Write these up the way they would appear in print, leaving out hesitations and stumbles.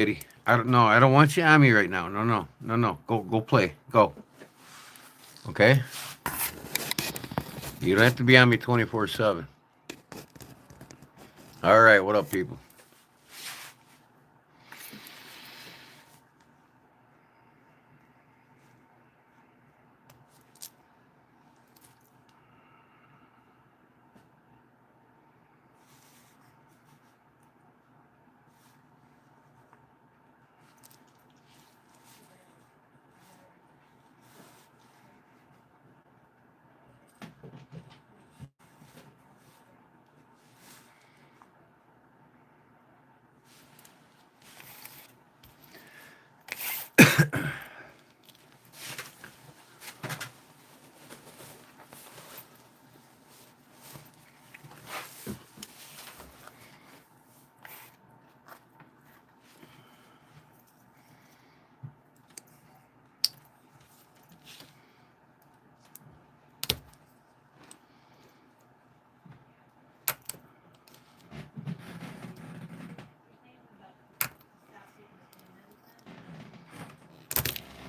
I don't know. I don't want you on me right now. No, no, no, no. Go play. Go. Okay. You don't have to be on me 24/7. All right. What up, people?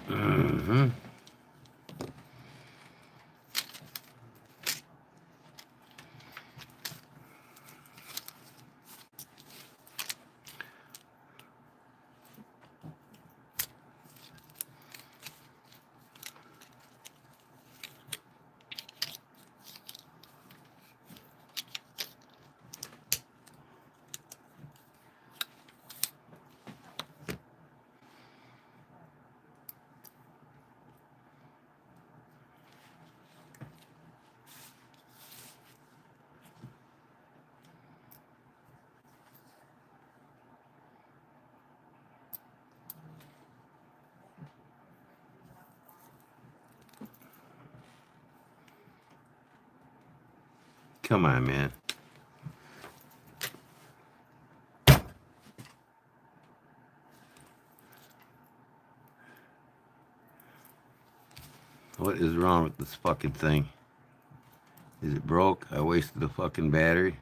Mm-hmm. Come on, man. What is wrong with this fucking thing? Is it broke? I wasted the fucking battery.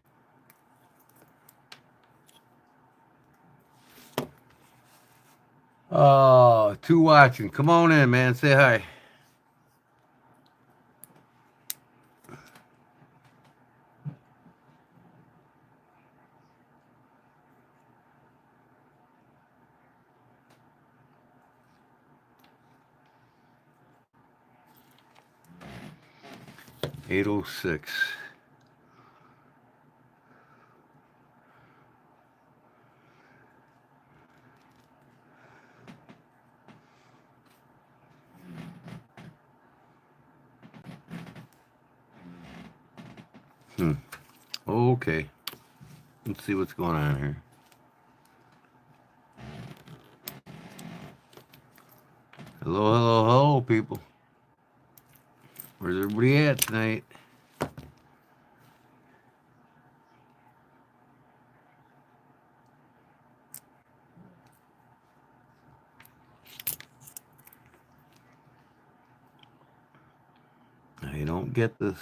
Oh, two watching. Come on in, man. Say hi. 806. Hmm. Okay. Let's see what's going on here. Hello, hello, hello, people. Where's everybody at tonight? I don't get this.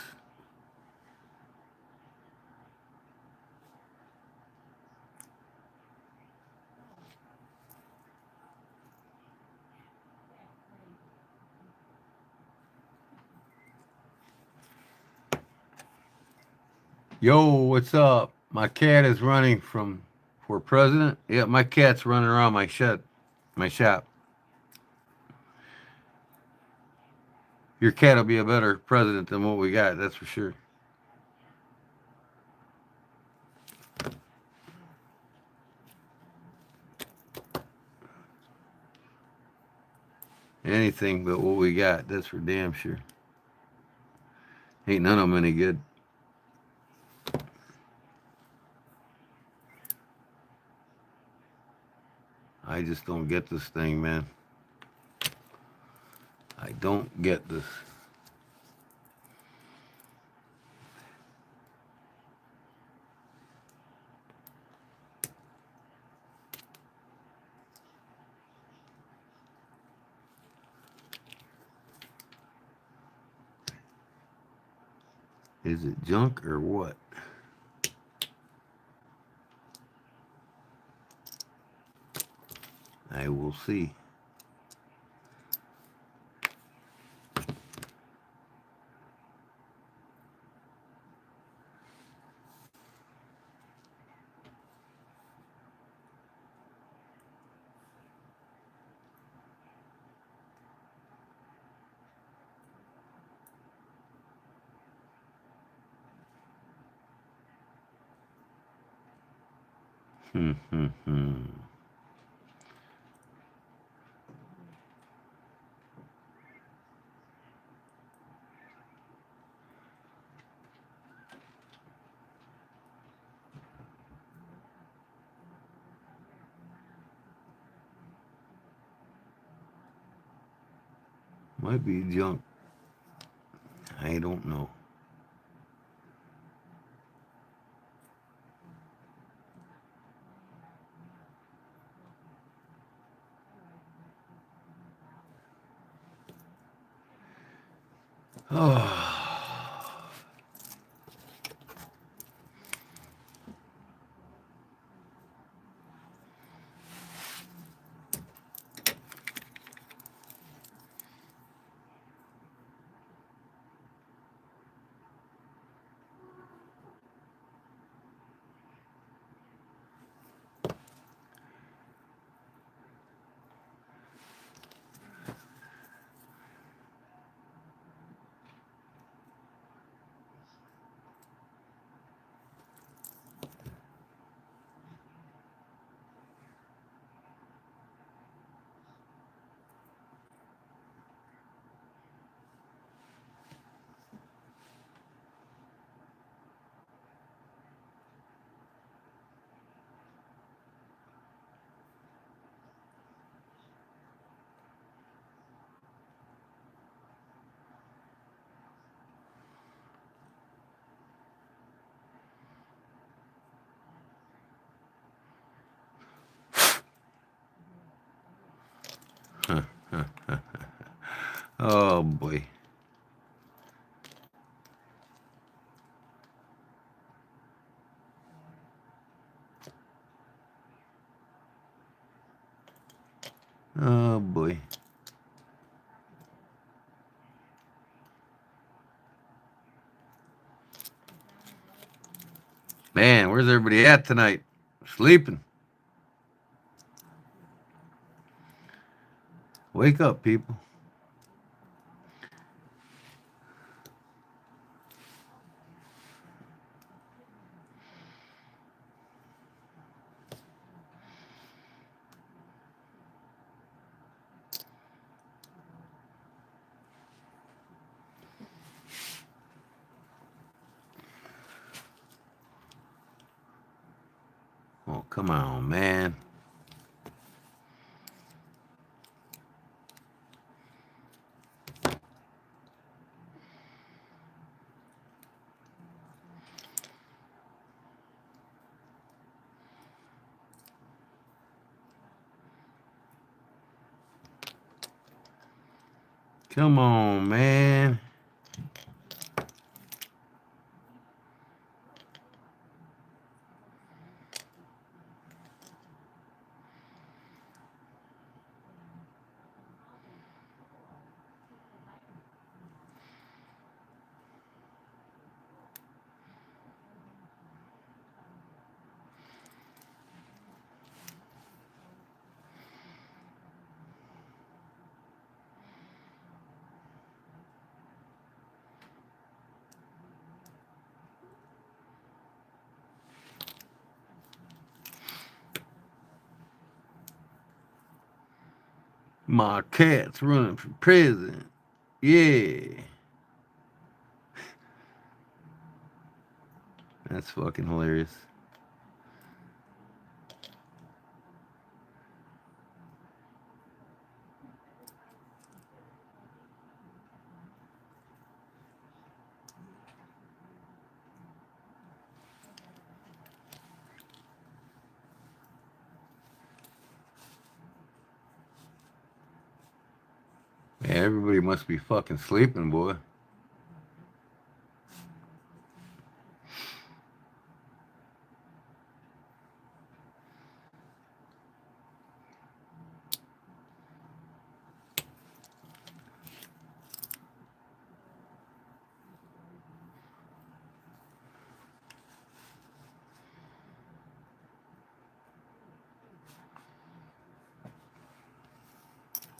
Yo, what's up? My cat is running from for president. Yeah, my cat's running around my shed, my shop. Your cat'll be a better president than what we got, that's for sure. Anything but what we got, that's for damn sure. Ain't none of them any good. I just don't get this thing, man. I don't get this. Is it junk or what? I will see. Might be junk. I don't know. Oh, oh boy. Oh boy. Man, where's everybody at tonight? Sleeping. Wake up, people. Oh, come on, man. Come on, man. My cat's running for president. Yeah. That's fucking hilarious. Man, everybody must be fucking sleeping, boy.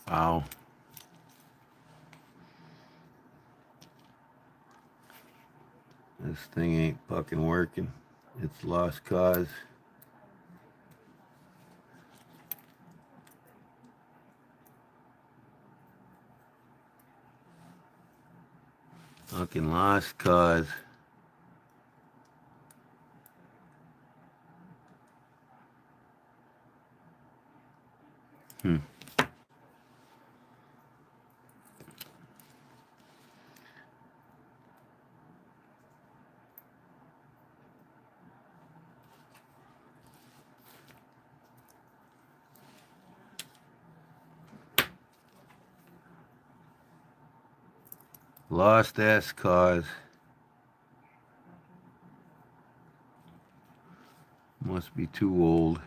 Wow. This thing ain't fucking working. It's lost cause. Fucking lost cause. Lost ass cause. Must be too old.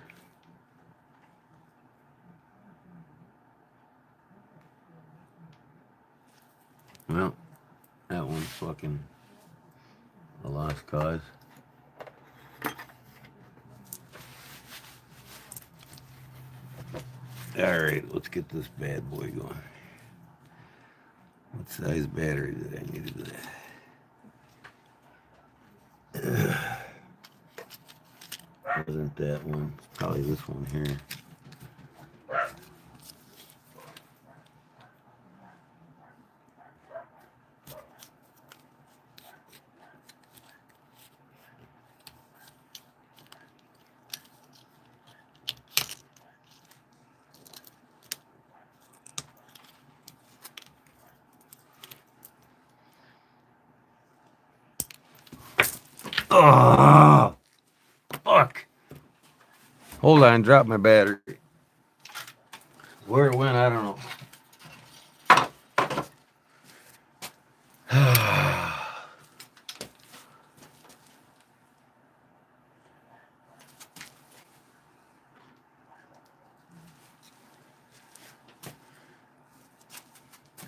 Well, that one's fucking a lost cause. Alright, let's get this bad boy going. What size battery did I need to do that? Wasn't that one. It's probably this one here. Oh, fuck. Hold on, drop my battery. Where it went, I don't know.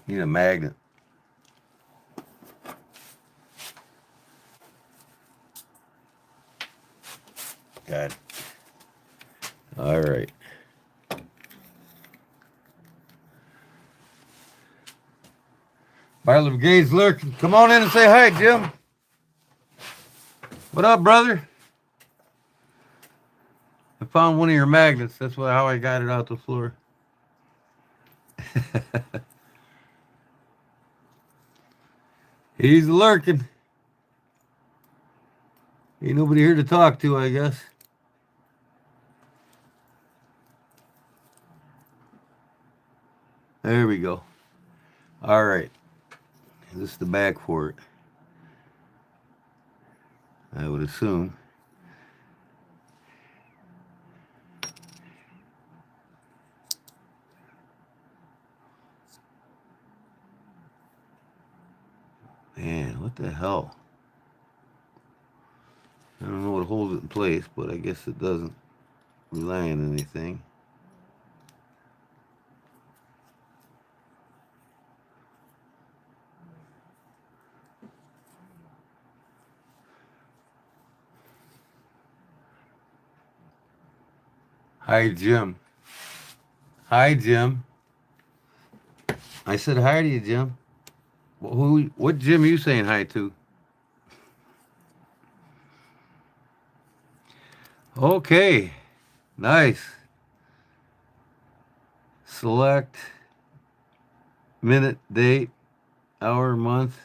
Need a magnet. Got it. All right. Barley Brigade's lurking. Come on in and say hi, Jim. What up, brother? I found one of your magnets. That's how I got it out the floor. He's lurking. Ain't nobody here to talk to, I guess. There we go. All right. This is the back for it, I would assume. Man, what the hell? I don't know what holds it in place, but I guess it doesn't rely on anything. Hi, Jim. Hi, Jim. I said hi to you, Jim. What Jim are you saying hi to? Okay. Nice. Select minute, date, hour, month.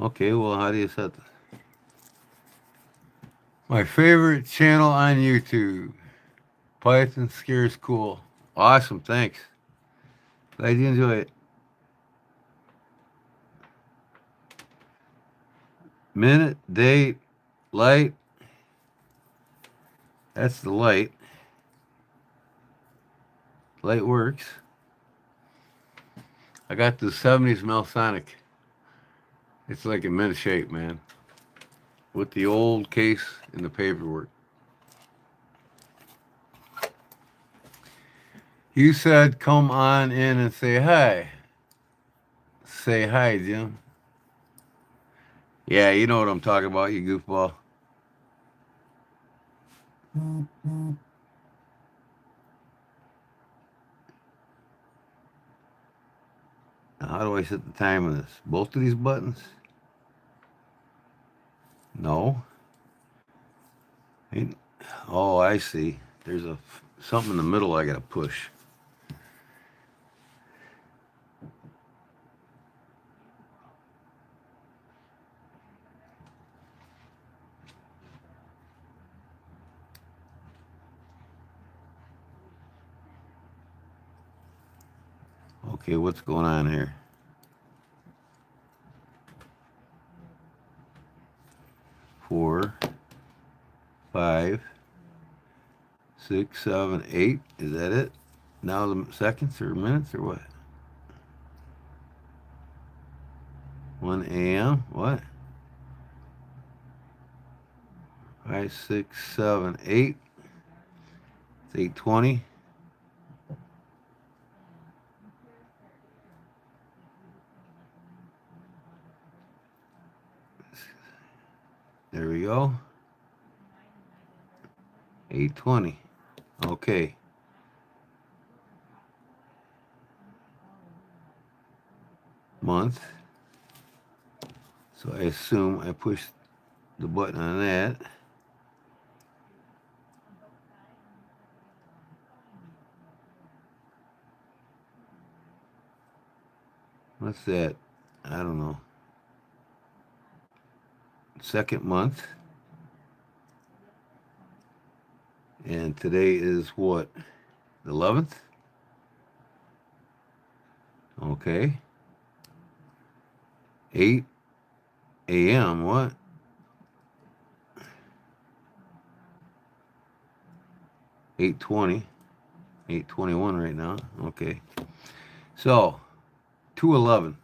Okay, well, how do you set this? My favorite channel on YouTube. Python Scares Cool. Awesome, thanks. Glad you enjoy it. Minute, date, light. That's the light. Light works. I got the 70s Melsonic. It's like a mint shape, man. With the old case and the paperwork. You said come on in and say hi. Say hi, Jim. Yeah, you know what I'm talking about, you goofball. Now, how do I set the time of this? Both of these buttons? No. Oh, I see. There's something in the middle I gotta push. Okay, what's going on here? 4, 5, 6, 7, 8. Is that it? Now the seconds or minutes or what? 1 a.m. What? 5, 6, 7, 8. It's 8:20. There we go. 8:20. Okay. Month. So I assume I push the button on that. What's that? I don't know. Second month. And today is what? The 11th? Okay. 8 a.m. What? 8:20. 8:21 right now. Okay. So, 2:11.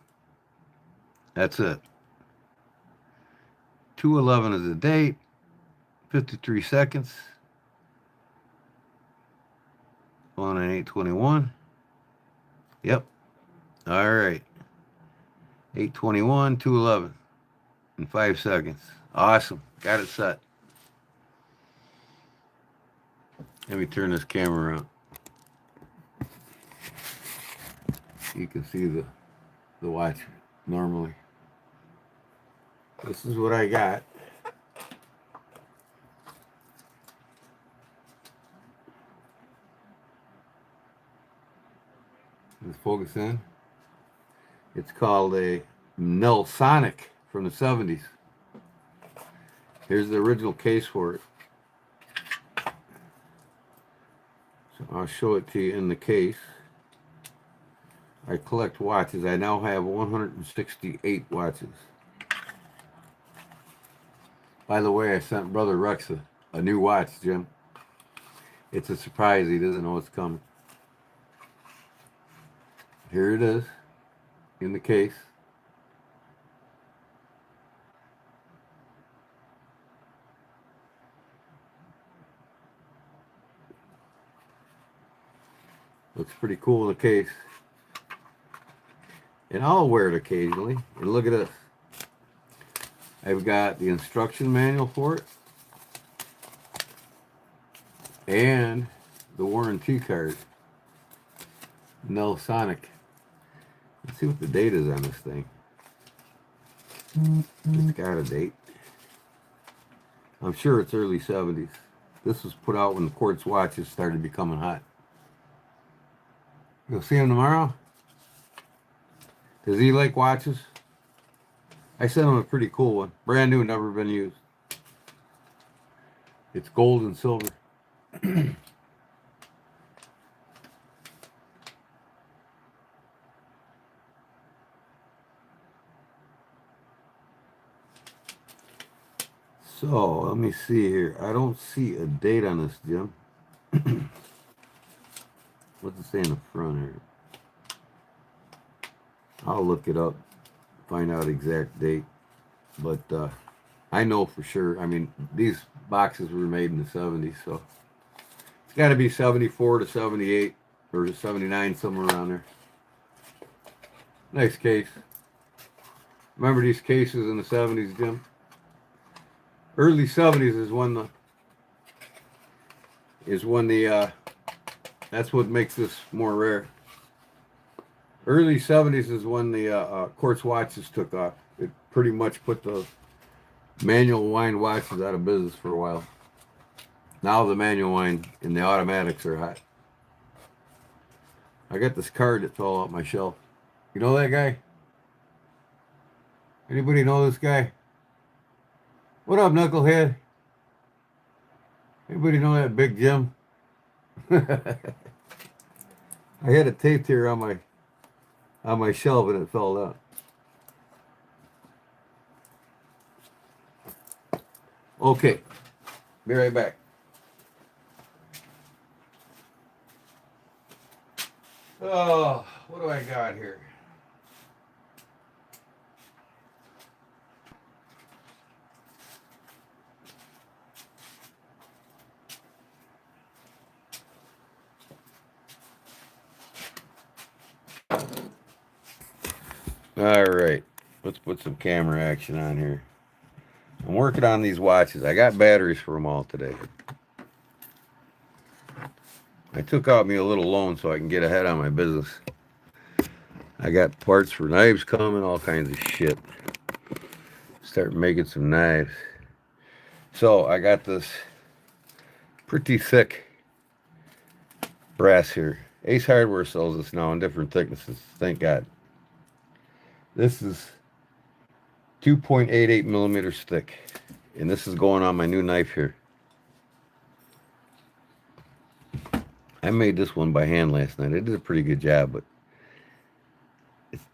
That's it. 2:11 is the date. 53 seconds. On an 8:21. Yep. All right. 8:21, 2:11 in 5 seconds. Awesome. Got it set. Let me turn this camera around. You can see the watch normally. This is what I got. Let's focus in. It's called a Sonic from the 70s. Here's the original case for it. So I'll show it to you in the case. I collect watches. I now have 168 watches. By the way, I sent Brother Rex a new watch, Jim. It's a surprise. He doesn't know it's coming. Here it is in the case. Looks pretty cool in the case. And I'll wear it occasionally. And look at this. I've got the instruction manual for it. And the warranty card. Sonic. Let's see what the date is on this thing. It's got a date. I'm sure it's early 70s. This was put out when the quartz watches started becoming hot. You'll see him tomorrow? Does he like watches? I sent him a pretty cool one. Brand new, never been used. It's gold and silver. So, let me see here. I don't see a date on this, Jim. What's it say in the front here? I'll look it up, find out exact date. But I know for sure. I mean, these boxes were made in the 70s, so it's got to be 74 to 78. or 79, somewhere around there. Nice case. Remember these cases in the 70s, Jim? Early 70s is when the that's what makes this more rare. Early 70s is when the quartz watches took off. It pretty much put the manual wind watches out of business for a while. Now the manual wind and the automatics are hot. I got this card that fell off my shelf. You know that guy? Anybody know this guy? What up, knucklehead? Anybody know that Big Jim? I had it taped here on my shelf and it fell out. Okay, be right back. Oh, what do I got here? All right, let's put some camera action on here. I'm working on these watches. I got batteries for them all today. I took out me a little loan so I can get ahead on my business. I got parts for knives coming, all kinds of shit. Start making some knives. So I got this pretty thick brass here. Ace Hardware sells this now in different thicknesses, thank God. This is 2.88 millimeters thick, and this is going on my new knife here. I made this one by hand last night. I did a pretty good job, but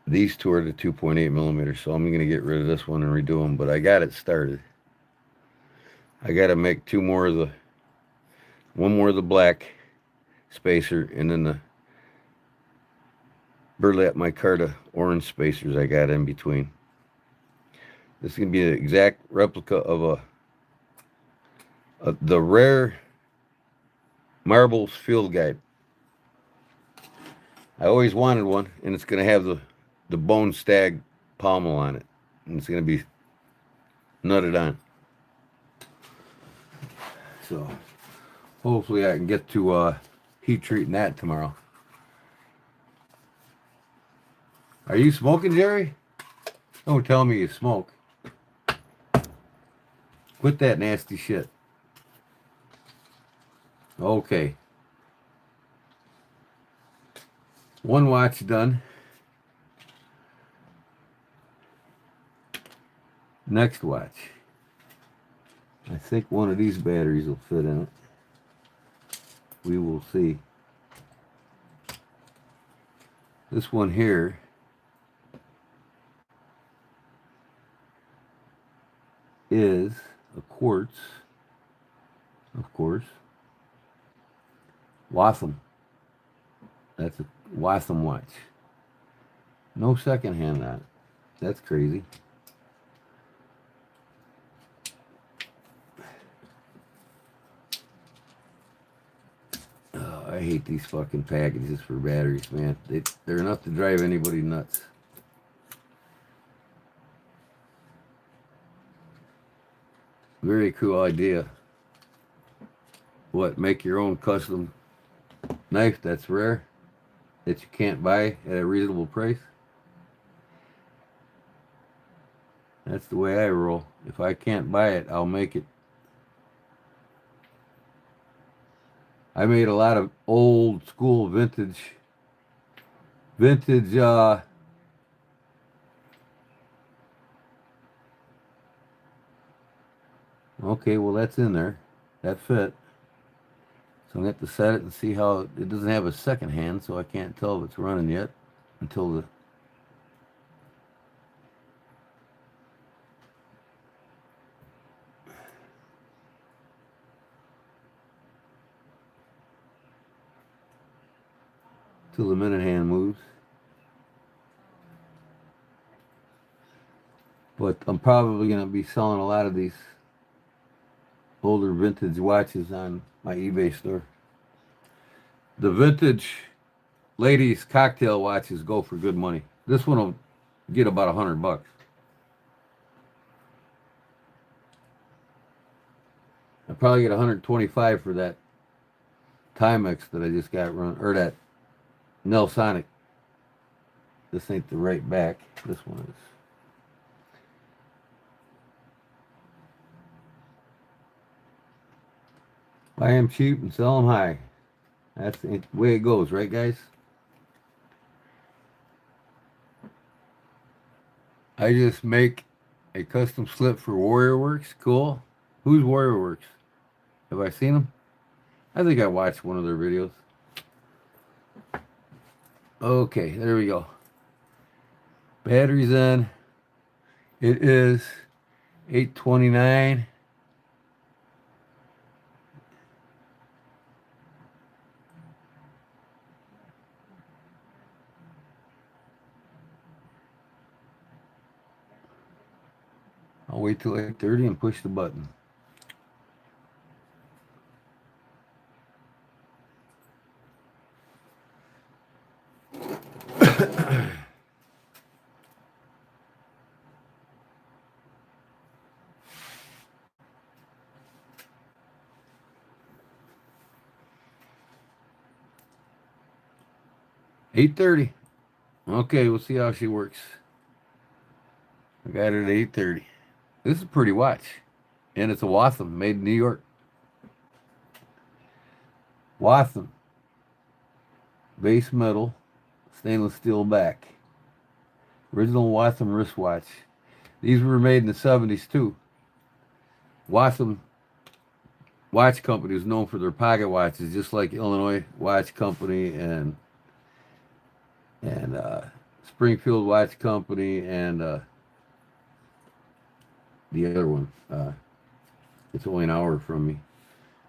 these two are the 2.8 millimeters, so I'm going to get rid of this one and redo them, but I got it started. I got to make one more of the black spacer, and then the burlap micarta orange spacers I got in between. This is going to be an exact replica of the rare marbles field guide. I always wanted one, and it's going to have the bone stag pommel on it, and it's going to be nutted on. So hopefully I can get to heat treating that tomorrow. Are you smoking, Jerry? Don't tell me you smoke. Quit that nasty shit. Okay. One watch done. Next watch. I think one of these batteries will fit in it. We will see. This one here is a quartz, of course. Watham. That's a Watham watch. No second hand on it. That's crazy. Oh, I hate these fucking packages for batteries, man. They're enough to drive anybody nuts. Very cool idea. What, make your own custom knife that's rare, that you can't buy at a reasonable price? That's the way I roll. If I can't buy it, I'll make it. I made a lot of old school vintage okay, well that's in there. That fit. So I'm going to have to set it and see how it doesn't have a second hand, so I can't tell if it's running yet until the minute hand moves. But I'm probably going to be selling a lot of these older vintage watches on my eBay store. The vintage ladies' cocktail watches go for good money. This one will get about $100. I probably get 125 for that Timex that I just got run, or that Nelsonic. This ain't the right back. This one is. Buy them cheap and sell them high. That's the way it goes, right, guys? I just make a custom slip for Warrior Works. Cool. Who's Warrior Works? Have I seen them? I think I watched one of their videos. Okay, there we go. Batteries in. It is 8:29. I'll wait till 8:30 and push the button. $8:30. Okay, we'll see how she works. I got it at 8:30. This is a pretty watch. And it's a Waltham, made in New York. Waltham. Base metal, stainless steel back. Original Waltham wristwatch. These were made in the 70s too. Waltham Watch Company is known for their pocket watches, just like Illinois Watch Company and Springfield Watch Company and the other one. It's only an hour from me,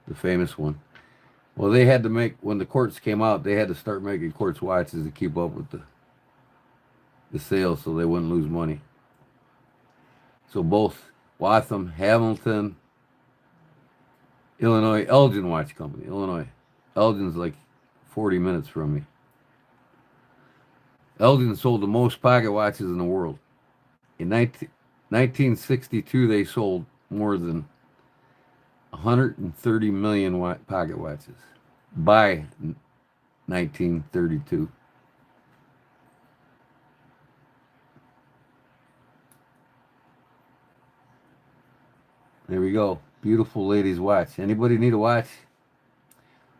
the famous one. Well, they had to make, when the quartz came out, they had to start making quartz watches to keep up with the sales so they wouldn't lose money. So both Waltham, Hamilton, Illinois, Elgin Watch Company, Illinois. Elgin's like 40 minutes from me. Elgin sold the most pocket watches in the world. In 1962, they sold more than 130 million pocket watches by 1932. There we go. Beautiful ladies' watch. Anybody need a watch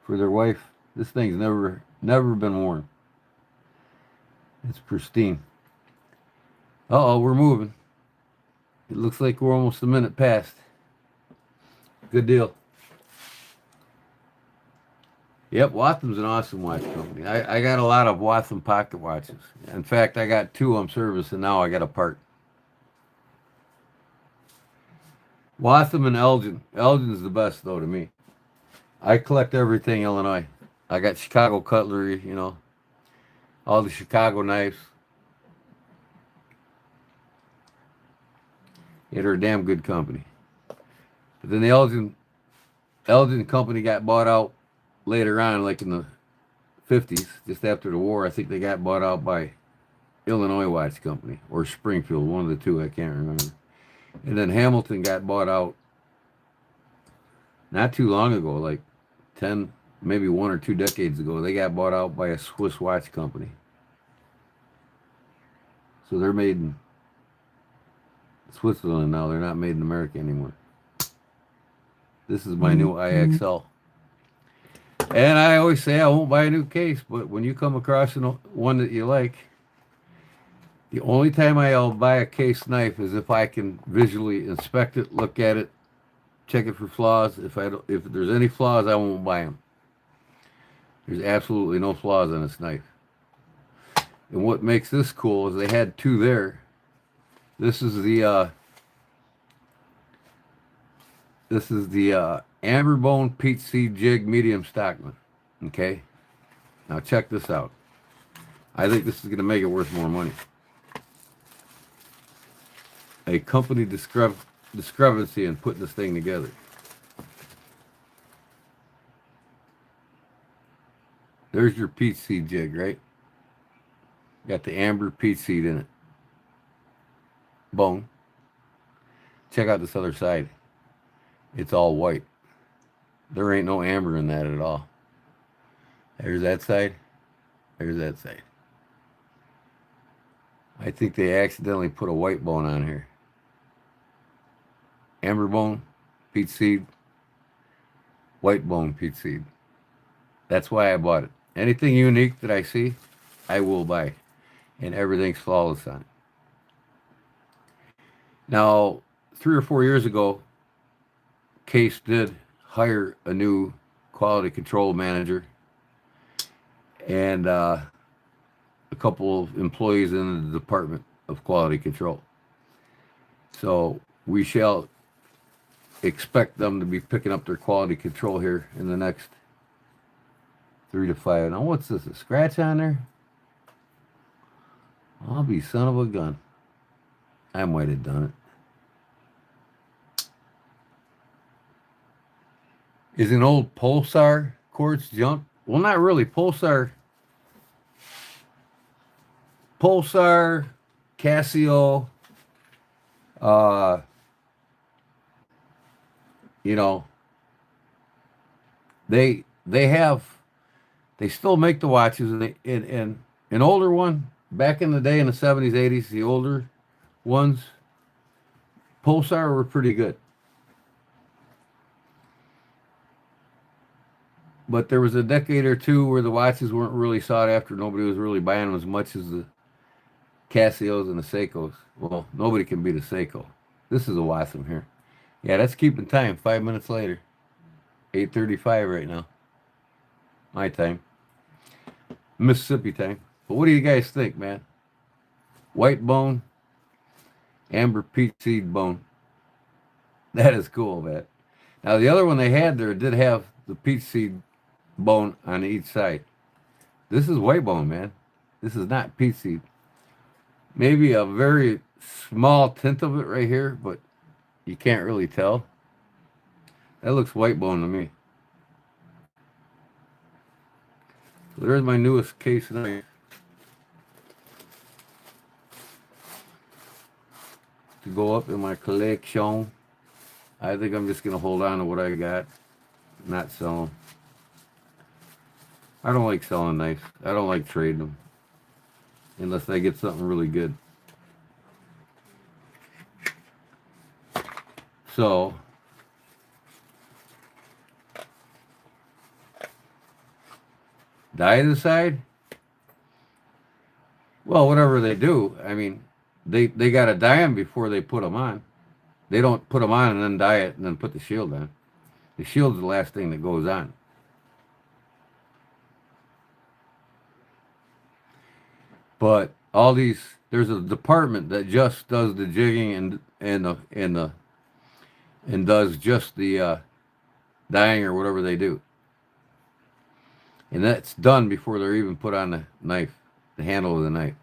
for their wife? This thing's never been worn. It's pristine. Uh-oh, we're moving. It looks like we're almost a minute past. Good deal. Yep, Watham's an awesome watch company. I got a lot of Watham pocket watches. In fact, I got 2 on service, and now I got a part. Waltham and Elgin. Elgin's the best, though, to me. I collect everything Illinois. I got Chicago cutlery, you know, all the Chicago knives. They're a damn good company. But then the Elgin company got bought out later on, like in the 50s, just after the war. I think they got bought out by Illinois Watch Company or Springfield, one of the two, I can't remember. And then Hamilton got bought out not too long ago, like 10, maybe 1 or 2 decades ago. They got bought out by a Swiss watch company. So they're made in Switzerland now. They're not made in America anymore. This is my new IXL. And I always say I won't buy a new case, but when you come across one that you like, the only time I'll buy a case knife is if I can visually inspect it, look at it, check it for flaws. If there's any flaws, I won't buy them. There's absolutely no flaws on this knife. And what makes this cool is they had 2 there. This is the Amberbone Peach Seed Jig Medium Stockman. Okay, now check this out. I think this is going to make it worth more money. A company discrepancy in putting this thing together. There's your peach seed jig, right? Got the amber peach seed in it. Bone. Check out this other side. It's all white. There ain't no amber in that at all. There's that side. There's that side. I think they accidentally put a white bone on here. Amber bone, peach seed, white bone, peach seed. That's why I bought it. Anything unique that I see, I will buy. And everything's flawless on it. Now, 3 or 4 years ago, Case did hire a new quality control manager and a couple of employees in the Department of Quality Control. So we shall expect them to be picking up their quality control here in the next 3 to 5. Now, what's this? A scratch on there? I'll be son of a gun. I might have done it. Is an old Pulsar quartz junk? Well, not really. Pulsar, Casio, you know, they still make the watches, and an older one back in the day in the 70s, 80s, the older ones, Pulsar were pretty good. But there was a decade or two where the watches weren't really sought after. Nobody was really buying them as much as the Casios and the Seikos. Well, nobody can beat a Seiko. This is a Watson here. Yeah, that's keeping time. 5 minutes later. 8:35 right now. My time. Mississippi time. But what do you guys think, man? White bone, amber peach seed bone. That is cool, man. Now, the other one they had there did have the peach seed bone on each side. This is white bone, man. This is not peach seed. Maybe a very small tint of it right here, but you can't really tell. That looks white bone to me. So there's my newest case knife. To go up in my collection. I think I'm just going to hold on to what I got. Not sell them. I don't like selling knives. I don't like trading them. Unless I get something really good. So, die the side? Well, whatever they do, I mean, they got to dye them before they put them on. They don't put them on and then dye it and then put the shield on. The shield's the last thing that goes on. But all these, there's a department that just does the jigging and does just the dyeing or whatever they do. And that's done before they're even put on the knife, the handle of the knife,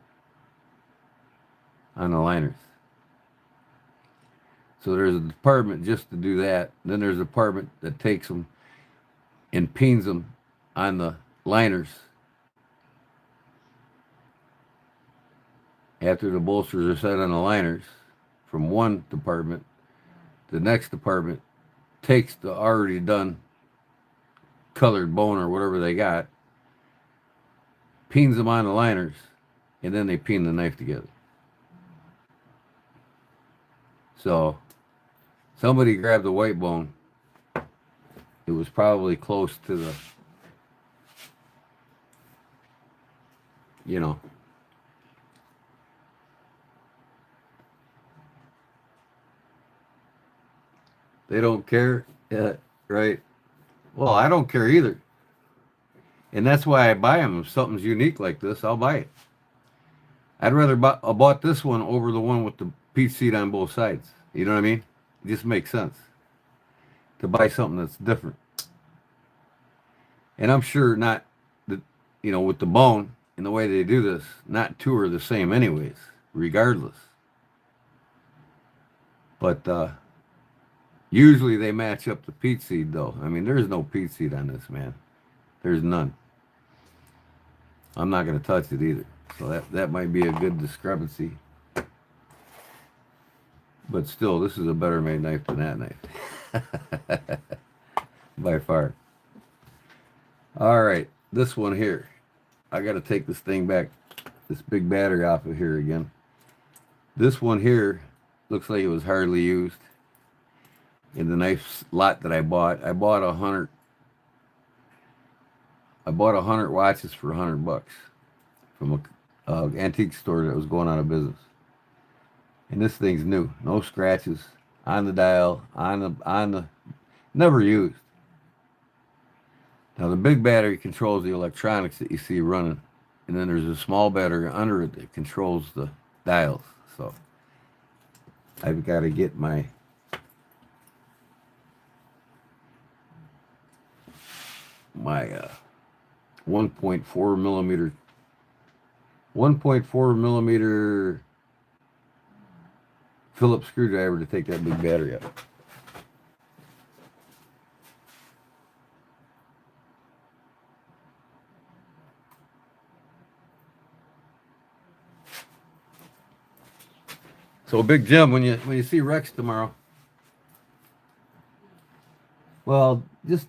on the liners. So there's a department just to do that. Then there's a department that takes them and pins them on the liners. After the bolsters are set on the liners from one department, the next department takes the already done colored bone or whatever they got, pins them on the liners, and then they pin the knife together. So somebody grabbed the white bone. It was probably close to the, you know, they don't care, right? Well, I don't care either. And that's why I buy them. If something's unique like this, I'll buy it. I'd rather bought this one over the one with the peach seed on both sides. You know what I mean? It just makes sense to buy something that's different. And I'm sure not, that, you know, with the bone and the way they do this, not two are the same anyways, regardless. But usually they match up the peach seed, though. I mean, there's no peach seed on this, man. There's none. I'm not going to touch it either. So that might be a good discrepancy. But still, this is a better made knife than that knife. By far. Alright, this one here. I got to take this thing back, this big battery off of here again. This one here looks like it was hardly used. In the knife lot that I bought 100 watches for $100 from a antique store that was going out of business. And this thing's new, no scratches on the dial, on the never used. Now the big battery controls the electronics that you see running, and then there's a small battery under it that controls the dials. So I've got to get my 1.4 millimeter Phillips screwdriver to take that big battery out. So Big Jim, when you see Rex tomorrow, well, just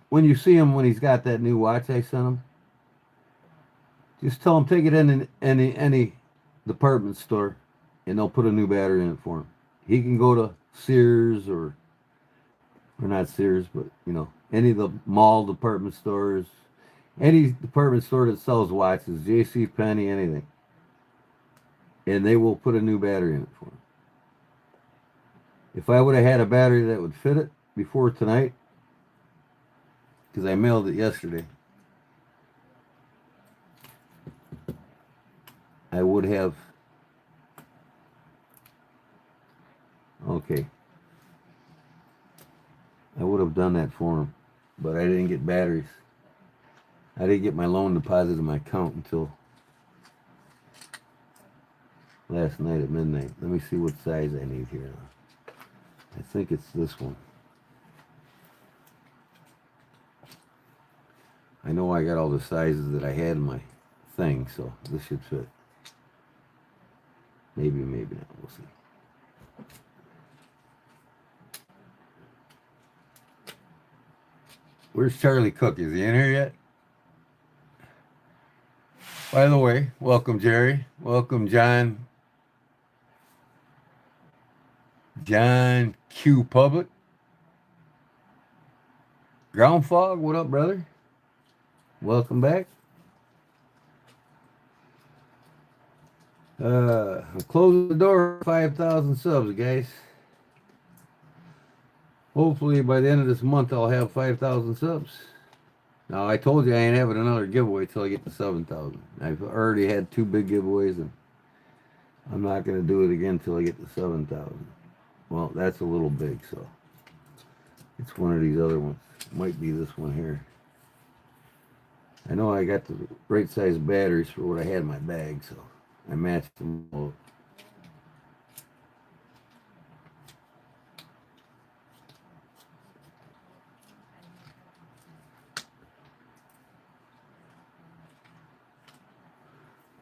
when you see him when he's got that new watch I sent him, just tell him take it in any department store, and they'll put a new battery in it for him. He can go to Sears or not Sears, but any of the mall department stores, any department store that sells watches, J.C. Penney, anything, and they will put a new battery in it for him. If I would have had a battery that would fit it before tonight, because I mailed it yesterday, I would have. Okay. I would have done that for him, but I didn't get batteries. I didn't get my loan deposit in my account until last night at midnight. Let me see what size I need here. I think it's this one. I know I got all the sizes that I had in my thing, so this should fit. Maybe not. We'll see. Where's Charlie Cook? Is he in here yet? By the way, welcome Jerry. Welcome John Q Public. Ground Fog, what up, brother? Welcome back. I'm closing the door. 5,000 subs, guys. Hopefully by the end of this month I'll have 5,000 subs. Now I told you I ain't having another giveaway till I get to 7,000. I've already had 2 big giveaways, and I'm not going to do it again till I get to 7,000. Well, that's a little big, so it's one of these other ones. It might be this one here. I know I got the right size batteries for what I had in my bag, so I matched them all.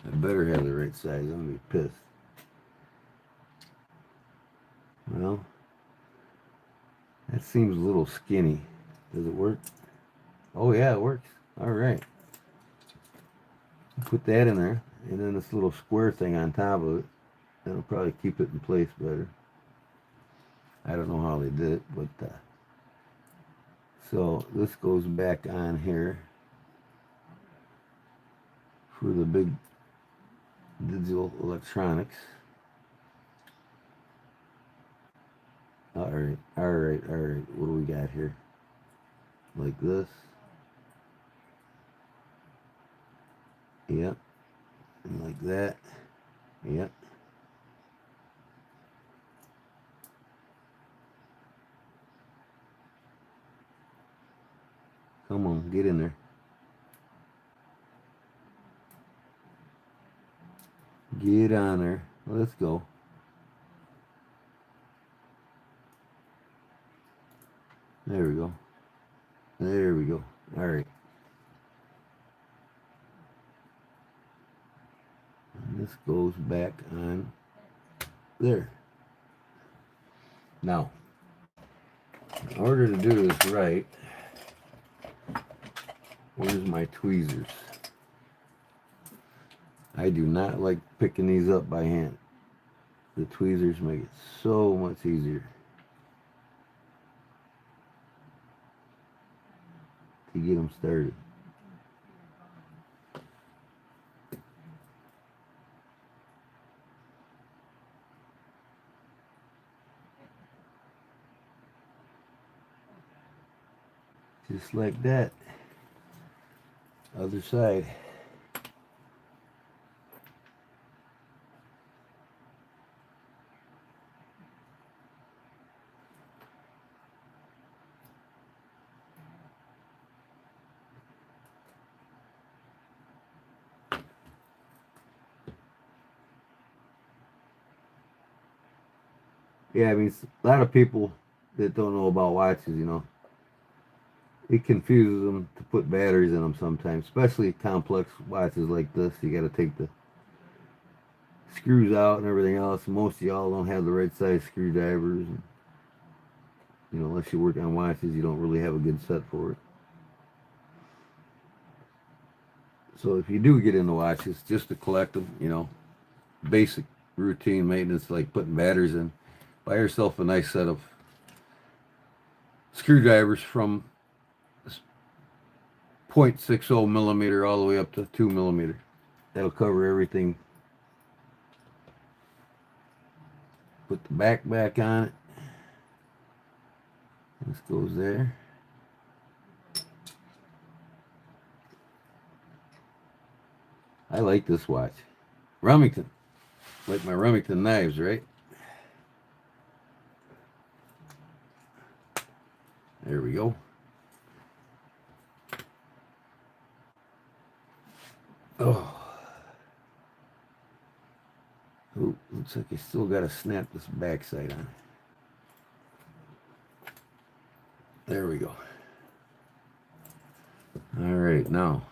I better have the right size. I'm going to be pissed. Well, that seems a little skinny. Does it work? Oh, yeah, it works. All right. Put that in there, and then this little square thing on top of it. That'll probably keep it in place better. I don't know how they did it, but so this goes back on here for the big digital electronics. All right. What do we got here? Like this. Yep. And like that. Yep. Come on, get in there. Get on there. Let's go. There we go. There we go. All right. This goes back on there. Now, in order to do this right, where's my tweezers? I do not like picking these up by hand. The tweezers make it so much easier to get them started. Just like that. Other side. Yeah, I mean, a lot of people that don't know about watches, you know, it confuses them to put batteries in them sometimes, especially complex watches like this. You got to take the screws out and everything else. Most of y'all don't have the right size screwdrivers. And, you know, unless you work on watches, you don't really have a good set for it. So if you do get into watches, just to collect them, you know, basic routine maintenance like putting batteries in, buy yourself a nice set of screwdrivers from 0.60 millimeter all the way up to 2 millimeter. That'll cover everything. Put the back on it. This goes there. I like this watch. Remington. Like my Remington knives, right? There we go. Oh. Oh, looks like I still got to snap this backside on. There we go. All right, now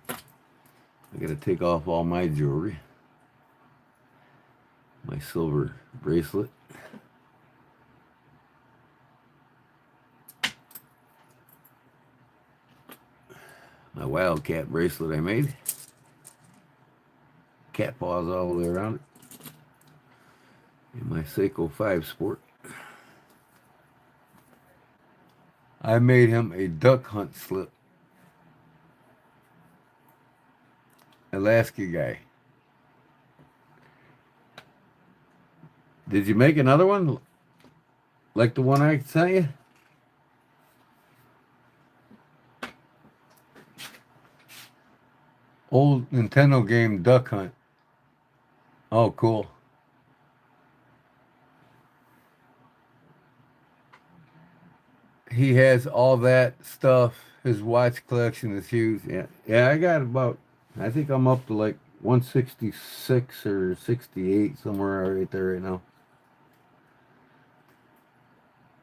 I got to take off all my jewelry. My silver bracelet. My Wildcat bracelet I made. Cat paws all the way around it. And my Seiko 5 Sport. I made him a duck hunt slip. Alaska guy. Did you make another one? Like the one I sent you? Old Nintendo game Duck Hunt. Oh, cool. He has all that stuff. His watch collection is huge. Yeah, I got about, I think I'm up to like 166 or 68, somewhere right there right now.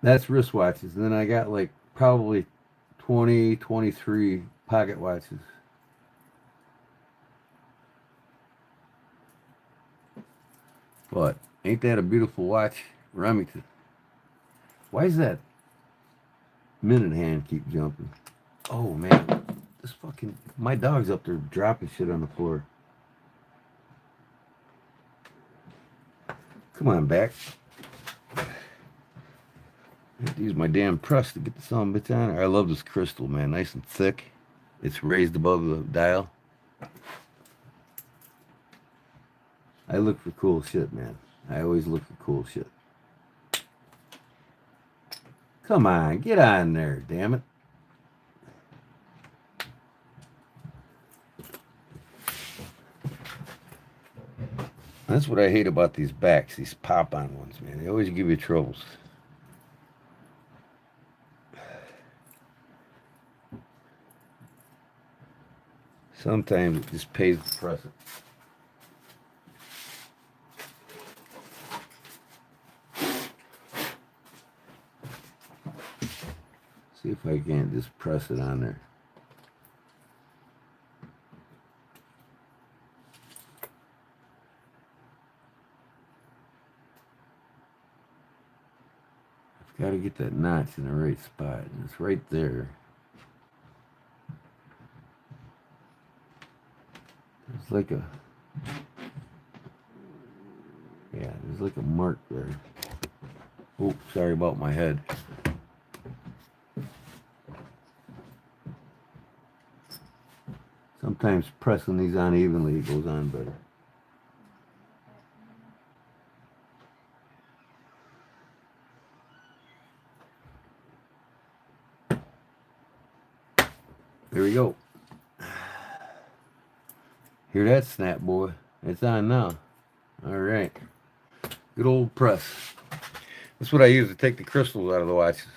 That's wristwatches. And then I got like probably 20, 23 pocket watches. But ain't that a beautiful watch? Remington. Why is that minute hand keep jumping? Oh man, this fucking, my dog's up there dropping shit on the floor. Come on back. I have to use my damn press to get the son of a bitch on there. I love this crystal, man. Nice and thick. It's raised above the dial. I look for cool shit, man. I always look for cool shit. Come on, get on there, damn it. That's what I hate about these backs, these pop-on ones, man. They always give you troubles. Sometimes it just pays to press it. See if I can't just press it on there. Got to get that notch in the right spot. And it's right there. It's like a, yeah, there's like a mark there. Oh, sorry about my head. Sometimes pressing these on evenly, it goes on better. There we go. Hear that snap, boy? It's on now. All right. Good old press. That's what I use to take the crystals out of the watches.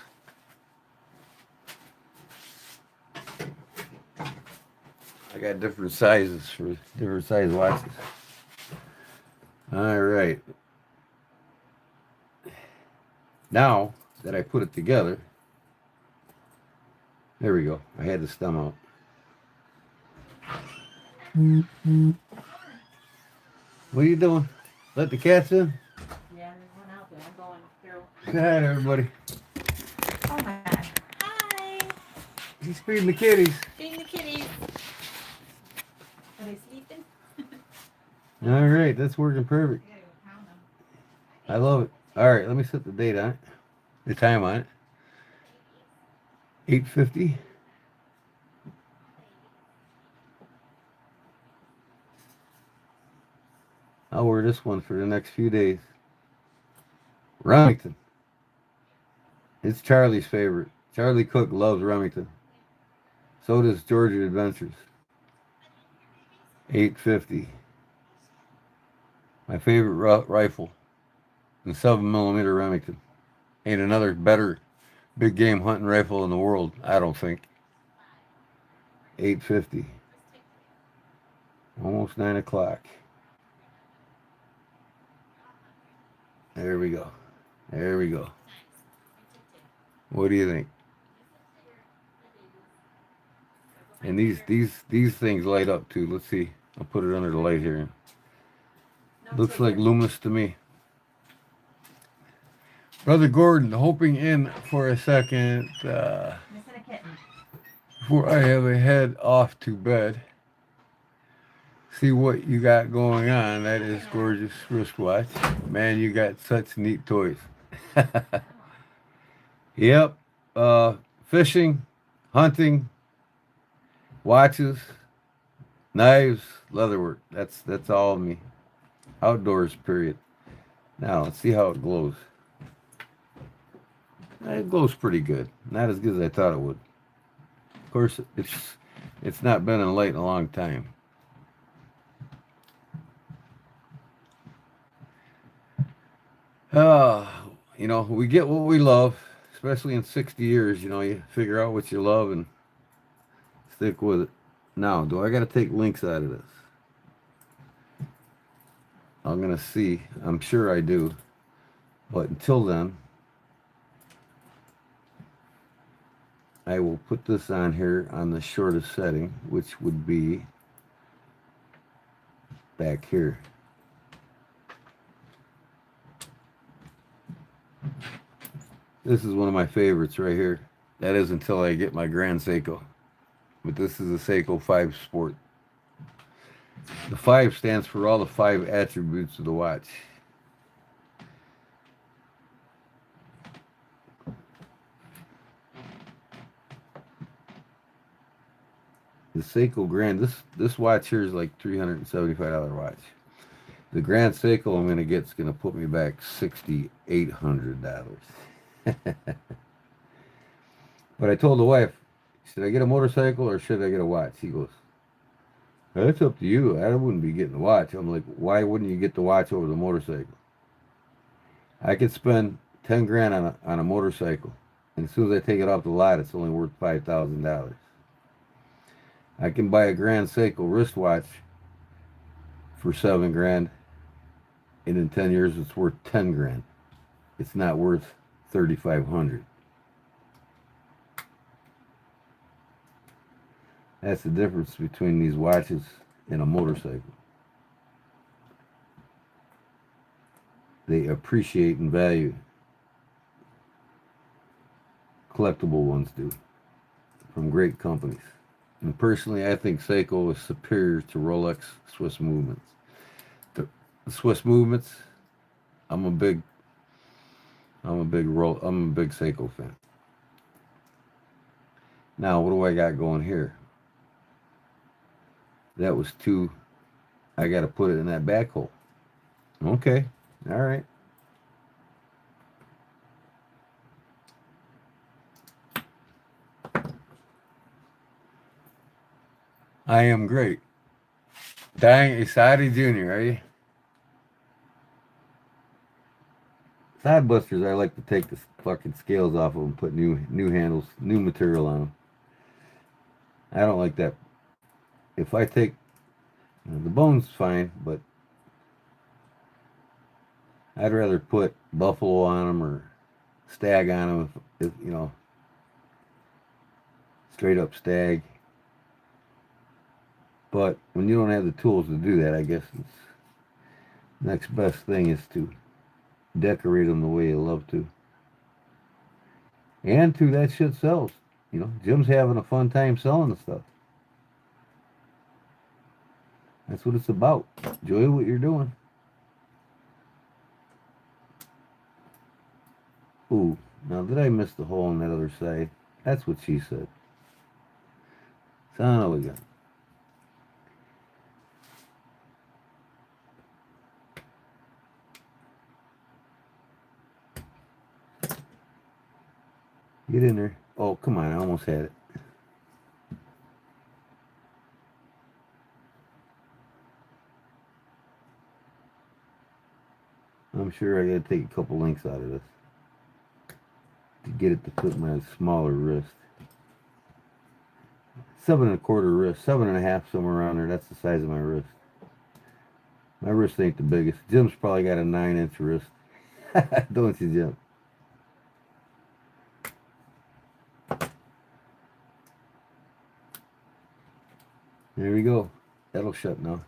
I got different sizes for different size watches. All right. Now that I put it together, there we go. I had the stem out. What are you doing? Let the cats in? Yeah, there's one out there. I'm going through. Say hi to everybody. Oh my God. Hi. He's feeding the kitties. Feeding the kitties. Are they sleeping? All right, that's working perfect. I love it. All right, let me set the date on it. The time on it. 8:50. I'll wear this one for the next few days. Remington. It's Charlie's favorite. Charlie Cook loves Remington. So does Georgia Adventures. 850. My favorite rifle. The 7mm Remington. Ain't another better big game hunting rifle in the world, I don't think. 850. Almost 9 o'clock. There we go. There we go. What do you think? And these things light up too. Let's see. I'll put it under the light here. Looks like luminous to me. Brother Gordon, hoping in for a second before I have a head off to bed. See what you got going on. That is gorgeous wristwatch. Man, you got such neat toys. Yep. Fishing, hunting, watches, knives, leatherwork. That's all of me. Outdoors, period. Now, let's see how it glows. It glows pretty good. Not as good as I thought it would. Of course, it's not been in light in a long time. You know, we get what we love, especially in 60 years. You know, you figure out what you love and stick with it. Now, do I got to take links out of this? I'm going to see. I'm sure I do. But until then, I will put this on here on the shortest setting, which would be back here. This is one of my favorites right here. That is until I get my Grand Seiko. But this is a Seiko 5 Sport. The 5 stands for all the 5 attributes of the watch. The Seiko Grand, this watch here is like $375 watch. The Grand Seiko I'm going to get is going to put me back $6,800. But I told the wife, should I get a motorcycle or should I get a watch? He goes, that's up to you. I wouldn't be getting the watch. I'm like, why wouldn't you get the watch over the motorcycle? I could spend 10 grand on a motorcycle, and as soon as I take it off the lot, it's only worth $5,000. I can buy a Grand Seiko wristwatch for 7 grand, and in 10 years it's worth 10 grand. It's not worth 3,500. That's the difference between these watches and a motorcycle. They appreciate in value. collectible ones do, from great companies. And personally, I think Seiko is superior to Rolex Swiss Movements. The Swiss Movements, I'm a big Seiko fan. Now, what do I got going here? That was two. I got to put it in that back hole. Okay, all right. I am great. Dying Isadi Jr., are you? Side busters, I like to take the fucking scales off of them, put new handles, new material on them. I don't like that. If I take, the bone's fine, but I'd rather put buffalo on them or stag on them, if straight up stag. But when you don't have the tools to do that, I guess it's next best thing is to decorate them the way you love to. And that shit sells. Jim's having a fun time selling the stuff. That's what it's about. Enjoy what you're doing. Ooh, now did I miss the hole on that other side? That's what she said. Son of a gun. Get in there. Oh, come on, I almost had it. I'm sure I gotta take a couple links out of this to get it to fit my smaller wrist. 7.25 wrist, 7.5, somewhere around there. That's the size of my wrist. My wrist ain't the biggest. Jim's probably got a 9-inch wrist. Don't you, Jim? There we go. That'll shut now.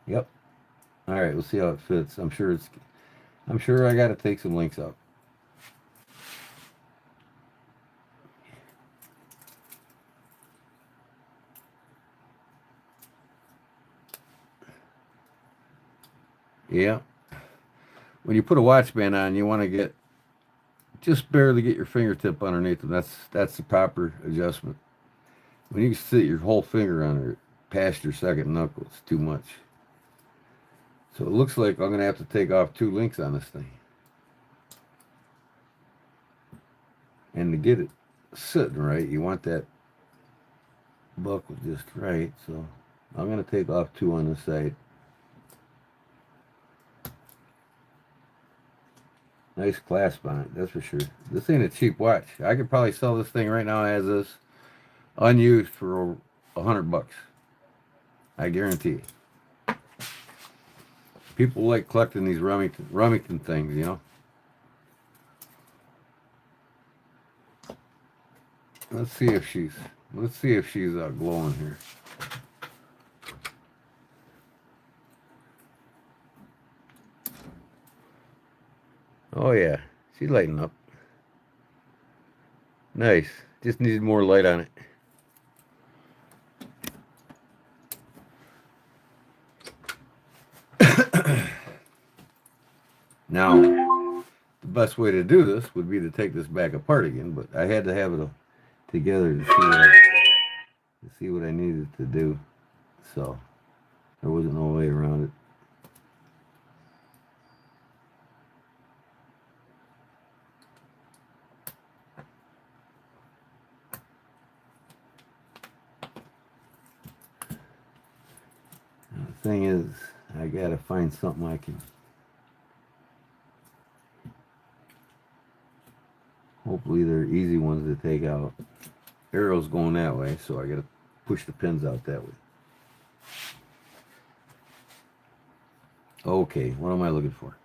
Yep. All right, we'll see how it fits. I'm sure I got to take some links out. Yeah. When you put a watch band on, you want to just barely get your fingertip underneath them. That's the proper adjustment. When you sit your whole finger on it past your second knuckle, it's too much. So it looks like I'm going to have to take off 2 links on this thing. And to get it sitting right, you want that buckle just right. So I'm going to take off 2 on this side. Nice clasp on it, that's for sure. This ain't a cheap watch. I could probably sell this thing right now as is, unused, for over $100. I guarantee you. People like collecting these Remington things, Let's see if she's glowing here. Oh yeah, she's lighting up. Nice. Just needed more light on it. Now, the best way to do this would be to take this back apart again, but I had to have it together to see what I needed to do. So there wasn't no way around it. The thing is, I gotta find something I can. Hopefully they're easy ones to take out. Arrow's going that way, so I gotta push the pins out that way. Okay, what am I looking for?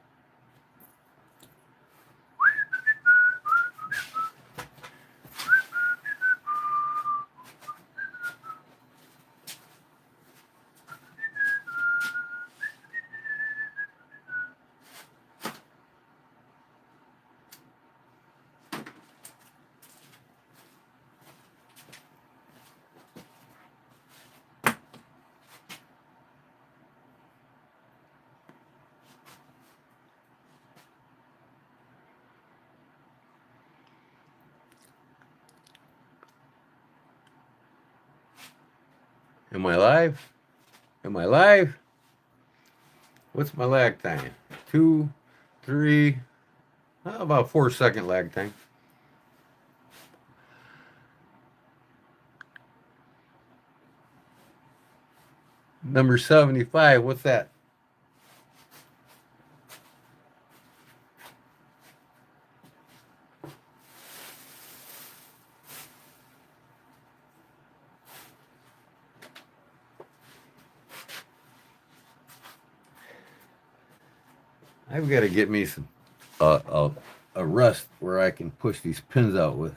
Am I live? Am I live? What's my lag time? 2, 3, about 4-second lag time. Number 75, what's that? I've got to get me some a rest where I can push these pins out with.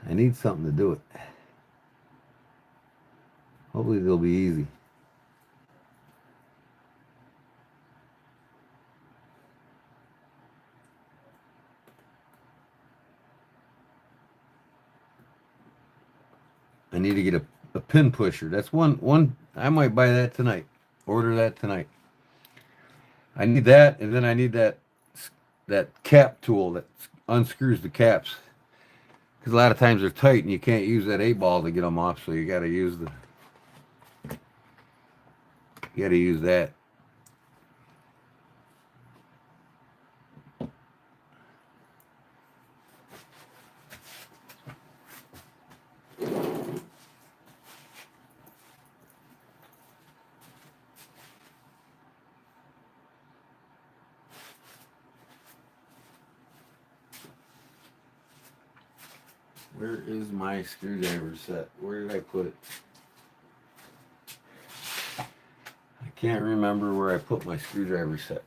I need something to do it. Hopefully they'll be easy. I need to get a pin pusher. That's one I might buy that tonight. Order that tonight. I need that, and then I need that cap tool that unscrews the caps. Because a lot of times they're tight and you can't use that 8-ball to get them off, so you got to use that. Where is my screwdriver set? Where did I put it? I can't remember where I put my screwdriver set.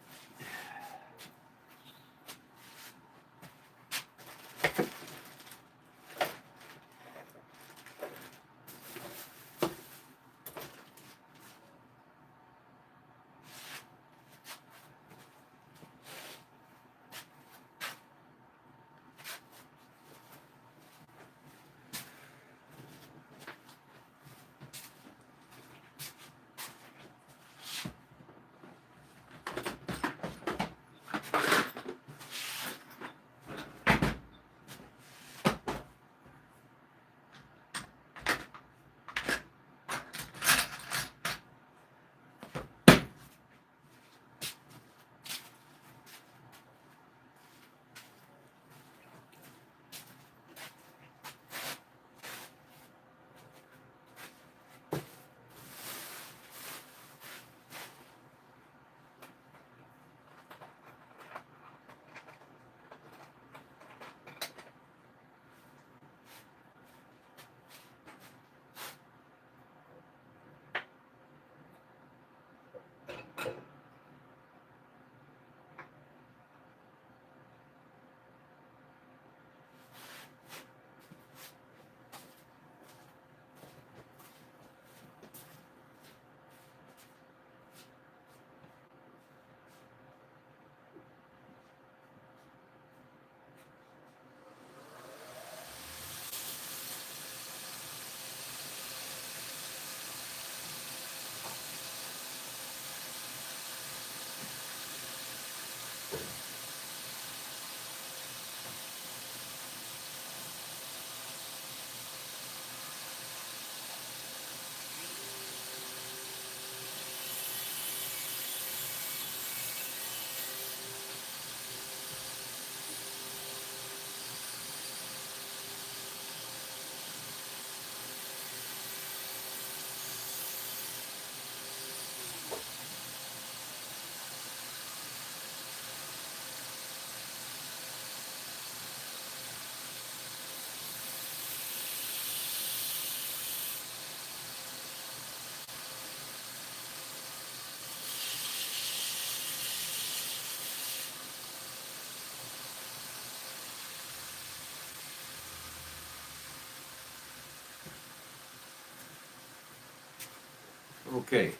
Okay.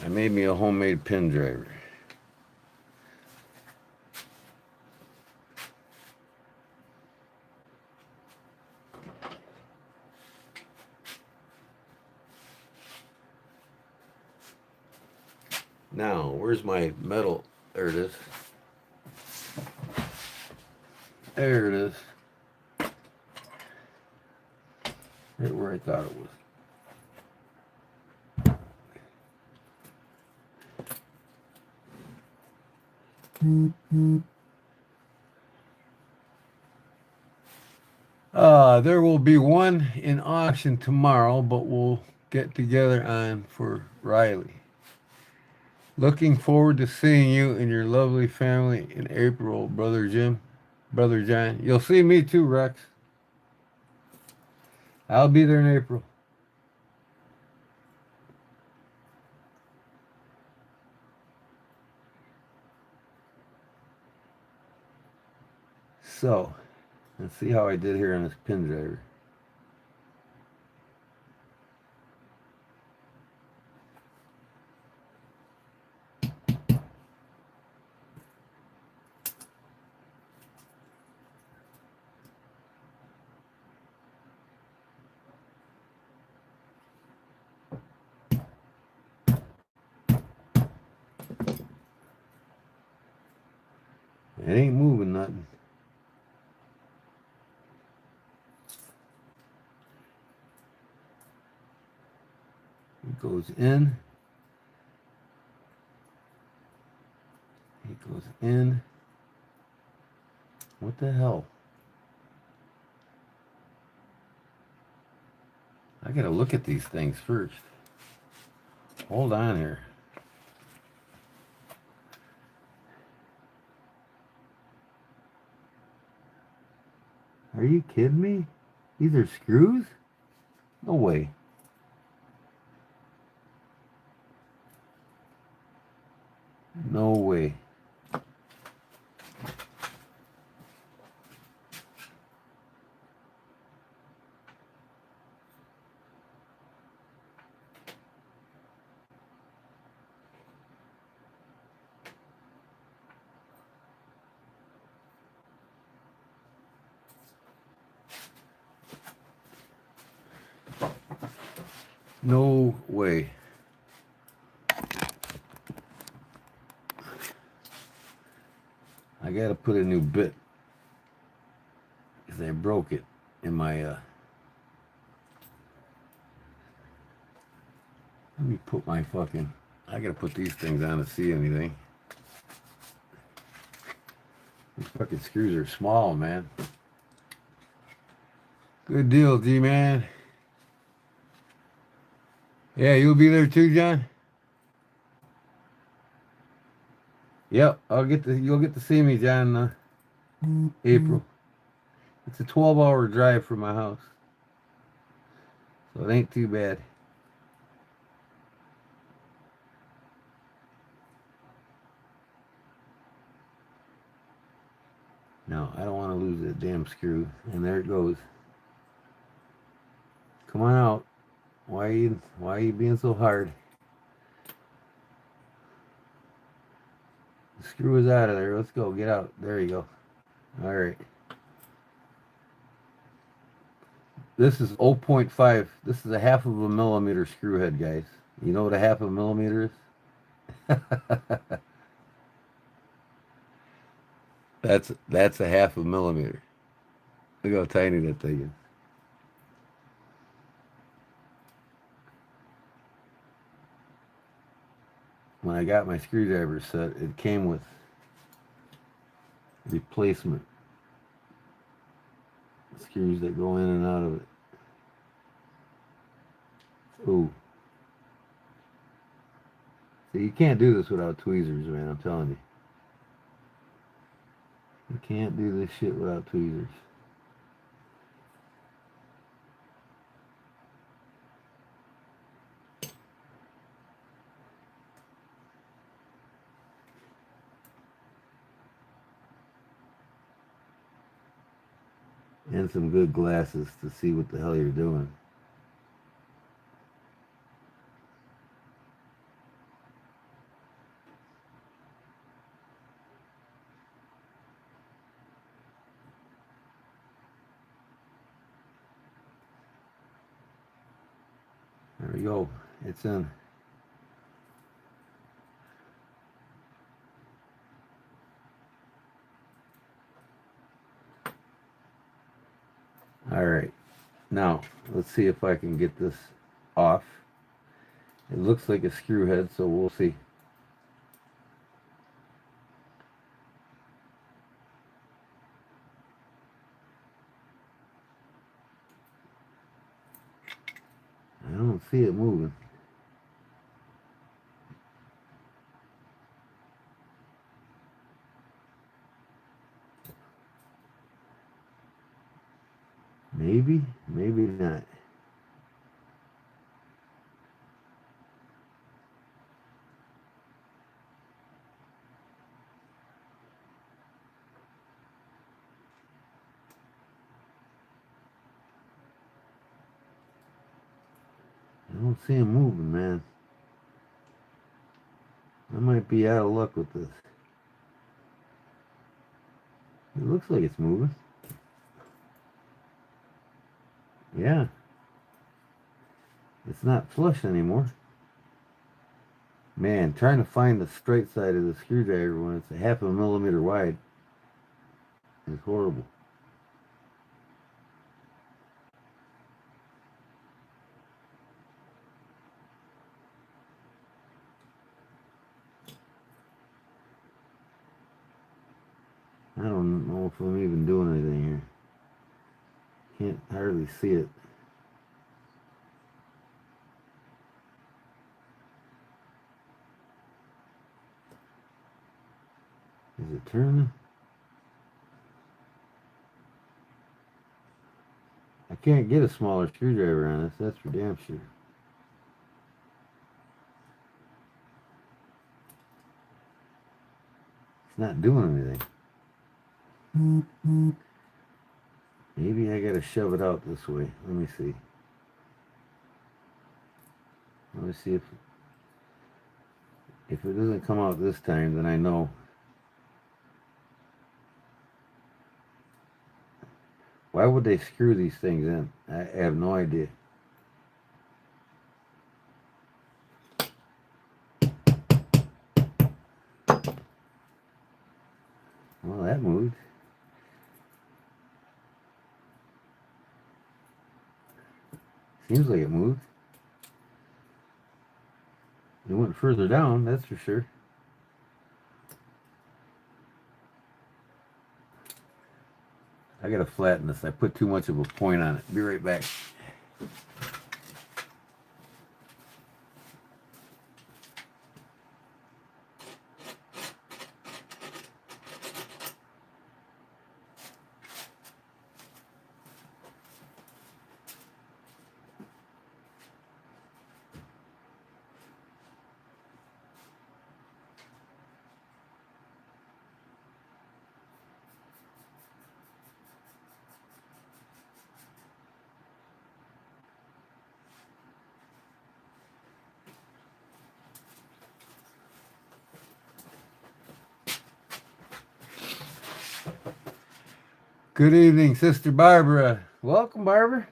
I made me a homemade pin driver. Now, where's my metal? There it is. There it is. Right where I thought it was. There will be one in auction tomorrow, but we'll get together on for Riley. Looking forward to seeing you and your lovely family in April, Brother Jim. Brother John. You'll see me too, Rex. I'll be there in April. So, let's see how I did here on this pin driver. It ain't moving nothing. It goes in. It goes in. What the hell? I gotta look at these things first. Hold on here. Are you kidding me? These are screws? No way. No way. No way. I gotta put a new bit because I broke it in my let me put my fucking I gotta put these things on to see anything. These fucking screws are small, man. Good deal, G-Man. Yeah, you'll be there too, John? Yep, you'll get to see me, John, April. It's a 12-hour drive from my house. So it ain't too bad. No, I don't want to lose that damn screw. And there it goes. Come on out. Why are you being so hard? The screw is out of there. Let's go. Get out. There you go. All right. This is 0.5. This is a half of a millimeter screw head, guys. You know what a half of a millimeter is? That's a half a millimeter. Look how tiny that thing is. When I got my screwdriver set, it came with replacement screws that go in and out of it. Ooh. See, you can't do this without tweezers, man, I'm telling you. You can't do this shit without tweezers. And some good glasses to see what the hell you're doing. There we go. It's in. All right. Now, let's see if I can get this off. It looks like a screw head, so we'll see. I don't see it moving. Maybe, maybe not. I don't see him moving, man. I might be out of luck with this. It looks like it's moving. Yeah. It's not flush anymore. Man, trying to find the straight side of the screwdriver when it's a half a millimeter wide is horrible. I don't know if I'm even doing anything here. Can't hardly see it. Is it turning? I can't get a smaller screwdriver on this, that's for damn sure. It's not doing anything. Maybe I gotta shove it out this way. Let me see. Let me see if it doesn't come out this time, then I know. Why would they screw these things in? I have no idea. Well, that moved. Seems like it moved. It went further down, that's for sure. I gotta flatten this. I put too much of a point on it. Be right back. Good evening, Sister Barbara. Welcome, Barbara.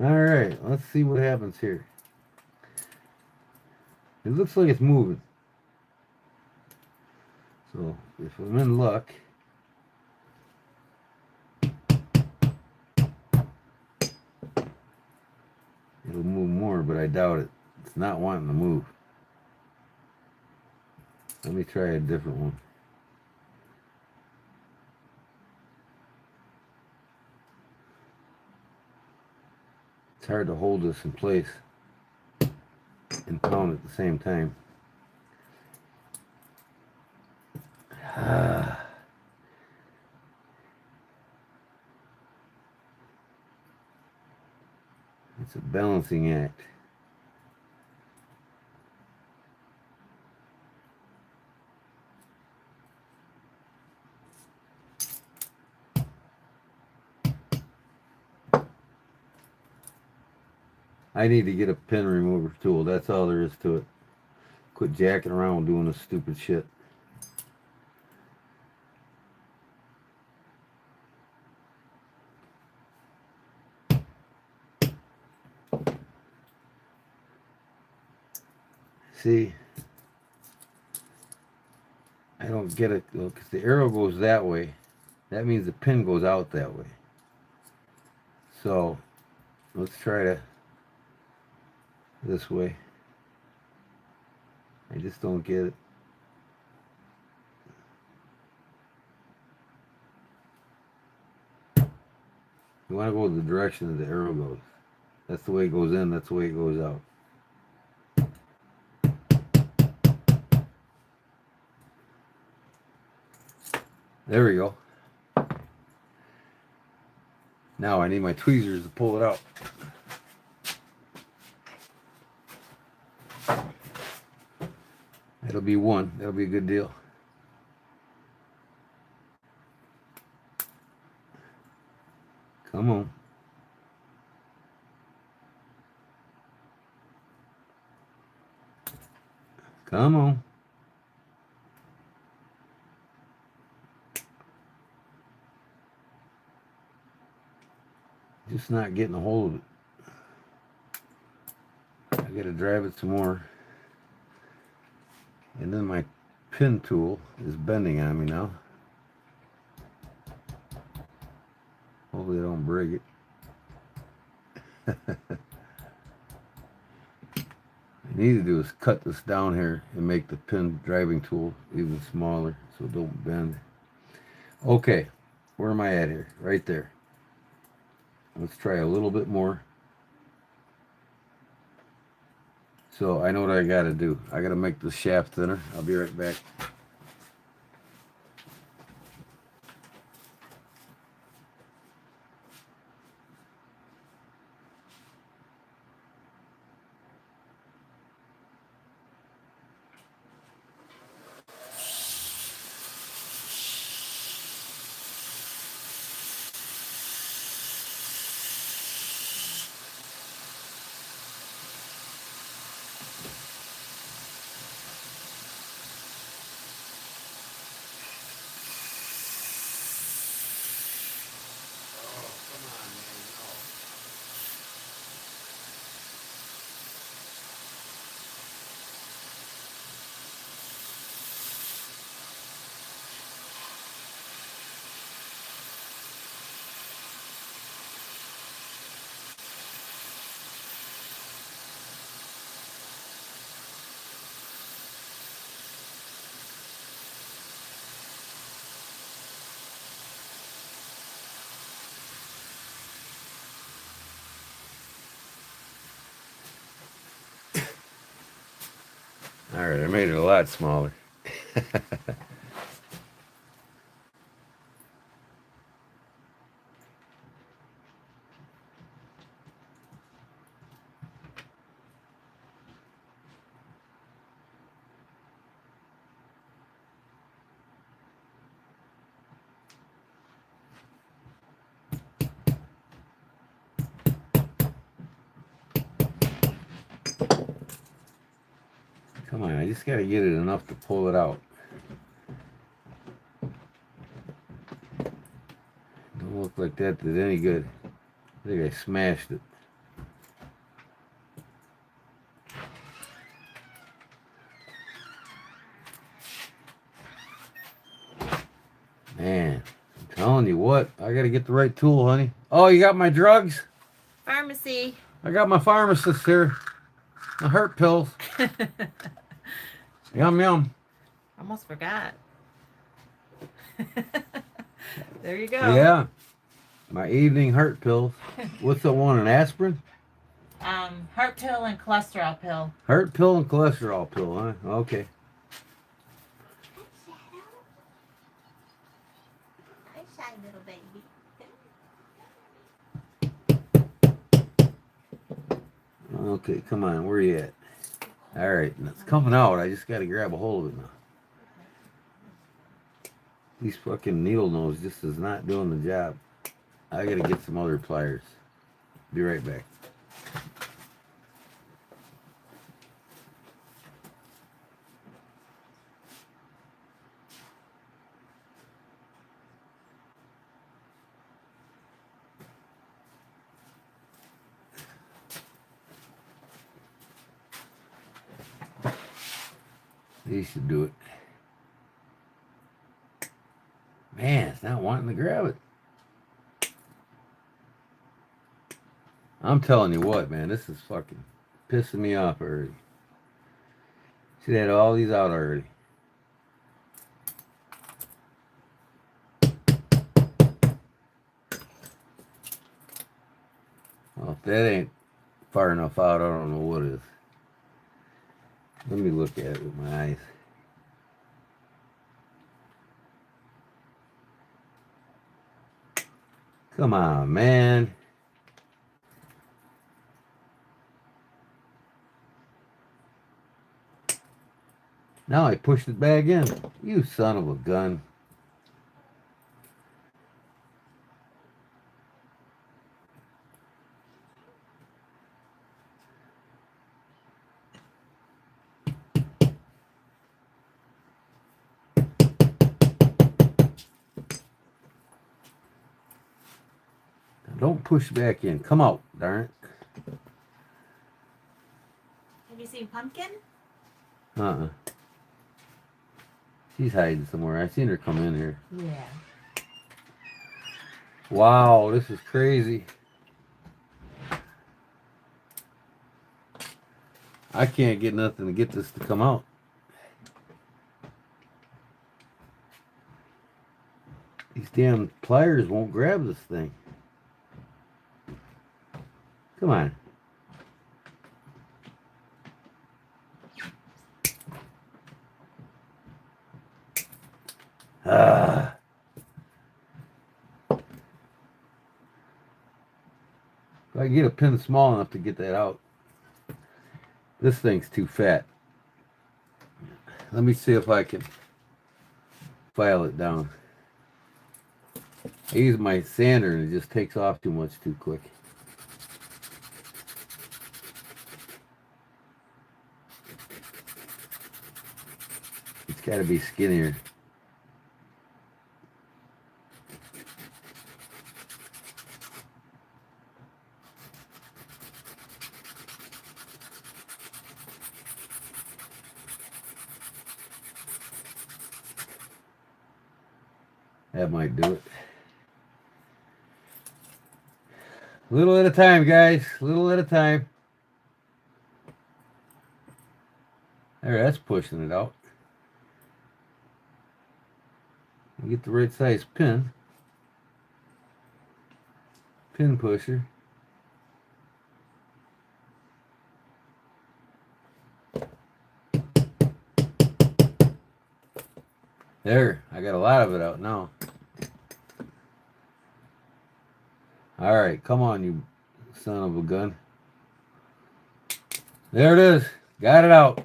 All right, let's see what happens here. It looks like it's moving. So, if I'm in luck, it'll move more, but I doubt it. It's not wanting to move. Let me try a different one. It's hard to hold this in place and pound at the same time. It's a balancing act. I need to get a pin remover tool. That's all there is to it. Quit jacking around doing this stupid shit. See, I don't get it because the arrow goes that way. That means the pin goes out that way. So let's try to this way. I just don't get it. You want to go the direction that the arrow goes. That's the way it goes in, that's the way it goes out. There we go. Now I need my tweezers to pull it out. That'll be one. That'll be a good deal. Come on. Come on. Just not getting a hold of it. I gotta drive it some more. And then my pin tool is bending on me now. Hopefully I don't break it. What I need to do is cut this down here and make the pin driving tool even smaller so it don't bend. Okay, where am I at here? Right there. Let's try a little bit more. So I know what I gotta do. I gotta make the shaft thinner. I'll be right back. Alright, I made it a lot smaller. Come on, I just gotta get it enough to pull it out. Don't look like that did any good. I think I smashed it. Man, I'm telling you what, I gotta get the right tool, honey. Oh, you got my drugs? Pharmacy. I got my pharmacist here. My hurt pills. Yum, yum. Almost forgot. There you go. Yeah. My evening hurt pills. What's the one, an aspirin? Heart pill and cholesterol pill. Heart pill and cholesterol pill, huh? Okay. Hi, shy little baby. Okay, come on, where you at? All right, it's coming out. I just got to grab a hold of it now. These fucking needle nose just is not doing the job. I got to get some other pliers. Be right back. These should do it. Man, it's not wanting to grab it. I'm telling you what, man, this is fucking pissing me off already. Should have had all these out already. Well, if that ain't far enough out, I don't know what is. Let me look at it with my eyes. Come on, man. Now I pushed it back in. You son of a gun. Don't push back in. Come out, darn it. Have you seen Pumpkin? Uh-uh. She's hiding somewhere. I seen her come in here. Yeah. Wow, this is crazy. I can't get nothing to get this to come out. These damn pliers won't grab this thing. Come on. Ah. If I get a pin small enough to get that out. This thing's too fat. Let me see if I can file it down. I use my sander and it just takes off too much too quick. It's got to be skinnier. That might do it. Little at a time, guys. Little at a time. There, that's pushing it out. Get the right size pin. Pin pusher. There, I got a lot of it out now. All right, come on, you son of a gun. There it is. Got it out.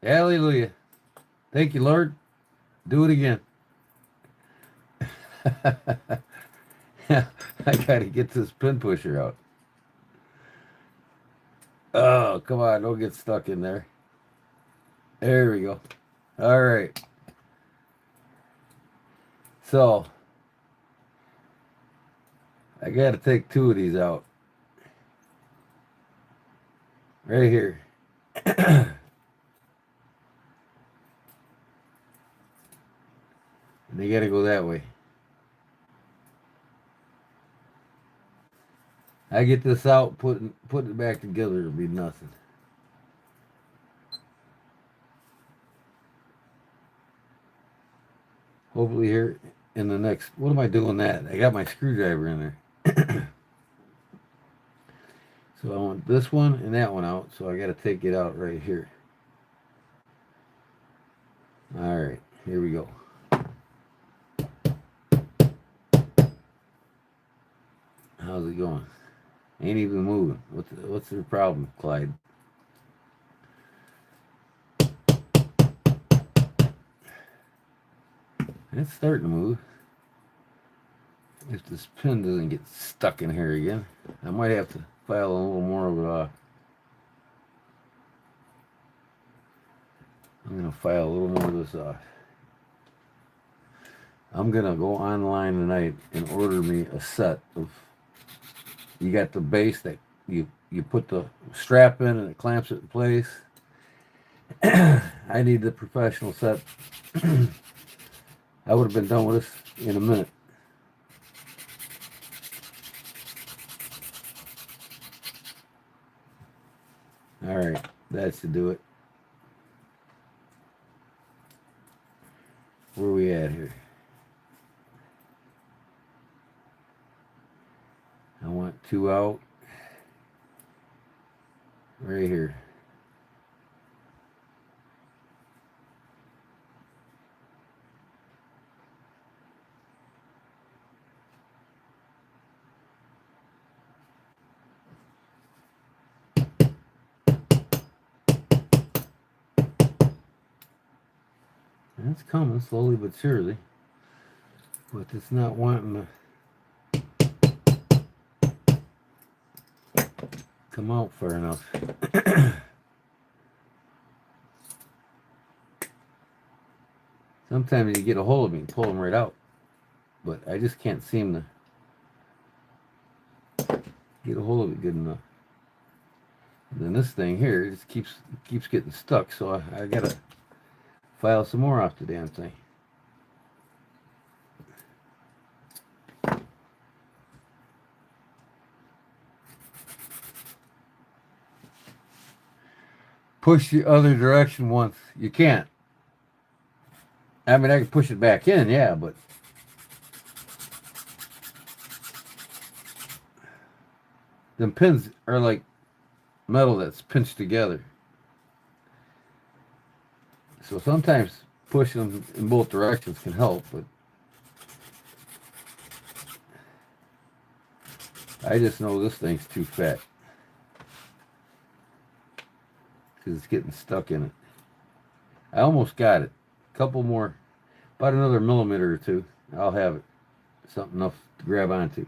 Hallelujah. Thank you, Lord. Do it again. I gotta get this pin pusher out. Oh, come on, don't get stuck in there. There we go. All right. So, I got to take two of these out. Right here. And they got to go that way. I get this out, put it back together, it'll be nothing. Hopefully here in the next, what am I doing that? I got my screwdriver in there. So I want this one and that one out, so I got to take it out right here. All right, here we go. How's it going? Ain't even moving. What's the problem, Clyde? It's starting to move. If this pin doesn't get stuck in here again, I might have to file a little more of it. I'm going to file a little more of this off. I'm going to go online tonight and order me a set of, you got the base that you put the strap in and it clamps it in place. I need the professional set. I would have been done with this in a minute. All right, that should do it. Where are we at here? I want 2 out. Right here. And it's coming slowly but surely. But it's not wanting to come out far enough. Sometimes you get a hold of me and pull them right out. But I just can't seem to get a hold of it good enough. And then this thing here just keeps getting stuck, so I gotta file some more off the damn thing. Push the other direction once. You can't. I mean, I can push it back in, yeah, but them pins are like metal that's pinched together. So sometimes pushing them in both directions can help, but I just know this thing's too fat because it's getting stuck in it. I almost got it. A couple more, about another millimeter or two. I'll have it. Something enough to grab onto.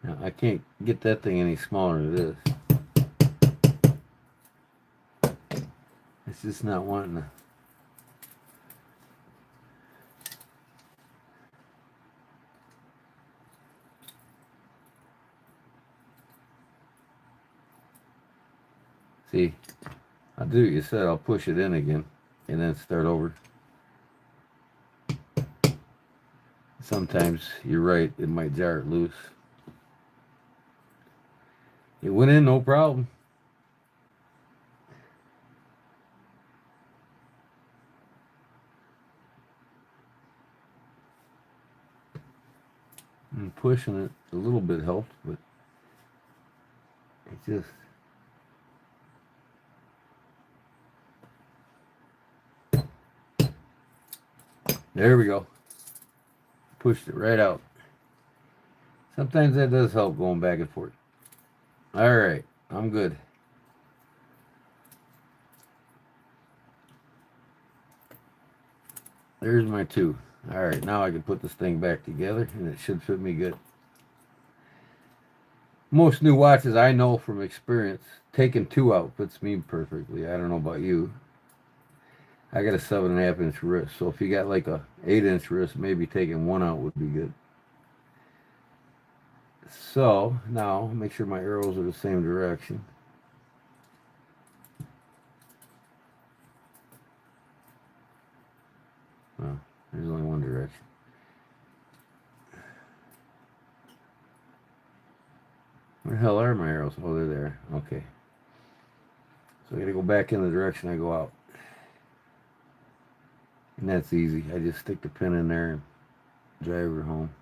Now, I can't get that thing any smaller than this. It's just not wanting to. See, I'll do what you said. I'll push it in again and then start over. Sometimes you're right, it might jar it loose. It went in, no problem. And pushing it a little bit helped, but it just. There we go. Pushed it right out. Sometimes that does help going back and forth. All right, I'm good. There's my 2. All right, now I can put this thing back together and it should fit me good. Most new watches, I know from experience, taking 2 out fits me perfectly. I don't know about you. I got a 7.5 inch wrist, so if you got like a 8 inch wrist, maybe taking 1 out would be good. So now make sure my arrows are the same direction. Well, there's only one direction. Where the hell are my arrows? Oh, they're there. Okay. So I gotta go back in the direction I go out. And that's easy. I just stick the pin in there and drive her home.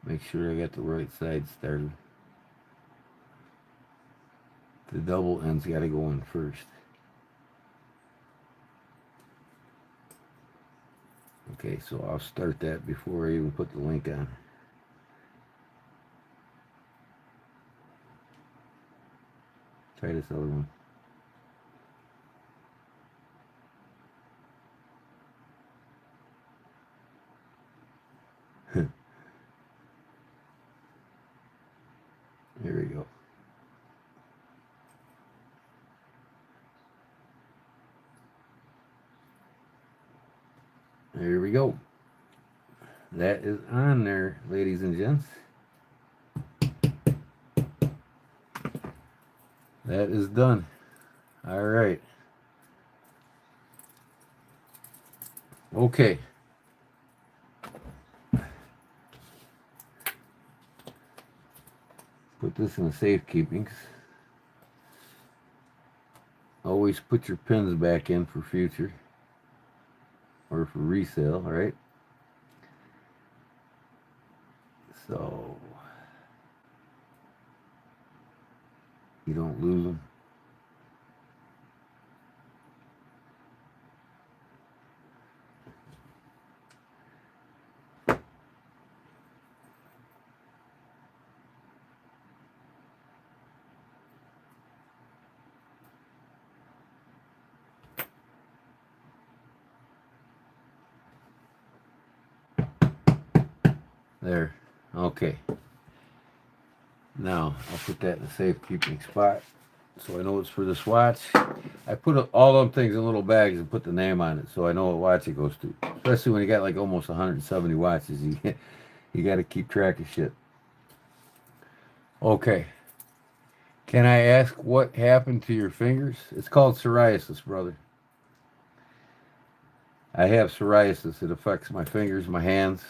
Make sure I got the right side started. The double end's got to go in first. Okay, so I'll start that before I even put the link on. Try this other one. There we go. There we go. That is on there, ladies and gents. That is done. All right. Okay. Put this in safekeeping. Always put your pins back in for future or for resale, right? So you don't lose them. There. Okay. Now I'll put that in a safekeeping spot so I know it's for this watch. I put all them things in little bags and put the name on it so I know what watch it goes to. Especially when you got like almost 170 watches, you got to keep track of shit. Okay. Can I ask what happened to your fingers? It's called psoriasis, brother. I have psoriasis. It affects my fingers, my hands,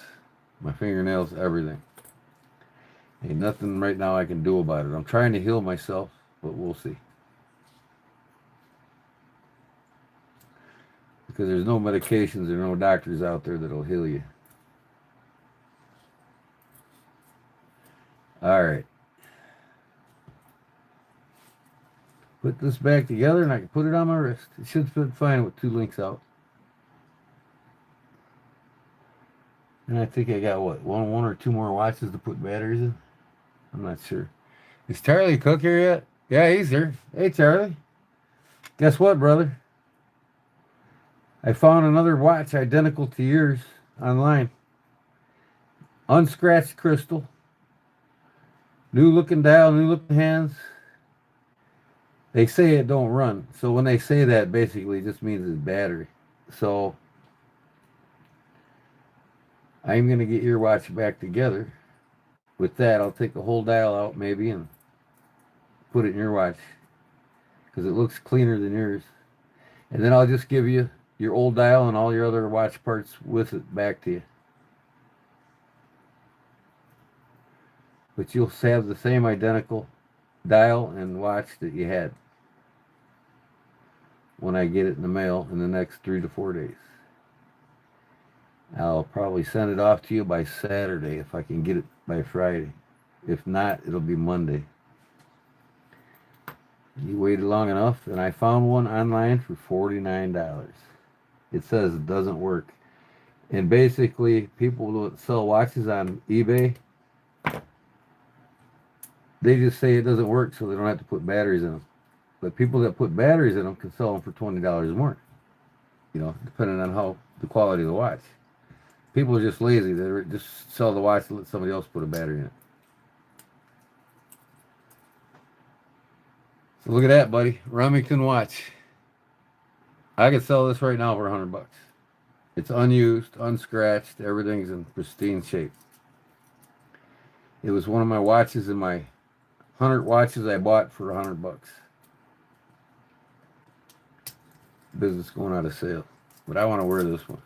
my fingernails, everything. Ain't nothing right now I can do about it. I'm trying to heal myself, but we'll see. Because there's no medications or no doctors out there that'll heal you. All right. Put this back together and I can put it on my wrist. It should fit fine with 2 links out. And I think I got what, one or 2 more watches to put batteries in? I'm not sure. Is Charlie Cook here yet? Yeah, he's here. Hey, Charlie. Guess what, brother? I found another watch identical to yours online. Unscratched crystal. New looking dial, new looking hands. They say it don't run. So when they say that, basically it just means it's battery. So I'm going to get your watch back together. With that, I'll take the whole dial out maybe and put it in your watch because it looks cleaner than yours. And then I'll just give you your old dial and all your other watch parts with it back to you. But you'll have the same identical dial and watch that you had when I get it in the mail in the next 3 to 4 days. I'll probably send it off to you by Saturday if I can get it by Friday. If not, it'll be Monday. You waited long enough, and I found one online for $49. It says it doesn't work. And basically, people that sell watches on eBay, they just say it doesn't work so they don't have to put batteries in them. But people that put batteries in them can sell them for $20 more. You know, depending on how the quality of the watch. People are just lazy. They just sell the watch and let somebody else put a battery in it. So look at that, buddy. Remington watch. I could sell this right now for $100. It's unused, unscratched. Everything's in pristine shape. It was one of my watches in my 100 watches I bought for $100. Business going out of sale. But I want to wear this one.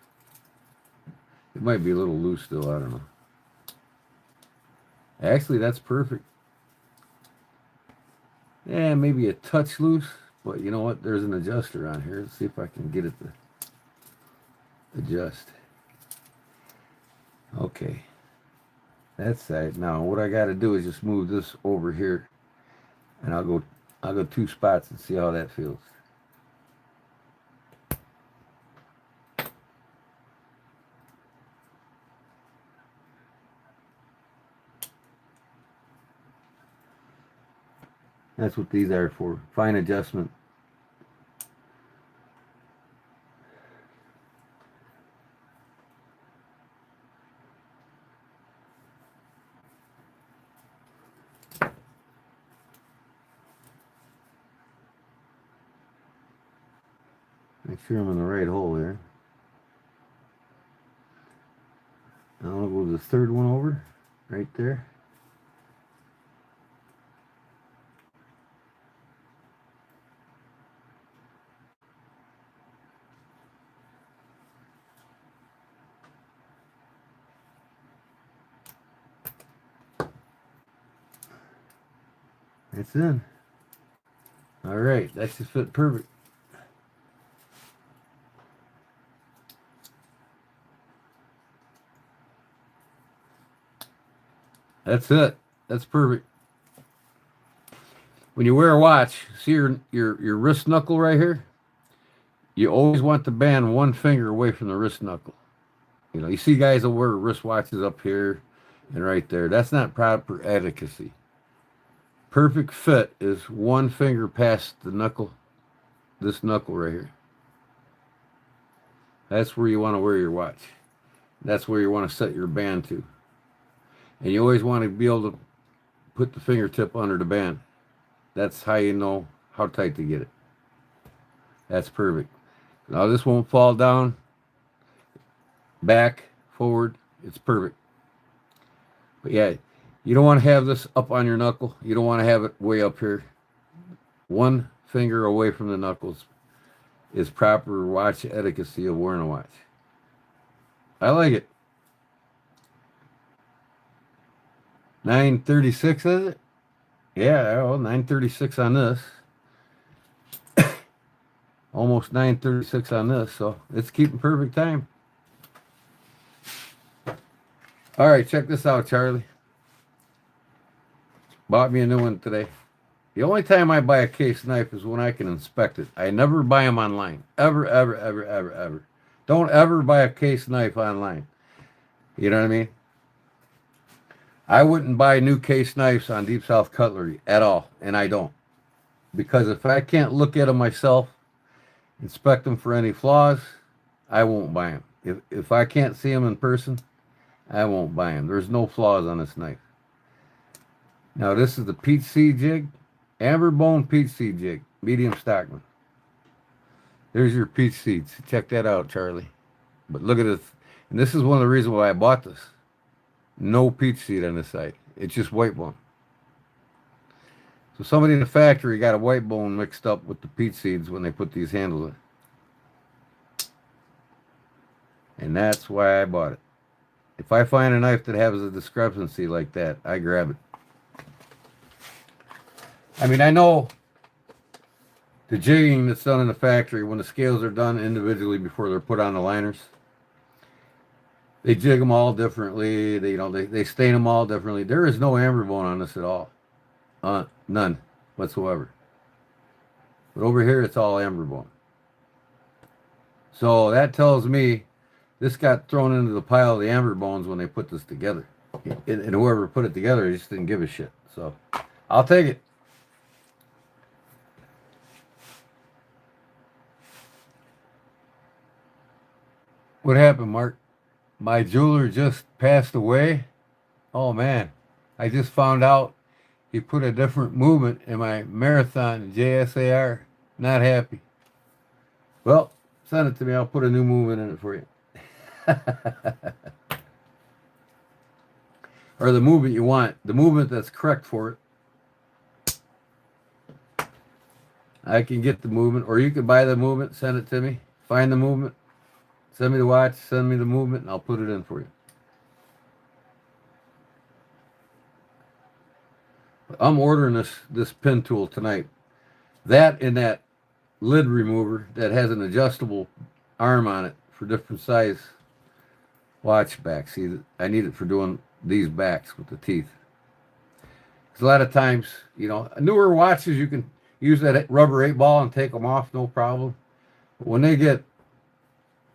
It might be a little loose still, I don't know. Actually, that's perfect. Yeah, maybe a touch loose, but you know what? There's an adjuster on here. Let's see if I can get it to adjust. Okay. That side. Now, what I got to do is just move this over here, and I'll go 2 spots and see how that feels. That's what these are for. Fine adjustment. Make sure I'm in the right hole here. third one over, right there. It's in. All right, that should fit perfect. That's it. That's perfect. When you wear a watch, see your wrist knuckle right here? You always want to band one finger away from the wrist knuckle. You know, you see guys that wear wrist watches up here and right there. That's not proper etiquette. Perfect fit is one finger past the knuckle, this knuckle right here. That's where you want to wear your watch. That's where you want to set your band to. And you always want to be able to put the fingertip under the band. That's how you know how tight to get it. That's perfect. Now this won't fall down. Back, forward, it's perfect. But yeah, you don't want to have this up on your knuckle. You don't want to have it way up here. One finger away from the knuckles is proper watch etiquette of wearing a watch. I like it. 936 is it? Yeah, well, 936 on this. Almost 936 on this, so it's keeping perfect time. All right, check this out, Charlie. Bought me a new one today. The only time I buy a case knife is when I can inspect it. I never buy them online. Ever, ever, ever, ever, ever. Don't ever buy a case knife online. You know what I mean? I wouldn't buy new case knives on Deep South Cutlery at all, and I don't. Because if I can't look at them myself, inspect them for any flaws, I won't buy them. If I can't see them in person, I won't buy them. There's no flaws on this knife. Now this is the peach seed jig, amber bone peach seed jig, medium stockman. There's your peach seeds. Check that out, Charlie. But look at this, and this is one of the reasons why I bought this. No peach seed on this side. It's just white bone. So somebody in the factory got a white bone mixed up with the peach seeds when they put these handles in. And that's why I bought it. If I find a knife that has a discrepancy like that, I grab it. I mean, I know the jigging that's done in the factory, when the scales are done individually before they're put on the liners, they jig them all differently. They stain them all differently. There is no amber bone on this at all. None whatsoever. But over here, it's all amber bone. So that tells me this got thrown into the pile of the amber bones when they put this together. And whoever put it together just didn't give a shit. So I'll take it. What happened, Mark? My jeweler just passed away. Oh man, I just found out he put a different movement in my marathon JSAR. Not happy. Well, send it to me. I'll put a new movement in it for you. Or the movement you want. The movement that's correct for it. I can get the movement, or you can buy the movement, send it to me. Find the movement. Send me the watch, send me the movement, and I'll put it in for you. I'm ordering this pin tool tonight. That and that lid remover that has an adjustable arm on it for different size watch backs. See, I need it for doing these backs with the teeth. Because a lot of times, newer watches, you can use that rubber 8-ball and take them off, no problem. But when they get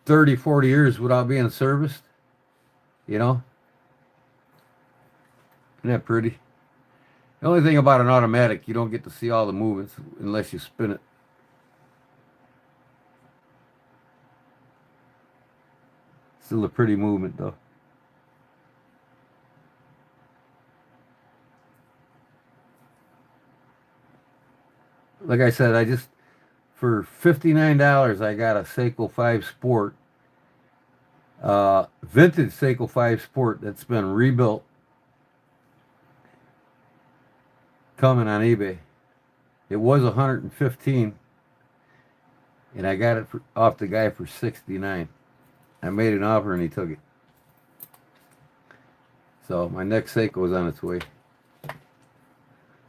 30, 40 years without being serviced, isn't that pretty? The only thing about an automatic, you don't get to see all the movements unless you spin it. Still a pretty movement, though. Like I said, for $59, I got a Seiko 5 Sport Vintage Seiko 5 Sport that's been rebuilt, coming on eBay. It was 115, and I got it off the guy for 69. I made an offer and he took it. So my next Seiko is on its way.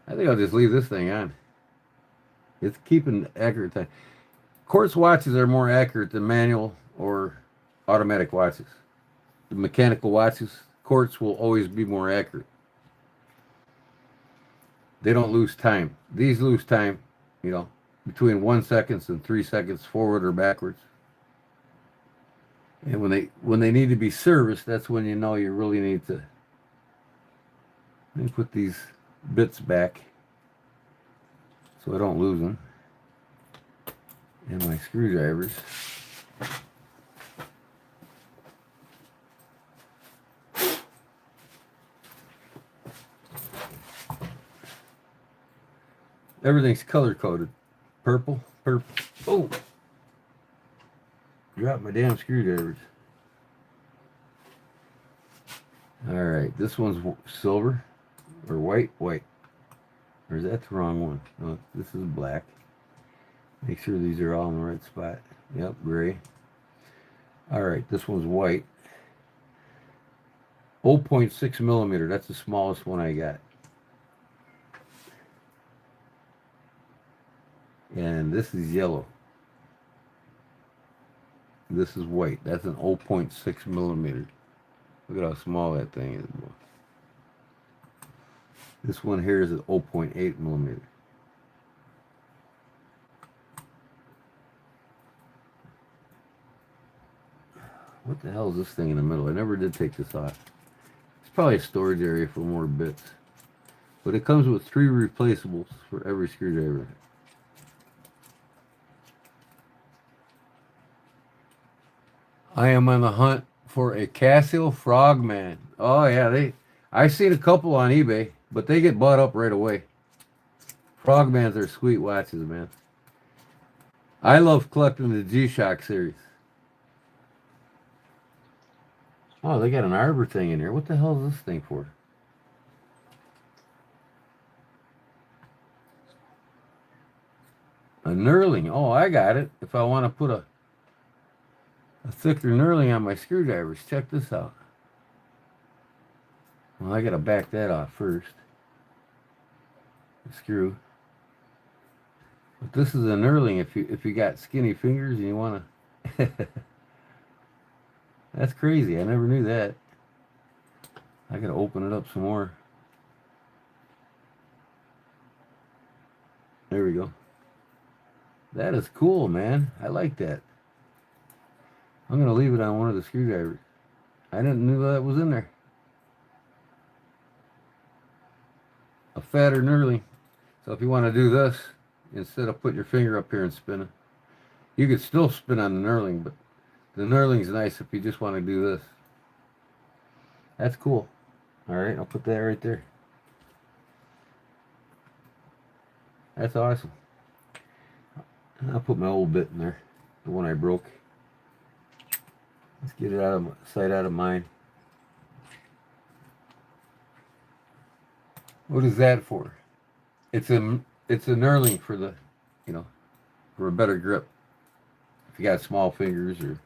I think I'll just leave this thing on. It's keeping accurate time. Quartz watches are more accurate than manual or automatic watches. The mechanical watches, quartz will always be more accurate. They don't lose time. These lose time, you know, between 1 second and 3 seconds forward or backwards. And when they need to be serviced, that's when you know you really need to. Let me put these bits back so I don't lose them. And my screwdrivers. Everything's color coded. Purple, purple. Oh! Dropped my damn screwdrivers. Alright, this one's silver. Or white, white. Or is that the wrong one? No, this is black. Make sure these are all in the right spot. Yep, gray. Alright, this one's white. 0.6 millimeter. That's the smallest one I got. And this is yellow. This is white. That's an 0.6 millimeter. Look at how small that thing is. This one here is an 0.8 millimeter. What the hell is this thing in the middle? I never did take this off. It's probably a storage area for more bits. But it comes with 3 replaceables for every screwdriver. I am on the hunt for a Casio Frogman. Oh yeah, I've seen a couple on eBay, but they get bought up right away. Frogmans are sweet watches, man. I love collecting the G-Shock series. Oh, they got an arbor thing in here. What the hell is this thing for? A knurling. Oh, I got it. If I want to put a thicker knurling on my screwdrivers. Check this out. Well, I got to back that off first. The screw. But this is a knurling if you got skinny fingers and you want to. That's crazy. I never knew that. I got to open it up some more. There we go. That is cool, man. I like that. I'm going to leave it on one of the screwdrivers. I didn't know that was in there. A fatter knurling. So if you want to do this, instead of putting your finger up here and spinning, you could still spin on the knurling, but the knurling's nice if you just want to do this. That's cool. Alright, I'll put that right there. That's awesome. I'll put my old bit in there, the one I broke. Let's get it out of sight, out of mind. What is that for? It's a knurling for the, you know, for a better grip. If you got small fingers or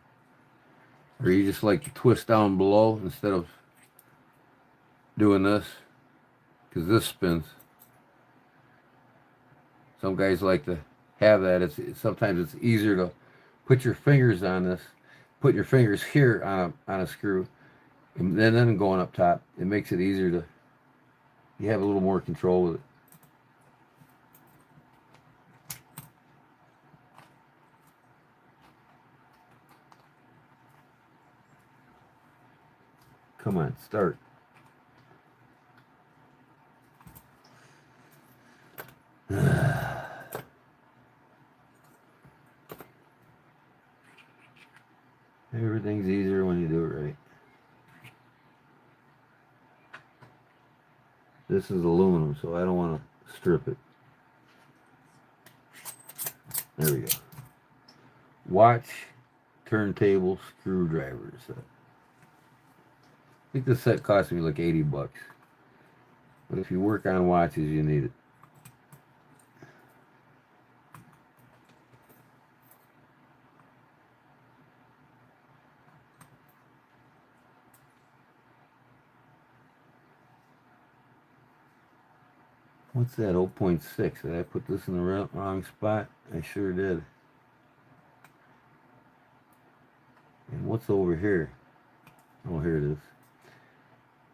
you just like to twist down below instead of doing this, because this spins. Some guys like to have that. Sometimes it's easier to put your fingers on this. Put your fingers here on a screw, and then going up top. It makes it easier to. You have a little more control with it. Come on, start. Everything's easier when you do it right. This is aluminum, so I don't want to strip it. There we go. Watch turntable screwdriver set. think this set cost me like 80 bucks. But if you work on watches, you need it. What's that? 0.6. Did I put this in the wrong spot? I sure did. And what's over here? Oh, here it is.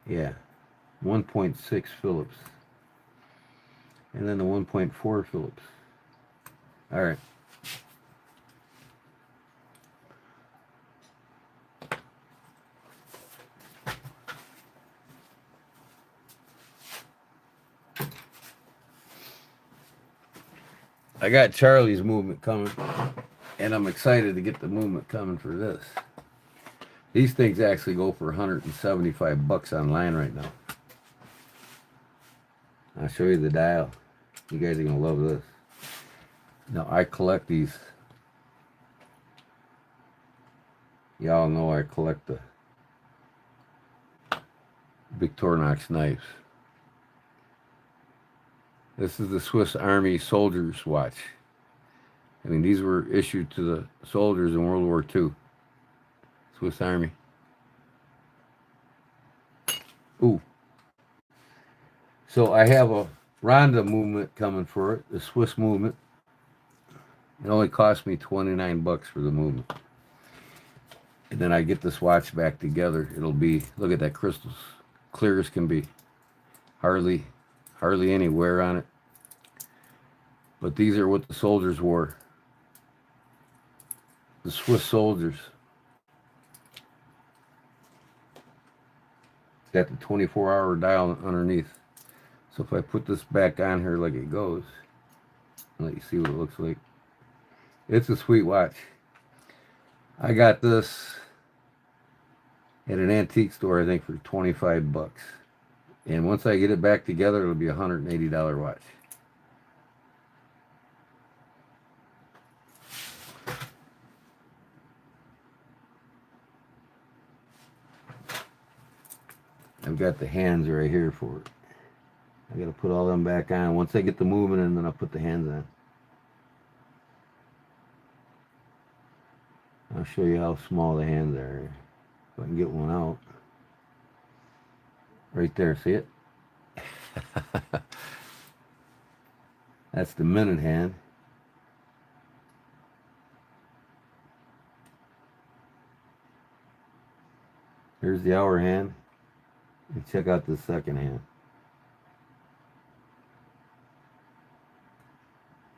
Yeah. 1.6 Phillips. And then the 1.4 Phillips. All right. I got Charlie's movement coming, and I'm excited to get the movement coming for this. These things actually go for 175 bucks online right now. I'll show you the dial. You guys are gonna love this. Now I collect these. Y'all know I collect the Victorinox knives. This is the Swiss Army soldiers watch. I mean, these were issued to the soldiers in World War II. Swiss Army. Ooh. So I have a Ronda movement coming for it, the Swiss movement. It only cost me 29 bucks for the movement. And then I get this watch back together. It'll be, look at that, crystals, clear as can be. Hardly any wear on it. But these are what the soldiers wore. The Swiss soldiers. Got the 24-hour dial underneath. So if I put this back on here like it goes, I'll let you see what it looks like. It's a sweet watch. I got this at an antique store, I think, for 25 bucks. And once I get it back together, it'll be a $180 watch. I've got the hands right here for it. I gotta put all them back on. Once I get the movement in, then I'll put the hands on. I'll show you how small the hands are. If I can get one out. Right there, see it? That's the minute hand. Here's the hour hand. And check out the second hand.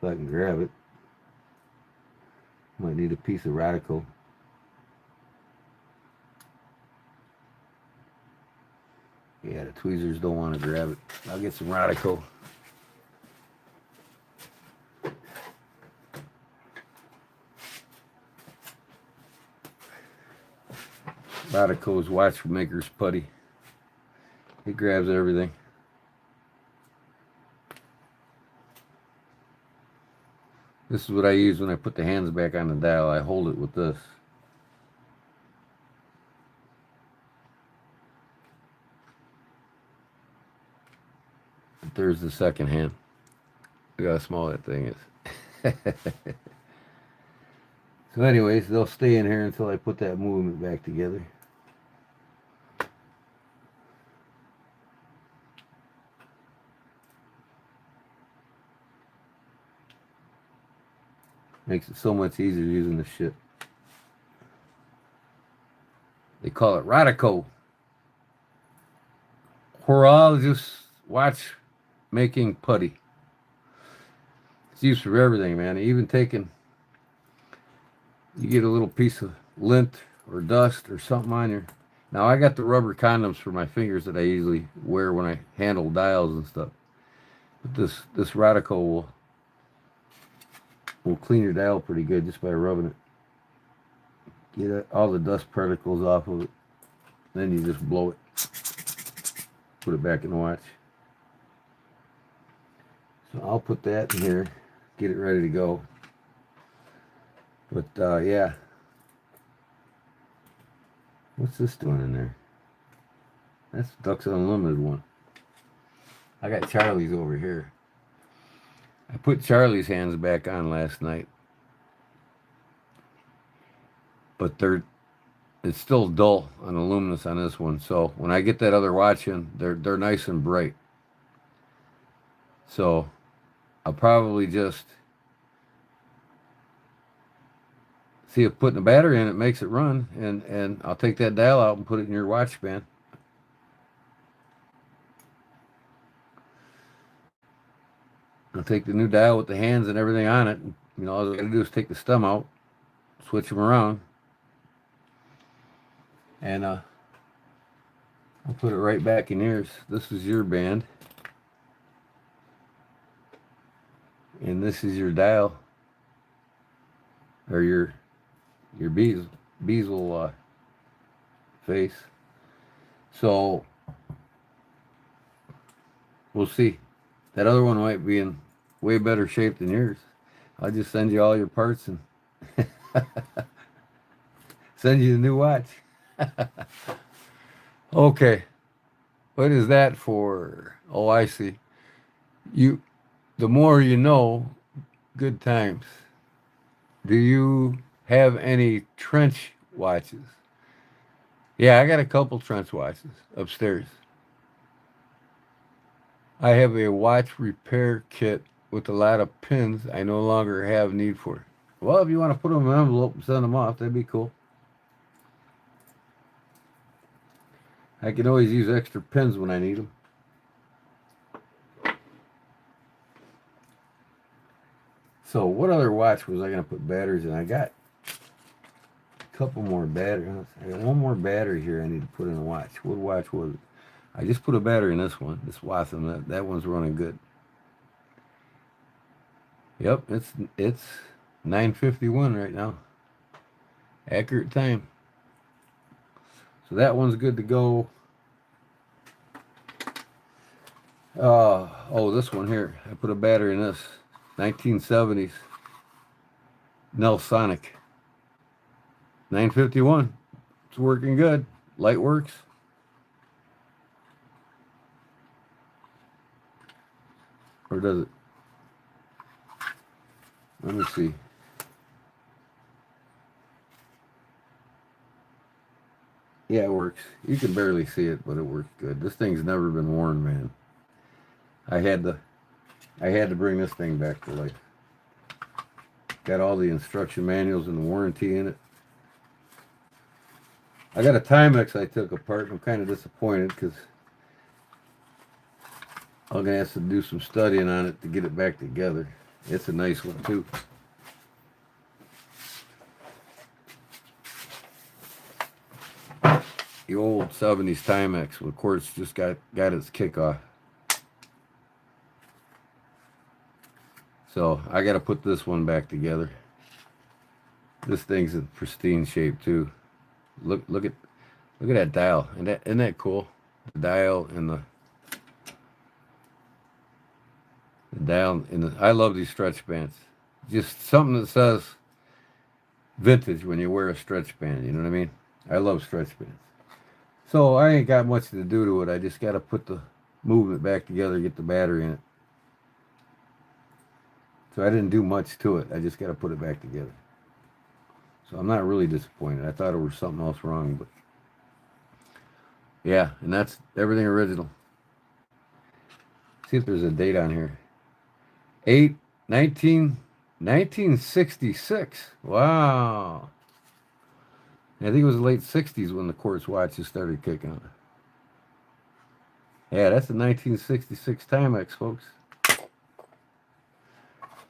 If I can grab it. Might need a piece of Radical. Yeah, the tweezers don't want to grab it. I'll get some Radical. Radical's watchmaker's putty. It grabs everything. This is what I use when I put the hands back on the dial. I hold it with this. But there's the second hand. Look how small that thing is. So anyways, they'll stay in here until I put that movement back together. Makes it so much easier using this shit. They call it Radical. Horologist watch making putty. It's used for everything, man. Even taking, you get a little piece of lint or dust or something on your. Now I got the rubber condoms for my fingers that I usually wear when I handle dials and stuff. But this Radical will clean your dial pretty good just by rubbing it. Get all the dust particles off of it. Then you just blow it. Put it back in the watch. So I'll put that in here. Get it ready to go. But yeah. What's this doing in there? That's Ducks Unlimited one. I got Charlie's over here. I put Charlie's hands back on last night, but it's still dull on the luminous on this one. So when I get that other watch in, they're nice and bright. So I'll probably just see if putting a battery in it makes it run, and I'll take that dial out and put it in your watch band. I'll take the new dial with the hands and everything on it. And, all I gotta do is take the stem out, switch them around, and I'll put it right back in yours. This is your band, and this is your dial, or your bezel face. So we'll see. That other one might be in way better shape than yours. I'll just send you all your parts and send you the new watch. Okay. What is that for? Oh, I see. The more you know, good times. Do you have any trench watches? Yeah, I got a couple trench watches upstairs. I have a watch repair kit with a lot of pins I no longer have need for. Well, if you want to put them in an envelope and send them off, that'd be cool. I can always use extra pins when I need them. So what other watch was I going to put batteries in? I got a couple more batteries. I got one more battery here I need to put in the watch. What watch was it? I just put a battery in this one. This Watson. That one's running good. Yep, it's 9:51 right now. Accurate time. So that one's good to go. This one here. I put a battery in this. 1970s. Nelsonic. 9:51. It's working good. Light works. Or does it? Let me see. Yeah, it works. You can barely see it, but it works good. This thing's never been worn, man. I had to bring this thing back to life. Got all the instruction manuals and the warranty in it. I got a Timex I took apart. I'm kind of disappointed because I'm gonna have to do some studying on it to get it back together. It's a nice one too. The old 70s Timex, of course, just got its kickoff. So I got to put this one back together. This thing's in pristine shape too. Look at that dial. Isn't that cool? The dial and the dial and the. I love these stretch bands. Just something that says vintage when you wear a stretch band. You know what I mean? I love stretch bands. So I ain't got much to do to it. I just got to put the movement back together, get the battery in it. So I didn't do much to it. I just got to put it back together. So I'm not really disappointed. I thought there was something else wrong, but yeah, and that's everything original. See if there's a date on here. 1966. Wow. I think it was the late 60s when the quartz watches started kicking on. Yeah, that's the 1966 Timex, folks.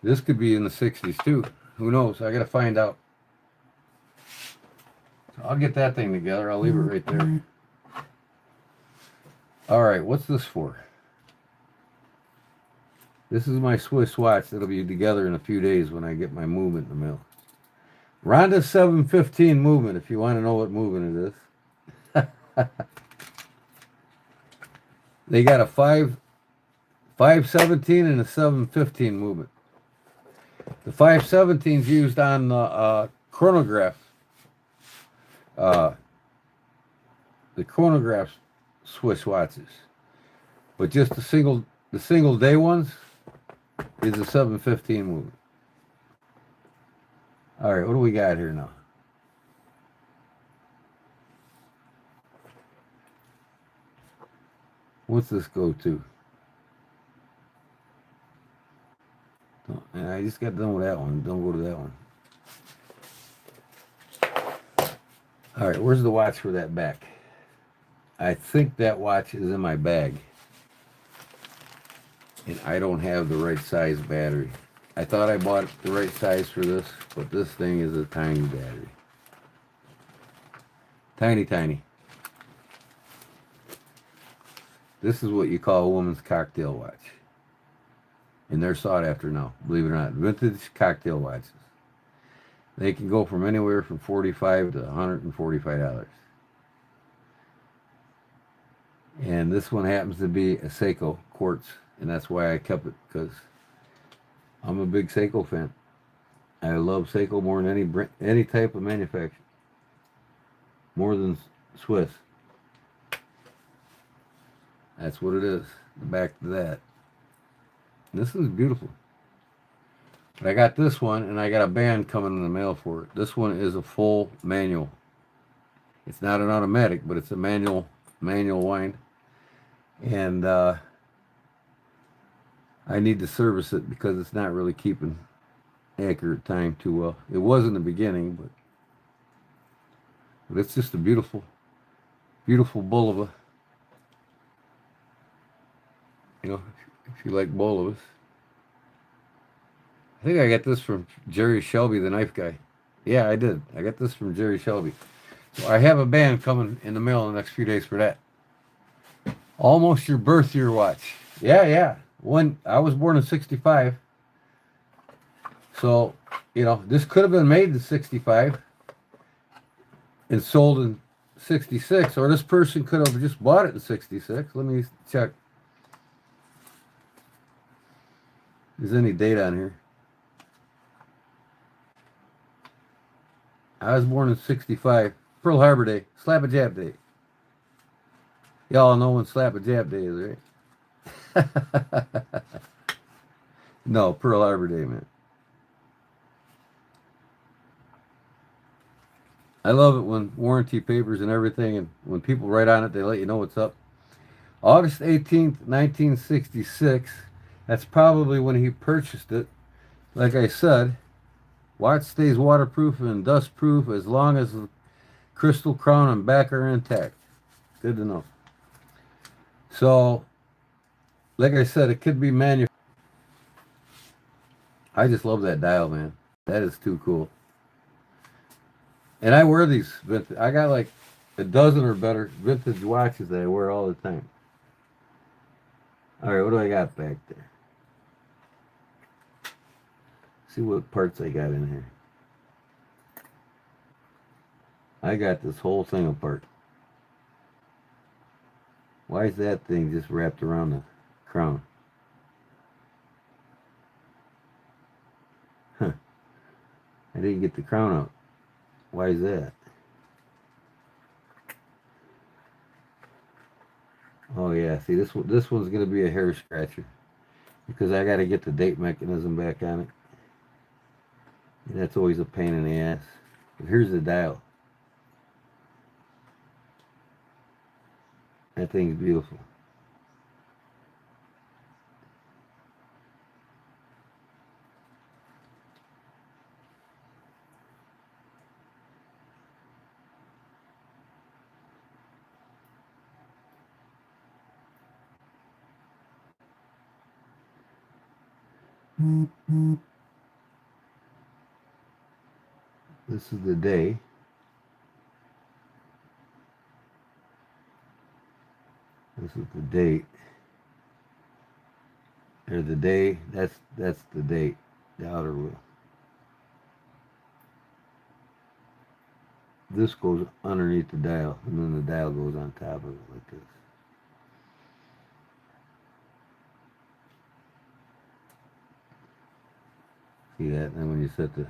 This could be in the 60s too. Who knows? I got to find out. So I'll get that thing together. I'll leave it right there. All right, what's this for? This is my Swiss watch that'll be together in a few days when I get my movement in the mail. Ronda 715 movement, if you want to know what movement it is. They got a 517 and a 715 movement. The 517 is used on the chronograph. The chronograph Swiss watches. But just the single day ones is a 715 movement. All right, what do we got here now? What's this go to? And I just got done with that one. Don't go to that one. All right, where's the watch for that back? I think that watch is in my bag. And I don't have the right size battery. I thought I bought the right size for this, but this thing is a tiny battery. Tiny, tiny. This is what you call a woman's cocktail watch. And they're sought after now, believe it or not. Vintage cocktail watches. They can go from anywhere from $45 to $145. And this one happens to be a Seiko quartz, and that's why I kept it, because I'm a big Seiko fan. I love Seiko more than any type of manufacturer. More than Swiss. That's what it is. Back to that. This is beautiful. But I got this one, and I got a band coming in the mail for it. This one is a full manual. It's not an automatic, but it's a manual wind. And I need to service it because it's not really keeping accurate time too well. It was in the beginning, but it's just a beautiful, beautiful bulova. You know, if you like bulovas. I think I got this from Jerry Shelby, the knife guy. Yeah, I did. I got this from Jerry Shelby. So I have a band coming in the mail in the next few days for that. Almost your birth year watch. Yeah. When I was born in 65. So, you know, this could have been made in 65 and sold in 66, or this person could have just bought it in 66. Let me check. Is there any date on here? I was born in 65. Pearl Harbor Day. Slap a Jab Day. Y'all know when Slap a Jab Day is, right? No, Pearl Harbor Day, man. I love it when warranty papers and everything, and when people write on it, they let you know what's up. August 18th, 1966. That's probably when he purchased it. Like I said, watch stays waterproof and dustproof as long as the crystal crown and back are intact. Good to know. So, like I said, it could be manufactured. I just love that dial, man. That is too cool. And I wear these vintage. I got like a dozen or better vintage watches that I wear all the time. All right, what do I got back there? See what parts I got in here. I got this whole thing apart. Why is that thing just wrapped around the crown? Huh. I didn't get the crown out. Why is that? Oh yeah, see this one's gonna be a hair scratcher because I gotta get the date mechanism back on it. And that's always a pain in the ass. But here's the dial. That thing's beautiful. This is the day. This is the date. Or the day. That's the date. The outer wheel. This goes underneath the dial, and then the dial goes on top of it like this. See that? And when you set the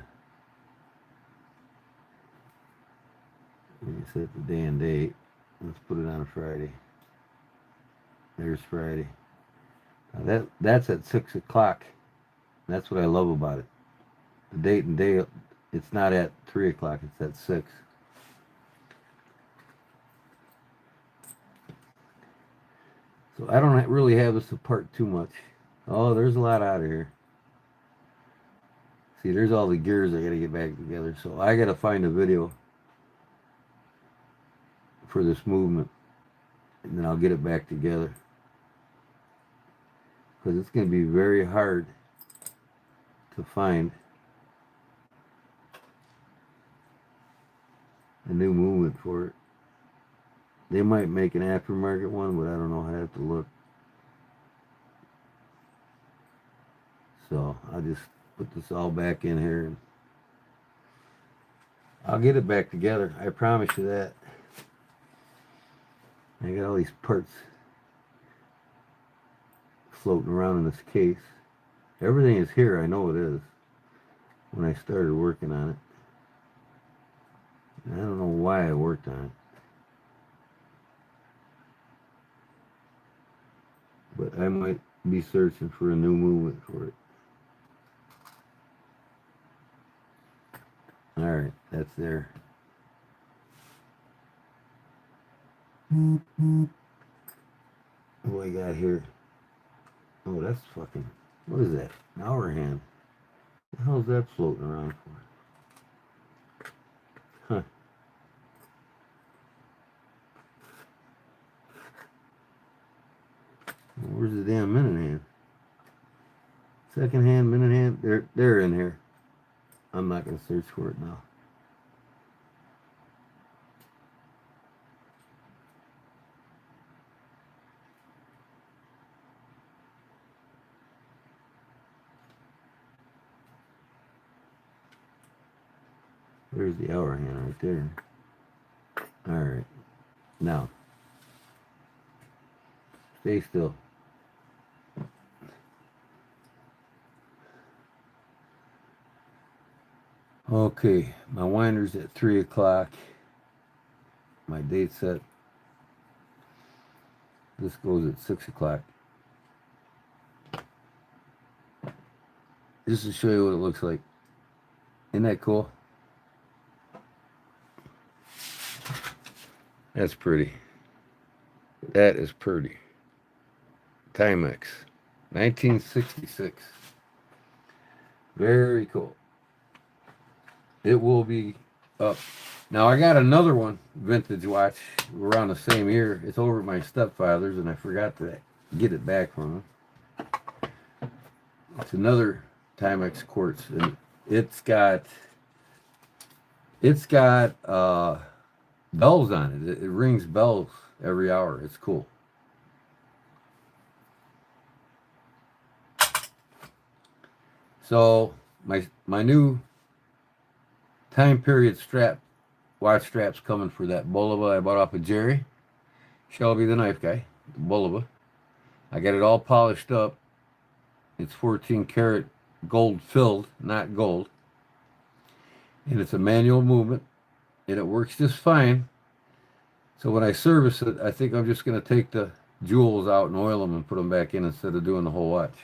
day and date, let's put it on a Friday. There's Friday. Now that's at 6 o'clock. That's what I love about it. The date and day, it's not at 3 o'clock, it's at 6. So I don't really have this apart too much. Oh, there's a lot out of here. See, there's all the gears I gotta get back together. So I gotta find a video for this movement, and then I'll get it back together. Because it's gonna be very hard to find a new movement for it. They might make an aftermarket one, but I don't know. I have to look. So I'll just put this all back in here, and I'll get it back together. I promise you that. I got all these parts floating around in this case. Everything is here. I know it is. When I started working on it, I don't know why I worked on it. But I might be searching for a new movement for it. Alright, that's there. What do I got here? Oh, that's fucking... What is that? An hour hand. What the hell is that floating around for? Huh. Where's the damn minute hand? Second hand, minute hand. They're in here. I'm not going to search for it now. There's the hour hand right there. Alright. Now. Stay still. Okay, my winder's at 3 o'clock. My date set. This goes at 6 o'clock. Just to show you what it looks like. Isn't that cool? That's pretty. That is pretty. Timex. 1966. Very cool. It will be up. Now I got another one, vintage watch, around the same year. It's over at my stepfather's, and I forgot to get it back from him. It's another Timex quartz, and it's got bells on it. It rings bells every hour. It's cool. So my new time period watch straps coming for that Bulova I bought off of Jerry Shelby, the knife guy. The Bulova. I got it all polished up. It's 14 karat gold filled, not gold. And it's a manual movement, and it works just fine. So when I service it, I think I'm just going to take the jewels out and oil them and put them back in instead of doing the whole watch.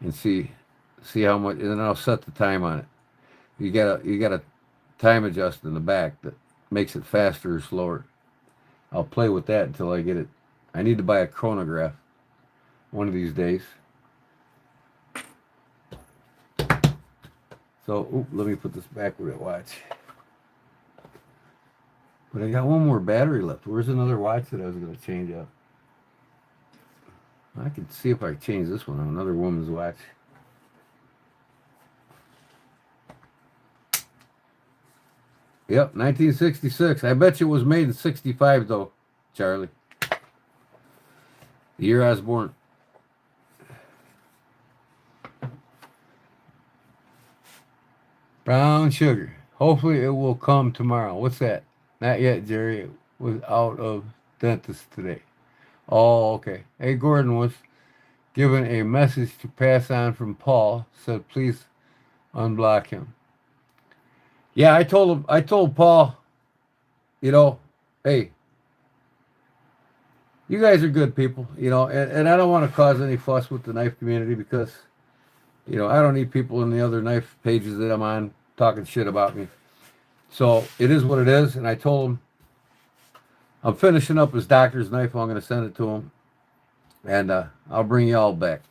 And see how much, and then I'll set the time on it. You got a time adjust in the back that makes it faster or slower. I'll play with that until I get it. I need to buy a chronograph one of these days. So, let me put this back where I watch. But I got one more battery left. Where's another watch that I was going to change up? I can see if I change this one on another woman's watch. Yep, 1966. I bet you it was made in 65, though, Charlie. The year I was born. Brown sugar. Hopefully it will come tomorrow. What's that? Not yet, Jerry. It was out of dentist today. Oh, okay. Hey, Gordon was given a message to pass on from Paul. Said, please unblock him. Yeah, I told Paul, hey, you guys are good people, you know, and I don't want to cause any fuss with the knife community because, you know, I don't need people in the other knife pages that I'm on talking shit about me. So it is what it is. And I told him I'm finishing up his doctor's knife. I'm going to send it to him, and I'll bring you all back.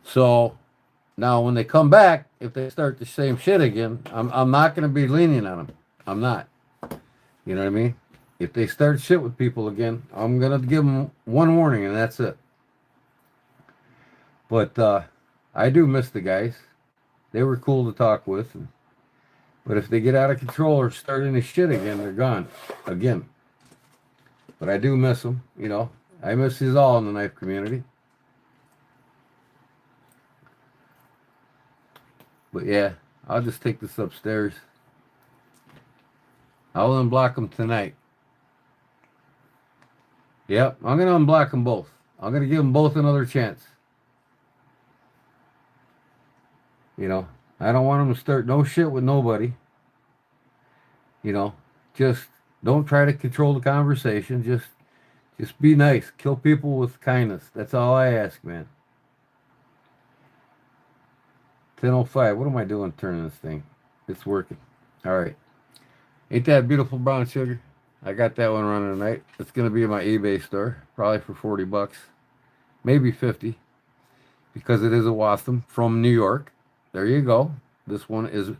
So now when they come back, if they start the same shit again, I'm not going to be lenient on them. I'm not. You know what I mean? If they start shit with people again, I'm going to give them one warning, and that's it. But I do miss the guys. They were cool to talk with. But if they get out of control or start any shit again, they're gone again. But I do miss them, you know. I miss you all in the knife community. But yeah, I'll just take this upstairs. I'll unblock them tonight. Yep, I'm going to unblock them both. I'm going to give them both another chance. You know, I don't want them to start no shit with nobody. You know, just don't try to control the conversation. Just be nice. Kill people with kindness. That's all I ask, man. 10:05. What am I doing turning this thing? It's working. All right. Ain't that beautiful brown sugar? I got that one running tonight. It's going to be in my eBay store, probably for $40, maybe 50, because it is a Waltham from New York. There you go. This one is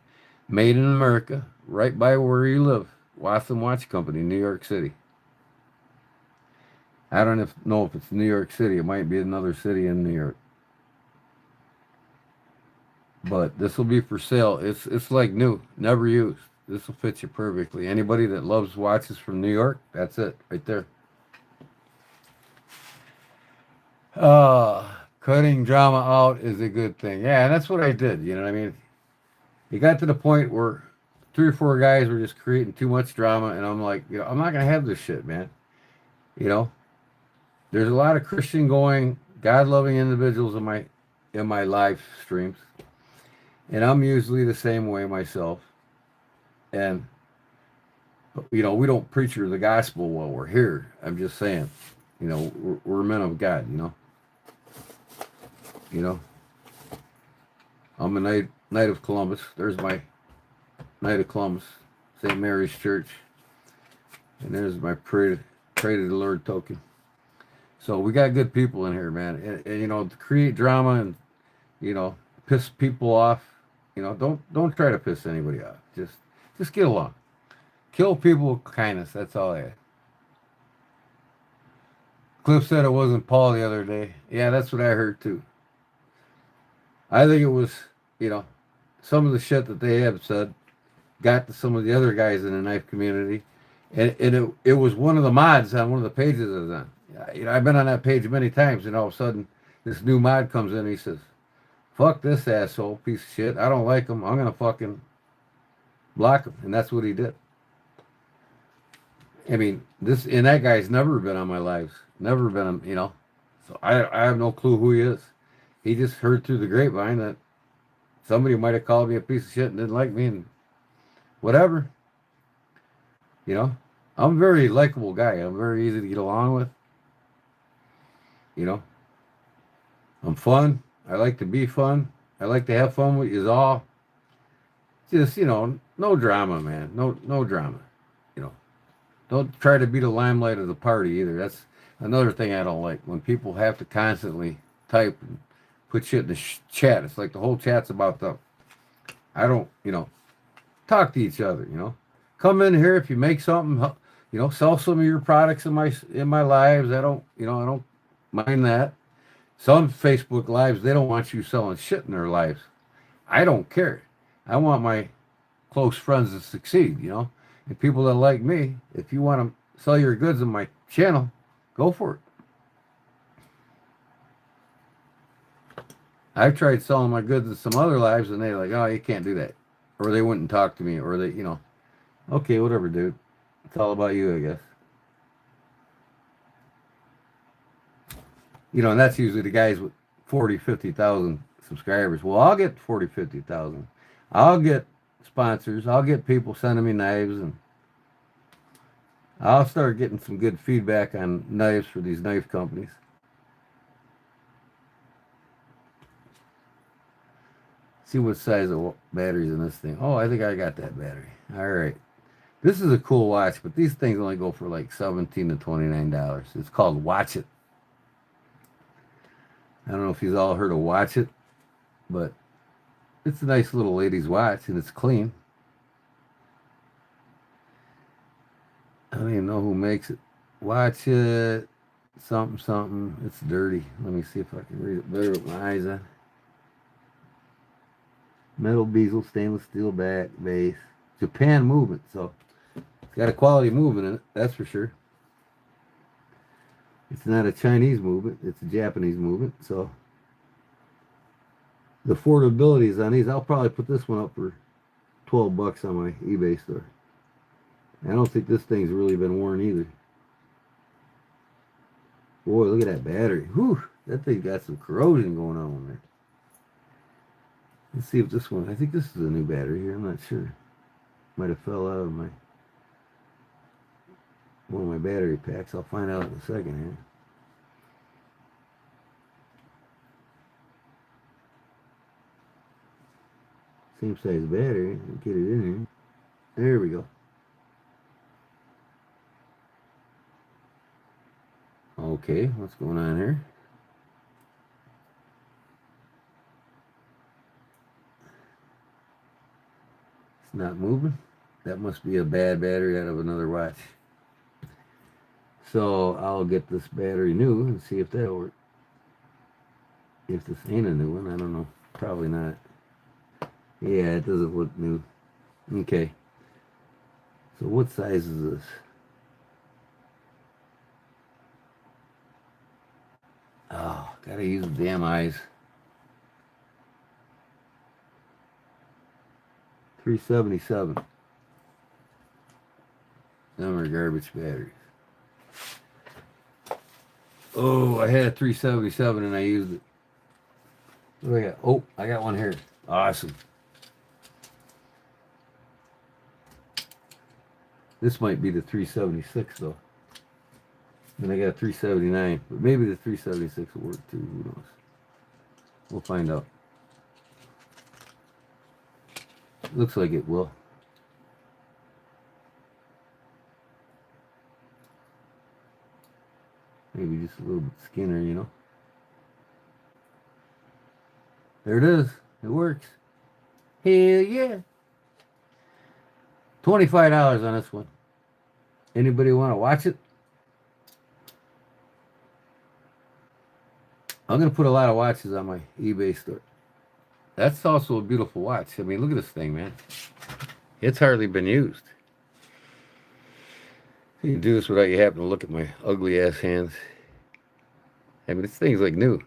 made in America, right by where you live. Waltham Watch Company, New York City. I don't know if it's New York City. It might be another city in New York. But this will be for sale. It's like new, never used. This will fit you perfectly. Anybody that loves watches from New York, that's it, right there. Cutting drama out is a good thing. Yeah, and that's what I did. You know what I mean? It got to the point where 3 or 4 guys were just creating too much drama, and I'm like, you know, I'm not gonna have this shit, man. You know, there's a lot of Christian going, God-loving individuals in my live streams, and I'm usually the same way myself. And you know, we don't preach the gospel while we're here. I'm just saying, you know, we're men of God. You know, I'm a Knight of Columbus. There's my Knight of Columbus, St. Mary's Church, and there's my pray to the Lord token. So we got good people in here, man. And you know, to create drama and, you know, piss people off, you know, don't try to piss anybody off. Just get along. Kill people with kindness. That's all I ask. Cliff said it wasn't Paul the other day. Yeah, that's what I heard too. I think it was, you know, some of the shit that they have said got to some of the other guys in the knife community. And it was one of the mods on one of the pages I was on. You know, I've been on that page many times, and all of a sudden, this new mod comes in and he says, fuck this asshole, piece of shit. I don't like him. I'm going to fucking block him. And that's what he did. I mean, that guy's never been on my lives. Never been on, you know. So I have no clue who he is. He just heard through the grapevine that somebody might have called me a piece of shit and didn't like me and whatever. You know, I'm a very likable guy. I'm very easy to get along with. You know, I'm fun. I like to be fun. I like to have fun with you all. Just, you know, no drama, man. No drama. You know, don't try to be the limelight of the party either. That's another thing I don't like. When people have to constantly type and put shit in the chat. It's like the whole chat's about them. I don't, you know, talk to each other, you know. Come in here if you make something, you know, sell some of your products in my lives. I don't mind that. Some Facebook lives, they don't want you selling shit in their lives. I don't care. I want my close friends to succeed, you know. And people that like me, if you want to sell your goods on my channel, go for it. I've tried selling my goods in some other lives, and they're like, oh, you can't do that. Or they wouldn't talk to me, or they, you know, okay, whatever, dude. It's all about you, I guess. You know, and that's usually the guys with 40, 50,000 subscribers. Well, I'll get 40, 50,000. I'll get sponsors. I'll get people sending me knives, and I'll start getting some good feedback on knives for these knife companies. See what size of batteries in this thing. Oh, I think I got that battery. All right. This is a cool watch, but these things only go for like $17 to $29. It's called Watch It. I don't know if you've all heard of Watch It, but it's a nice little ladies' watch, and it's clean. I don't even know who makes it. Watch It, something, something. It's dirty. Let me see if I can read it better with my eyes on. Metal bezel, stainless steel back, base. Japan movement, so it's got a quality movement in it, that's for sure. It's not a Chinese movement, it's a Japanese movement, so the affordability is on these. I'll probably put this one up for $12 on my eBay store. I don't think this thing's really been worn either. Boy, look at that battery. Whew, that thing got some corrosion going on there. Let's see if this one, I think this is a new battery here, I'm not sure. Might have fell out of one of my battery packs. I'll find out in a second here. Same size battery. Get it in here. There we go. Okay, what's going on here? It's not moving. That must be a bad battery out of another watch. So I'll get this battery new and see if that'll work. If this ain't a new one, I don't know. Probably not. Yeah, it doesn't look new. Okay. So what size is this? Oh, gotta use the damn eyes. 377. Them are garbage batteries. Oh, I had a 377 and I used it. What do I got? Oh, I got one here. Awesome. This might be the 376 though. And I got a 379, but maybe the 376 will work too. Who knows? We'll find out. Looks like it will. Maybe just a little bit skinner, you know. There it is. It works. Hell yeah. $25 on this one. Anybody want to watch it? I'm going to put a lot of watches on my eBay store. That's also a beautiful watch. I mean, look at this thing, man. It's hardly been used. You can do this without you having to look at my ugly ass hands. I mean, this thing's like new.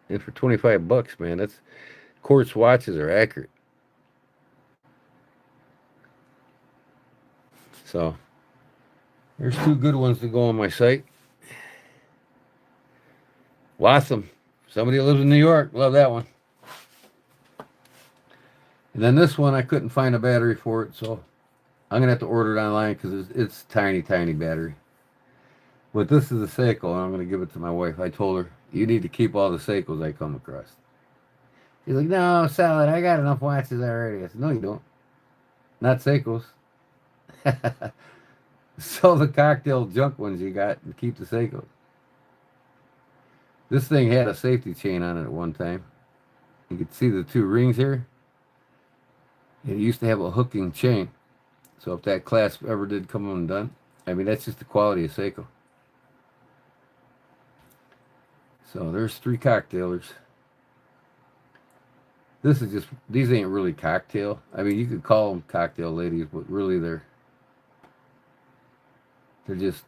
And for $25, man, that's quartz watches are accurate. So there's two good ones to go on my site. Awesome. Somebody who lives in New York, love that one. And then this one, I couldn't find a battery for it, so I'm gonna have to order it online because it's tiny, tiny battery. But this is a Seiko, and I'm gonna give it to my wife. I told her, you need to keep all the Seikos I come across. She's like, no, Salad, I got enough watches already. I said, no, you don't. Not Seikos. Sell the cocktail junk ones you got and keep the Seikos. This thing had a safety chain on it at one time. You can see the two rings here. It used to have a hooking chain. So if that clasp ever did come undone, I mean, that's just the quality of Seiko. So there's 3 cocktailers. This is just, these ain't really cocktail. I mean, you could call them cocktail ladies, but really they're just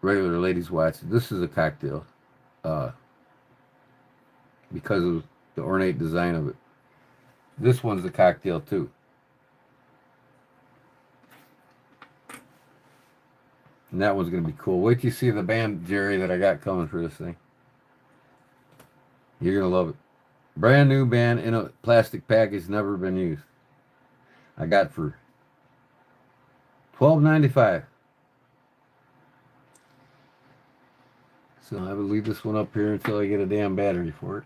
regular ladies' watches. This is a cocktail because of the ornate design of it. This one's a cocktail too. And that one's going to be cool. Wait till you see the band, Jerry, that I got coming for this thing. You're going to love it. Brand new band in a plastic package, never been used. I got for $12.95. So I will leave this one up here until I get a damn battery for it.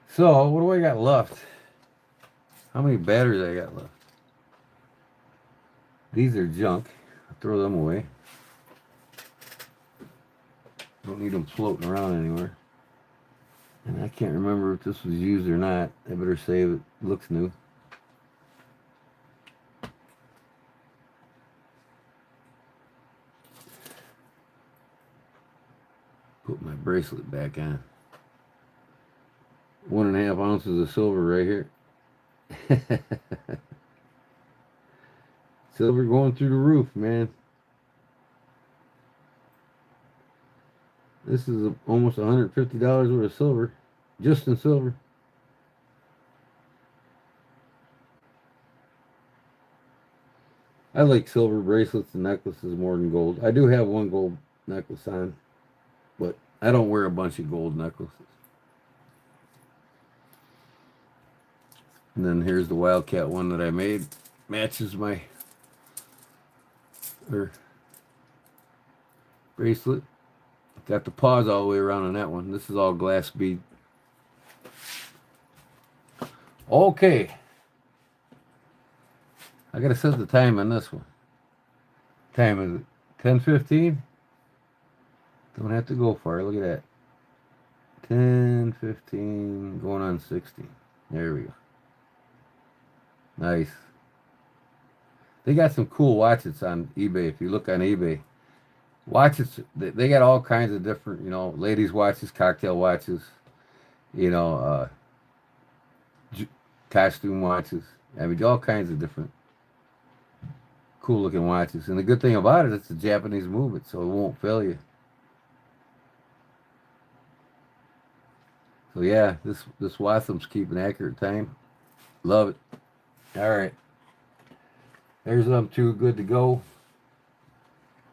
So what do I got left? How many batteries I got left? These are junk. I'll throw them away. Don't need them floating around anywhere. And I can't remember if this was used or not. I better save it. Looks new. Put my bracelet back on. 1.5 ounces of silver right here. Silver going through the roof, man. This is almost $150 worth of silver, just in silver. I like silver bracelets and necklaces more than gold. I do have one gold necklace on, but I don't wear a bunch of gold necklaces. And then here's the Wildcat one that I made. Matches my bracelet. Got the paws all the way around on that one. This is all glass bead. Okay. I gotta set the time on this one. Time is it? 10:15? Don't have to go far. Look at that. 10:15 going on 16. There we go. Nice. They got some cool watches on eBay. If you look on eBay, watches, they got all kinds of different, you know, ladies' watches, cocktail watches, you know, costume watches. I mean, all kinds of different cool looking watches. And the good thing about it, it's a Japanese movement, so it won't fail you. So yeah, this Watham's keeping accurate time. Love it. All right. There's them two good to go.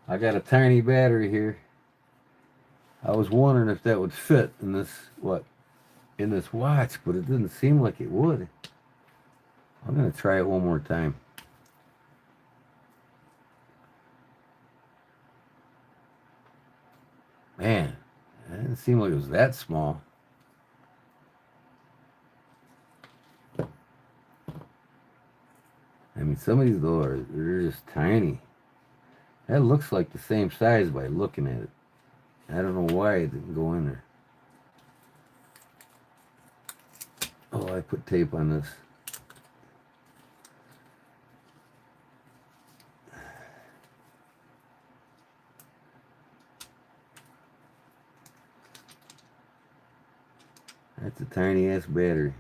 I got a tiny battery here. I was wondering if that would fit in this in this watch, but it didn't seem like it would. I'm gonna try it one more time. Man, it didn't seem like it was that small. I mean, some of these though they're just tiny. That looks like the same size by looking at it. I don't know why it didn't go in there. Oh, I put tape on this. That's a tiny ass battery.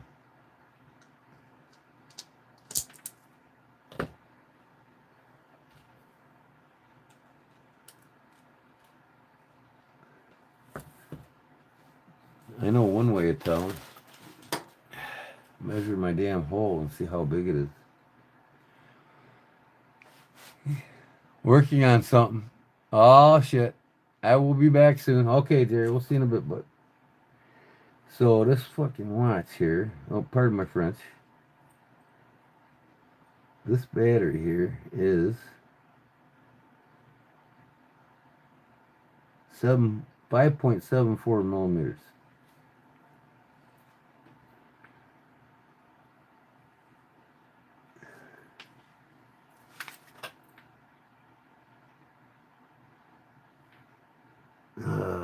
I know one way of telling. Measure my damn hole and see how big it is. Working on something. Oh shit. I will be back soon. Okay, Jerry, we'll see you in a bit, bud. So this fucking watch here, oh, pardon my French. This battery here is 5.74 millimeters.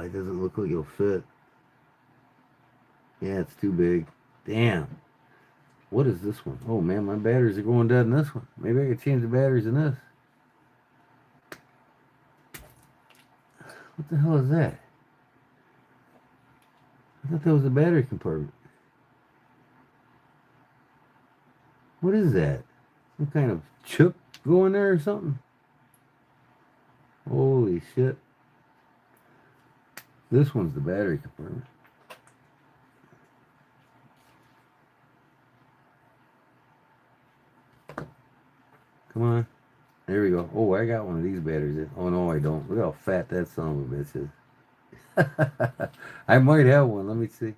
It doesn't look like it'll fit. Yeah, it's too big. Damn. What is this one? Oh man, my batteries are going dead in this one. Maybe I could change the batteries in this. What the hell is that? I thought that was a battery compartment. What is that? Some kind of chip going there or something? Holy shit. This one's the battery compartment. Come on. There we go. Oh, I got one of these batteries. Oh, no, I don't. Look how fat that son of a bitch is. I might have one. Let me see.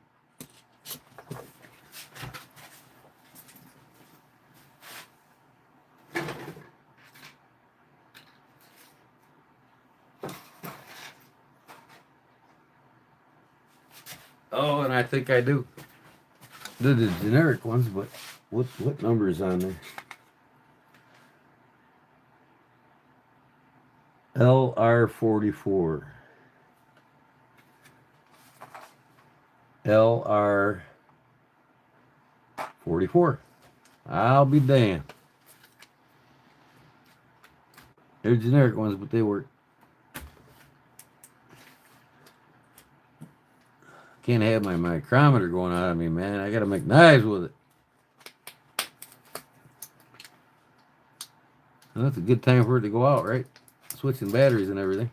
Oh, and I think I do. The generic ones, but what number is on there? LR44. LR44. I'll be damned. They're generic ones, but they work. Can't have my micrometer going out of me, man. I gotta make knives with it. Well, that's a good time for it to go out, right? Switching batteries and everything.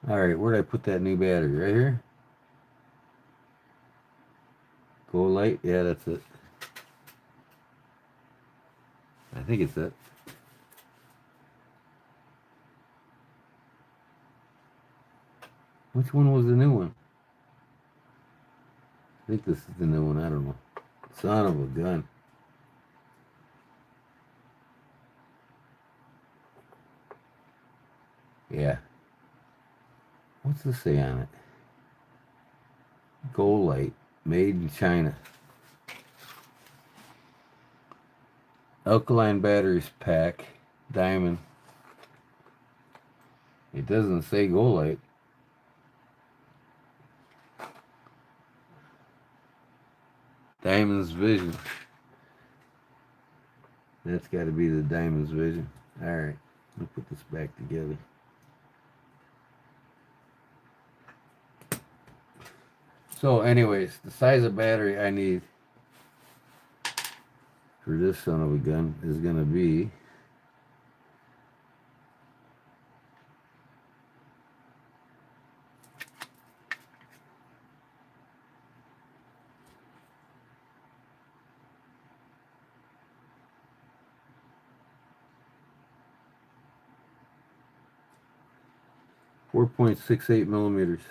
All right, where'd I put that new battery? Right here? Go light? Yeah, that's it. I think it's it. Which one was the new one? I think this is the new one. I don't know. Son of a gun. Yeah. What's this say on it? Gold light, made in China. Alkaline batteries pack, diamond. It doesn't say gold light. Diamond's Vision. That's got to be the Diamond's Vision. All right, let me put this back together. So anyways, the size of battery I need for this son of a gun is going to be 4.68 millimeters.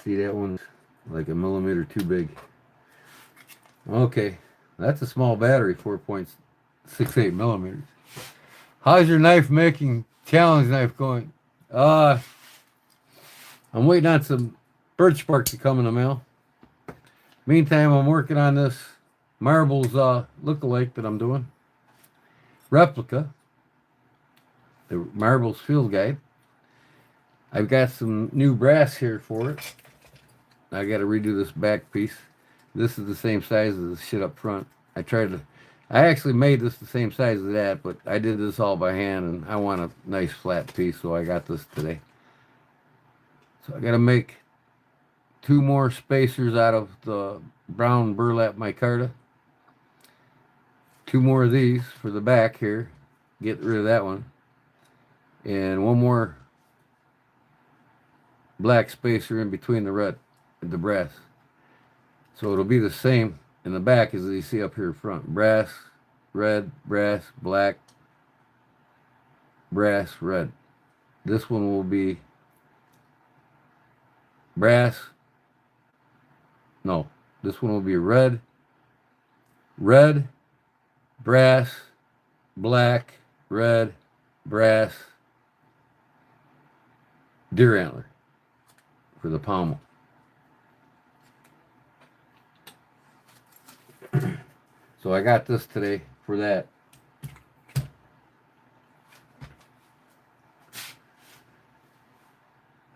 See, that one's like a millimeter too big. Okay, that's a small battery, 4.68 millimeters. How's your knife making challenge knife going? I'm waiting on some birch bark to come in the mail. Meantime, I'm working on this marbles look-alike that I'm doing. Replica. The marbles field guide. I've got some new brass here for it. I got to redo this back piece. This is the same size as the shit up front. I actually made this the same size as that, but I did this all by hand, and I want a nice flat piece, so I got this today. So I got to make 2 more spacers out of the brown burlap micarta. 2 more of these for the back here. Get rid of that one. And 1 more black spacer in between the red and the brass. So it'll be the same in the back as you see up here front. Brass, red, brass, black, brass, red. This one will be brass. No, this one will be red, red, brass, black, red, brass, deer antler for the pommel. So I got this today for that.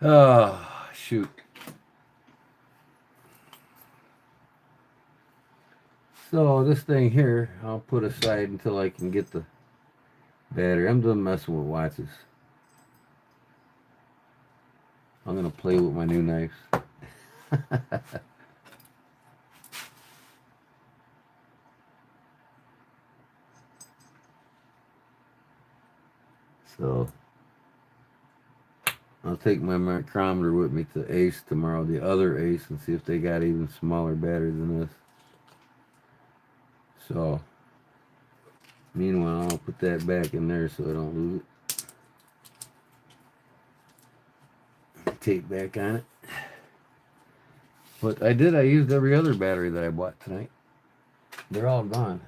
Oh, shoot. So this thing here, I'll put aside until I can get the battery. I'm done messing with watches. I'm going to play with my new knives. So I'll take my micrometer with me to Ace tomorrow, the other Ace, and see if they got even smaller batteries than this. So meanwhile, I'll put that back in there so I don't lose it. tape back on it. But I used every other battery that I bought tonight. They're all gone.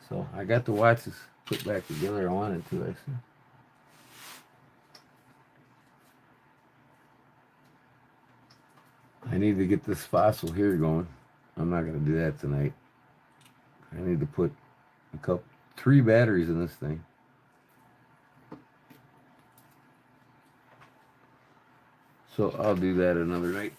So I got the watches put back together. I wanted to, I see. I need to get this fossil here going. I'm not going to do that tonight. I need to put 3 batteries in this thing. So I'll do that another night.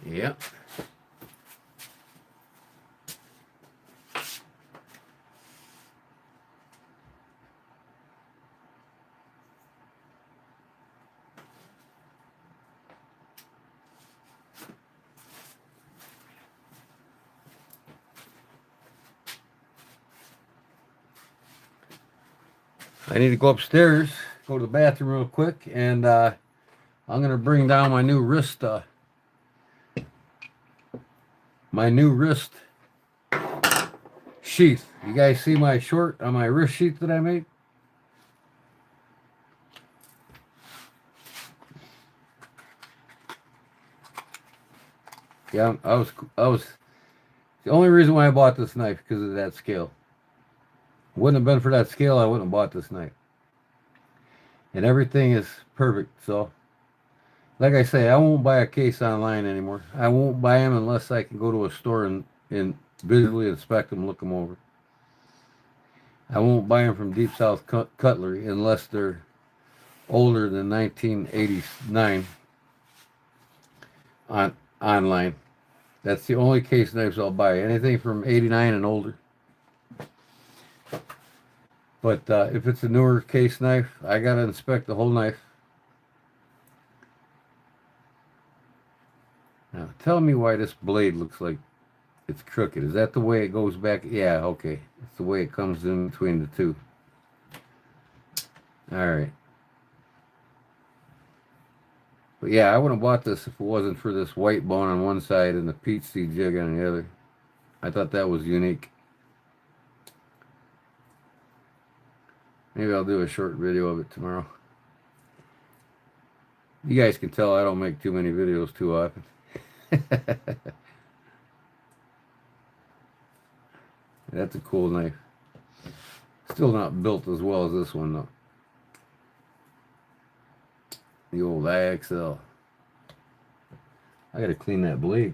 Yeah. I need to go upstairs, go to the bathroom real quick, and I'm going to bring down my new wrist sheath. You guys see my short on my wrist sheath that I made? Yeah, I was the only reason why I bought this knife because of that scale. Wouldn't have been for that scale, I wouldn't have bought this knife. And everything is perfect. So, like I say, I won't buy a case online anymore. I won't buy them unless I can go to a store and visually inspect them, look them over. I won't buy them from Deep South Cutlery unless they're older than 1989 online. That's the only case knives I'll buy. Anything from 89 and older. But if it's a newer case knife, I gotta inspect the whole knife. Now, tell me why this blade looks like it's crooked. Is that the way it goes back? Yeah, okay. It's the way it comes in between the two. Alright. But yeah, I wouldn't have bought this if it wasn't for this white bone on one side and the peach seed jig on the other. I thought that was unique. Maybe I'll do a short video of it tomorrow. You guys can tell I don't make too many videos too often. That's a cool knife. Still not built as well as this one though. The old IXL. I gotta clean that blade.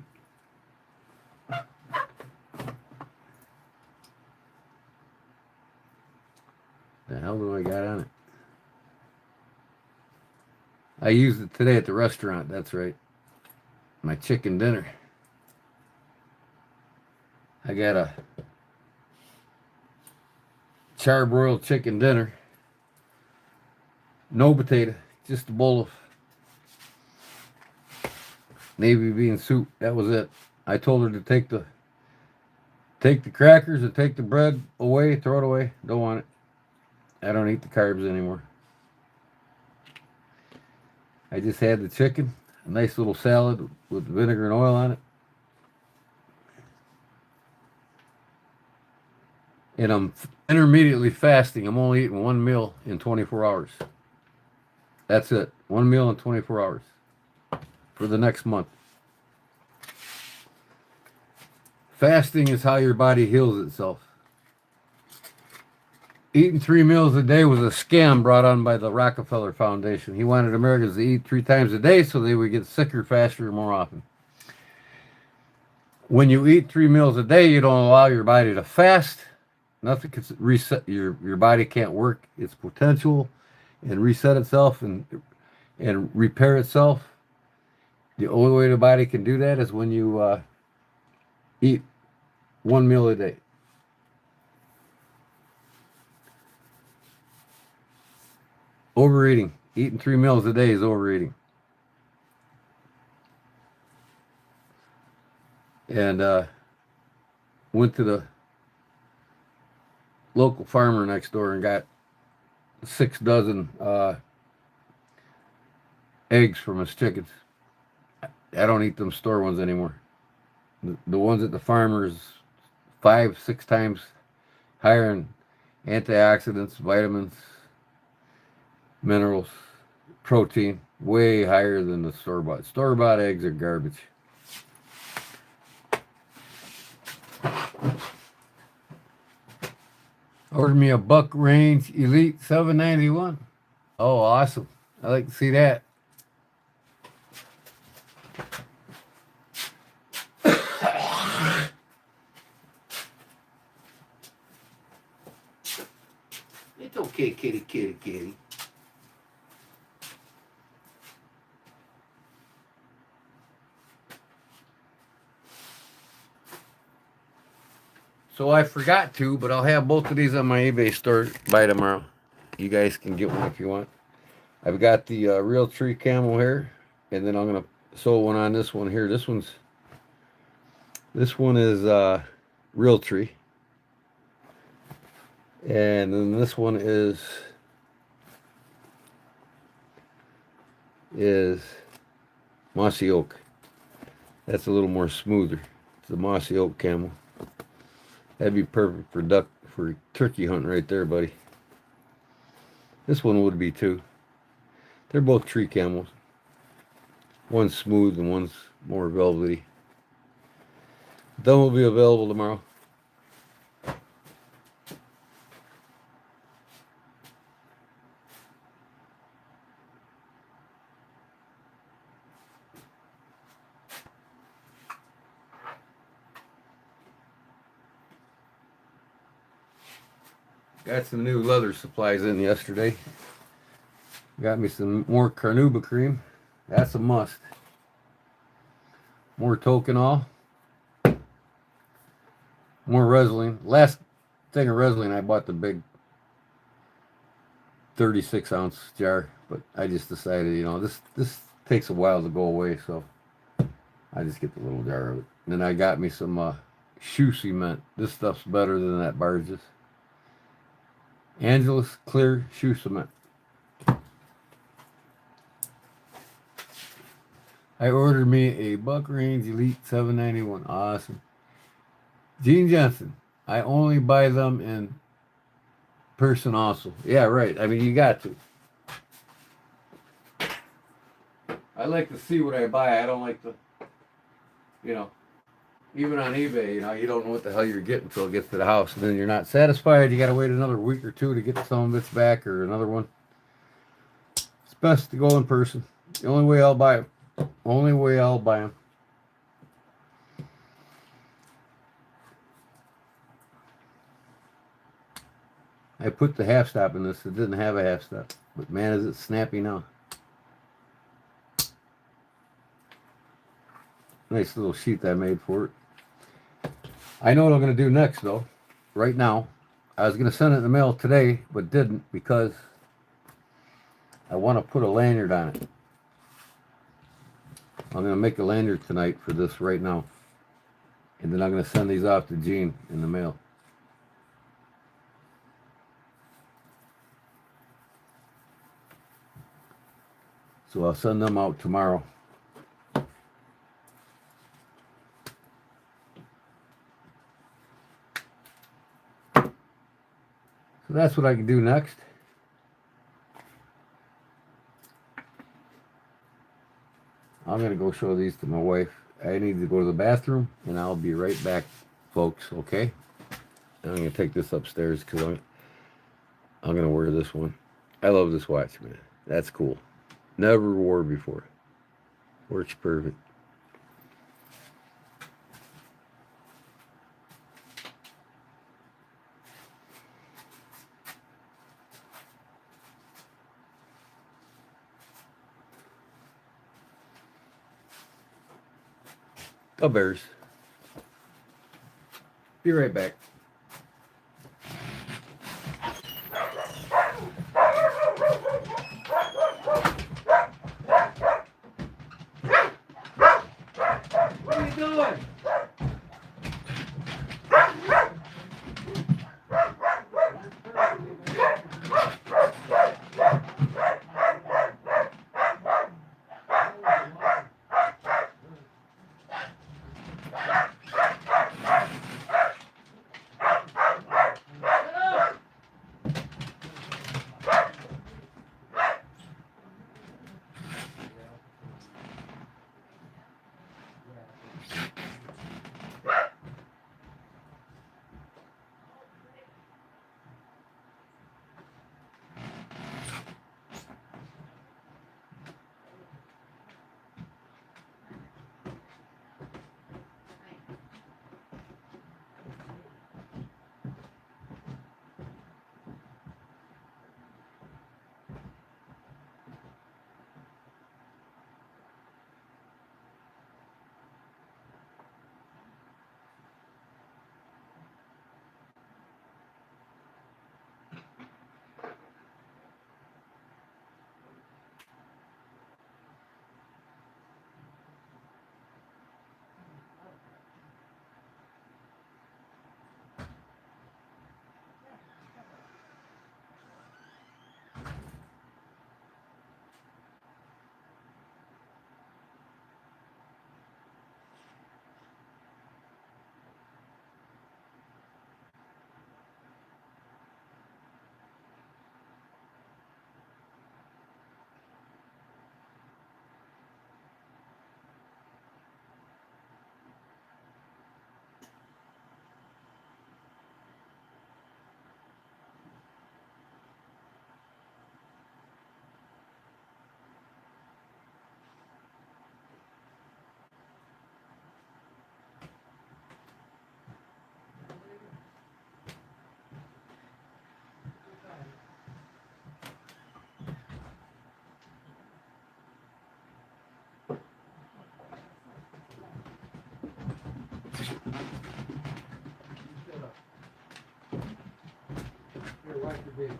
The hell do I got on it? I used it today at the restaurant, that's right. My chicken dinner. I got a charbroiled chicken dinner. No potato, just a bowl of navy bean soup. That was it. I told her to take the crackers and take the bread away, throw it away. Don't want it. I don't eat the carbs anymore. I just had the chicken, a nice little salad with vinegar and oil on it. And I'm intermediately fasting. I'm only eating 1 meal in 24 hours. That's it. 1 meal in 24 hours for the next month. Fasting is how your body heals itself. Eating 3 meals a day was a scam brought on by the Rockefeller Foundation. He wanted Americans to eat 3 times a day so they would get sicker faster and more often. When you eat 3 meals a day, you don't allow your body to fast. Nothing can reset. Your body can't work its potential and reset itself and repair itself. The only way the body can do that is when you eat 1 meal a day. Overeating. Eating 3 meals a day is overeating. And went to the local farmer next door and got 6 dozen eggs from his chickens. I don't eat them store ones anymore. The ones at the farmers 5-6 times higher in antioxidants, vitamins, minerals, protein, way higher than the store-bought. Store-bought eggs are garbage. Ordered me a Buck Range Elite 791. Oh, awesome. I like to see that. It's okay, kitty, kitty, kitty. So I forgot to, but I'll have both of these on my eBay store by tomorrow. You guys can get one if you want. I've got the Real Tree Camel here, and then I'm gonna sew one on this one here. This one is Real Tree, and then this one is Mossy Oak. That's a little more smoother. It's a Mossy Oak Camel. That'd be perfect for turkey hunting right there, buddy. This one would be too. They're both tree camels. One's smooth and one's more velvety. Them will be available tomorrow. Got some new leather supplies in yesterday. Got me some more carnauba cream. That's a must. More tokenol. More Resling. Last thing of Resling, I bought the big 36-ounce jar, but I just decided, you know, this takes a while to go away, so I just get the little jar of it. And then I got me some shoe cement. This stuff's better than that Barges. Angelus Clear Shoe Cement. I ordered me a Buck Range Elite 791. Awesome. Gene Jensen. I only buy them in person also. Yeah, right. I mean, you got to. I like to see what I buy. I don't like to, you know, even on eBay, you know, you don't know what the hell you're getting until it gets to the house. And then you're not satisfied. You got to wait another week or two to get some of its back or another one. It's best to go in person. The only way I'll buy them. Only way I'll buy them. I put the half stop in this. It didn't have a half stop. But man, is it snappy now. Nice little sheath I made for it. I know what I'm going to do next, though. Right now. I was going to send it in the mail today, but didn't because I want to put a lanyard on it. I'm going to make a lanyard tonight for this right now. And then I'm going to send these off to Gene in the mail. So I'll send them out tomorrow. So that's what I can do next. I'm going to go show these to my wife. I need to go to the bathroom, and I'll be right back, folks, okay? And I'm going to take this upstairs because I'm going to wear this one. I love this watch, man. That's cool. Never wore before. Works perfect. Oh, bears. Be right back. What are you doing? watch your baby.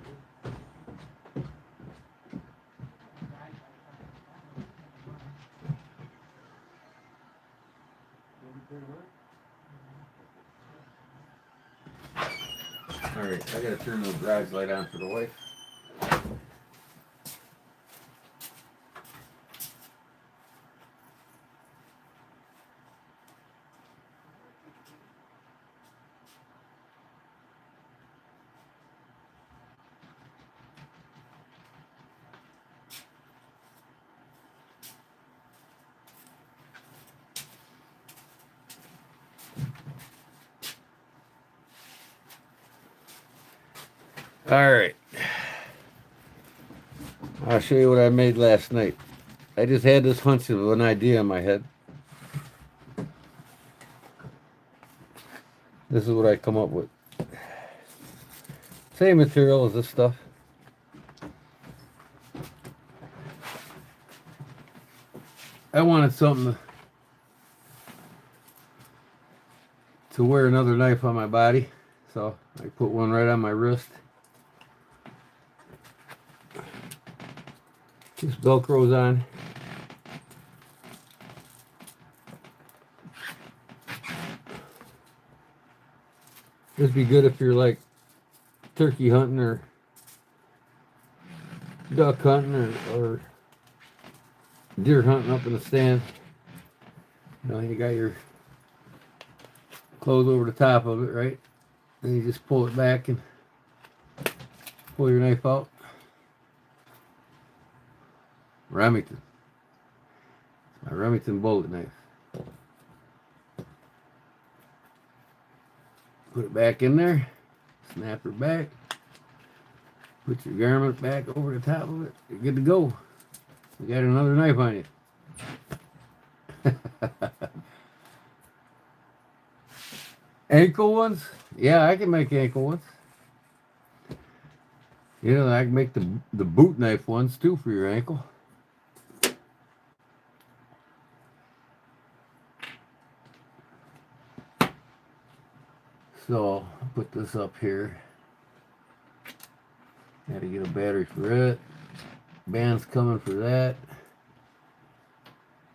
All right, I gotta turn the garage light on for the wife. All right. I'll show you what I made last night. I just had this hunch of an idea in my head. This is what I come up with. Same material as this stuff. I wanted something to wear another knife on my body, so I put one right on my wrist. This Velcro's on. This would be good if you're like turkey hunting or duck hunting or deer hunting up in the stand. You know, you got your clothes over the top of it, right? Then you just pull it back and pull your knife out. Remington. My Remington bullet knife. Put it back in there. Snap her back. Put your garment back over the top of it. You're good to go. You got another knife on you. Ankle ones? Yeah, I can make ankle ones. You know, I can make the boot knife ones too for your ankle. So, I'll put this up here. Got to get a battery for it. Band's coming for that.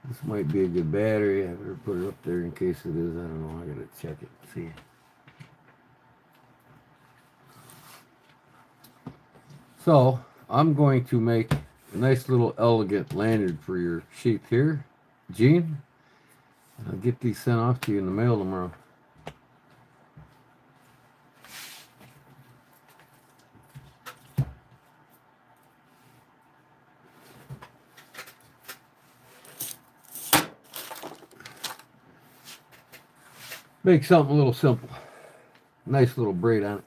This might be a good battery. I better put it up there in case it is. I don't know. I got to check it. See. So, I'm going to make a nice little elegant lanyard for your sheath here, Gene. I'll get these sent off to you in the mail tomorrow. Make something a little simple. Nice little braid on it.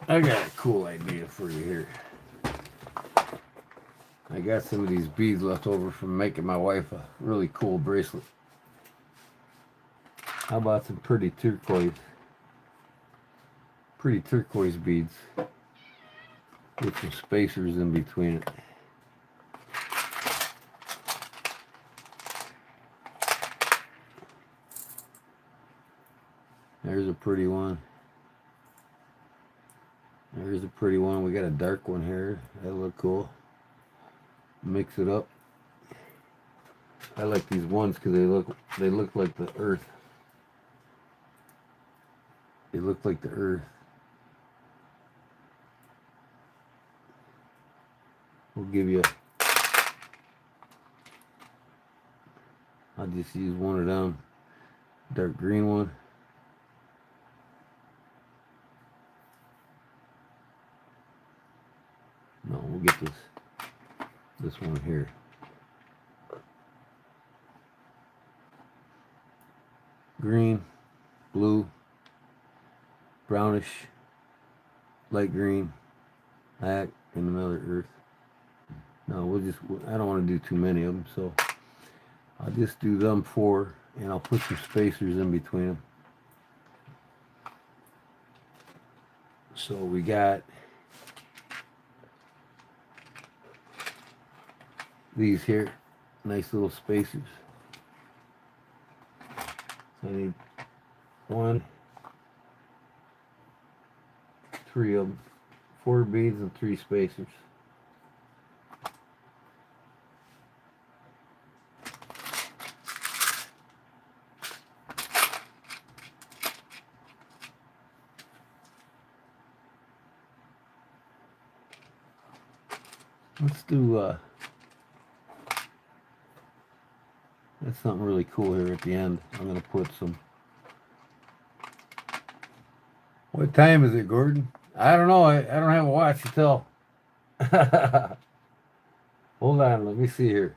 I got a cool idea for you here. I got some of these beads left over from making my wife a really cool bracelet. How about some pretty turquoise beads with some spacers in between it. There's a pretty one. There's a pretty one. We got a dark one here. That'll look cool. Mix it up. I like these ones because they look like the earth. They look like the earth. We'll give you. I'll just use one of them. Dark green one. get this one here. Green, blue, brownish, light green, black, and another earth. No, I don't want to do too many of them, so I'll just do them 4, and I'll put some spacers in between them. So we got these here, nice little spacers. So I need 1, 3 of them, 4 beads and 3 spacers. Let's do that's something really cool here at the end. I'm gonna put some. What time is it, Gordon? I don't know. I don't have a watch to tell. Hold on, let me see here.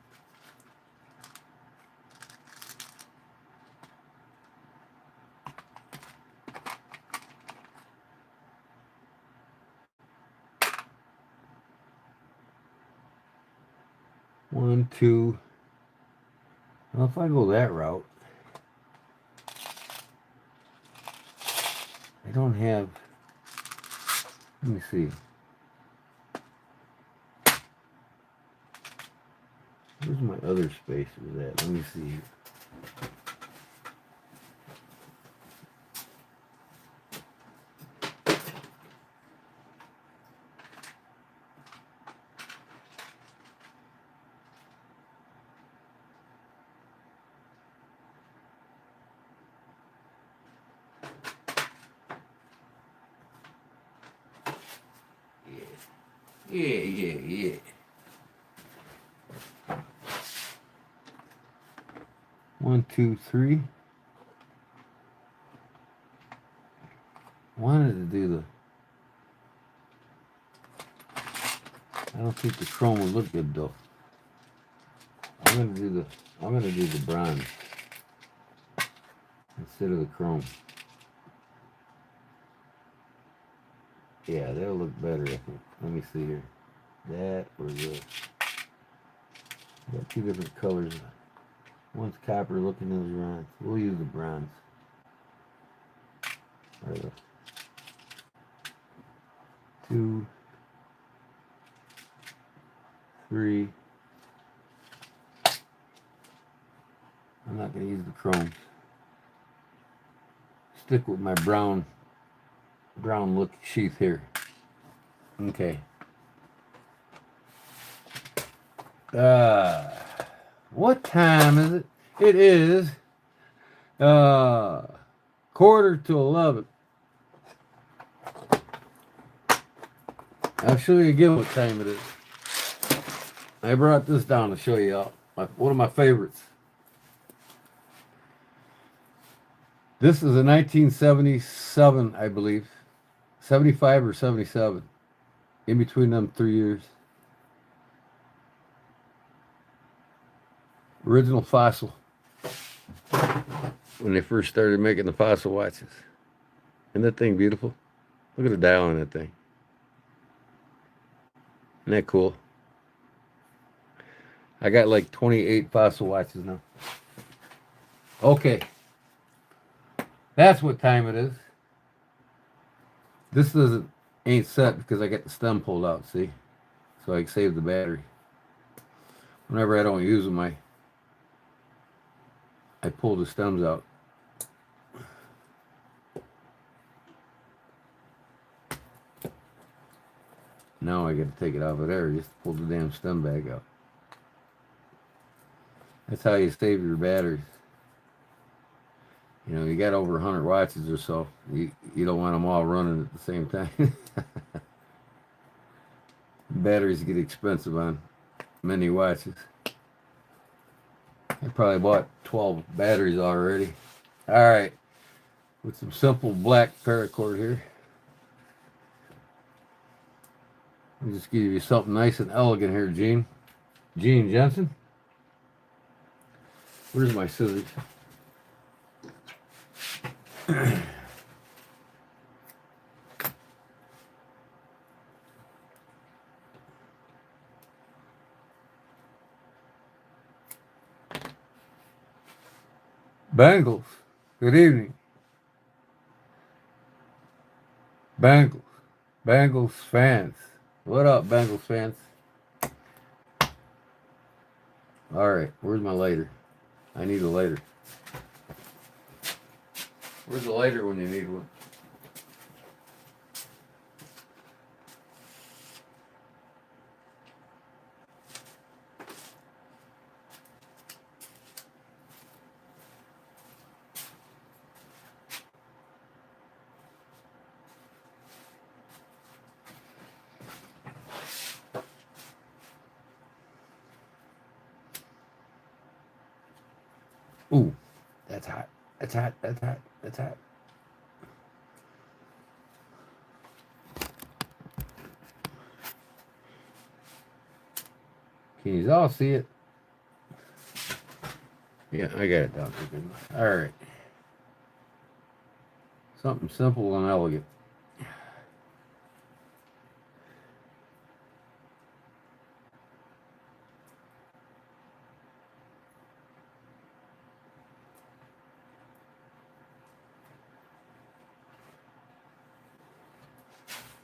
One, 2. Well, if I go that route, I don't have. Let me see. Where's my other spacers at? Let me see. Yeah. 1, 2, 3. Wanted to do the. I don't think the chrome would look good though. I'm gonna do the bronze instead of the chrome. Yeah, that'll look better, I think. Let me see here. That or this. Got 2 different colors. One's copper looking as bronze. We'll use the bronze. Or the 2, 3. I'm not going to use the chrome. Stick with my brown look sheath here. Okay. What time is it? It is 11:15. I'll show you again what time it is. I brought this down to show you all. One of my favorites. This is a 1977, I believe. 75 or 77. In between them 3 years. Original Fossil. When they first started making the Fossil watches. Isn't that thing beautiful? Look at the dial on that thing. Isn't that cool? I got like 28 Fossil watches now. Okay. That's what time it is. This ain't set because I got the stem pulled out, see? So I can save the battery. Whenever I don't use them, I pull the stems out. Now I got to take it out of there just to pull the damn stem back out. That's how you save your batteries. You know, you got over 100 watches or so. You don't want them all running at the same time. Batteries get expensive on many watches. I probably bought 12 batteries already. All right, with some simple black paracord here. I'll just give you something nice and elegant here, Gene. Gene Jensen. Where's my scissors? Bangles. Good evening. Bangles. Bangles fans. What up, Bangles fans? Alright, where's my lighter? I need a lighter. Where's the lighter when you need one? Ooh, that's hot. That's hot. That's hot. That's hot. Can you all see it? Yeah, I got it down. All right. Something simple and elegant.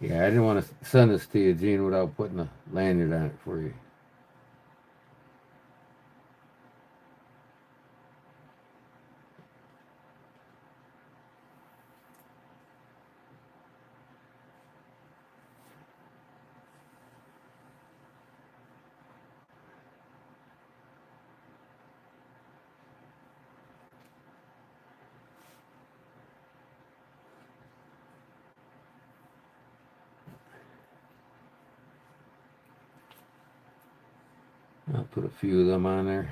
Yeah, I didn't want to send this to you, Gene, without putting a lanyard on it for you. I'll put a few of them on there.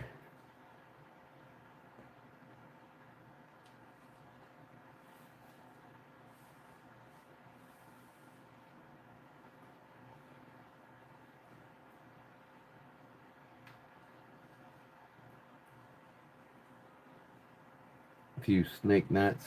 A few snake knots.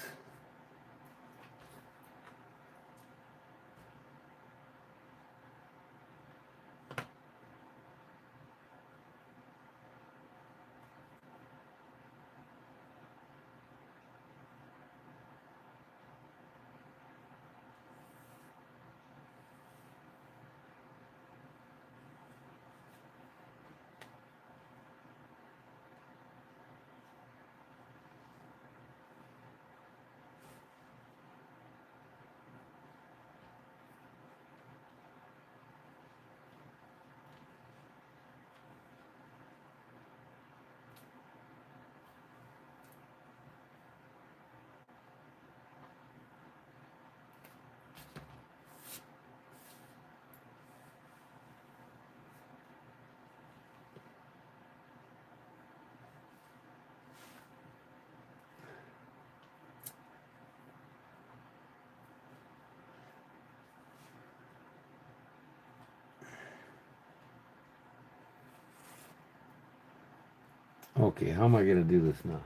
Okay, how am I going to do this now?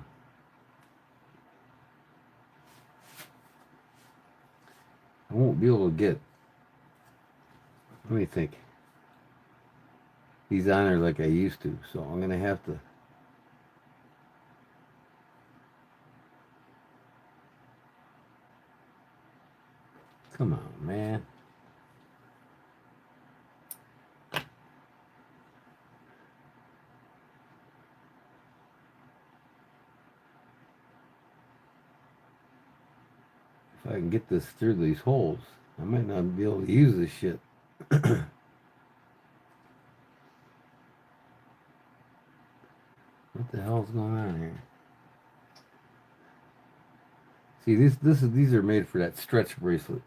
I won't be able to get, let me think, these on there like I used to, so I'm going to have to, come on, man. If I can get this through these holes, I might not be able to use this shit. What the hell's going on here? See, these are made for that stretch bracelet.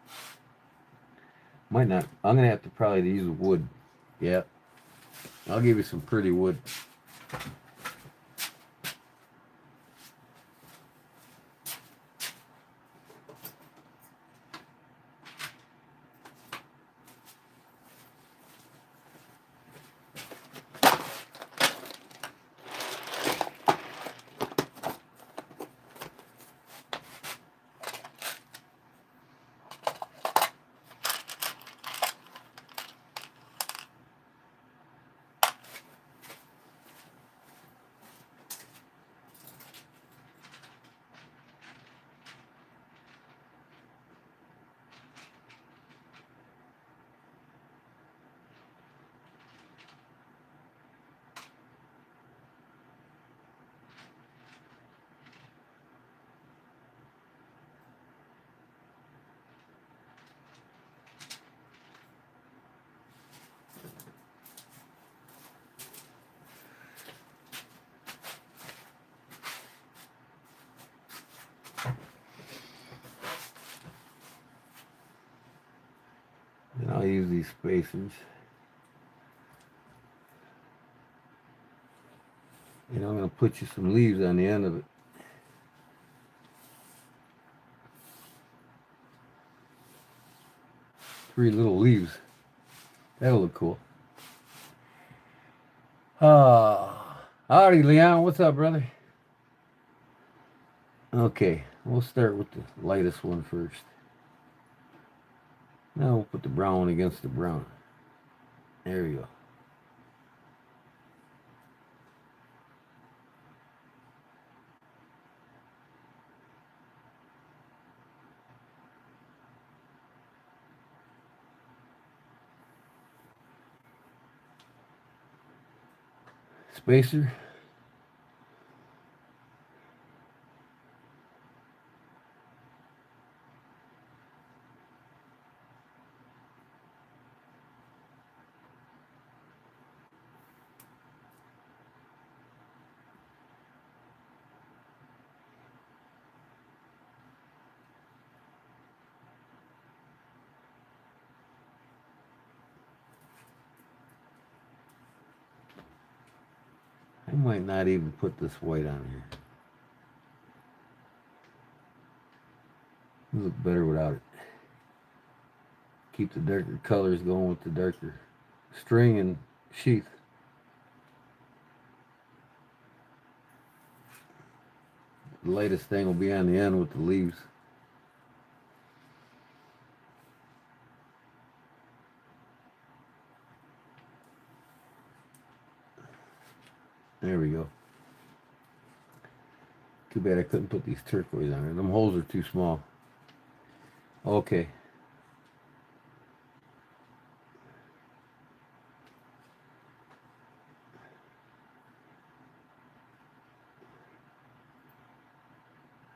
Might not. I'm gonna have to probably use wood. Yeah, I'll give you some pretty wood. I'll use these spacers. And I'm going to put you some leaves on the end of it. 3 little leaves. That'll look cool. Howdy, Leon. What's up, brother? Okay, we'll start with the lightest one first. Now we'll put the brown one against the brown. There we go. Spacer. I might not even put this white on here. It'll look better without it. Keep the darker colors going with the darker string and sheath. The lightest thing will be on the end with the leaves. There we go. Too bad I couldn't put these turquoise on there. Them holes are too small. Okay.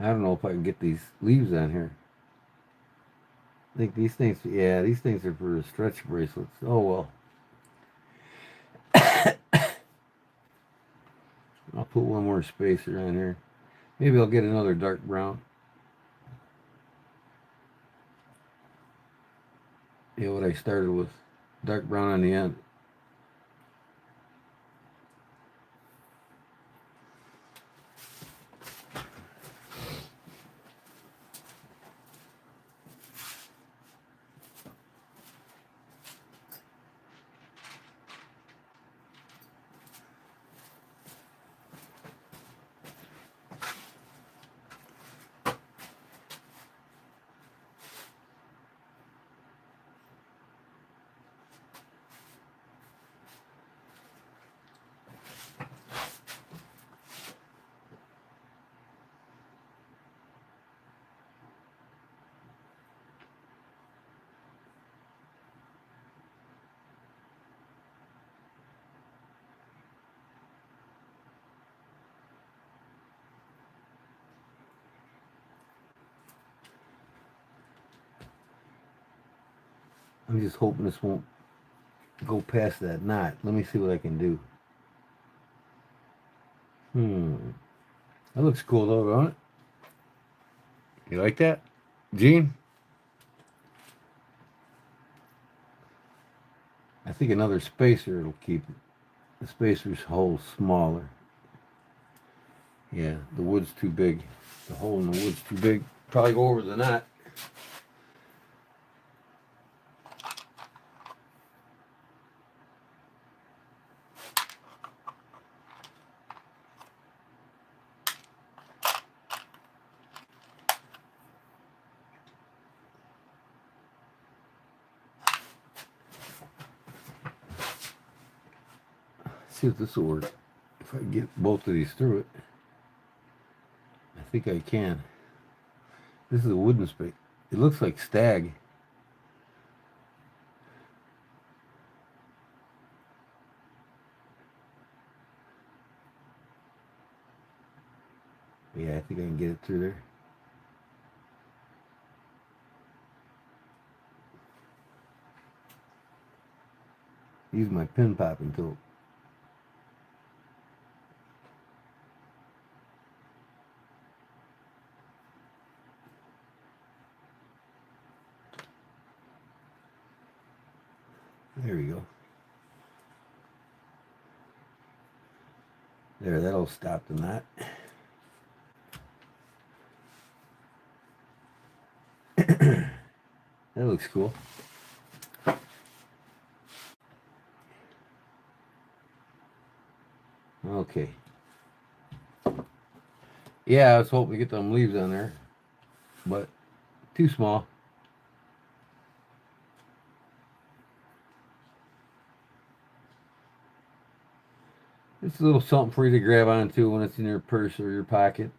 I don't know if I can get these leaves on here. I think these things, yeah, these things are for stretch bracelets. Oh well. I'll put one more spacer on here. Maybe I'll get another dark brown. Yeah, what I started with. Dark brown on the end. I'm just hoping this won't go past that knot. Let me see what I can do. That looks cool though, don't it? You like that, Gene? I think another spacer will keep it. The spacer's hole smaller. Yeah, the wood's too big. The hole in the wood's too big. Probably go over the knot. See if this will work. If I can get both of these through it. I think I can. This is a wooden space. It looks like stag. Yeah, I think I can get it through there. Use my pin popping tool. There we go. There, that'll stop the knot. That looks cool. Okay. Yeah, I was hoping to get them leaves on there, but too small. It's a little something for you to grab onto when it's in your purse or your pocket.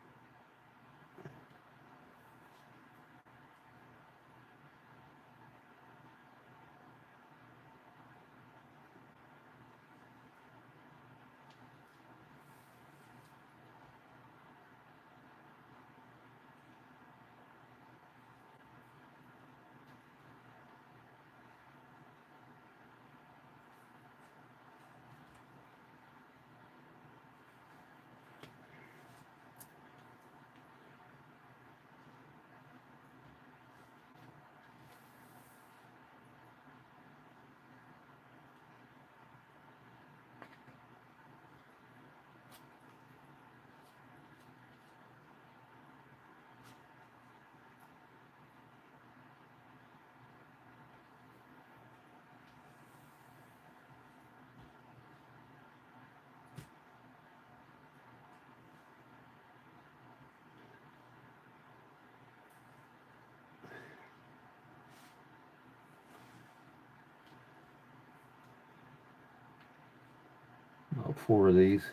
About 4 of these.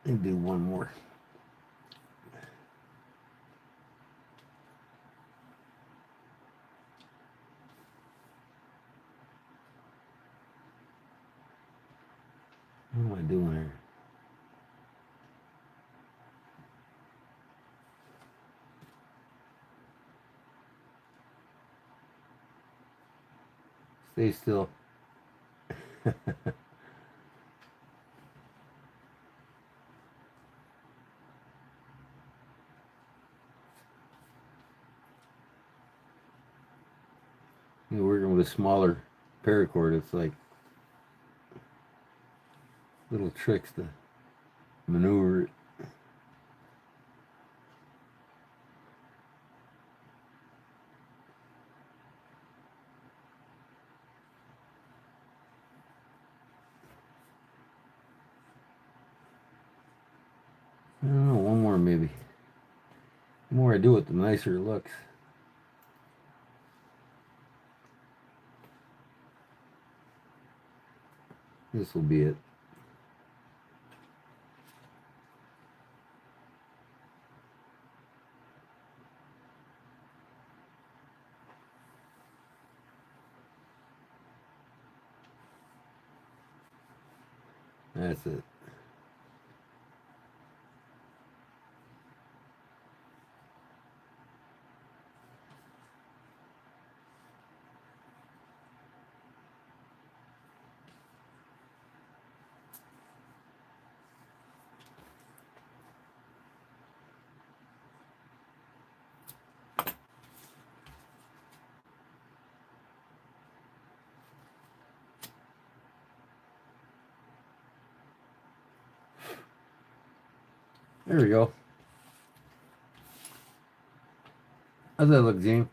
And do one more. What am I doing here? Stay still. You're working with a smaller paracord. It's like little tricks to maneuver it. I don't know, one more maybe. The more I do it, the nicer it looks. This will be it. That's it. There we go. How's that look, Gene?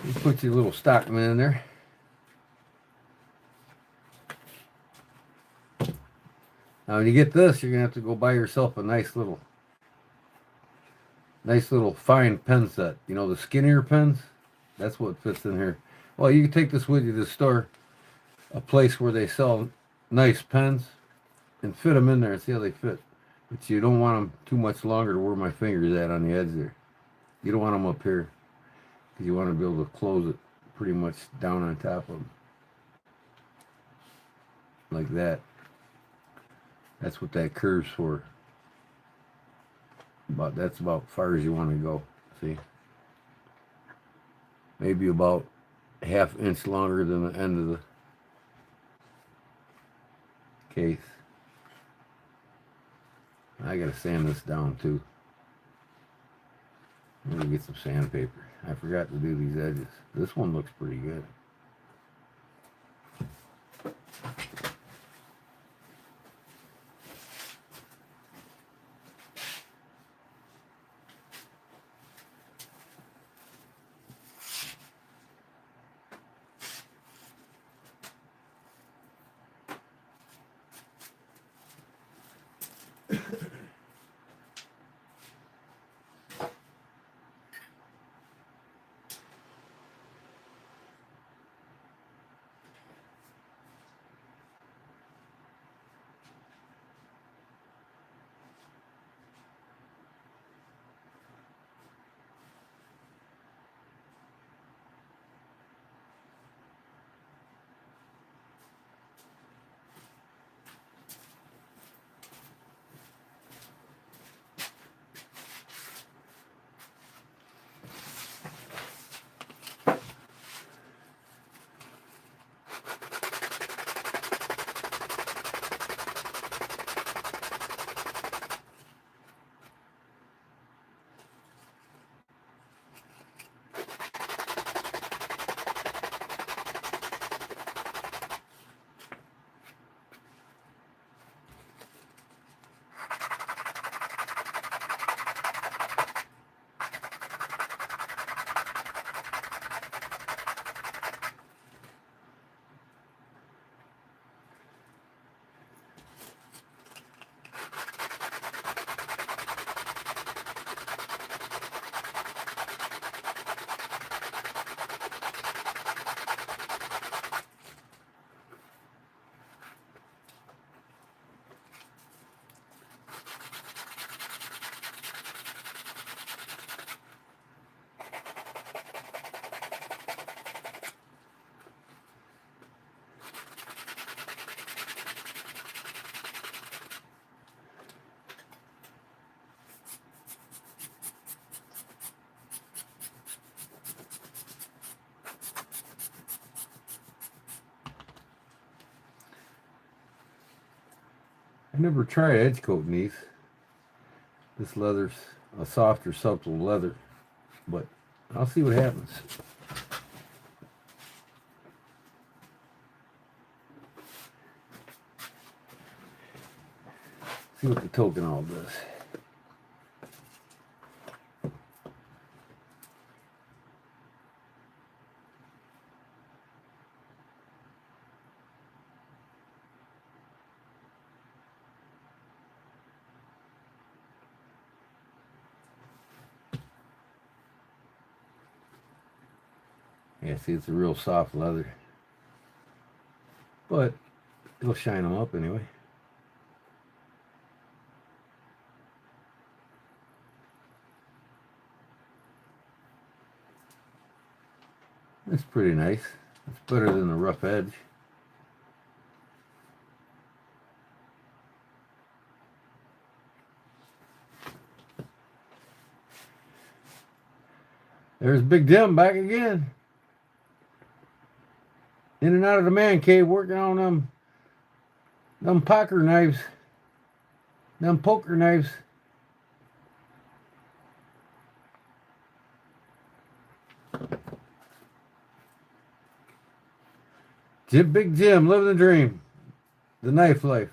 You put your little stockman in there. Now, when you get this, you're gonna have to go buy yourself a nice little fine pen set. You know, the skinnier pens. That's what fits in here. Well, you can take this with you to the store, a place where they sell nice pens, and fit them in there and see how they fit. But you don't want them too much longer to where my finger's at on the edge there. You don't want them up here, because you want to be able to close it pretty much down on top of them. Like that. That's what that curve's for. That's about as far as you want to go. See? Maybe about ½ inch longer than the end of the case. I gotta sand this down too. I'm gonna get some sandpaper. I forgot to do these edges. This one looks pretty good. I never tried edge coating these. This leather's a softer, supple leather, but I'll see what happens. See what the token all does. Yeah, see, it's a real soft leather, but it'll shine them up anyway. It's pretty nice. It's better than the rough edge. There's Big Dim back again. In and out of the man cave working on them poker knives. Them poker knives. Big Jim, living the dream. The knife life.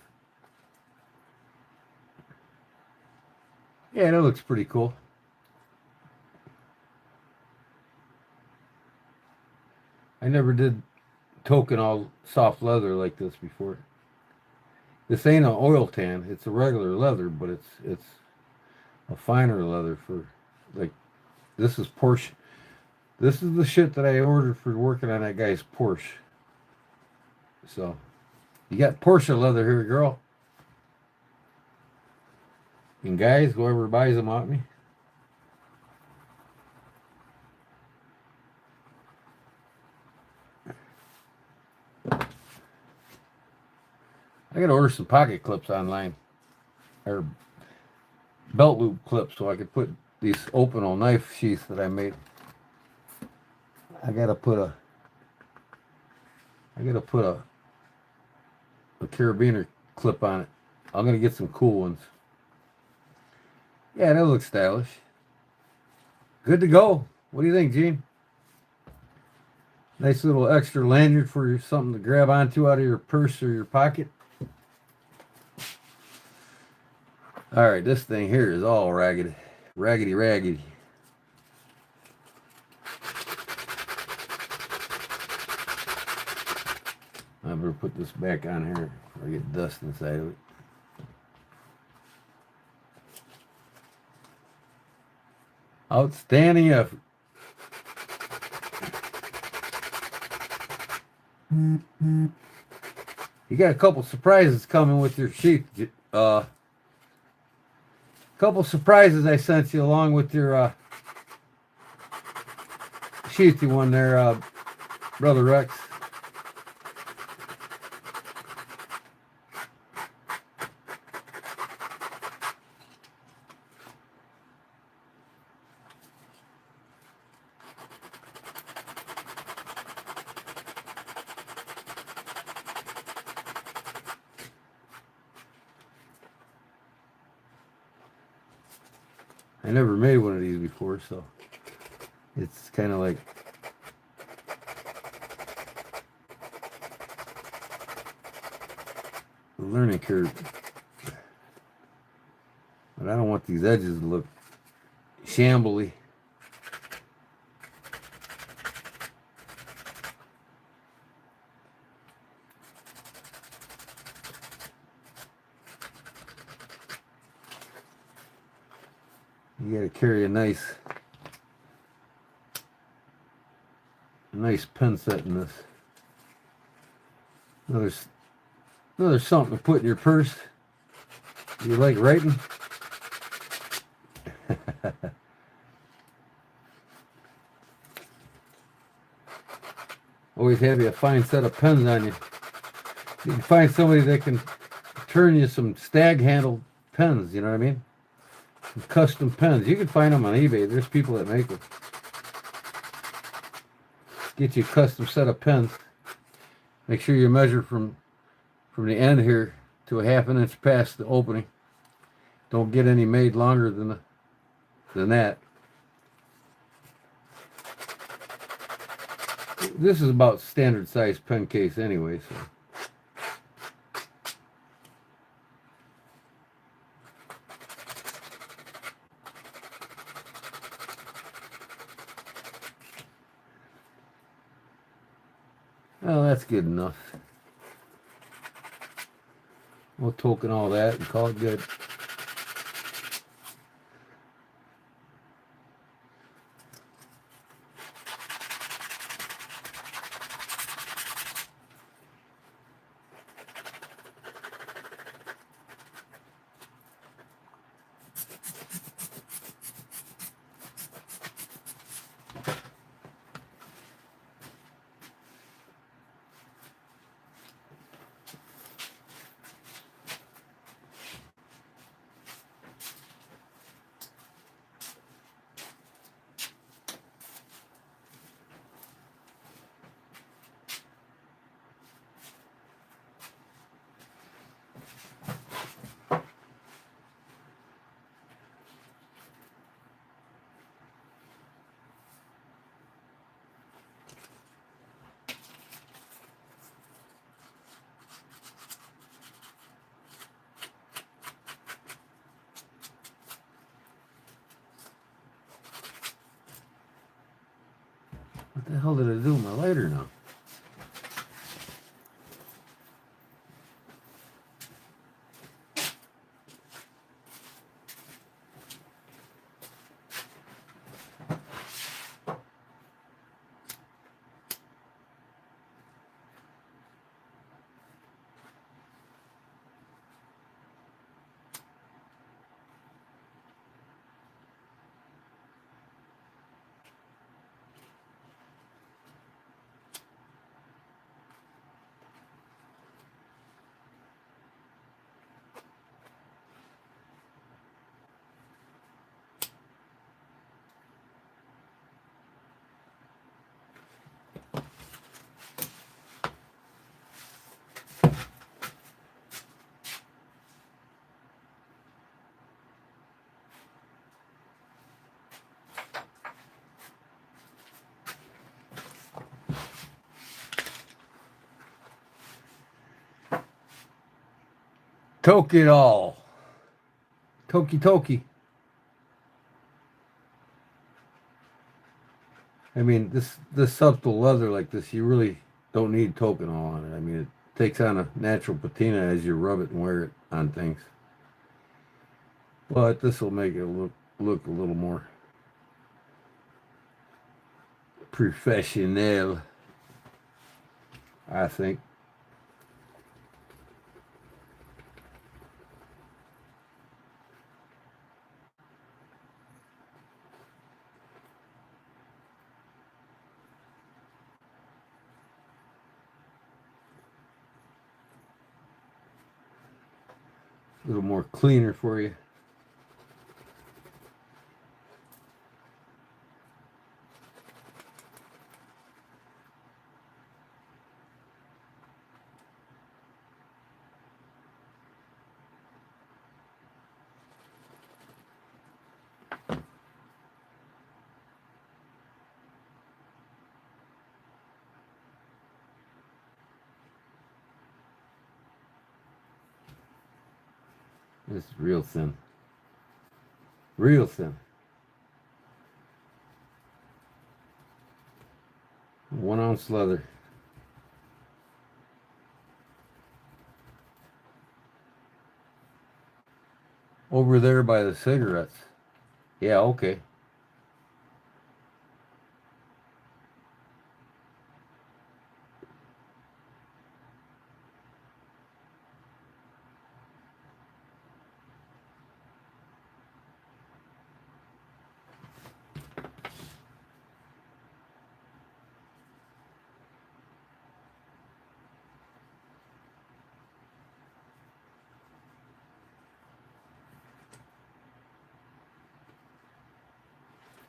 Yeah, that looks pretty cool. I never did token all soft leather like this before. This ain't an oil tan. It's a regular leather, but it's a finer leather for like this is Porsche. This is the shit that I ordered for working on that guy's Porsche. So you got Porsche leather here, girl. And guys, whoever buys them off me. I gotta order some pocket clips online. Or belt loop clips so I could put these open knife sheaths that I made. I gotta put a carabiner clip on it. I'm gonna get some cool ones. Yeah, that looks stylish. Good to go. What do you think, Gene? Nice little extra lanyard for something to grab onto out of your purse or your pocket. All right, this thing here is all raggedy. Raggedy. I better put this back on here or get dust inside of it. Outstanding effort. You got a couple surprises coming with your sheath. Couple surprises I sent you along with your sheathy one there, Brother Rex. I never made one of these before, so it's kind of like a learning curve. But I don't want these edges to look shambly. You gotta carry a nice pen set in this. Another something to put in your purse. You like writing? Always have you a fine set of pens on you. You can find somebody that can turn you some stag handled pens, you know what I mean? Some custom pens. You can find them on eBay. There's people that make them. Get you a custom set of pens. Make sure you measure from the end here to a ½ inch past the opening. Don't get any made longer than that. This is about standard size pen case anyway, so. Well, that's good enough. We'll token all that and call it good. What the hell did I do with my lighter now? Toke it all. Toki. I mean, this subtle leather like this, you really don't need token all on it. I mean, it takes on a natural patina as you rub it and wear it on things. But this will make it look a little more professional, I think. A little more cleaner for you. This is real thin. Real thin. 1 ounce leather. Over there by the cigarettes. Yeah, okay.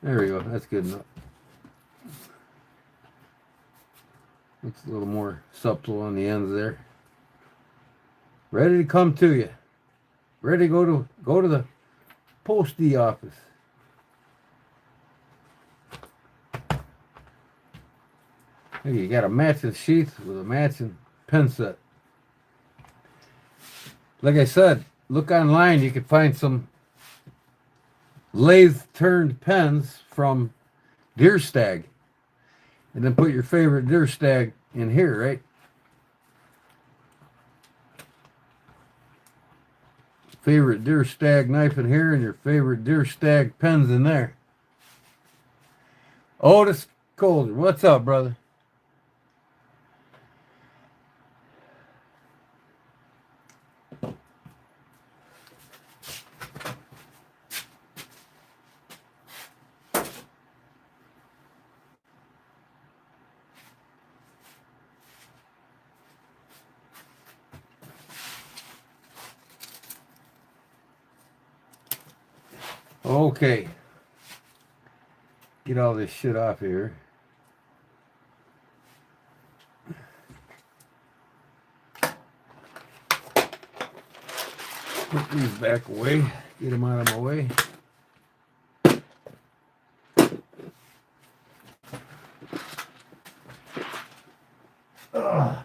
There we go. That's good enough. It's a little more supple on the ends there. Ready to come to you. Ready to go to the postie office. Hey, you got a matching sheath with a matching pen set. Like I said, look online. You can find some lathe turned pens from deer stag, and then put your favorite deer stag in here, right? Favorite deer stag knife in here, and your favorite deer stag pens in there. Otis Colder, what's up, brother? Okay. Get all this shit off here. Put these back away. Get them out of my way. Ugh.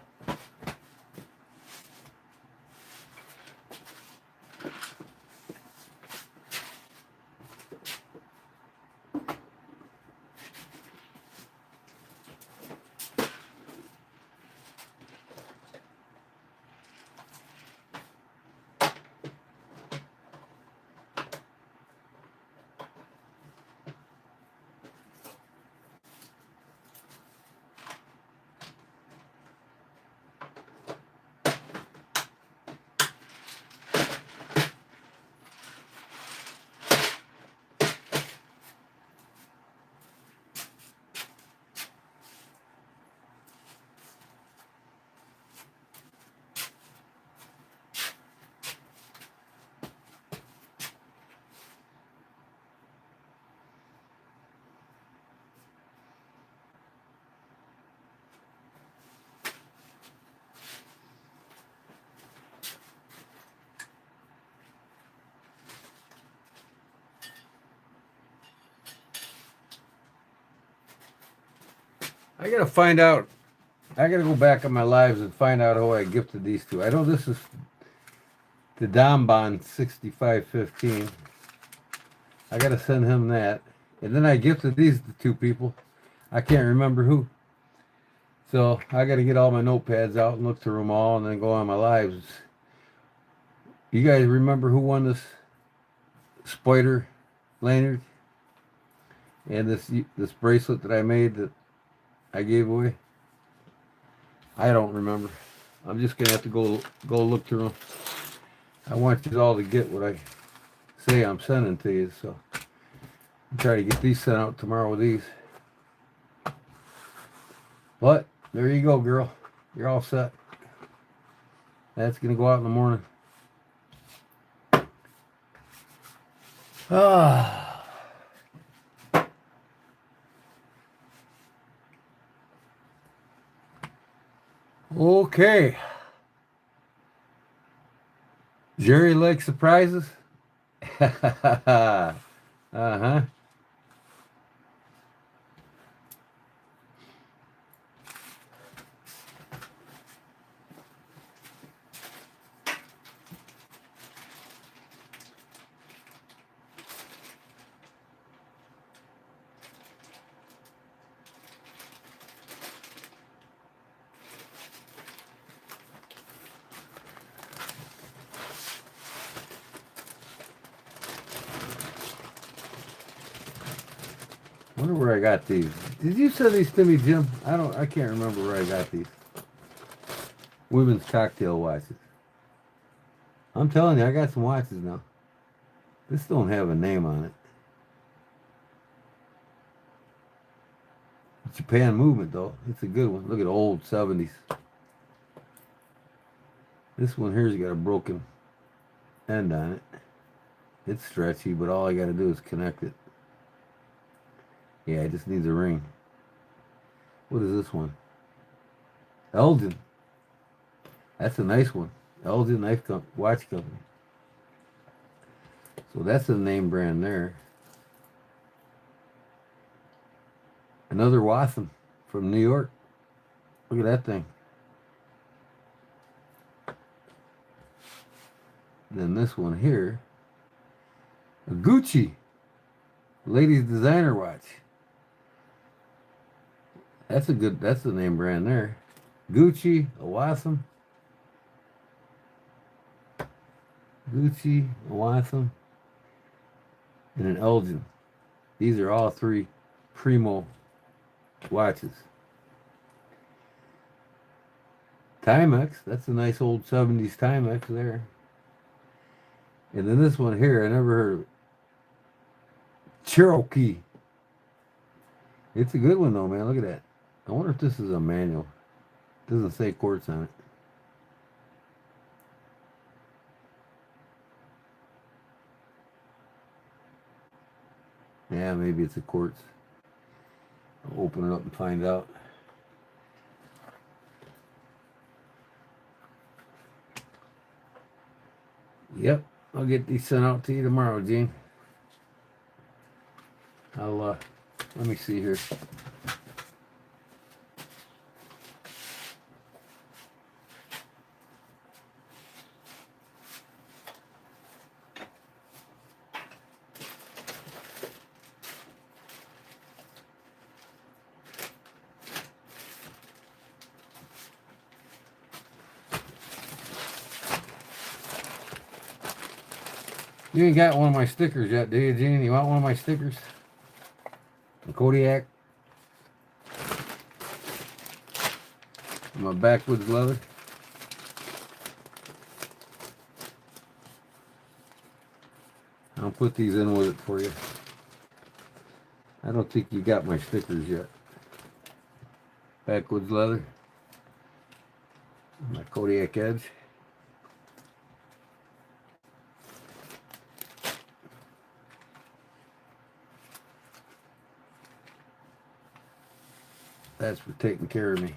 I gotta find out. I gotta go back on my lives and find out how I gifted these two. I know this is the Donbon 6515. I gotta send him that. And then I gifted these to two people. I can't remember who. So I gotta get all my notepads out and look through them all and then go on my lives. You guys remember who won this spider lanyard? And this bracelet that I made that I gave away? I don't remember. I'm just gonna have to go look through them. I want you all to get what I say I'm sending to you, so I'll try to get these sent out tomorrow with these. But there you go, girl. You're all set. That's gonna go out in the morning. Ah. Okay. Jerry likes surprises? Uh-huh. I wonder where I got these. Did you send these to me, Jim? I can't remember where I got these. Women's cocktail watches. I'm telling you, I got some watches now. This don't have a name on it. Japan movement though. It's a good one. Look at old 70s. This one here's got a broken end on it. It's stretchy, but all I gotta do is connect it. Yeah, it just needs a ring. What is this one? Elgin. That's a nice one. Elgin Watch Company. So that's a name brand there. Another Watson from New York. Look at that thing. Then this one here. A Gucci. Ladies designer watch. That's the name brand there. Gucci, a Watson. Gucci, a Watson, and an Elgin. These are all three primo watches. Timex, that's a nice old 70s Timex there. And then this one here, I never heard of it. Cherokee. It's a good one though, man. Look at that. I wonder if this is a manual. It doesn't say quartz on it. Yeah, maybe it's a quartz. I'll open it up and find out. Yep, I'll get these sent out to you tomorrow, Gene. Let me see here. You ain't got one of my stickers yet, do you, Gene? You want one of my stickers? The Kodiak. My backwoods leather. I'll put these in with it for you. I don't think you got my stickers yet. Backwoods leather. My Kodiak Edge. That's for taking care of me.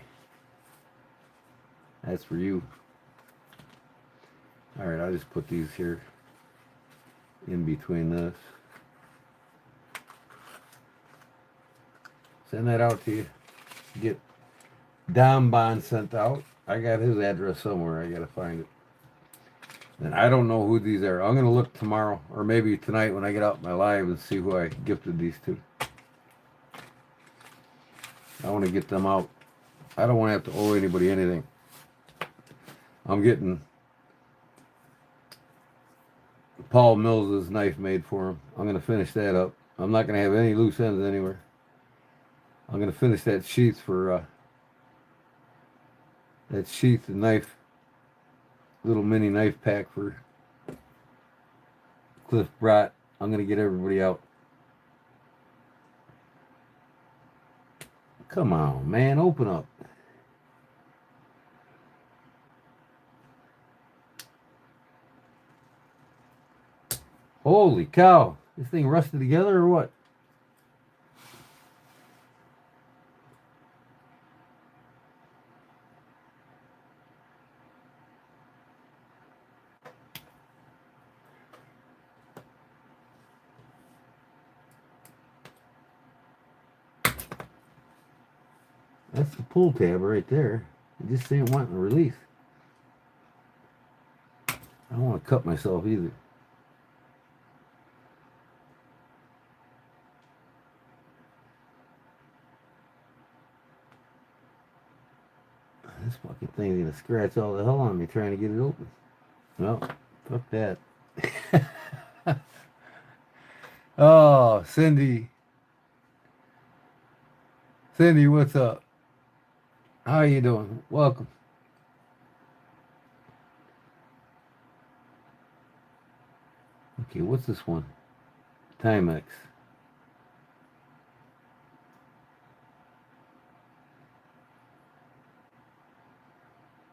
That's for you. Alright, I'll just put these here in between this. Send that out to you. get Don Bond sent out. I got his address somewhere. I gotta find it. And I don't know who these are. I'm gonna look tomorrow or maybe tonight when I get out my live and see who I gifted these to. I want to get them out. I don't want to have to owe anybody anything. I'm getting Paul Mills' knife made for him. I'm gonna finish that up. I'm not gonna have any loose ends anywhere. I'm gonna finish that sheath for that sheath and knife, little mini knife pack for Cliff Brott. I'm gonna get everybody out. Come on, man, open up. Holy cow! This thing rusted together or what? That's the pull tab right there. It just ain't wanting to release. I don't want to cut myself either. This fucking thing's gonna scratch all the hell on me trying to get it open. Well, fuck that. Oh, Cindy. Cindy, what's up? How you doing? Welcome. Okay, what's this one? Timex.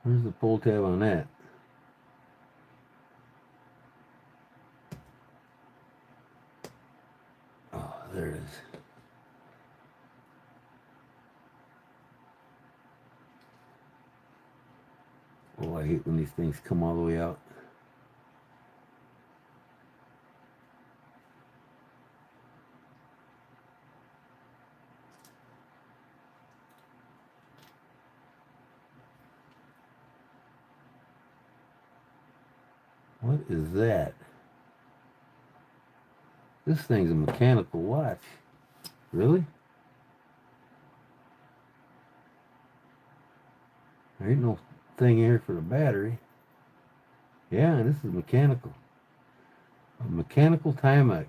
Where's the pull tab on that? Oh, there it is. Oh, I hate when these things come all the way out. What is that? This thing's a mechanical watch. Really? There ain't no thing here for the battery. Yeah, this is mechanical. A mechanical Timex.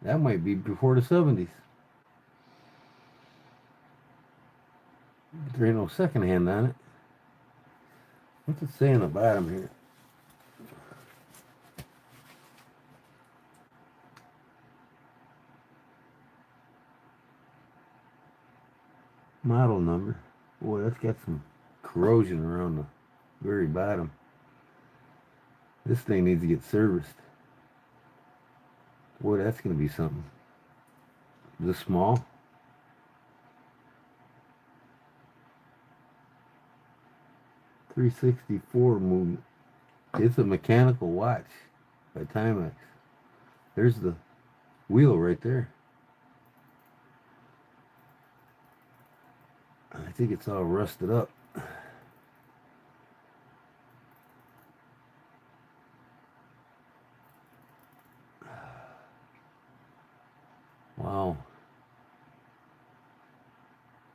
That might be before the 70s. There ain't no second hand on it. What's it say on the bottom here? Model number. Boy, that's got some corrosion around the very bottom. This thing needs to get serviced. Boy, that's going to be something. This small? .364 movement. It's a mechanical watch by Timex. There's the wheel right there. I think it's all rusted up. Wow.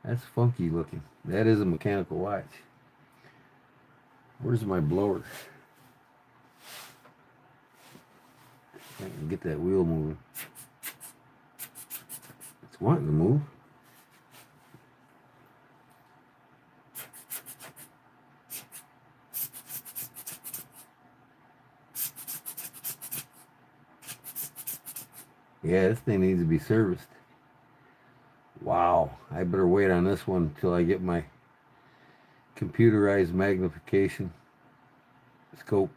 That's funky looking. That is a mechanical watch. Where's my blower? I can get that wheel moving. It's wanting to move. Yeah, this thing needs to be serviced. Wow, I better wait on this one until I get my computerized magnification scope.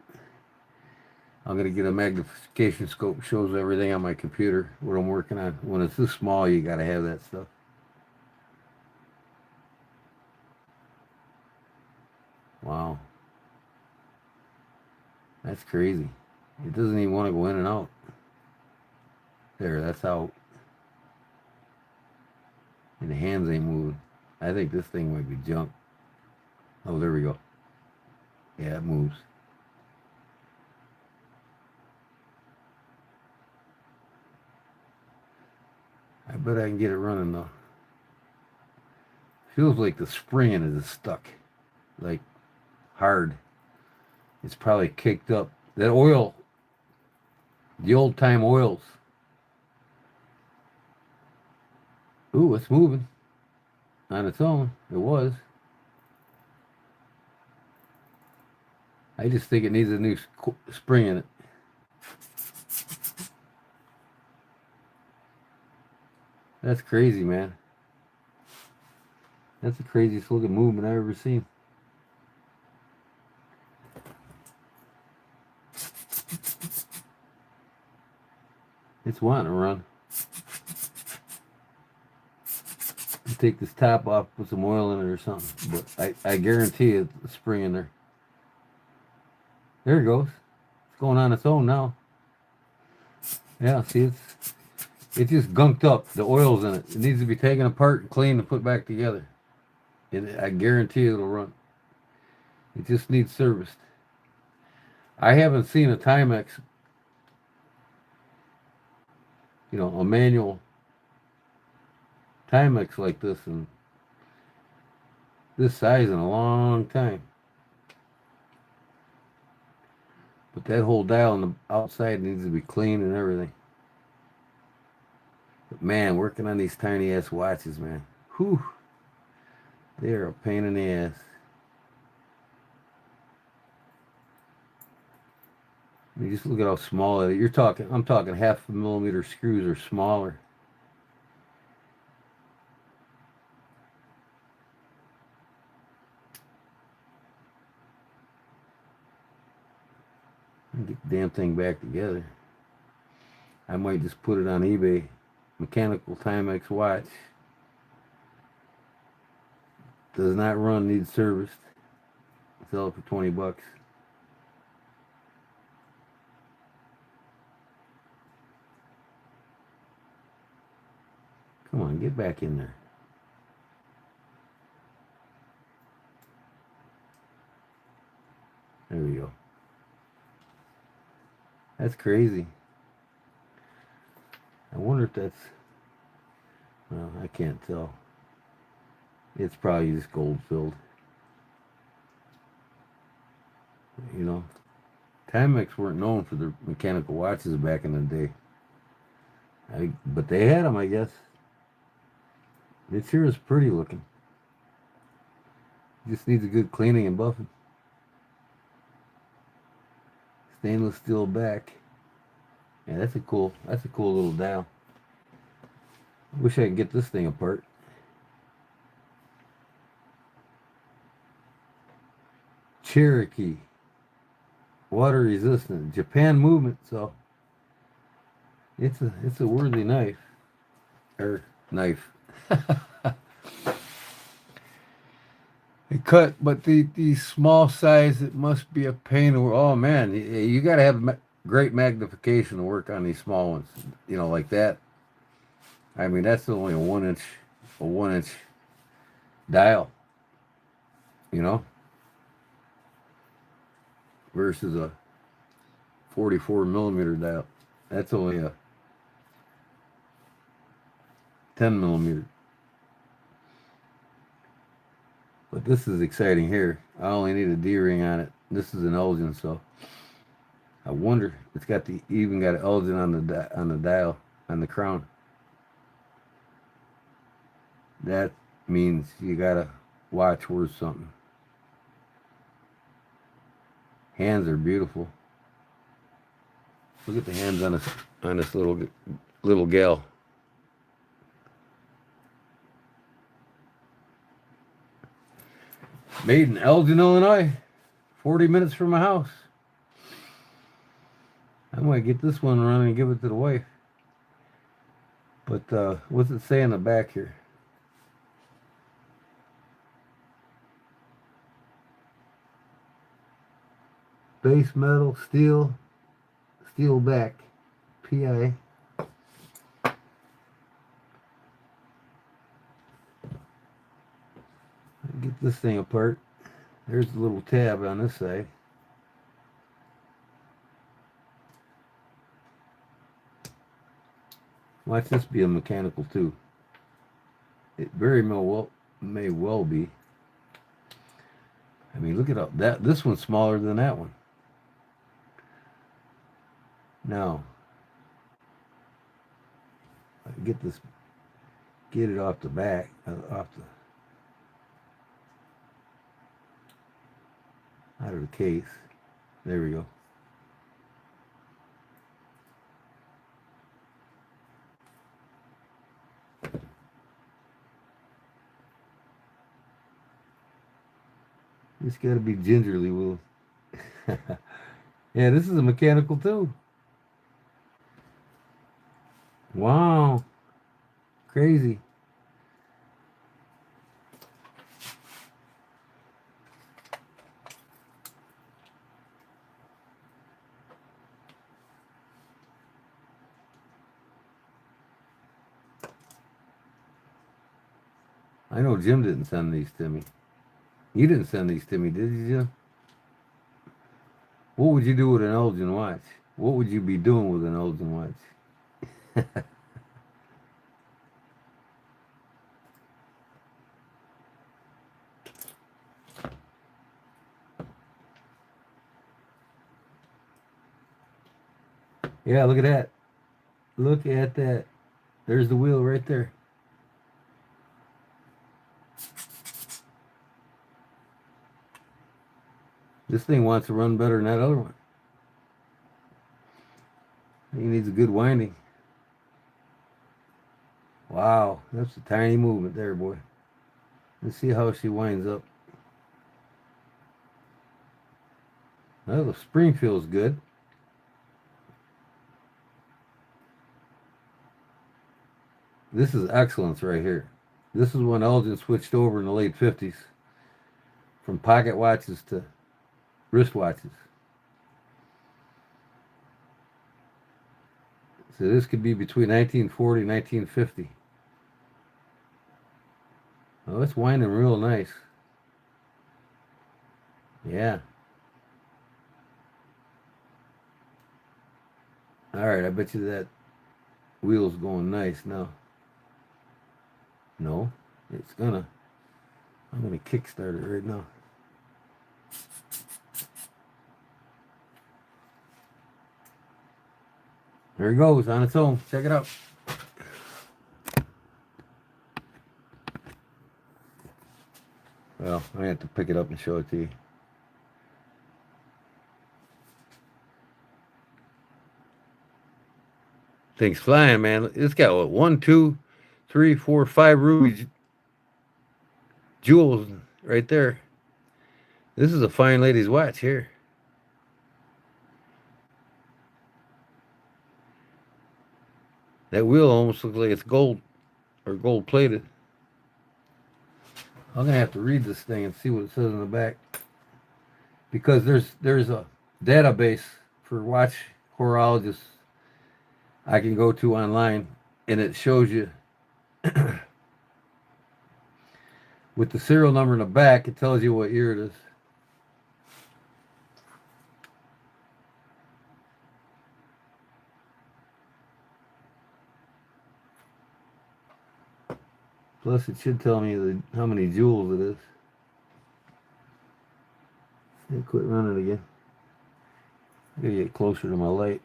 I'm going to get a magnification scope, shows everything on my computer, what I'm working on. When it's this small, you got to have that stuff. Wow. That's crazy. It doesn't even want to go in and out. There, that's out. And the hands ain't moving. I think this thing might be junk. Oh, there we go. Yeah, it moves. I bet I can get it running though. Feels like the spring in it is stuck. Like hard. It's probably kicked up. That oil, the old time oils. Ooh, it's moving on its own. It was. I just think it needs a new spring in it. That's crazy, man. That's the craziest looking movement I've ever seen. It's wanting to run. Take this top off, put some oil in it or something. But I guarantee it's a spring in there. There it goes. It's going on its own now. Yeah, see, it's just gunked up. The oil's in it. It needs to be taken apart and cleaned and put back together. And I guarantee it'll run. It just needs serviced. I haven't seen a Timex, you know, a manual Timex like this and this size in a long time. But that whole dial on the outside needs to be cleaned and everything. But man, working on these tiny ass watches, man. Whew. They're a pain in the ass. I mean, just look at how small it is. I'm talking 0.5 millimeter screws or smaller. Get the damn thing back together. I might just put it on eBay. Mechanical Timex watch. Does not run, needs serviced. Sell it for $20. Come on, get back in there. There we go. That's crazy. I wonder if that's... Well, I can't tell. It's probably just gold filled. You know, Timex weren't known for their mechanical watches back in the day. But they had them, I guess. It sure is pretty looking. Just needs a good cleaning and buffing. Stainless steel back. Yeah, that's a cool little dial. I wish I could get this thing apart. Cherokee. Water resistant. Japan movement, so it's a worthy knife. Or knife. It cut, but the small size, it must be a pain. Oh man, you got to have great magnification to work on these small ones. You know, like that. I mean, that's only a 1 inch dial. You know, versus a 44 millimeter dial. That's only a 10 millimeter. But this is exciting here. I only need a D-ring on it. This is an Elgin, so I wonder. It's got even got an Elgin on the dial, on the crown. That means you gotta watch worth something. Hands are beautiful. Look at the hands on this little gal. Made in Elgin, Illinois. 40 minutes from my house. I might get this one running and give it to the wife. But what's it say in the back here? Base metal, steel back, PI. get this thing apart. There's the little tab on this side. Watch this be a mechanical too. It very may well be. I mean, look at that. This one's smaller than that one. Now, I can get it off the back, out of the case. There we go. It's got to be gingerly, Will. Yeah, this is a mechanical too. Wow. Crazy. I know Jim didn't send these to me. You didn't send these to me, did you, Jim? What would you do with an Elgin watch? What would you be doing with an Elgin watch? Yeah, look at that. Look at that. There's the wheel right there. This thing wants to run better than that other one. He needs a good winding. Wow, that's a tiny movement there, boy. Let's see how she winds up. Well, the spring feels good. This is excellence right here. This is when Elgin switched over in the late 50s from pocket watches to wristwatches. So this could be between 1940 and 1950. Oh, it's winding real nice. Yeah. All right, I bet you that wheel's going nice now. No, I'm gonna kickstart it right now. There it goes on its own. Check it out. Well, I have to pick it up and show it to you. Thing's flying, man. It's got what, 1, 2, 3, 4, 5 ruby jewels right there. This is a fine lady's watch here. That wheel almost looks like it's gold or gold plated. I'm gonna have to read this thing and see what it says in the back, because there's a database for watch horologists I can go to online, and it shows you with the serial number in the back. It tells you what year it is. Plus, it should tell me how many jewels it is. And quit running again. I gotta get closer to my light.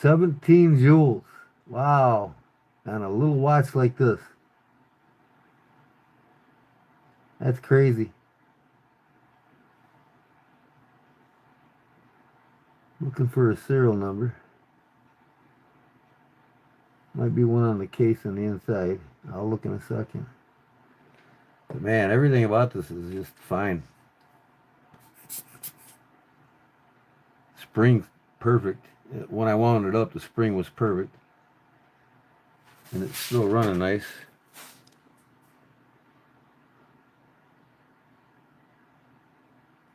$17 jewels. Wow. On a little watch like this. That's crazy. Looking for a serial number. Might be one on the case on the inside. I'll look in a second. But man, everything about this is just fine. Spring's perfect. When I wound it up, the spring was perfect. And it's still running nice.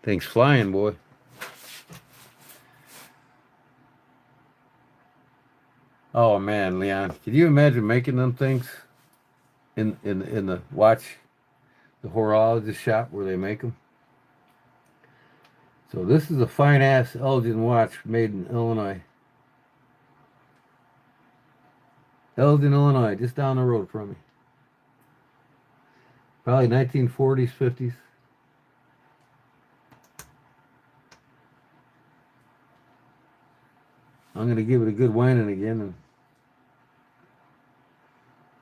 Thing's flying, boy. Oh man, Leon, can you imagine making them things in the watch, the horologist shop where they make them? So this is a fine ass Elgin watch made in Illinois. Elgin, Illinois, just down the road from me. Probably 1940s, 50s. I'm gonna give it a good whining again. And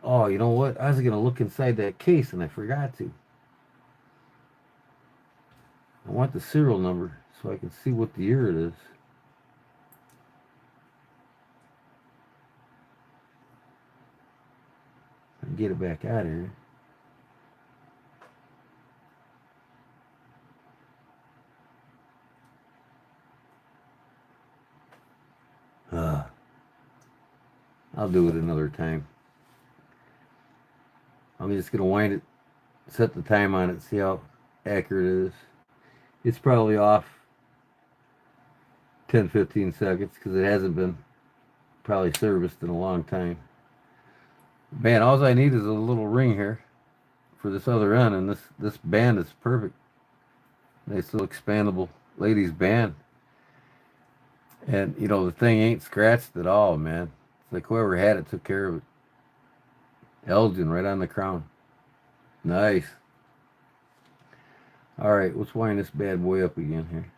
oh, you know what? I was gonna look inside that case and I forgot to. I want the serial number so I can see what the year it is. And get it back out of here. I'll do it another time. I'm just gonna wind it, set the time on it, see how accurate it is. It's probably off 10-15 seconds because it hasn't been probably serviced in a long time. Man, all I need is a little ring here for this other end, and this band is perfect. Nice little expandable ladies band. And you know the thing ain't scratched at all, man. It's like whoever had it took care of it. Elgin right on the crown. Nice. Alright, let's wind this bad boy up again here.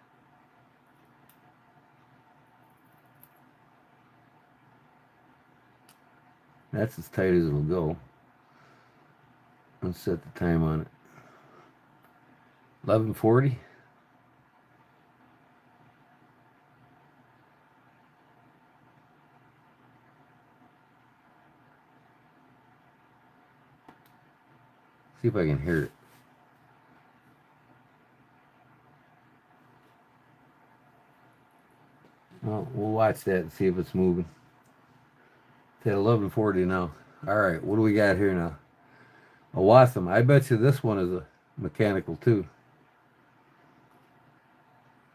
That's as tight as it'll go. Let's set the time on it. 11:40. See if I can hear it. Well, we'll watch that and see if it's moving. It's at 11:40 now. Alright, what do we got here now? A Wasm. I bet you this one is a mechanical too.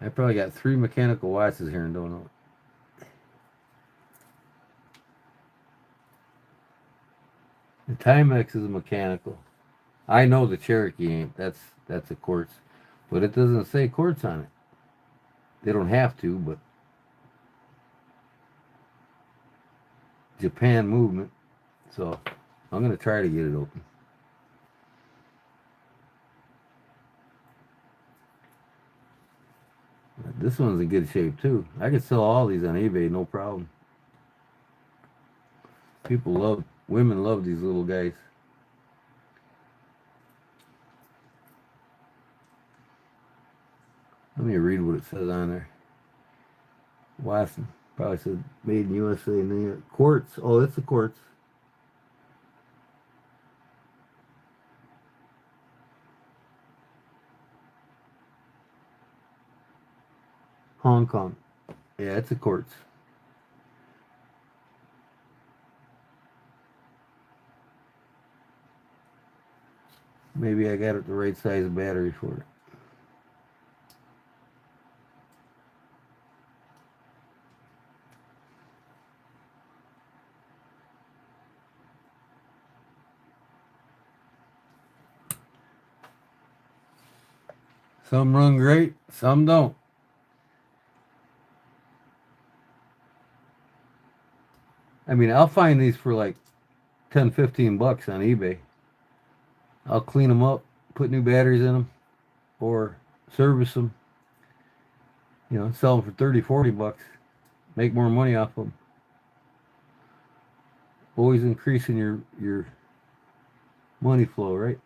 I probably got 3 mechanical watches here and don't know it. The Timex is a mechanical. I know the Cherokee ain't. That's a quartz. But it doesn't say quartz on it. They don't have to, but Japan movement. So I'm gonna try to get it open. This one's in good shape too. I could sell all these on eBay, no problem. Women love these little guys. Let me read what it says on there. Wasson. Probably said made in USA. And then quartz. Oh, it's a quartz. Hong Kong. Yeah, it's a quartz. Maybe I got it the right size battery for it. Some run great, some don't. I mean, I'll find these for like 10-15 bucks on eBay. I'll clean them up, put new batteries in them, or service them. You know, sell them for 30-40 bucks. Make more money off them. Always increasing your money flow, right?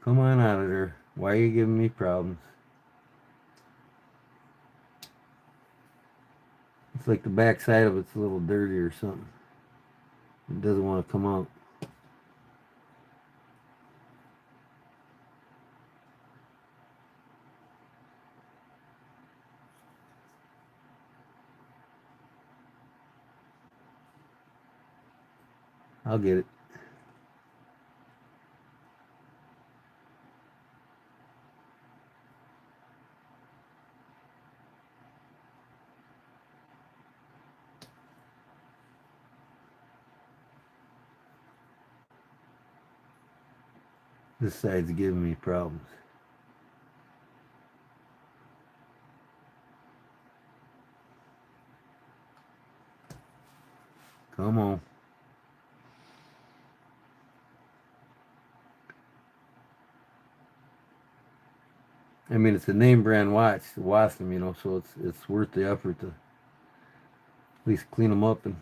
Come on out of there. Why are you giving me problems? It's like the back side of it's a little dirty or something. It doesn't want to come out. I'll get it. This side's giving me problems. Come on. I mean, it's a name brand watch, Wasm, you know, so it's worth the effort to at least clean them up and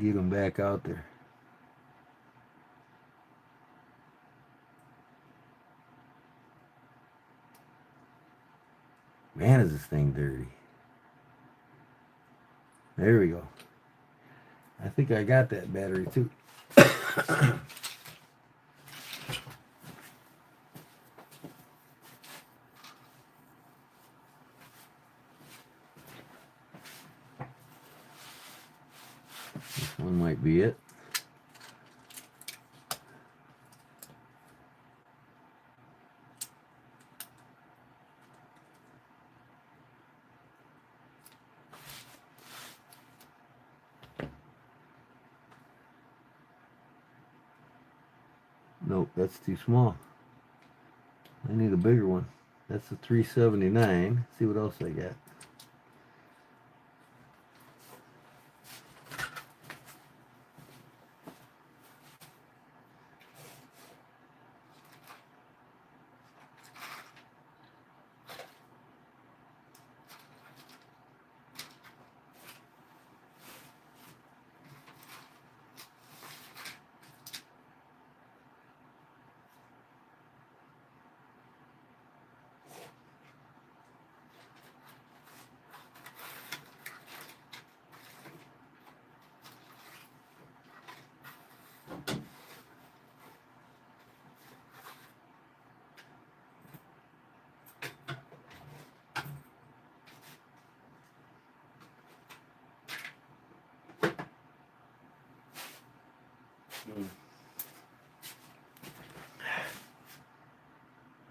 get them back out there. Man, is this thing dirty. There we go. I think I got that battery too. This one might be it. Nope, that's too small. I need a bigger one. That's a 379. See what else I got.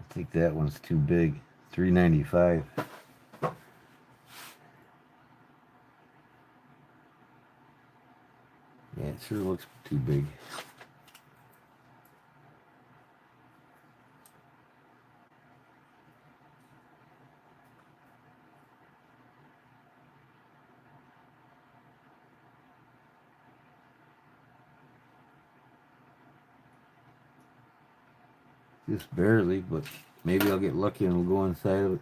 I think that one's too big. 395. Yeah, it sure looks too big. Just barely, but maybe I'll get lucky and it'll go inside of it.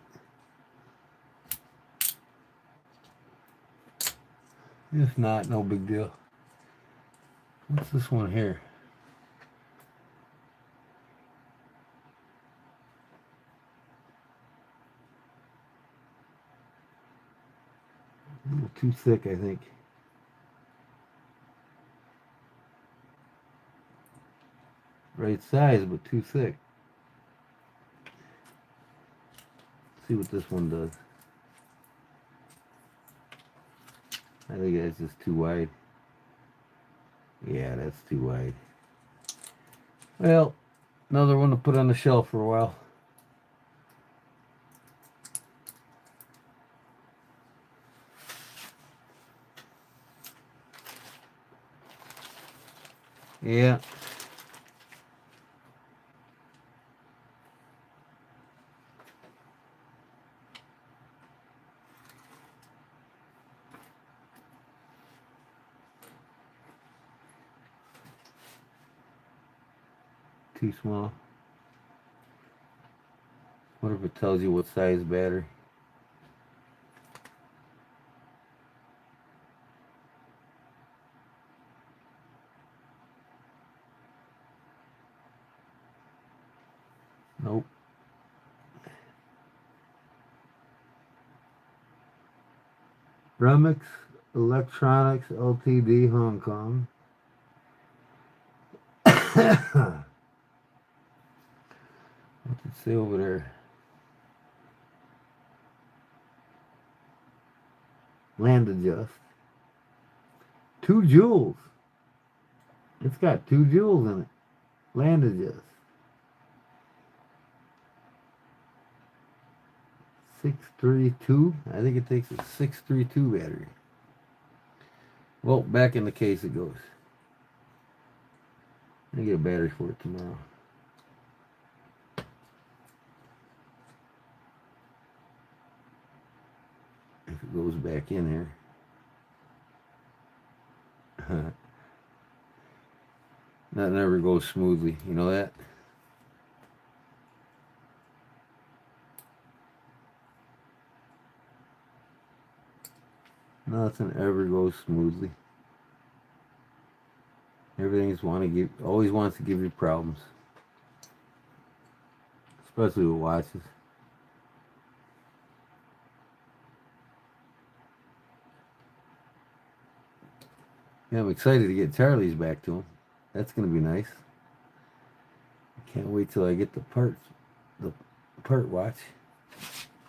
If not, no big deal. What's this one here? A little too thick, I think. Right size, but too thick. See what this one does. I think that's just too wide. Yeah, that's too wide. Well, another one to put on the shelf for a while. Yeah. Too small. What if it tells you what size battery? Nope. Remix Electronics Ltd. Hong Kong. What's it say over there? Land adjust. 2 joules. It's got 2 joules in it. Land adjust. 632. I think it takes a 632 battery. Well, back in the case it goes. I get a battery for it tomorrow. If it goes back in there. That never goes smoothly, you know that? Nothing ever goes smoothly. Everything's always wants to give you problems. Especially with watches. Yeah, I'm excited to get Charlie's back to him. That's going to be nice. I can't wait till I get the part watch.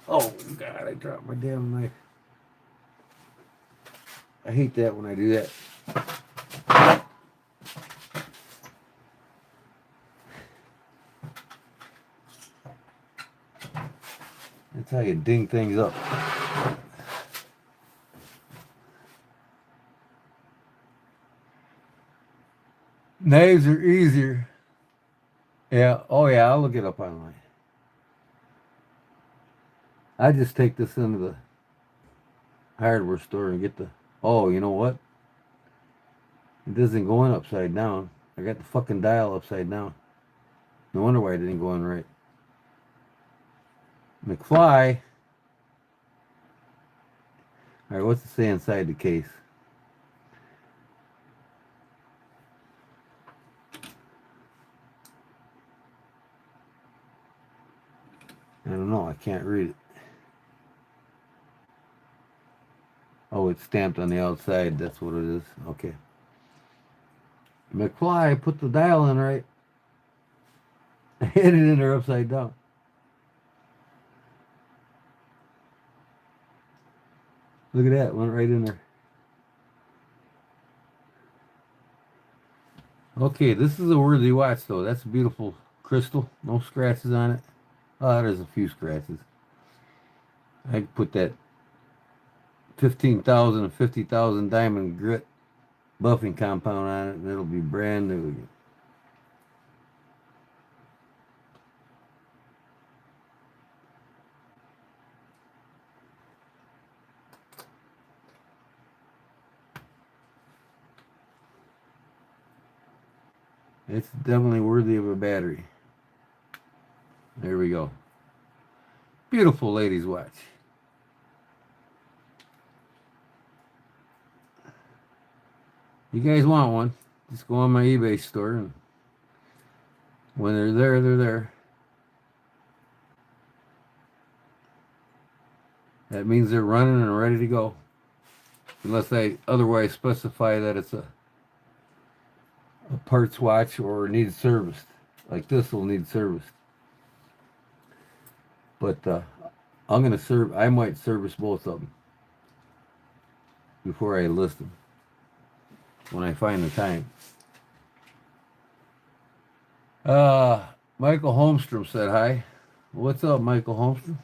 Oh, God, I dropped my damn knife. I hate that when I do that. That's how you ding things up. Knives are easier. Yeah, oh yeah, I'll look it up online. I just take this into the hardware store and get the... Oh, you know what? It isn't going upside down. I got the fucking dial upside down. No wonder why it didn't go in right. McFly. Alright, what's it say inside the case? I don't know, I can't read it. Oh, it's stamped on the outside, that's what it is. Okay. McFly, put the dial in right. I hit it in there upside down. Look at that, went right in there. Okay, this is a worthy watch though. That's a beautiful crystal. No scratches on it. Oh, there's a few scratches. I could put that 15,000 and 50,000 diamond grit buffing compound on it and it'll be brand new again. It's definitely worthy of a battery. There we go. Beautiful ladies' watch. You guys want one? Just go on my eBay store and when they're there, they're there. That means they're running and ready to go. Unless I otherwise specify that it's a parts watch or needs serviced. Like this will need serviced. But I might service both of them before I list them when I find the time. Michael Holmstrom said hi. What's up, Michael Holmstrom?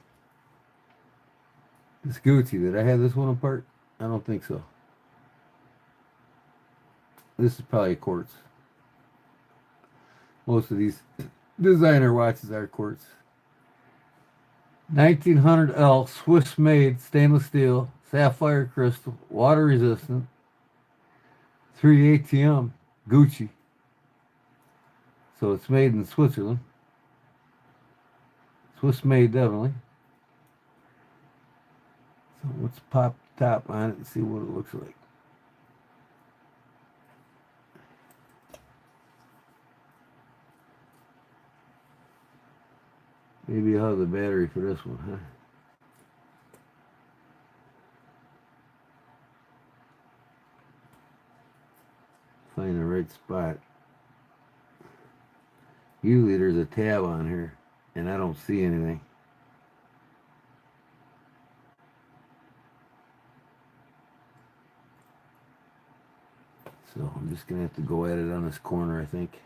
It's Gucci. Did I have this one apart? I don't think so. This is probably quartz. Most of these designer watches are quartz. 1900L Swiss made stainless steel, sapphire crystal, water resistant, 3 ATM, Gucci. So it's made in Switzerland. Swiss made definitely. So let's pop the top on it and see what it looks like. Maybe I'll have the battery for this one, huh? Find the right spot. Usually there's a tab on here, and I don't see anything. So I'm just going to have to go at it on this corner, I think.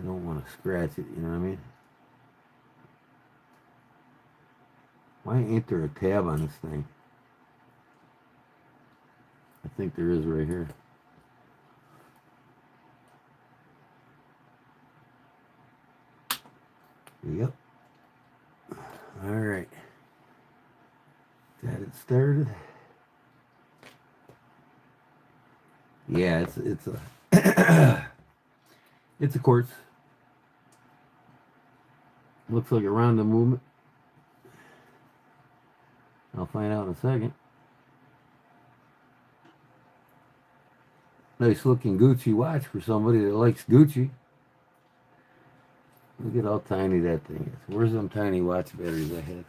I don't want to scratch it, you know what I mean? Why ain't there a tab on this thing? I think there is right here. Yep. All right. Got it started. Yeah, it's a it's a quartz. Looks like a random movement. I'll find out in a second. Nice looking Gucci watch for somebody that likes Gucci. Look at how tiny that thing is. Where's them tiny watch batteries I had?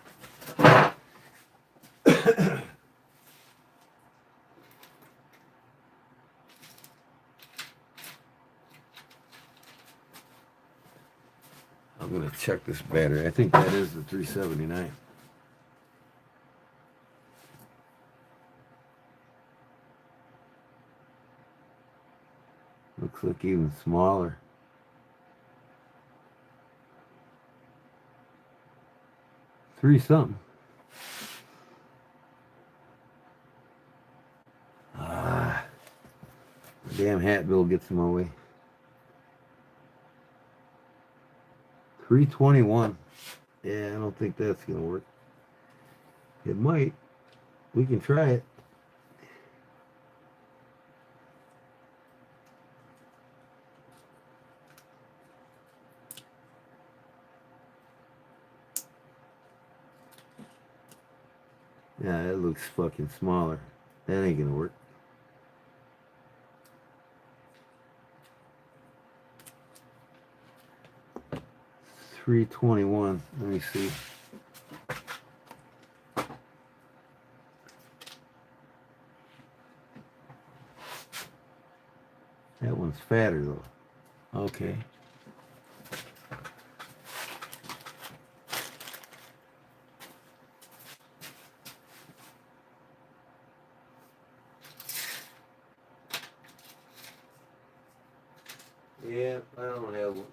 I'm going to check this battery. I think that is the 379. Looks like even smaller. Three something. Ah, the damn hat bill gets in my way. 321. Yeah, I don't think that's gonna work. It might. We can try it. Yeah, that looks fucking smaller. That ain't gonna work. $321. Let me see. That one's fatter though. Okay. Yeah, I don't have one.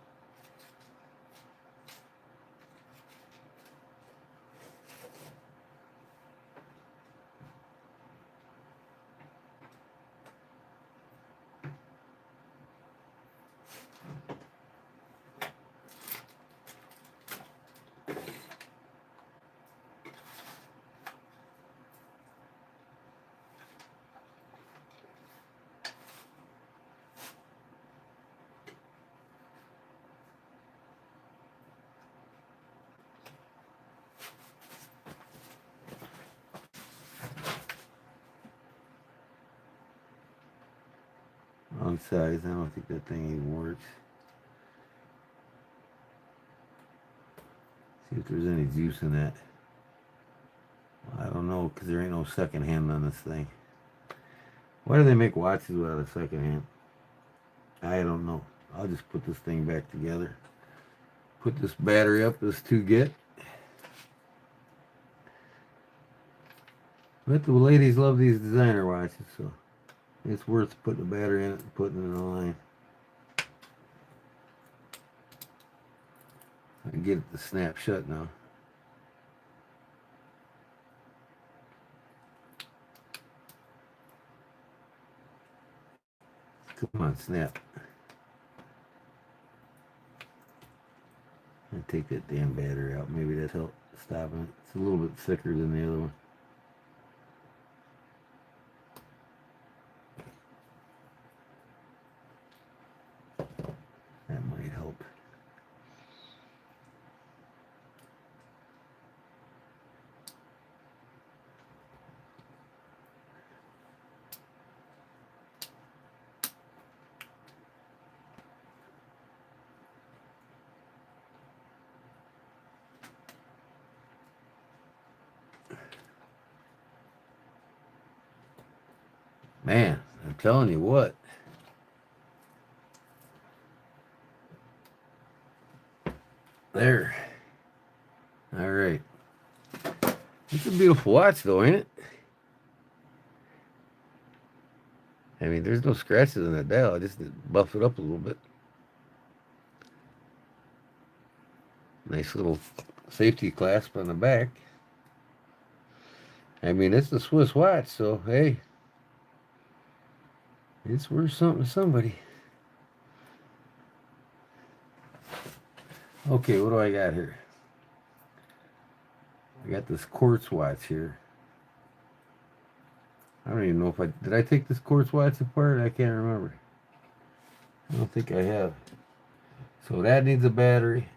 Wrong size. I don't think that thing even works. See if there's any juice in that. I don't know, because there ain't no second hand on this thing. Why do they make watches without a second hand? I don't know. I'll just put this thing back together. Put this battery up, this 2-get. But the ladies love these designer watches, so it's worth putting a battery in it and putting it in a line. I can get it to snap shut now. Come on, snap. And take that damn battery out. Maybe that helps stopping it. It's a little bit thicker than the other one. That might help. Man, I'm telling you what. There. All right. It's a beautiful watch though, ain't it? I mean, there's no scratches on that dial. I just buffed it up a little bit. Nice little safety clasp on the back. I mean, it's a Swiss watch, so hey, it's worth something to somebody. Okay, what do I got here? I got this quartz watch here. I don't even know if did I take this quartz watch apart? I can't remember. I don't think I have. So that needs a battery.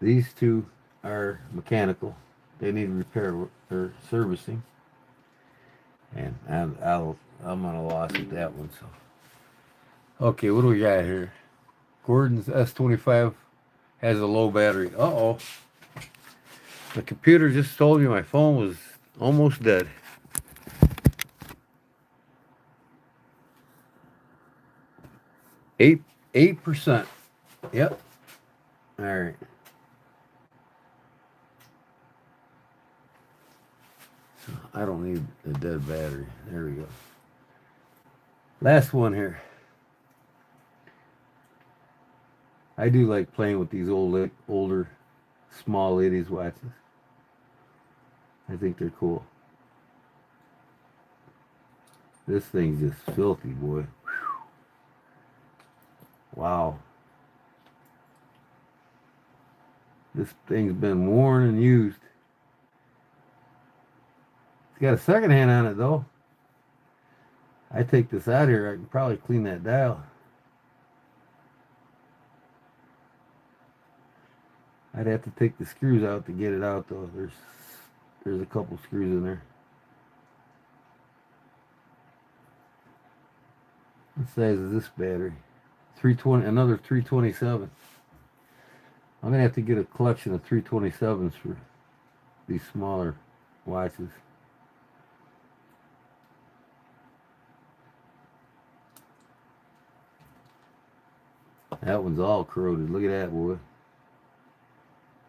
These two are mechanical. They need repair or servicing. And I'm on a loss with that one. So okay, what do we got here? Gordon's S25 has a low battery. Uh-oh. The computer just told me my phone was almost dead. 8%. Yep. All right. So I don't need a dead battery. There we go. Last one here. I do like playing with these older, small ladies' watches. I think they're cool. This thing's just filthy, boy. Whew. Wow. This thing's been worn and used. It's got a second hand on it, though. I take this out here, I can probably clean that dial. I'd have to take the screws out to get it out, though. There's a couple screws in there. What size is this battery? 320, another 327. I'm gonna have to get a collection of 327s for these smaller watches. That one's all corroded. Look at that, boy.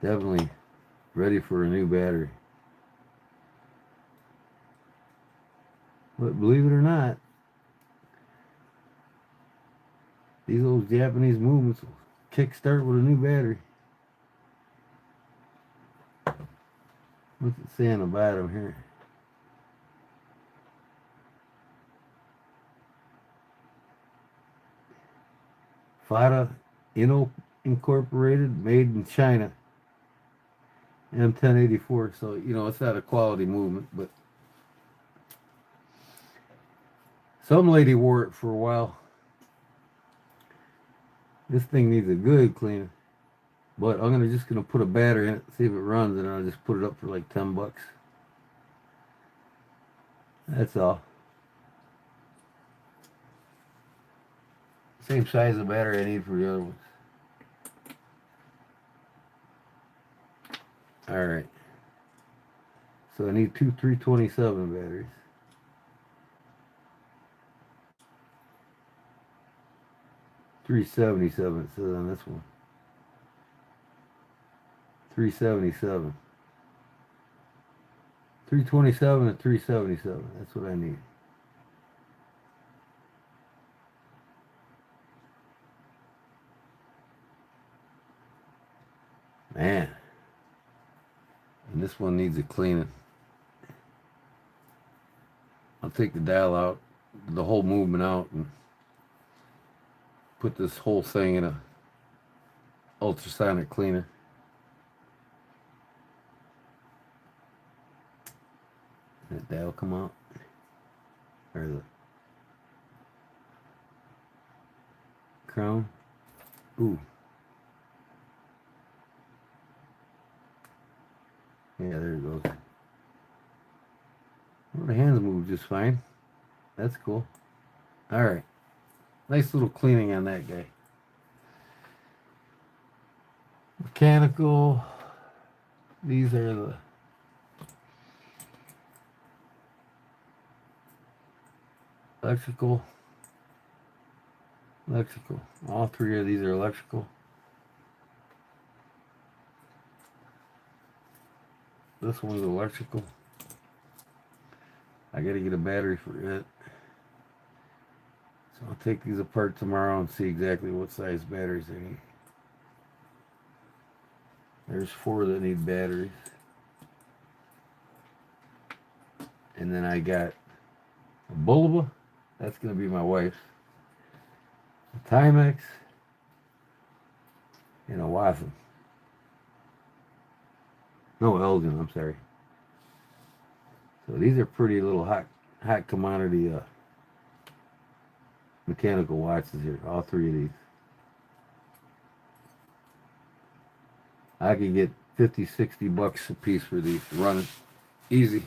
Definitely ready for a new battery. But believe it or not, these old Japanese movements will kickstart with a new battery. What's it say on the bottom here? Fata Incorporated, made in China. M1084. So, you know, it's not a quality movement, but some lady wore it for a while. This thing needs a good cleaning. But I'm just gonna put a battery in it, see if it runs, and I'll just put it up for like 10 bucks. That's all. Same size of battery I need for the other ones. Alright. So I need two 327 batteries. $377 it says on this one. $377. 327 and 377. That's what I need. Man. And this one needs a cleaning. I'll take the dial out, the whole movement out, and put this whole thing in a ultrasonic cleaner. That dial come out? Or the crown? Ooh. Yeah, there it goes. Well, the hands move just fine. That's cool. Alright. Nice little cleaning on that guy. Mechanical. These are the electrical. Electrical. All three of these are electrical. This one's electrical. I I gotta get a battery for it. So I'll take these apart tomorrow and see exactly what size batteries I need. There's 4 that need batteries. And then I got a Bulba. That's gonna be my wife's. A Timex. And a Watson. No, Elgin, I'm sorry. So these are pretty little hot commodity mechanical watches here, all 3 of these. I could get 50, 60 bucks a piece for these running. Easy.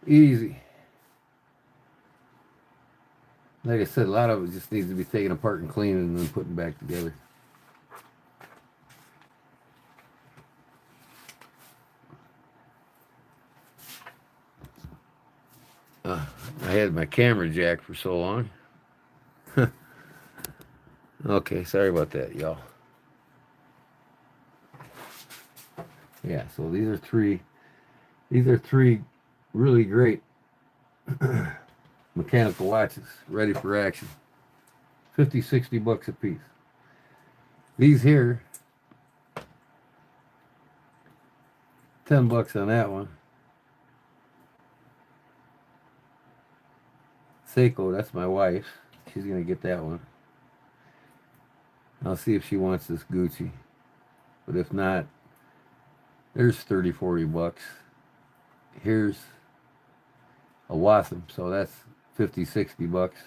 Easy. Like I said, a lot of it just needs to be taken apart and cleaned and then put back together. I had my camera jack for so long. Okay, sorry about that, y'all. Yeah, so these are three really great mechanical watches ready for action. 50, 60 bucks a piece. These here, 10 bucks on that one. Seiko, that's my wife. She's gonna get that one. I'll see if she wants this Gucci. But if not, there's 30, 40 bucks. Here's a Watson, so that's 50, 60 bucks.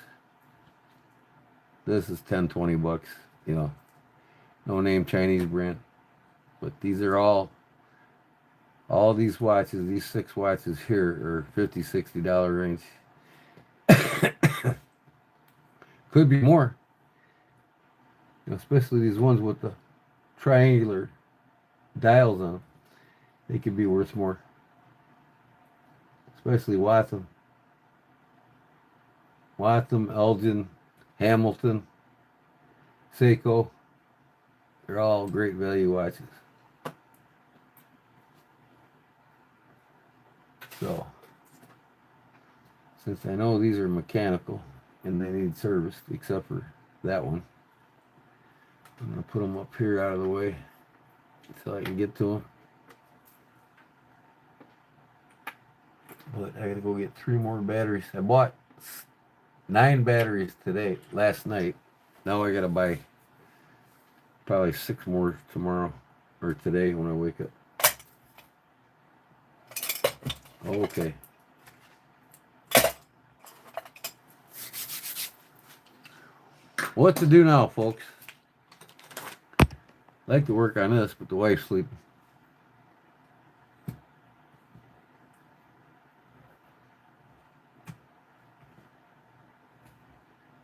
This is 10, 20 bucks, you know. No name Chinese brand. But these are all these watches, these 6 watches here are $50, $60 range. Could be more. You know, especially these ones with the triangular dials on them. They could be worth more. Especially Watson. Watson, Elgin, Hamilton, Seiko. They're all great value watches. So, since I know these are mechanical and they need serviced, except for that one, I'm going to put them up here out of the way until I can get to them. But I got to go get 3 more batteries. I bought 9 batteries last night. Now I got to buy probably 6 more tomorrow or today when I wake up. Okay. What to do now, folks? I'd like to work on this, but the wife's sleeping.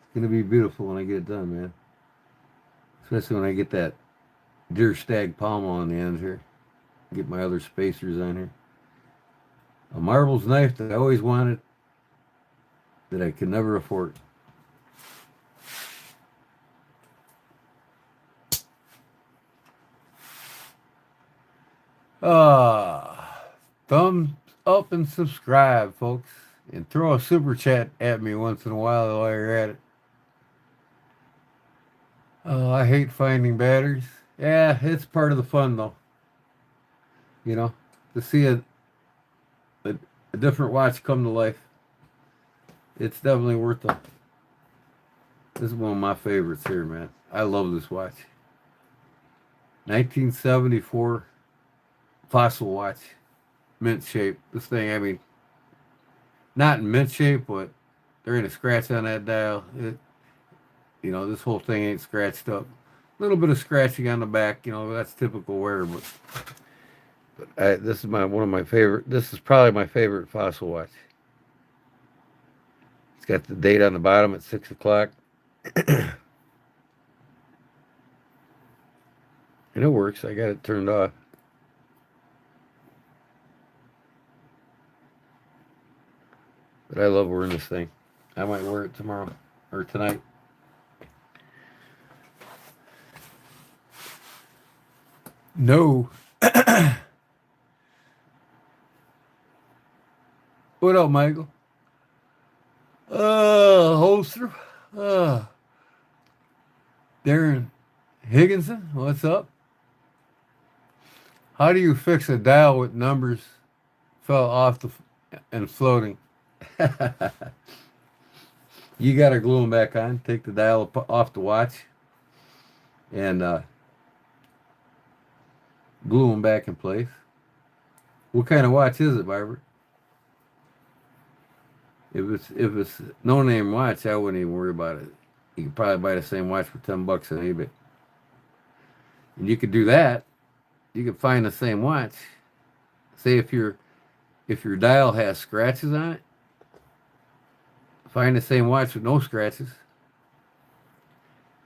It's going to be beautiful when I get it done, man. Especially when I get that deer stag palm on the end here. Get my other spacers on here. A marbles knife that I always wanted that I could never afford. Thumbs up and subscribe, folks. And throw a super chat at me once in a while while you're at it. Oh, I hate finding batteries. Yeah, it's part of the fun, though. You know, to see a different watch come to life. It's definitely worth it. This is one of my favorites here, man. I love this watch. 1974 fossil watch. Mint shape. This thing, I mean, not in mint shape, but there ain't a scratch on that dial. You know, this whole thing ain't scratched up. A little bit of scratching on the back, you know, that's typical wear, but this is one of my favorite. This is probably my favorite fossil watch. It's got the date on the bottom at 6 o'clock. And it works. I got it turned off. But I love wearing this thing. I might wear it tomorrow or tonight. No. What up, Michael? Holster. Darren Higginson, what's up? How do you fix a dial with numbers fell off and floating? You got to glue them back on. Take the dial off the watch and glue them back in place. What kind of watch is it, Barbara? If it's no name watch, I wouldn't even worry about it. You could probably buy the same watch for $10 on eBay. And you could do that. You could find the same watch. Say if your dial has scratches on it, find the same watch with no scratches,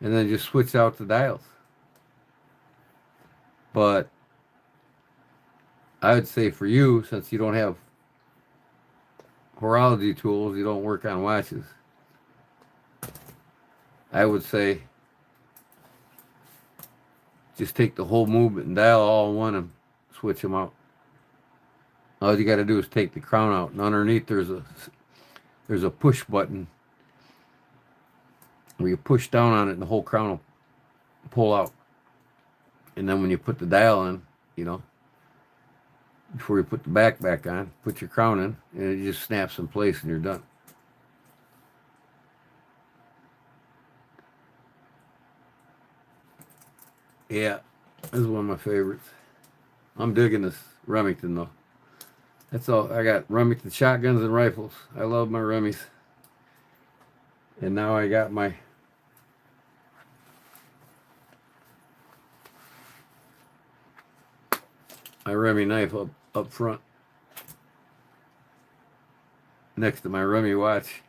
and then just switch out the dials. But I would say for you, since you don't have horology tools, you don't work on watches, I would say just take the whole movement and dial all in one and switch them out. All you got to do is take the crown out, and underneath there's a push button where you push down on it and the whole crown will pull out. And then when you put the dial in, you know, before you put the back on, put your crown in, and it just snaps in place and you're done. Yeah, this is one of my favorites. I'm digging this Remington though. That's all. I got Remington shotguns and rifles. I love my Remis. And now I got my Remy knife up front next to my Remy watch.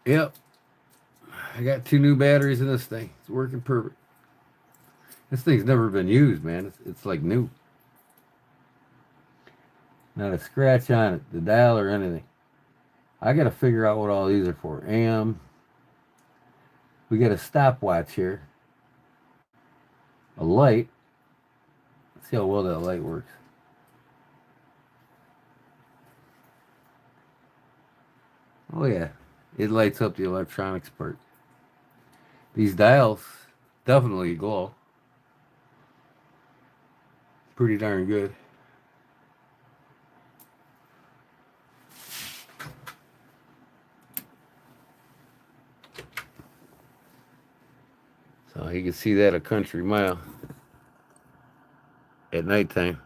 Yep. I got 2 new batteries in this thing. It's working perfect. This thing's never been used, man. It's like new. Not a scratch on it, the dial or anything. I got to figure out what all these are for. We got a stopwatch here. A light. Let's see how well that light works. Oh yeah, it lights up the electronics part. These dials definitely glow. Pretty darn good. So you can see that a country mile at nighttime.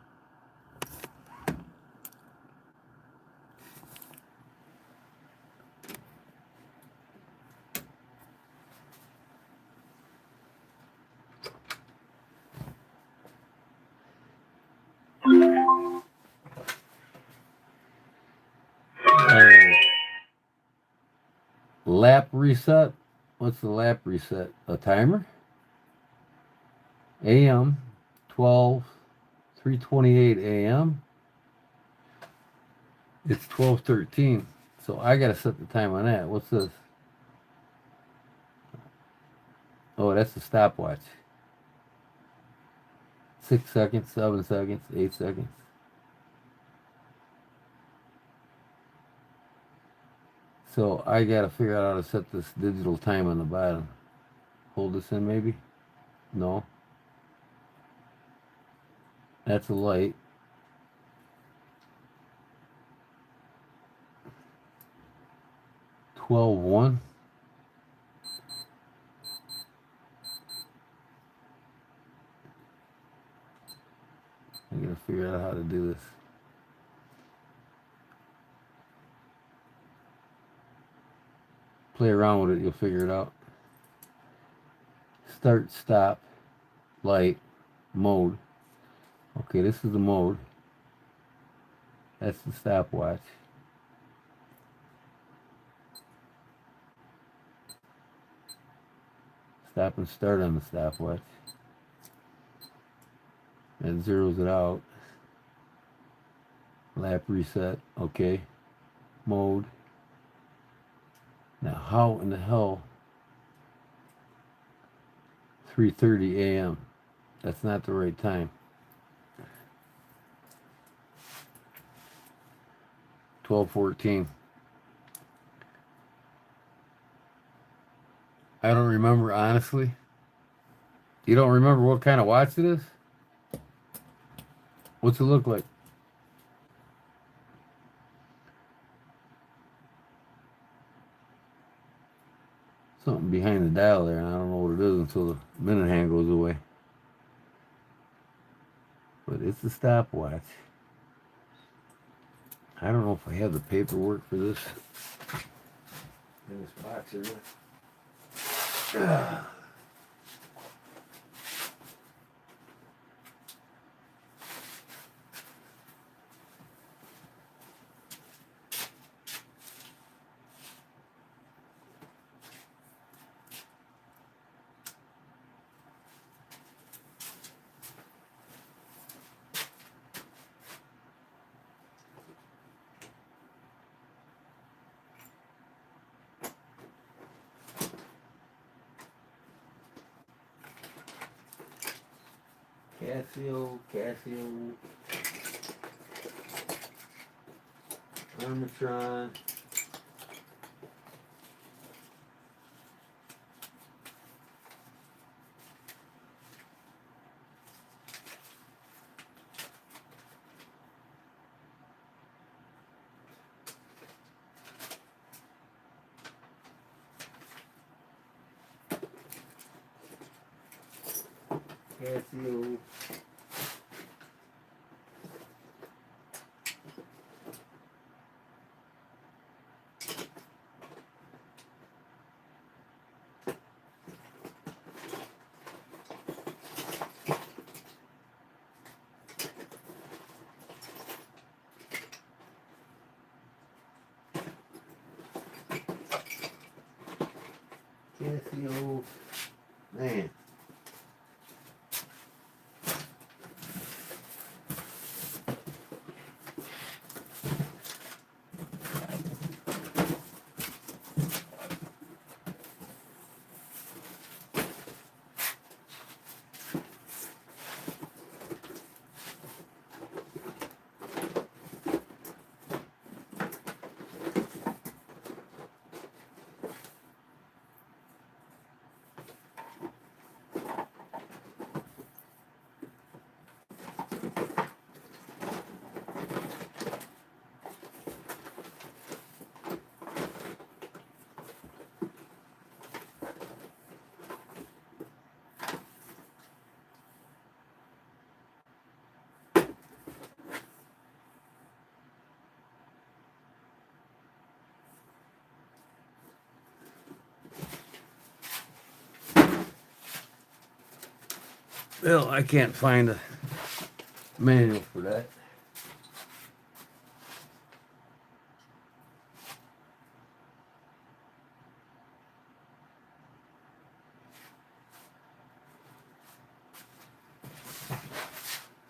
Lap reset. What's the lap reset? A timer? AM 3:28 AM. It's 12:13. So I gotta set the time on that. What's this? Oh, that's the stopwatch. 6 seconds, 7 seconds, 8 seconds. So I gotta figure out how to set this digital time on the bottom. Hold this in maybe? No. That's a light. $12.1. I gotta figure out how to do this. Play around with it, you'll figure it out. Start, stop, light, mode. Okay, this is the mode. That's the stopwatch. Stop and start on the stopwatch. That zeroes it out. Lap reset. Okay. Mode. Now, how in the hell? 3:30 a.m. That's not the right time. 12:14. I don't remember, honestly. You don't remember what kind of watch it is? What's it look like? Something behind the dial there, and I don't know what it is until the minute hand goes away. But it's a stopwatch. I don't know if I have the paperwork for this in this box here. Casio, Armatron. Casio. Casio. Man. Well, I can't find a manual for that.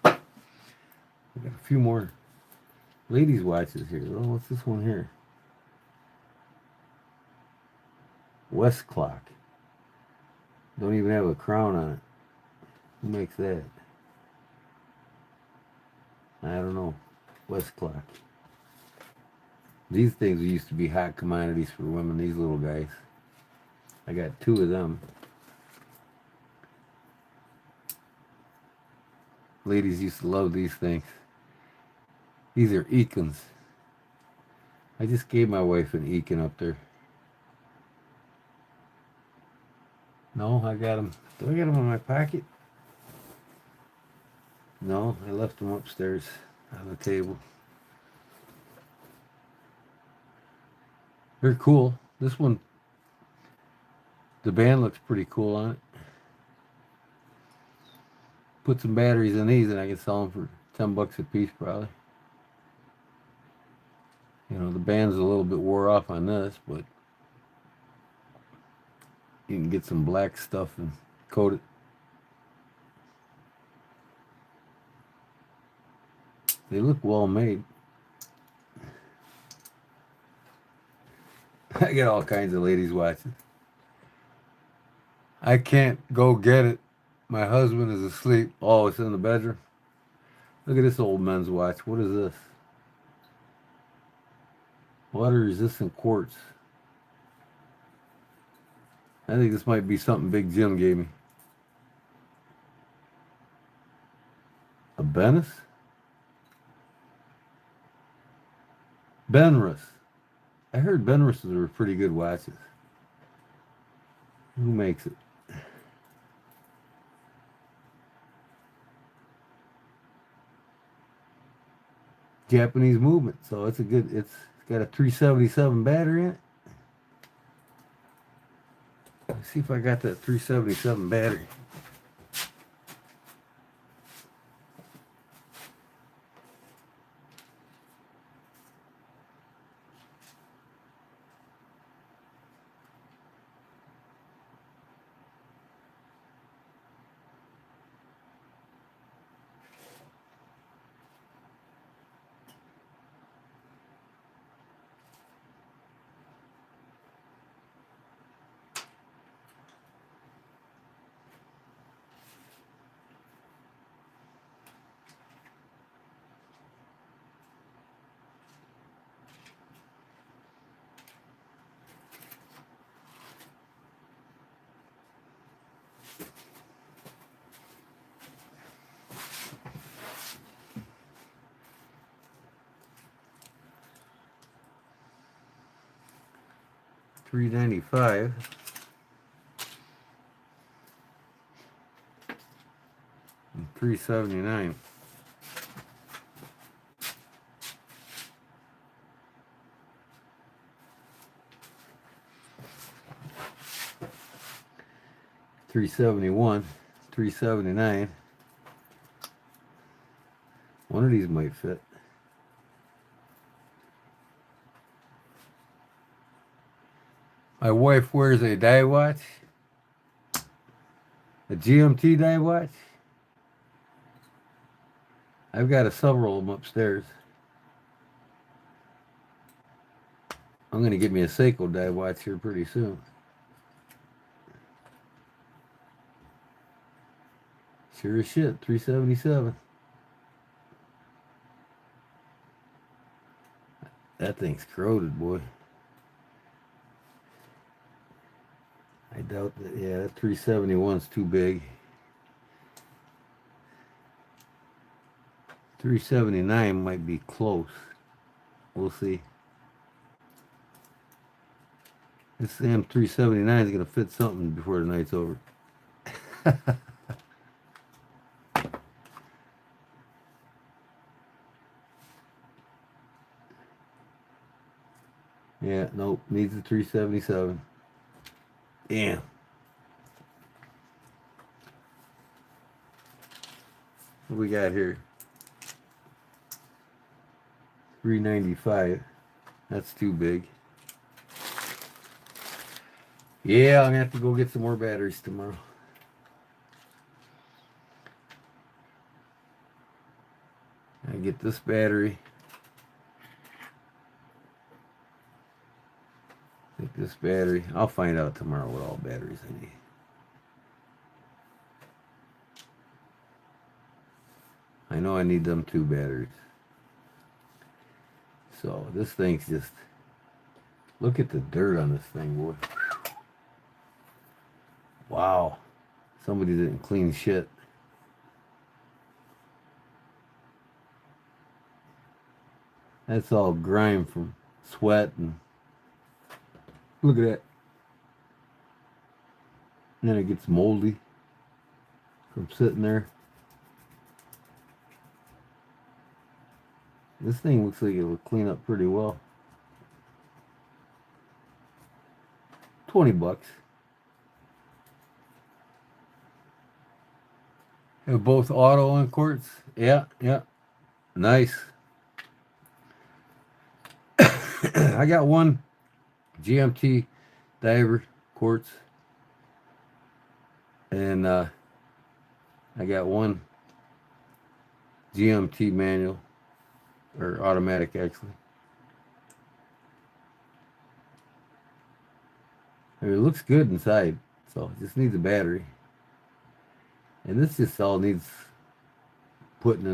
I got a few more ladies' watches here. Oh, what's this one here? West Clock. Don't even have a crown on it. Who makes that? I don't know. West Clock. These things used to be hot commodities for women, these little guys. I got two of them. Ladies used to love these things. These are Eakins. I just gave my wife an Eakin up there. No, I got them. Do I got them in my pocket? No, I left them upstairs on the table. They're cool. This one, the band looks pretty cool on it. Put some batteries in these and I can sell them for $10 a piece probably. You know, the band's a little bit wore off on this, but you can get some black stuff and coat it. They look well made. I get all kinds of ladies watching. I can't go get it. My husband is asleep. Oh, it's in the bedroom. Look at this old men's watch. What is this? Water resistant quartz. I think this might be something Big Jim gave me. A Bennis? Benrus. I heard Benruses are pretty good watches. Who makes it? Japanese movement. So it's a good, it's got a 377 battery in it. Let's see if I got that 377 battery. $395. And $379. $371. $379. One of these might fit. My wife wears a dive watch, a GMT dive watch. I've got several of them upstairs. I'm going to get me a Seiko dive watch here pretty soon. Sure as shit, $377. That thing's corroded, boy. I doubt that, yeah, that 371's too big. 379 might be close. We'll see. This damn 379 is going to fit something before the night's over. Yeah, nope, needs a 377. Damn. What we got here? 395. That's too big. Yeah, I'm gonna have to go get some more batteries tomorrow. I get this battery. Take this battery. I'll find out tomorrow what all batteries I need. I know I need them 2 batteries. So this thing's just, look at the dirt on this thing, boy. Wow. Somebody didn't clean shit. That's all grime from sweat and look at that. And then it gets moldy from sitting there. This thing looks like it will clean up pretty well. 20 bucks. They're both auto and quartz. Yeah, yeah. Nice. I got one GMT diver quartz. And I got one GMT manual. or automatic actually. I mean, it looks good inside, so it just needs a battery. And this just all needs putting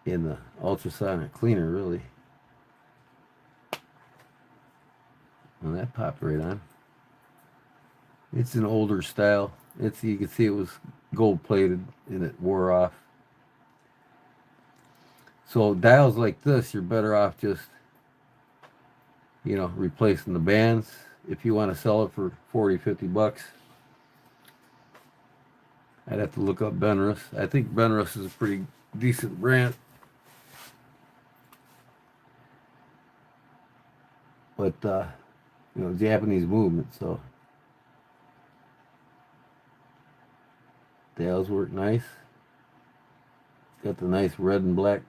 in the ultrasonic cleaner, really. Well, that popped right on. It's an older style. You can see it was gold plated and it wore off. So dials like this, you're better off just, replacing the bands. If you want to sell it for 40, 50 bucks, I'd have to look up Benrus. I think Benrus is a pretty decent brand. But, Japanese movement, so dials work nice. Got the nice red and black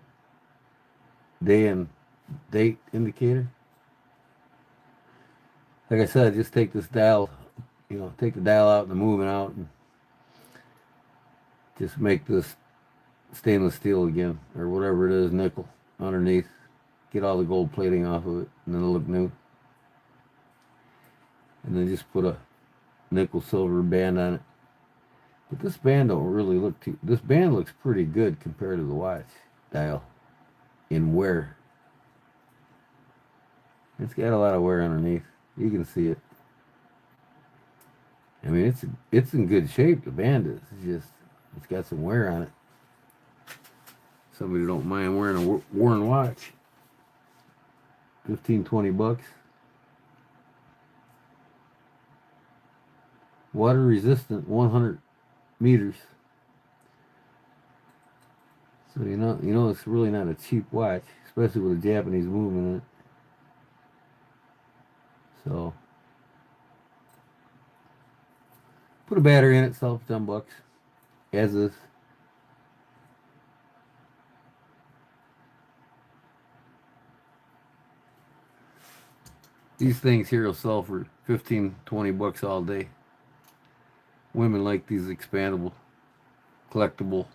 day and date indicator. Like I said, just take this dial, take the dial out and the movement out and just make this stainless steel again, or whatever it is, nickel underneath. Get all the gold plating off of it, and then it'll look new. And then just put a nickel silver band on it. But this band don't really look too... This band looks pretty good compared to the watch dial in wear. It's got a lot of wear underneath. You can see it. I mean, it's in good shape, the band is. It's got some wear on it. Somebody don't mind wearing a worn watch. 15, 20 bucks. Water resistant, 100 meters. So it's really not a cheap watch, especially with a Japanese movement in it. So put a battery in it, sell it for 10 bucks. As is. These things here will sell for 15, 20 bucks all day. Women like these expandable, collectible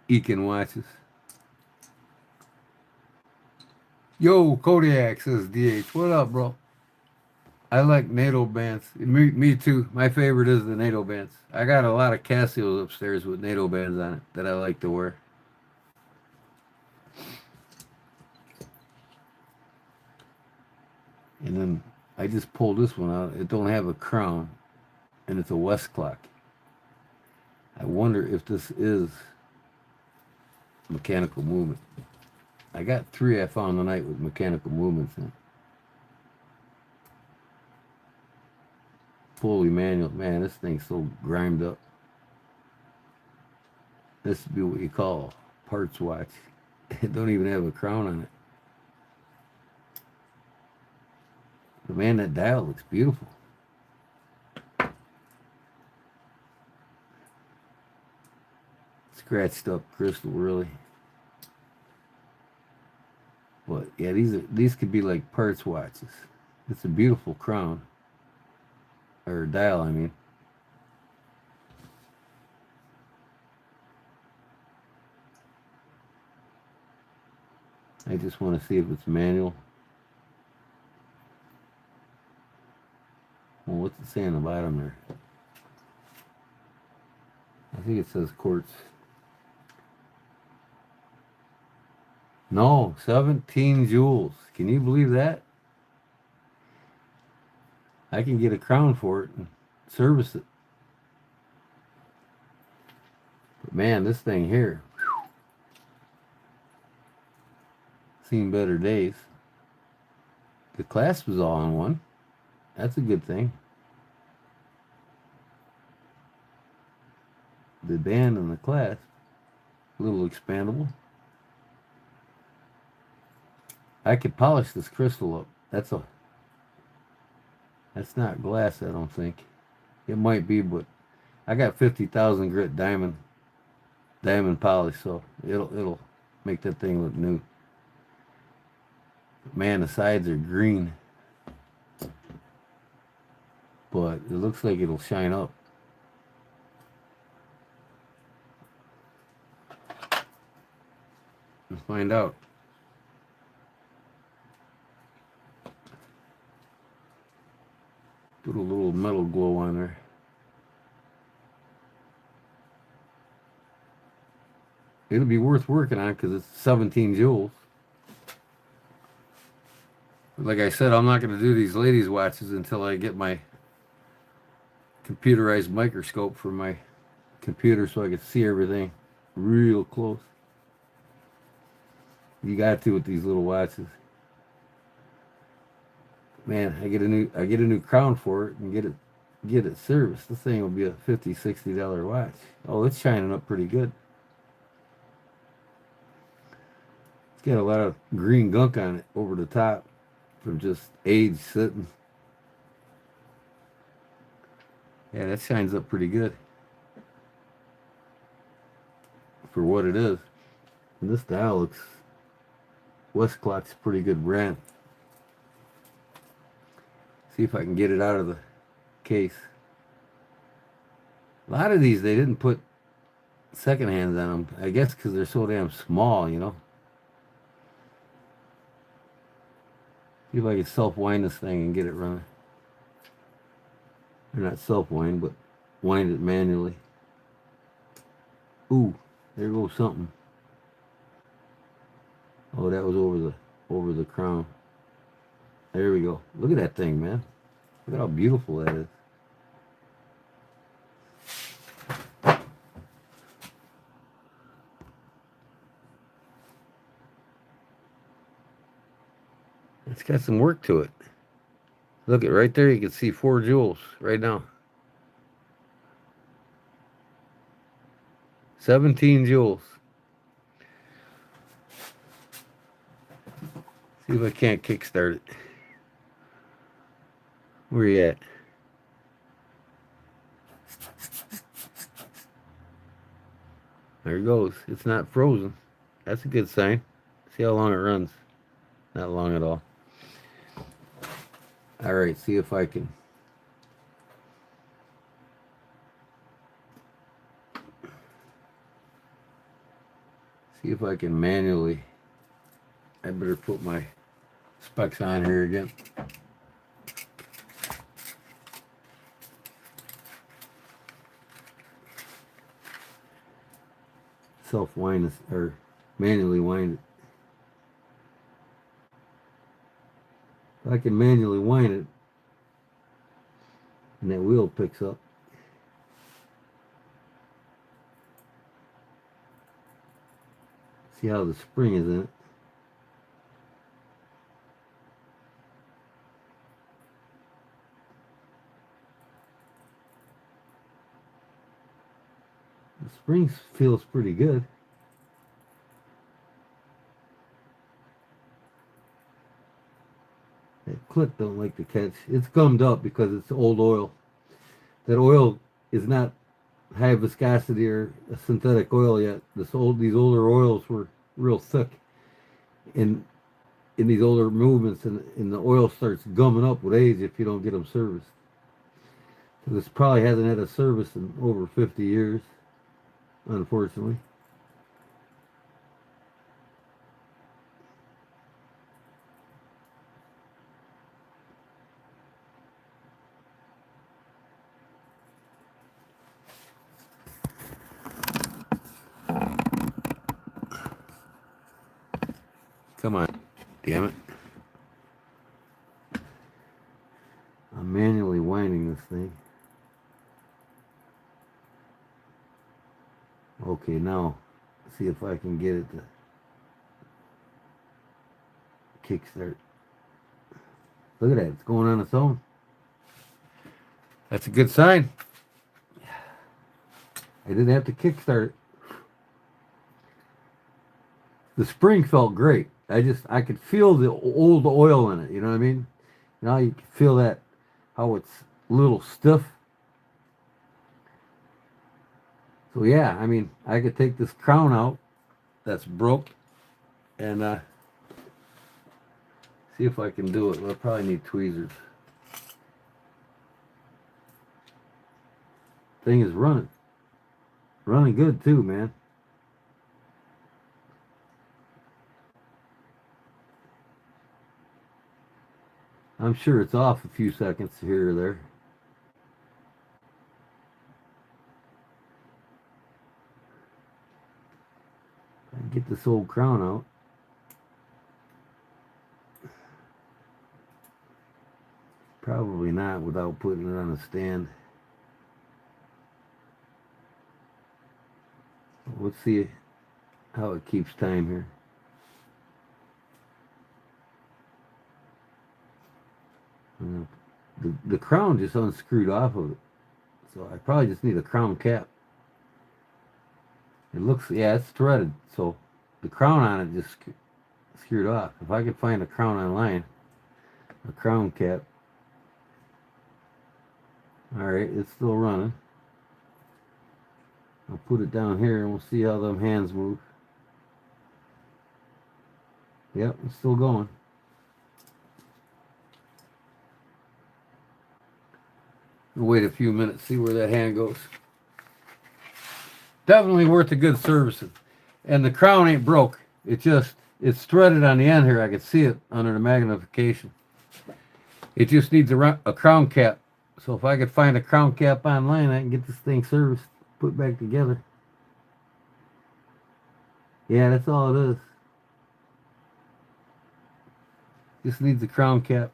Ekin watches. Yo, Kodiak, says DH. What up, bro? I like NATO bands. Me too. My favorite is the NATO bands. I got a lot of Casios upstairs with NATO bands on it that I like to wear. And then I just pulled this one out. It don't have a crown, and it's a West clock. I wonder if this is mechanical movement. I got 3 I found tonight with mechanical movements in it. Fully manual. Man, this thing's so grimed up. This would be what you call a parts watch. It don't even have a crown on it. But man, that dial looks beautiful. Scratched up crystal, really. But yeah, these could be like parts watches. It's a beautiful crown. Or dial, I mean. I just want to see if it's manual. Well, what's it say on the bottom there? I think it says quartz. No, 17 joules. Can you believe that? I can get a crown for it and service it. But man, this thing here, whew, seen better days. The clasp is all on one. That's a good thing. The band and the clasp, a little expandable. I could polish this crystal up. That's not glass, I don't think. It might be, but I got 50,000 grit diamond polish, so it'll make that thing look new. Man, the sides are green, but it looks like it'll shine up. and find out. Put a little metal glow on there. It'll be worth working on because it's 17 joules. But like I said, I'm not going to do these ladies' watches until I get my computerized microscope for my computer so I can see everything real close. You got to with these little watches. Man, I get a new crown for it and get it serviced. This thing will be a $50, $60 watch. Oh, it's shining up pretty good. It's got a lot of green gunk on it over the top from just age sitting. Yeah, that shines up pretty good for what it is. And this dial looks, Westclock's a pretty good brand. See if I can get it out of the case. A lot of these, they didn't put second hands on them. I guess because they're so damn small, you know. See if I can self-wind this thing and get it running. Or not self-wind, but wind it manually. Ooh, there goes something. Oh, that was over the crown. There we go. Look at that thing, man. Look at how beautiful that is. It's got some work to it. Look at right there, you can see 4 joules right now. 17 joules. See if I can't kickstart it. Where you at? There it goes. It's not frozen. That's a good sign. See how long it runs. Not long at all. Alright, see if I can. See if I can manually. I better put my specs on here again. Self-wind this, or manually wind it. If I can manually wind it, and that wheel picks up. See how the spring is in it. The spring feels pretty good. That clip don't like to catch. It's gummed up because it's old oil. That oil is not high viscosity or a synthetic oil yet. These older oils were real thick in these older movements, and the oil starts gumming up with age if you don't get them serviced. So this probably hasn't had a service in over 50 years, unfortunately. Come on, damn it. I'm manually winding this thing. Okay, now see if I can get it to kickstart. Look at that, it's going on its own. That's a good sign. I didn't have to kickstart it. The spring felt great. I could feel the old oil in it, you know what I mean? Now you can feel that, how it's a little stiff. So yeah, I mean, I could take this crown out that's broke and see if I can do it. I'll probably need tweezers. Thing is running good too, man. I'm sure it's off a few seconds here or there. Get this old crown out. Probably not without putting it on a stand. Let's see how it keeps time here. The crown just unscrewed off of it, so I probably just need a crown cap. It looks, yeah, it's threaded, so the crown on it just screwed off. If I could find a crown online, a crown cap. Alright, it's still running. I'll put it down here and we'll see how them hands move. Yep, it's still going. We'll wait a few minutes, see where that hand goes. Definitely worth a good servicing. And the crown ain't broke. It's threaded on the end here. I can see it under the magnification. It just needs a crown cap. So if I could find a crown cap online, I can get this thing serviced, put back together. Yeah, that's all it is. Just needs a crown cap.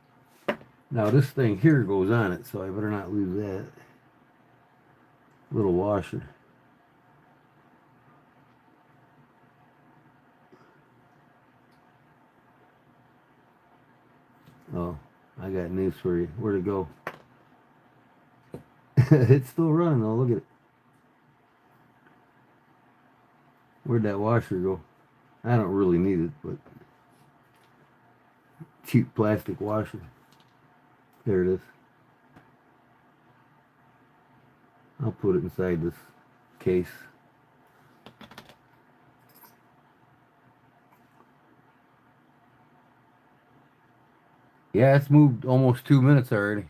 Now this thing here goes on it, so I better not lose that. Little washer. Oh, I got news for you. Where'd it go? It's still running though, look at it. Where'd that washer go? I don't really need it, but cheap plastic washer. There it is. I'll put it inside this case. Yeah, it's moved almost 2 minutes already.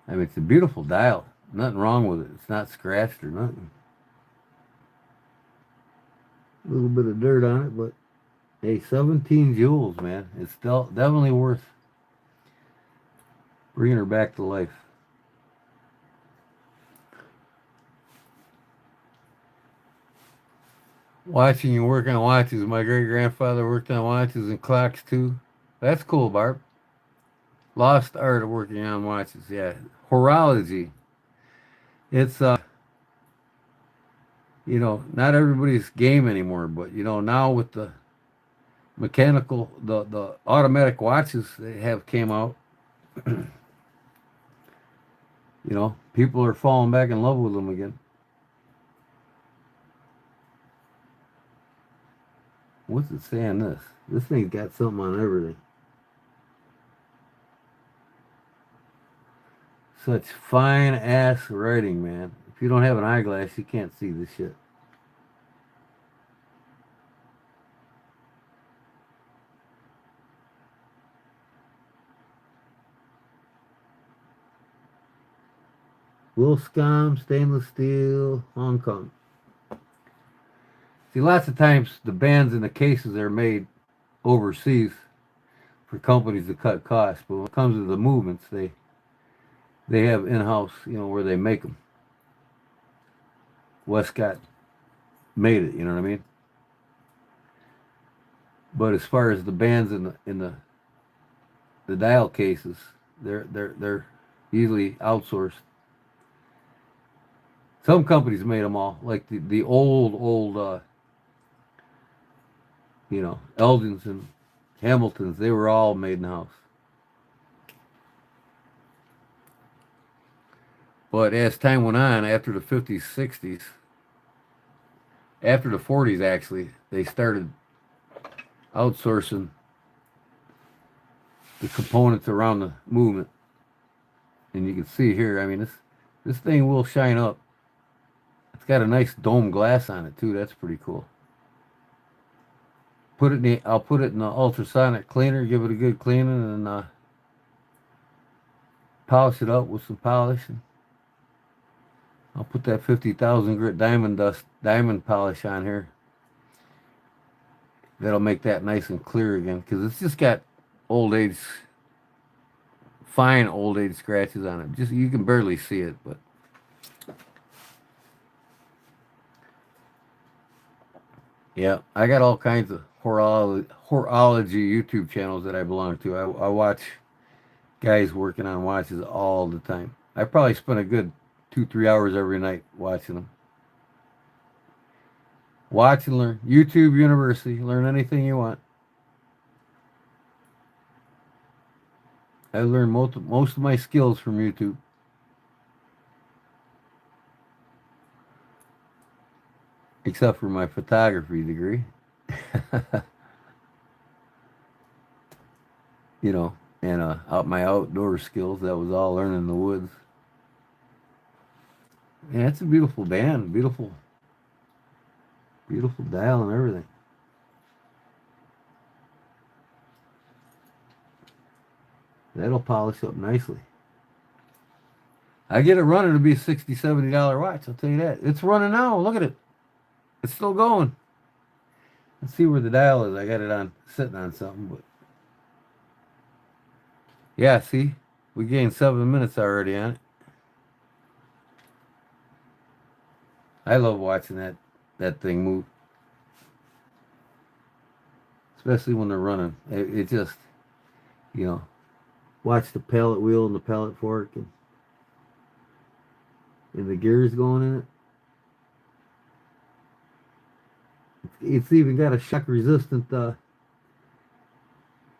I mean, it's a beautiful dial. Nothing wrong with it. It's not scratched or nothing. A little bit of dirt on it, but hey, 17 joules, man. It's still definitely worth bringing her back to life. Watching you work on watches. My great-grandfather worked on watches and clocks too. That's cool, Barb. Lost art of working on watches, yeah. Horology. It's, you know, not everybody's game anymore, but, you know, now with the mechanical, the automatic watches they have came out, you know, people are falling back in love with them again. What's it saying this? This thing's got something on everything. Such fine ass writing, man. If you don't have an eyeglass, you can't see this shit. Wilscom, stainless steel, Hong Kong. See, lots of times the bands and the cases are made overseas for companies to cut costs, but when it comes to the movements, they have in-house, you know, where they make them. Westcott made it, you know what I mean? But as far as the bands in the dial cases, they're usually outsourced. Some companies made them all, like the old you know, Eldons and Hamiltons, they were all made in house. But as time went on, after the 50s, 60s, after the 40s actually, they started outsourcing the components around the movement. And you can see here, I mean, this thing will shine up. It's got a nice dome glass on it too. That's pretty cool. I'll put it in the ultrasonic cleaner, give it a good cleaning, and polish it up with some polish. And I'll put that 50,000 grit diamond polish on here. That'll make that nice and clear again, because it's just got old age, fine old age scratches on it. Just you can barely see it, but yeah, I got all kinds of horology YouTube channels that I belong to. I watch guys working on watches all the time. I probably spend a good 2-3 hours every night watching them. Watch and learn. YouTube University. Learn anything you want. I learned most of my skills from YouTube. Except for my photography degree. You know, and out my outdoor skills, that was all learning in the woods. Yeah, it's a beautiful band. Beautiful dial and everything. That'll polish up nicely. I get it running to be a $60, $70 watch, I'll tell you that. It's running now. Look at it. It's still going. Let's see where the dial is. I got it on sitting on something, but yeah, see? We gained 7 minutes already on it. I love watching that thing move. Especially when they're running. It just, you know, watch the pallet wheel and the pallet fork and the gears going in it. It's even got a shock resistant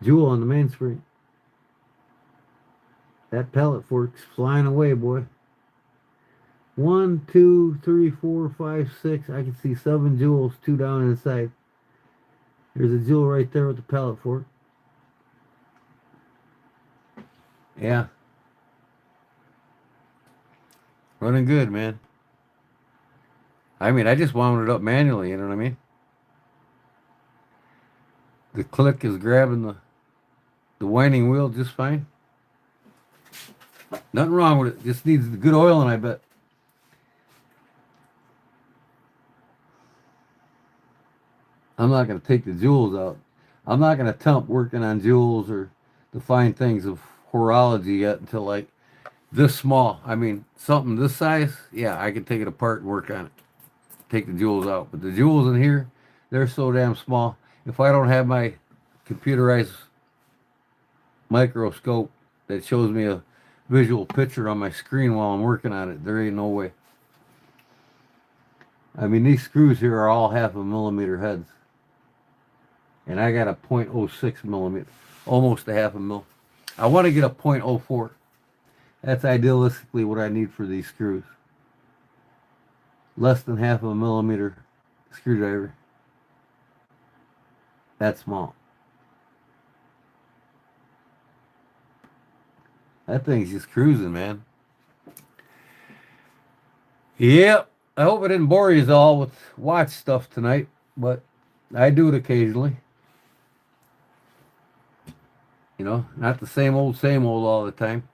jewel on the mainspring. That pallet fork's flying away, boy. 1, 2, 3, 4, 5, 6. I can see 7 jewels, 2 down inside. There's a jewel right there with the pallet fork. Yeah. Running good, man. I mean, I just wound it up manually, you know what I mean? The click is grabbing the winding wheel just fine. Nothing wrong with it. Just needs good oiling, I bet. I'm not going to take the jewels out. I'm not going to attempt working on jewels or the fine things of horology yet until like this small. I mean, something this size, yeah, I can take it apart and work on it. Take the jewels out. But the jewels in here, they're so damn small. If I don't have my computerized microscope that shows me a visual picture on my screen while I'm working on it, there ain't no way. I mean, these screws here are all 1/2 millimeter heads. And I got a 0.06 millimeter, almost a 1/2 mil. I want to get a 0.04. That's idealistically what I need for these screws. Less than 1/2 millimeter screwdriver. That's small. That thing's just cruising, man. Yep. I hope I didn't bore you all with watch stuff tonight, but I do it occasionally. You know, not the same old all the time.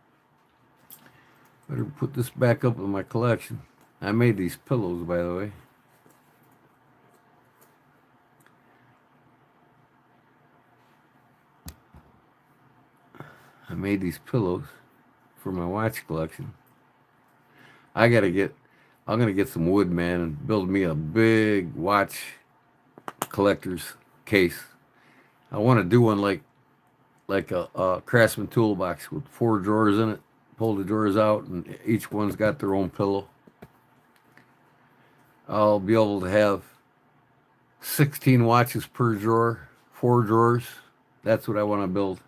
Better put this back up in my collection. I made these pillows, by the way. I made these pillows for my watch collection. I'm gonna get some wood, man, and build me a big watch collector's case. I want to do one like a Craftsman toolbox with 4 drawers in it. Pull the drawers out, and each one's got their own pillow. I'll be able to have 16 watches per drawer, 4 drawers. That's what I want to build.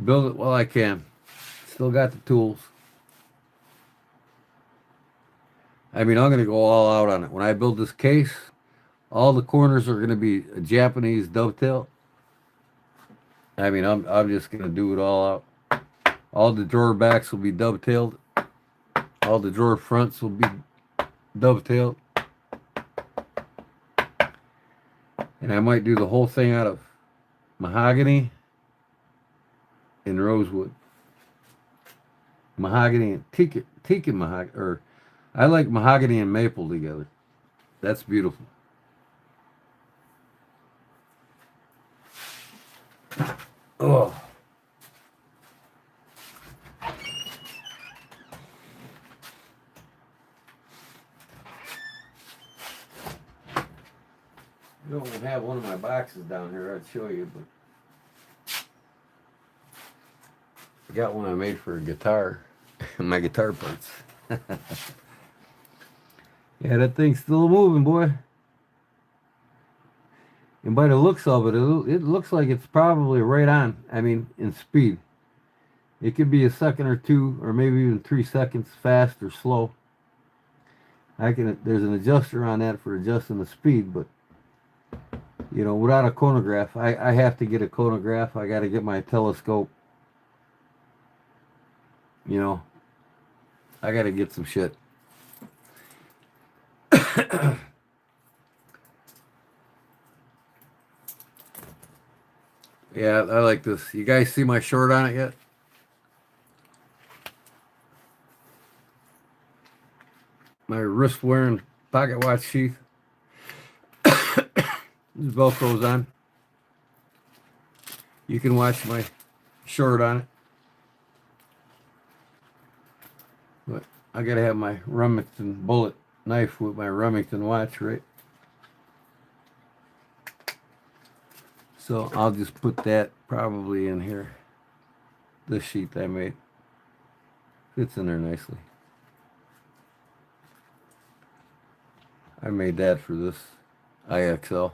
Build it while I can. Still got the tools. I mean, I'm going to go all out on it. When I build this case, all the corners are going to be a Japanese dovetail. I mean, I'm just going to do it all out. All the drawer backs will be dovetailed. All the drawer fronts will be dovetailed. And I might do the whole thing out of mahogany and rosewood. Mahogany and teak and mahogany, or I like mahogany and maple together. That's beautiful. Oh. I don't have one of my boxes down here. I'd show you, but I got one I made for a guitar. My guitar parts. Yeah, that thing's still moving, boy. And by the looks of it, it looks like it's probably right on. I mean, in speed. It could be a second or two, or maybe even 3 seconds fast or slow. There's an adjuster on that for adjusting the speed, but you know, without a chronograph, I have to get a chronograph. I got to get my telescope. You know, I got to get some shit. Yeah, I like this. You guys see my short on it yet? My wrist wearing pocket watch sheath. This Velcro's on. You can watch my short on it. But I gotta have my Remington bullet knife with my Remington watch, right? So I'll just put that probably in here. This sheath I made. Fits in there nicely. I made that for this IXL.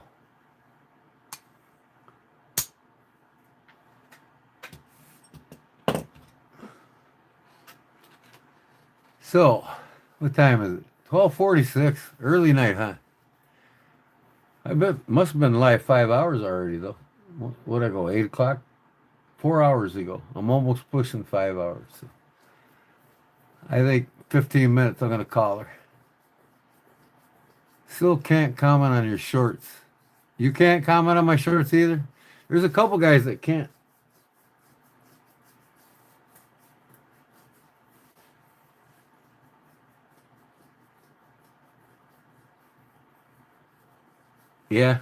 So, what time is it? 12:46. Early night, huh? I bet must have been live 5 hours already, though. What'd I go? 8 o'clock? 4 hours ago. I'm almost pushing 5 hours. So I think 15 minutes. I'm gonna call her. Still can't comment on your shorts. You can't comment on my shorts either. There's a couple guys that can't. Yeah.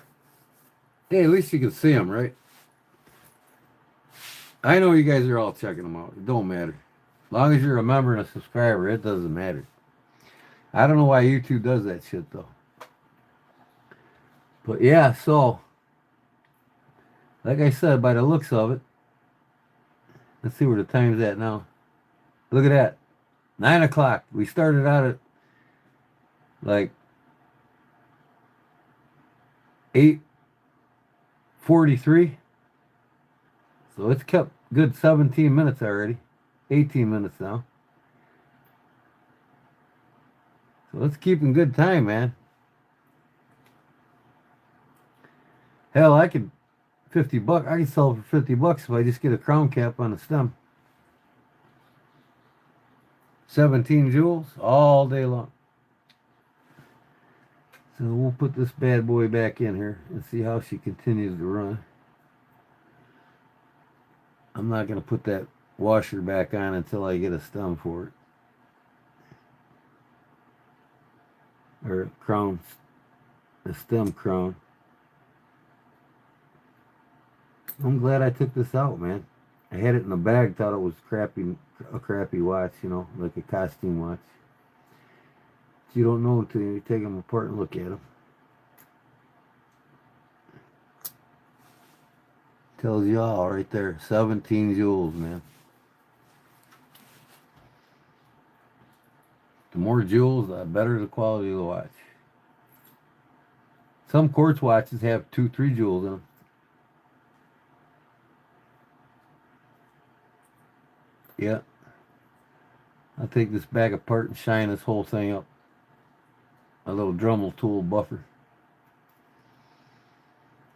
Hey, at least you can see them, right? I know you guys are all checking them out. It don't matter. As long as you're a member and a subscriber, it doesn't matter. I don't know why YouTube does that shit, though. But yeah, so, like I said, by the looks of it, let's see where the time's at now. Look at that. 9 o'clock. We started out at like 8:43. So it's kept good 17 minutes already. 18 minutes now. So let's keep in good time, man. Hell, I could $50. I could sell it for $50 if I just get a crown cap on the stem. 17 jewels all day long. So we'll put this bad boy back in here and see how she continues to run. I'm not going to put that washer back on until I get a stem for it. Or a crown, a stem crown. I'm glad I took this out, man. I had it in the bag, thought it was a crappy watch, you know, like a costume watch. But you don't know until you take them apart and look at them. Tells you all right there. 17 jewels, man. The more jewels, the better the quality of the watch. Some quartz watches have 2-3 jewels in them. Yeah. I'll take this bag apart and shine this whole thing up. A little Dremel tool buffer.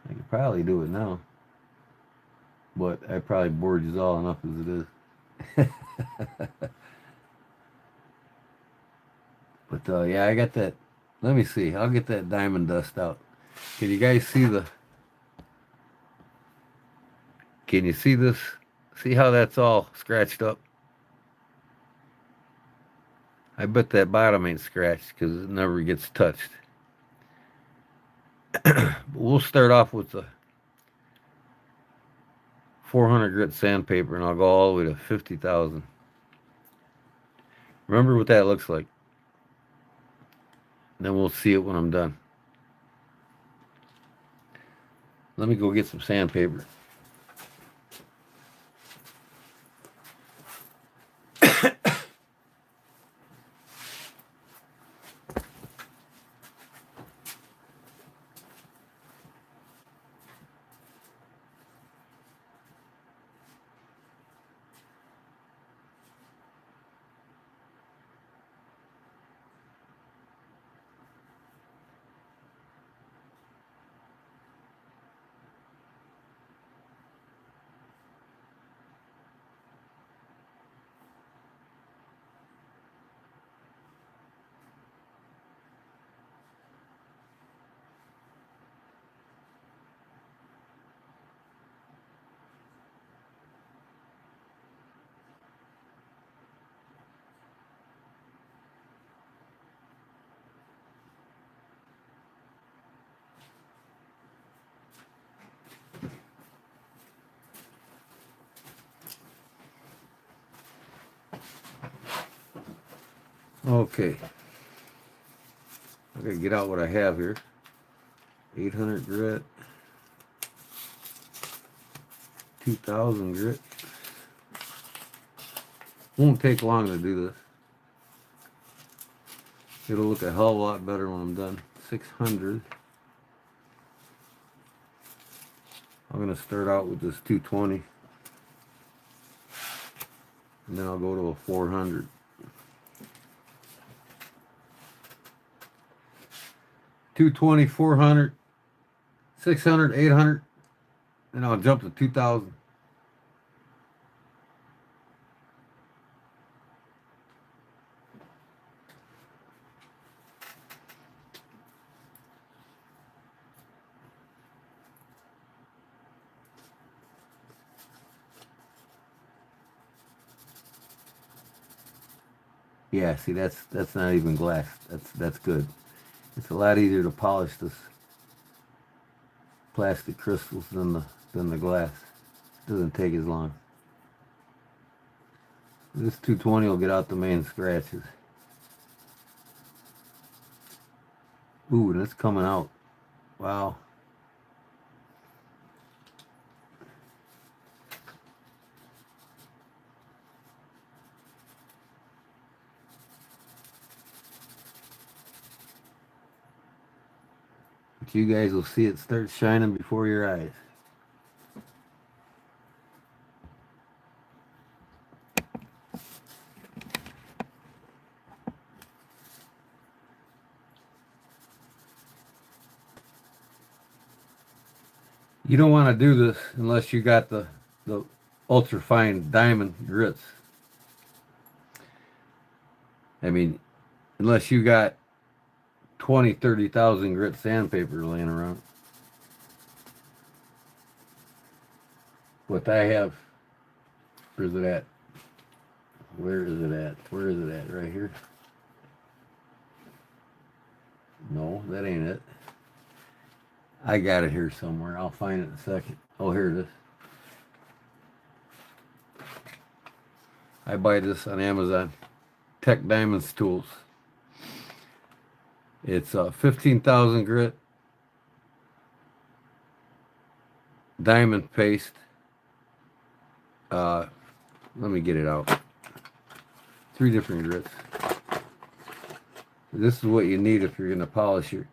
I could probably do it now. But I probably bored you all enough as it is. But yeah, I got that. Let me see. I'll get that diamond dust out. Can you guys see the... Can you see this? See how that's all scratched up? I bet that bottom ain't scratched because it never gets touched. We'll start off with the 400 grit sandpaper, and I'll go all the way to 50,000. Remember what that looks like. Then we'll see it when I'm done. Let me go get some sandpaper. Okay. I gotta get out what I have here. 800 grit. 2,000 grit. Won't take long to do this. It'll look a hell of a lot better when I'm done. 600. I'm gonna start out with this 220. And then I'll go to a 400. 220, 400, 600, 800, and I'll jump to 2,000. Yeah, see, that's not even glass. That's good. It's a lot easier to polish this plastic crystals than the glass. It doesn't take as long. This 220 will get out the main scratches. Ooh, that's coming out. Wow. But you guys will see it start shining before your eyes. You don't want to do this unless you got the ultra fine diamond grits. I mean, unless you got 20, 30,000 grit sandpaper laying around. What I have, where's it at? Where is it at? Where is it at? Right here? No, that ain't it. I got it here somewhere. I'll find it in a second. Oh, here it is. I buy this on Amazon. Tech Diamonds Tools. It's 15,000 grit diamond paste. Let me get it out. 3 different grits. This is what you need if you're going to polish your.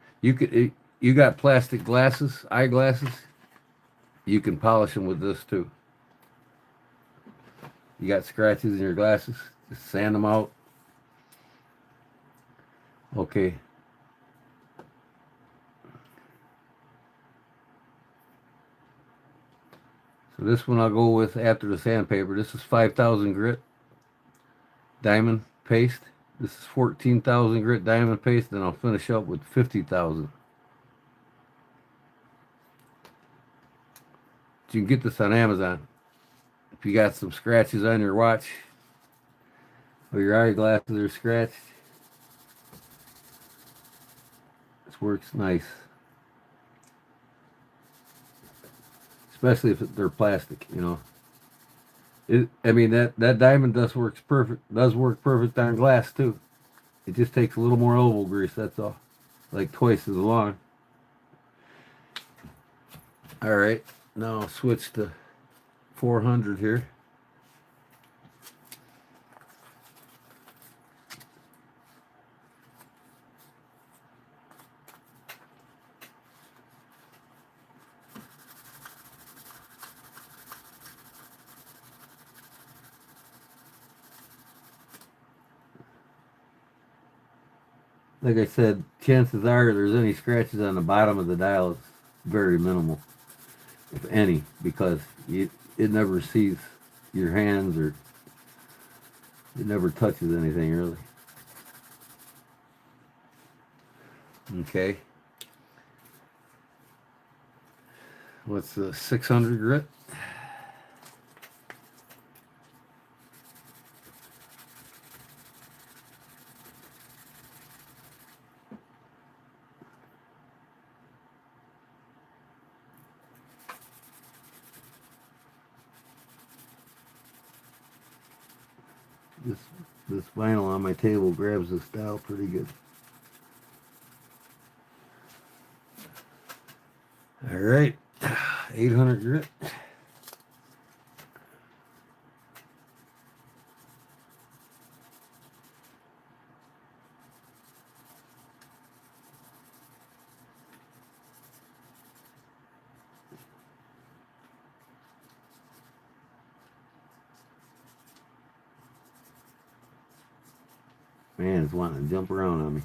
You got plastic glasses, eyeglasses. You can polish them with this too. You got scratches in your glasses. Just sand them out. Okay. So this one I'll go with after the sandpaper. This is 5,000 grit diamond paste. This is 14,000 grit diamond paste. Then I'll finish up with 50,000. You can get this on Amazon. If you got some scratches on your watch or your eyeglasses are scratched, this works nice. especially if they're plastic. You know, I mean that diamond dust works perfect. Does work perfect on glass too. It just takes a little more oval grease. That's all. Like twice as long. All right, now I'll switch to 400 here. Like I said, chances are there's any scratches on the bottom of the dial is very minimal, if any, because it never sees your hands or it never touches anything really. Okay. What's the 600 grit? This vinyl on my table grabs this dial pretty good. All right, 800 grit. Man, it's wanting to jump around on me.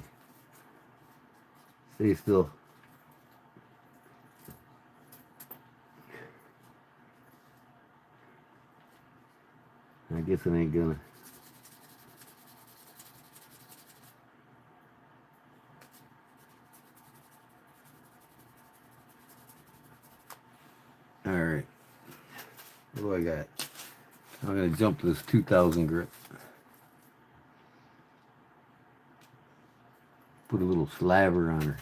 Stay still. I guess it ain't gonna. All right. What do I got? I'm gonna jump to this 2000 grit. Put a little slaver on her.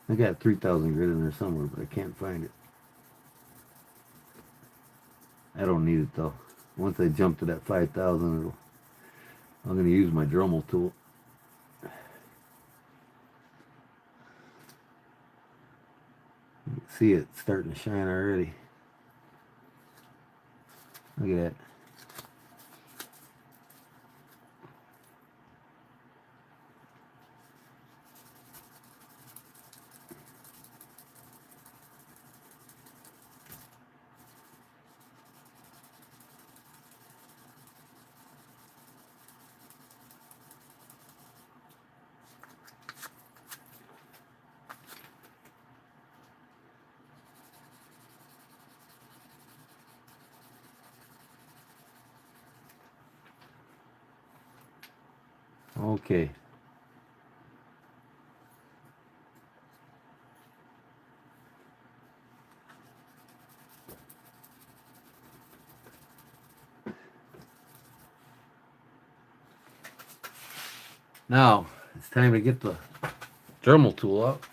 I got 3000 grit in there somewhere, but I can't find it. I don't need it though. Once I jump to that 5000, I'm going to use my Dremel tool. You can see it starting to shine already. Look at that. Okay. Now, it's time to get the Dremel tool out.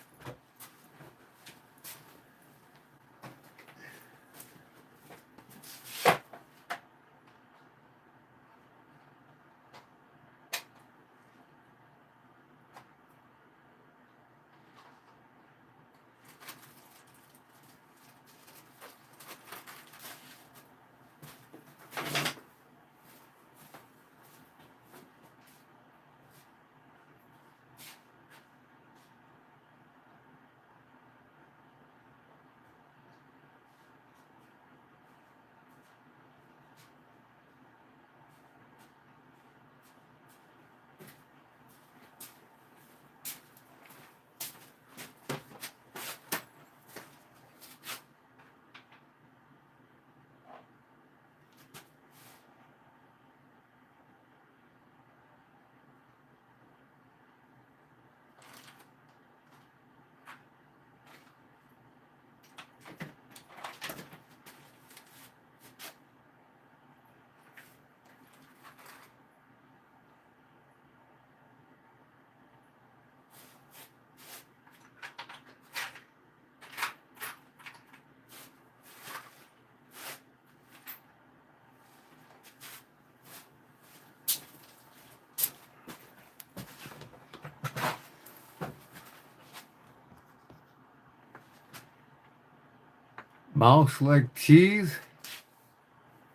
Mouse like cheese?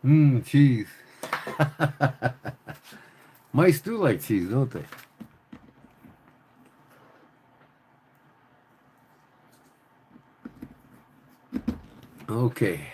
Mmm, cheese. Mice do like cheese, don't they? Okay.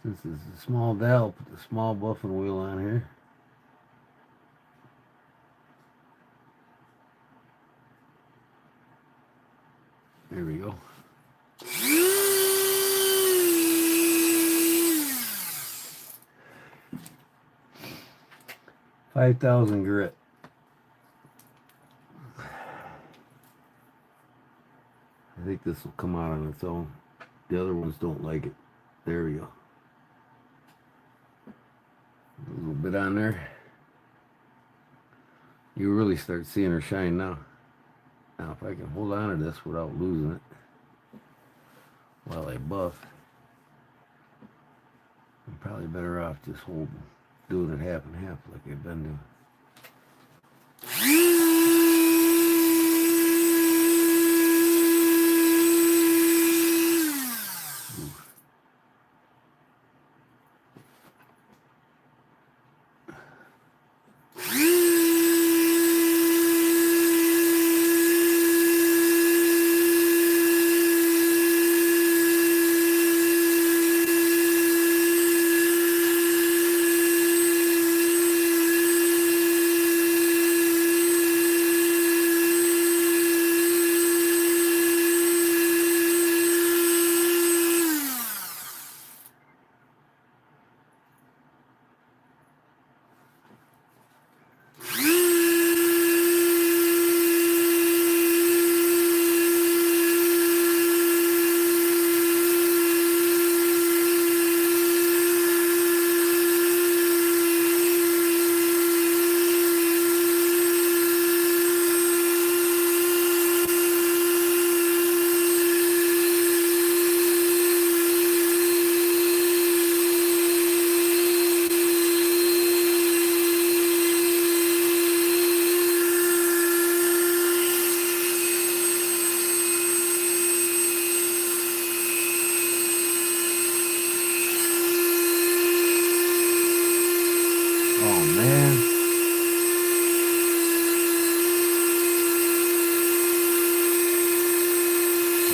Since it's a small dowel, put the small buffing wheel on here. There we go. $5,000 grit. I think this will come out on its own. The other ones don't like it. There we go. A little bit on there. You really start seeing her shine now. Now if I can hold on to this without losing it while I buff, I'm probably better off just doing it half and half like I've been doing.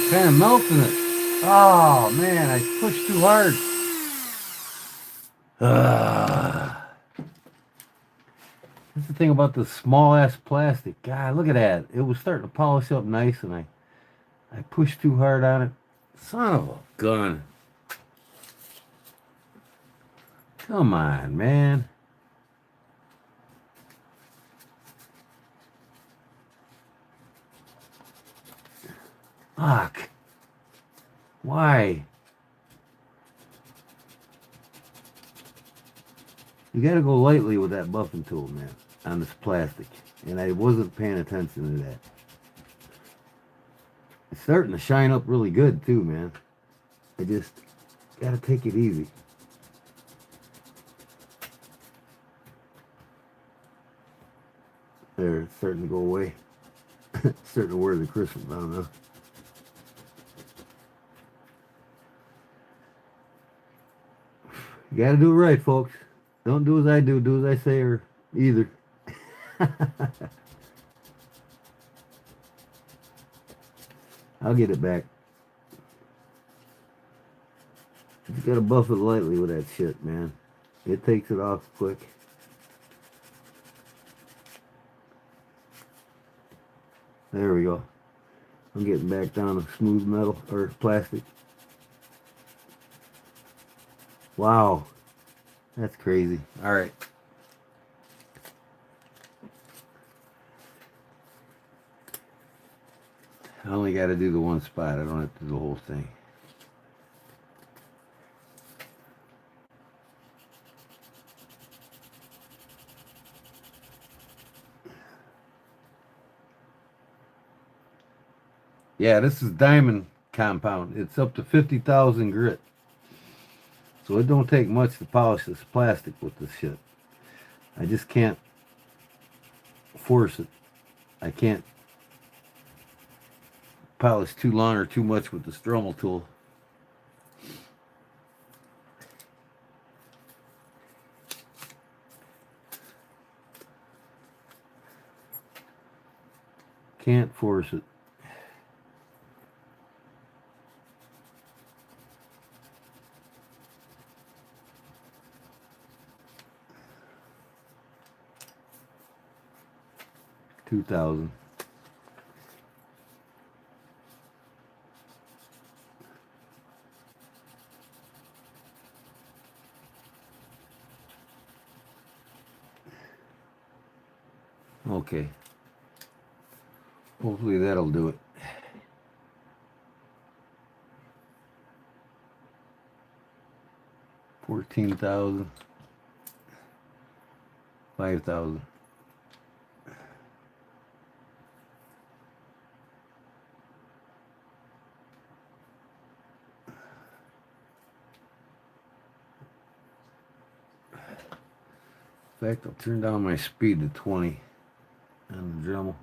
Kind of melting it. Oh man, I pushed too hard. That's the thing about this small ass plastic. God, look at that. It was starting to polish up nice and I pushed too hard on it. Son of a gun. Come on, man. Fuck. Why? You gotta go lightly with that buffing tool, man, on this plastic. And I wasn't paying attention to that. It's starting to shine up really good too, man. I just gotta take it easy. There, it's starting to go away. It's starting to wear the Christmas, I don't know. You gotta do it right, folks. Don't do as I do as I say, or either. I'll get it back. You gotta buff it lightly with that shit, man. It takes it off quick. There we go. I'm getting back down to smooth metal, or plastic. Wow. That's crazy. Alright. I only got to do the one spot. I don't have to do the whole thing. Yeah, this is diamond compound. It's up to 50,000 grit. So it don't take much to polish this plastic with this shit. I just can't force it. I can't polish too long or too much with the Stromal tool. Can't force it. $2,000. Okay. Hopefully that'll do it. $14,000. $5,000. In fact, I'll turn down my speed to 20 on the Dremel.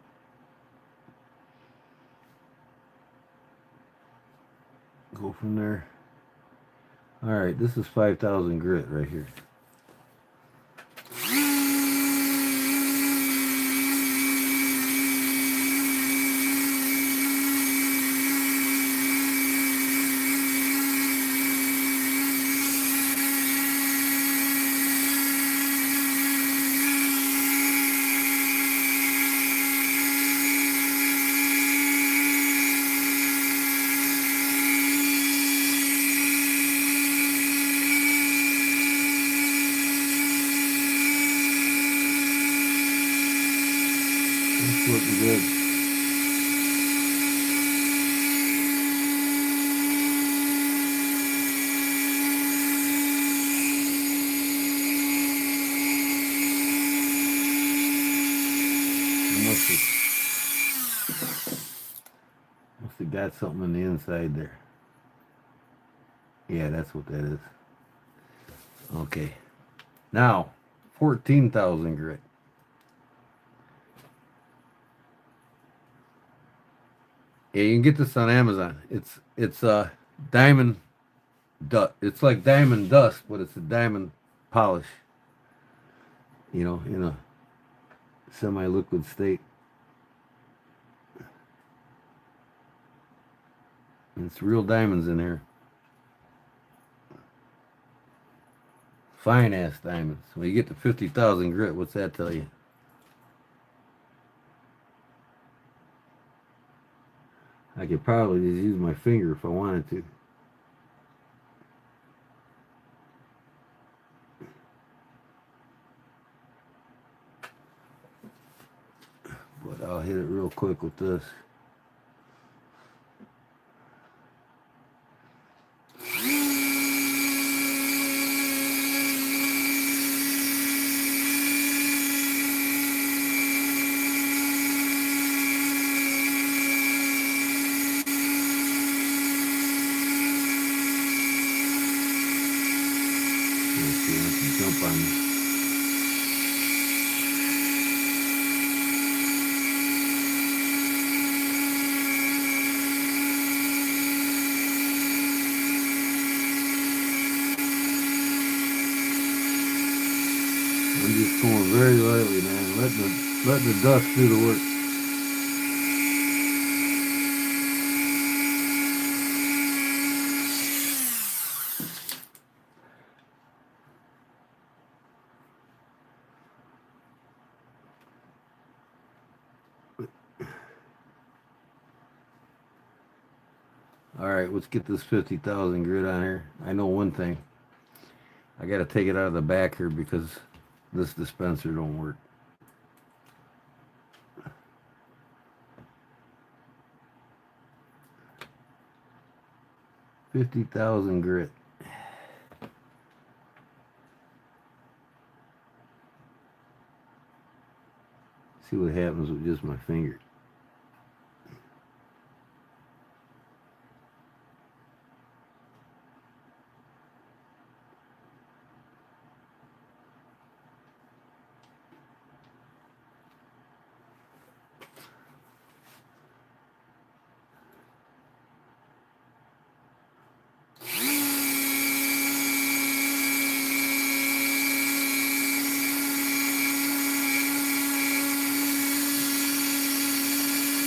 Go from there. All right, this is 5,000 grit right here. It's looking good. Must have got something on the inside there. Yeah, that's what that is. Okay. Now, 14,000 grit. Yeah, you can get this on Amazon. It's diamond dust. It's like diamond dust, but it's a diamond polish. You know, in a semi-liquid state. And it's real diamonds in here. Fine ass diamonds. When you get to 50,000 grit, what's that tell you? I could probably just use my finger if I wanted to. But I'll hit it real quick with this. Jump on me. I'm just going very lightly, man. Letting the dust do the work. All right, let's get this 50,000 grit on here. I know one thing. I got to take it out of the back here because this dispenser don't work. 50,000 grit. See what happens with just my finger.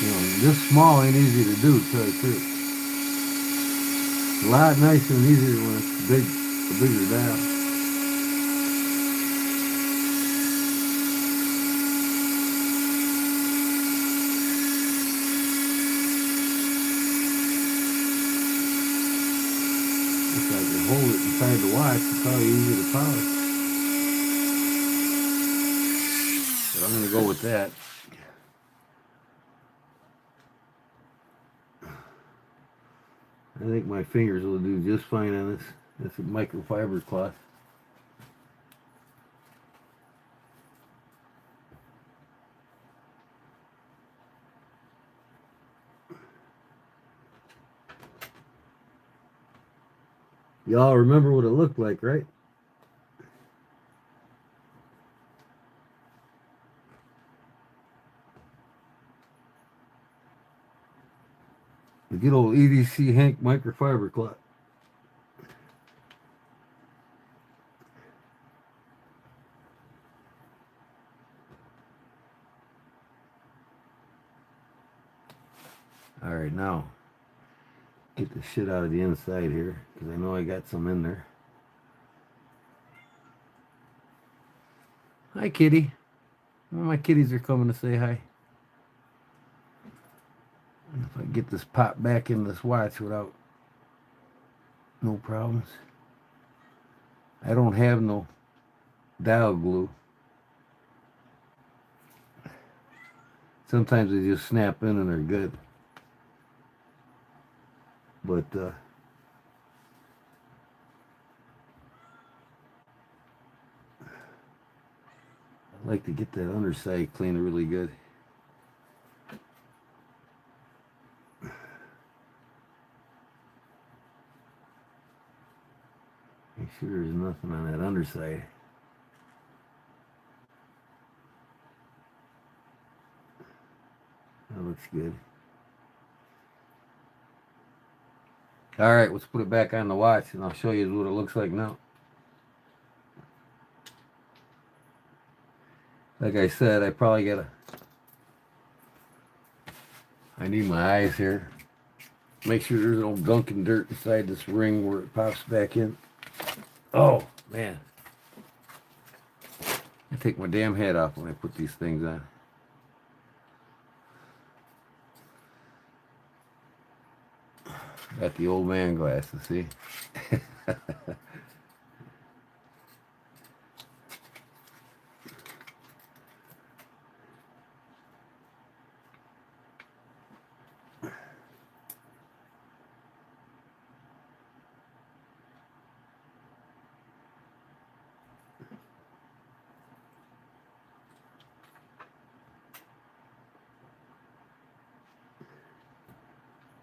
You know, this small ain't easy to do, to tell you the truth. A lot nicer and easier when it's big, a bigger dial. If I can hold it inside the watch, it's probably easier to polish. But I'm gonna go with that. I think my fingers will do just fine on this. It's a microfiber cloth. Y'all remember what it looked like, right? The good old EDC Hank microfiber cloth. All right, now get the shit out of the inside here because I know I got some in there. Hi, kitty. Well, my kitties are coming to say hi. And if I get this pop back in this watch without no problems. I don't have no dial glue. Sometimes they just snap in and they're good. But I like to get that underside cleaned really good. Make sure there's nothing on that underside. That looks good. All right, let's put it back on the watch and I'll show you what it looks like now. Like I said, I probably gotta, I need my eyes here. Make sure there's no gunk and dirt inside this ring where it pops back in. Oh, man. I take my damn head off when I put these things on. Got the old man glasses, see?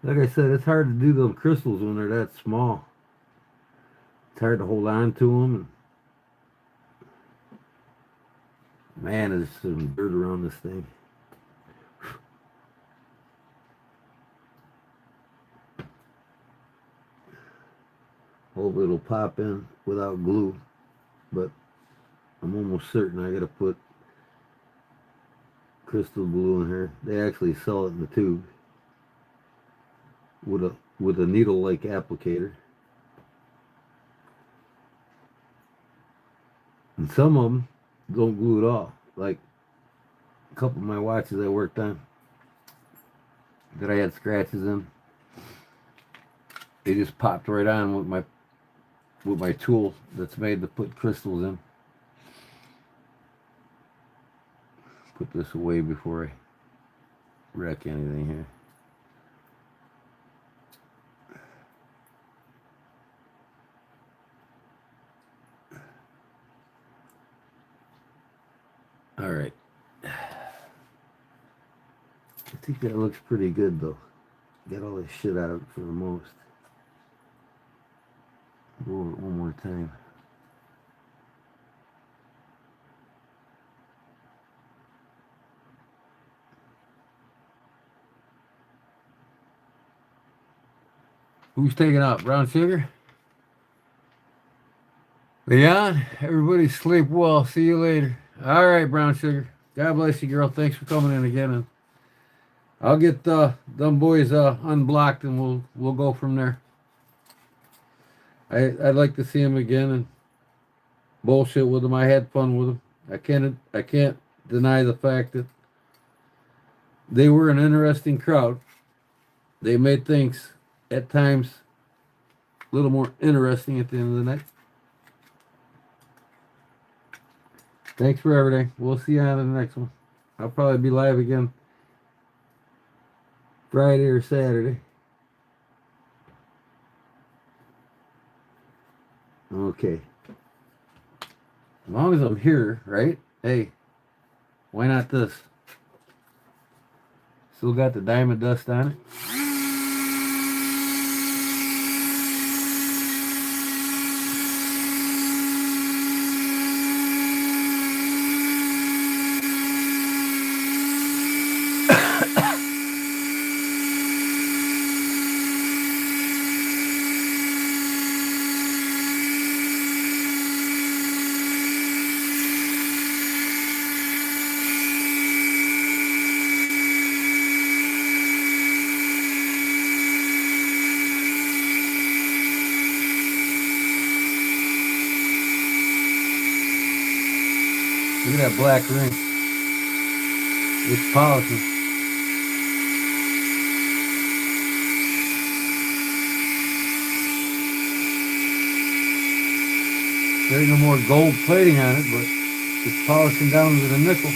Like I said, it's hard to do those crystals when they're that small. It's hard to hold on to them. And man, there's some dirt around this thing. Hope it'll pop in without glue, but I'm almost certain I gotta put crystal glue in here. They actually sell it in the tube with a needle-like applicator. And some of them don't glue at all. Like a couple of my watches I worked on that I had scratches in, they just popped right on with my tool that's made to put crystals in. Put this away before I wreck anything here. All right. I think that looks pretty good though. Get all this shit out for the most. Go over it one more time. Who's taking out? Brown sugar? Leon, everybody sleep well. See you later. All right, Brown Sugar. God bless you, girl. Thanks for coming in again. And I'll get them boys unblocked, and we'll go from there. I'd like to see them again and bullshit with them. I had fun with them. I can't deny the fact that they were an interesting crowd. They made things at times a little more interesting at the end of the night. Thanks for everything. We'll see you on the next one. I'll probably be live again Friday or Saturday. Okay. As long as I'm here, right? Hey, why not this? Still got the diamond dust on it. Look at that black ring. It's polishing. There ain't no more gold plating on it, but it's polishing down to the nickel.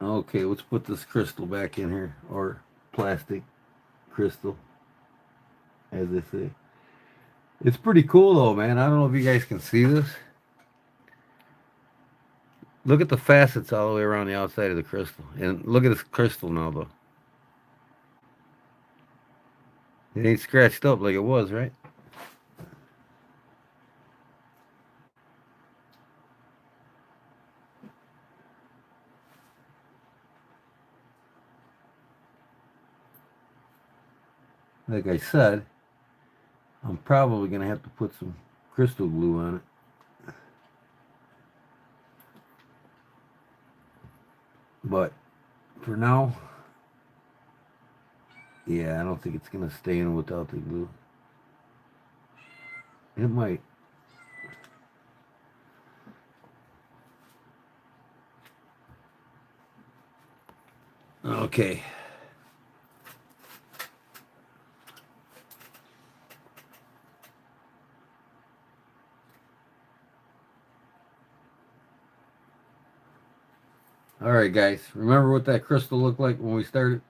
Okay, let's put this crystal back in here, or plastic crystal, as they say. It's pretty cool though, man. I don't know if you guys can see this. Look at the facets all the way around the outside of the crystal. And look at this crystal now, though. It ain't scratched up like it was, right? Like I said, I'm probably going to have to put some crystal glue on it. But for now, yeah, I don't think it's going to stay in without the glue. It might. Okay. All right, guys. Remember what that crystal looked like when we started?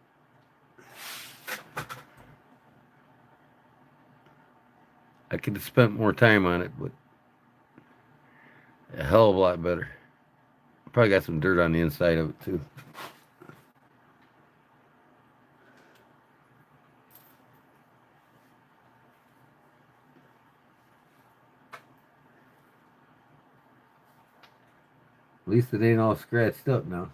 I could have spent more time on it, but a hell of a lot better. Probably got some dirt on the inside of it, too. least it ain't all scratched up now.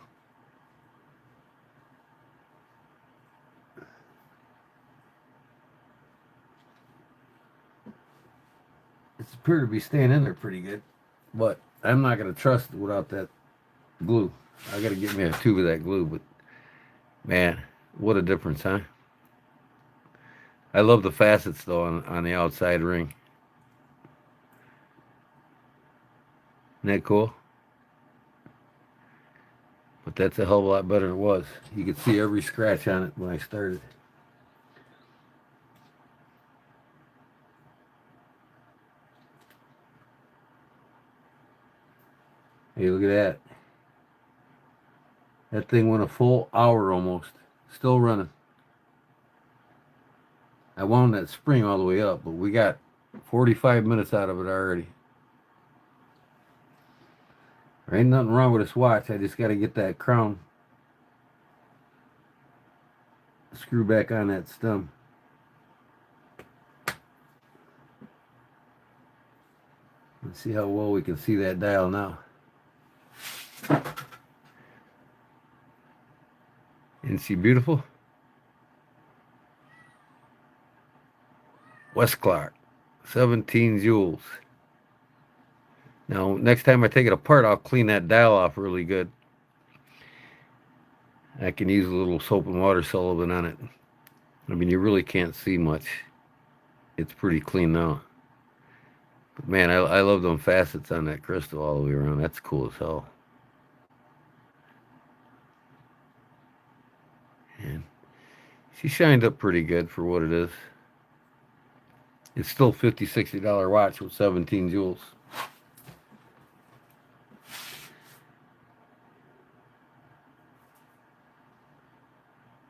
It's appeared to be staying in there pretty good, but I'm not going to trust it without that glue. I got to get me a tube of that glue, but man, what a difference, huh? I love the facets though on the outside ring. Isn't that cool? But that's a hell of a lot better than it was. You could see every scratch on it when I started. Hey, look at that. That thing went a full hour almost. Still running. I wound that spring all the way up, but we got 45 minutes out of it already. There ain't nothing wrong with this watch. I just got to get that crown screw back on that stem. Let's see how well we can see that dial now. Isn't she beautiful? West Clark, 17 joules. Now, next time I take it apart, I'll clean that dial off really good. I can use a little soap and water Sullivan on it. I mean, you really can't see much. It's pretty clean now. But man, I love them facets on that crystal all the way around. That's cool as hell. And she shined up pretty good for what it is. It's still $50, $60 watch with 17 joules.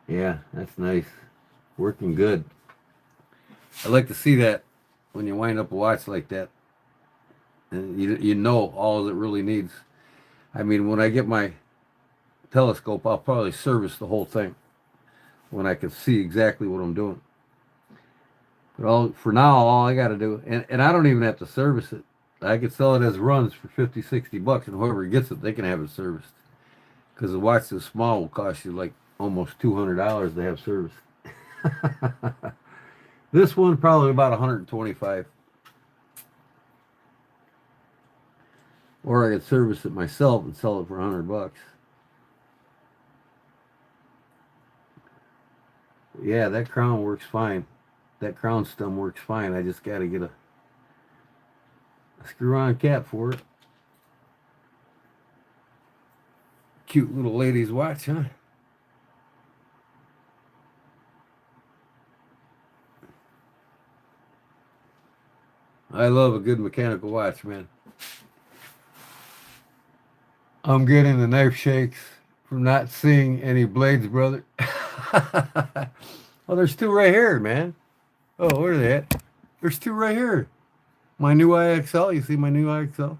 Yeah, that's nice. Working good. I like to see that when you wind up a watch like that. And you know all it really needs. I mean, when I get my telescope, I'll probably service the whole thing when I can see exactly what I'm doing. But for now, all I got to do, and I don't even have to service it. I could sell it as runs for $50, $60, and whoever gets it, they can have it serviced. Because the watch this small will cost you like almost $200 to have serviced. This one probably about $125. Or I could service it myself and sell it for $100. Yeah, that crown works fine. That crown stem works fine. I just got to get a screw-on cap for it. Cute little lady's watch, huh? I love a good mechanical watch, man. I'm getting the knife shakes from not seeing any blades, brother. Oh, there's two right here, man. Oh, where are they at? There's two right here. My new IXL. You see my new IXL?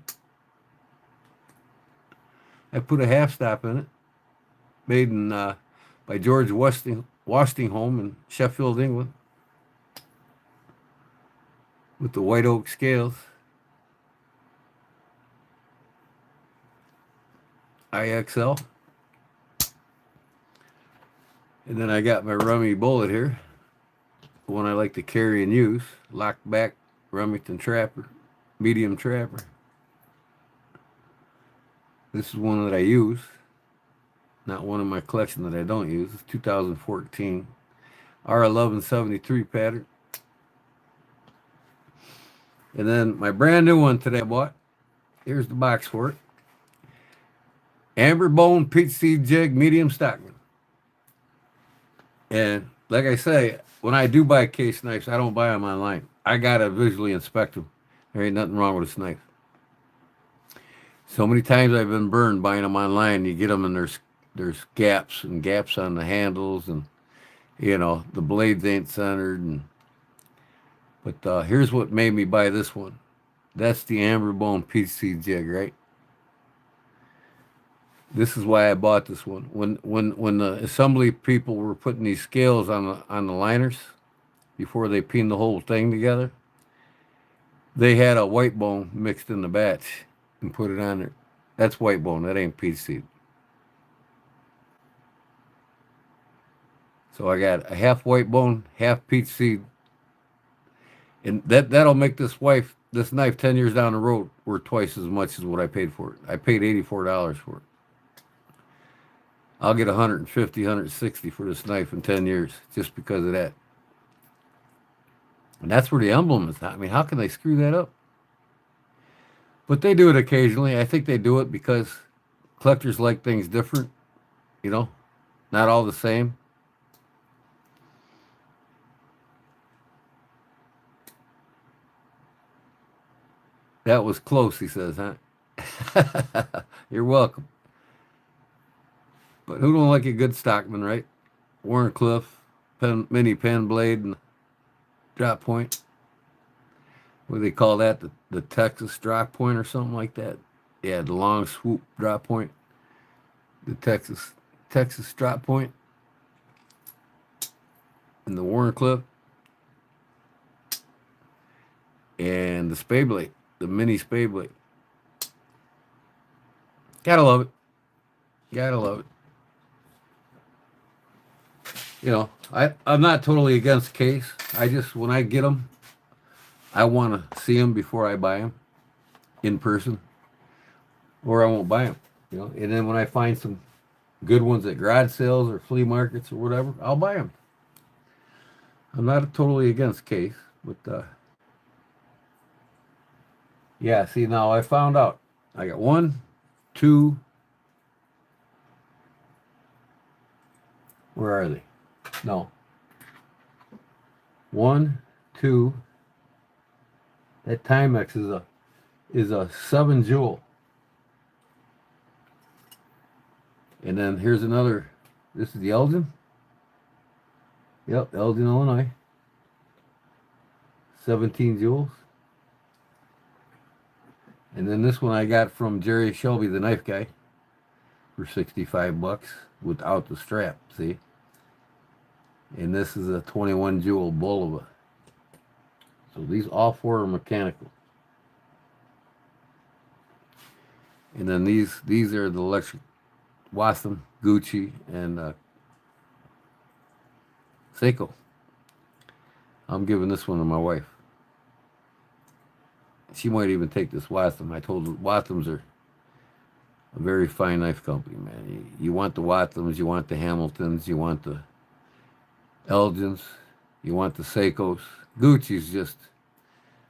I put a half stop in it. Made in by George Westinghouse in Sheffield, England. With the white oak scales. IXL. And then I got my Rummy Bullet here. The one I like to carry and use. Locked back Remington Trapper. Medium Trapper. This is one that I use. Not one in my collection that I don't use. It's 2014 R1173 pattern. And then my brand new one today I bought. Here's the box for it. Amber Bone Peach Seed Jig Medium Stockman. And like I say, when I do buy case knives, I don't buy them online. I gotta visually inspect them. There ain't nothing wrong with this knife. So many times I've been burned buying them online. You get them and there's gaps on the handles, and you know the blades ain't centered. But here's what made me buy this one. That's the Amber Bone Peach Seed Jig, right? This is why I bought this one. When the assembly people were putting these scales on the liners before they pinned the whole thing together, they had a white bone mixed in the batch and put it on there. That's white bone. That ain't peach seed. So I got a half white bone, half peach seed, and that'll make this knife 10 years down the road worth twice as much as what I paid for it. I paid $84 for it. I'll get 150, 160 for this knife in 10 years just because of that. And that's where the emblem is. I mean, how can they screw that up? But they do it occasionally. I think they do it because collectors like things different, you know, not all the same. That was close, he says, huh? You're welcome. But who don't like a good stockman, right? Warren Cliff, mini pen blade, and drop point. What do they call that? The Texas drop point or something like that? Yeah, the long swoop drop point. The Texas drop point. And the Warren Cliff. And the spade blade. The mini spade blade. Gotta love it. Gotta love it. You know, I'm not totally against case. I just, when I get them, I want to see them before I buy them in person, or I won't buy them. You know, and then when I find some good ones at garage sales or flea markets or whatever, I'll buy them. I'm not totally against case, but yeah. See, now I found out. I got 1, 2. Where are they? No. 1, 2. That Timex is a 7 jewel. And then here's another. This is the Elgin. Yep, Elgin, Illinois. 17 jewels. And then this one I got from Jerry Shelby, the knife guy, for $65 without the strap. See? And this is a 21 jewel Bulova. So these all 4 are mechanical. And then these are the electric Wasm, Gucci, and Seiko. I'm giving this one to my wife. She might even take this Wasm. I told her Wasms are a very fine knife company, man. You want the Wathams, you want the Hamiltons, you want the Elgins, you want the Seikos. Gucci's just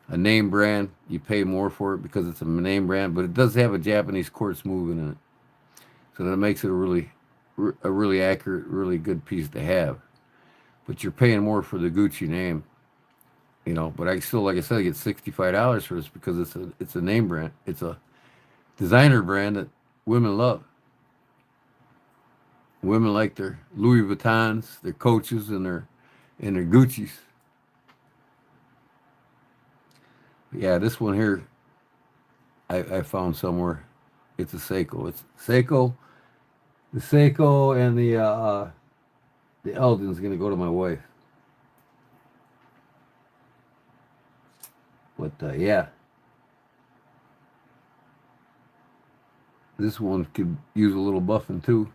a name brand. You pay more for it because it's a name brand, but it does have a Japanese quartz movement in it. So that makes it a really accurate, really good piece to have. But you're paying more for the Gucci name, you know. But I still, like I said, I get $65 for this because it's a name brand. It's a designer brand that women love. Women like their Louis Vuittons, their Coaches, and their Gucci's. Yeah, this one here, I found somewhere. It's a Seiko. It's Seiko. The Seiko and the Elgin's gonna go to my wife. But yeah, this one could use a little buffing too.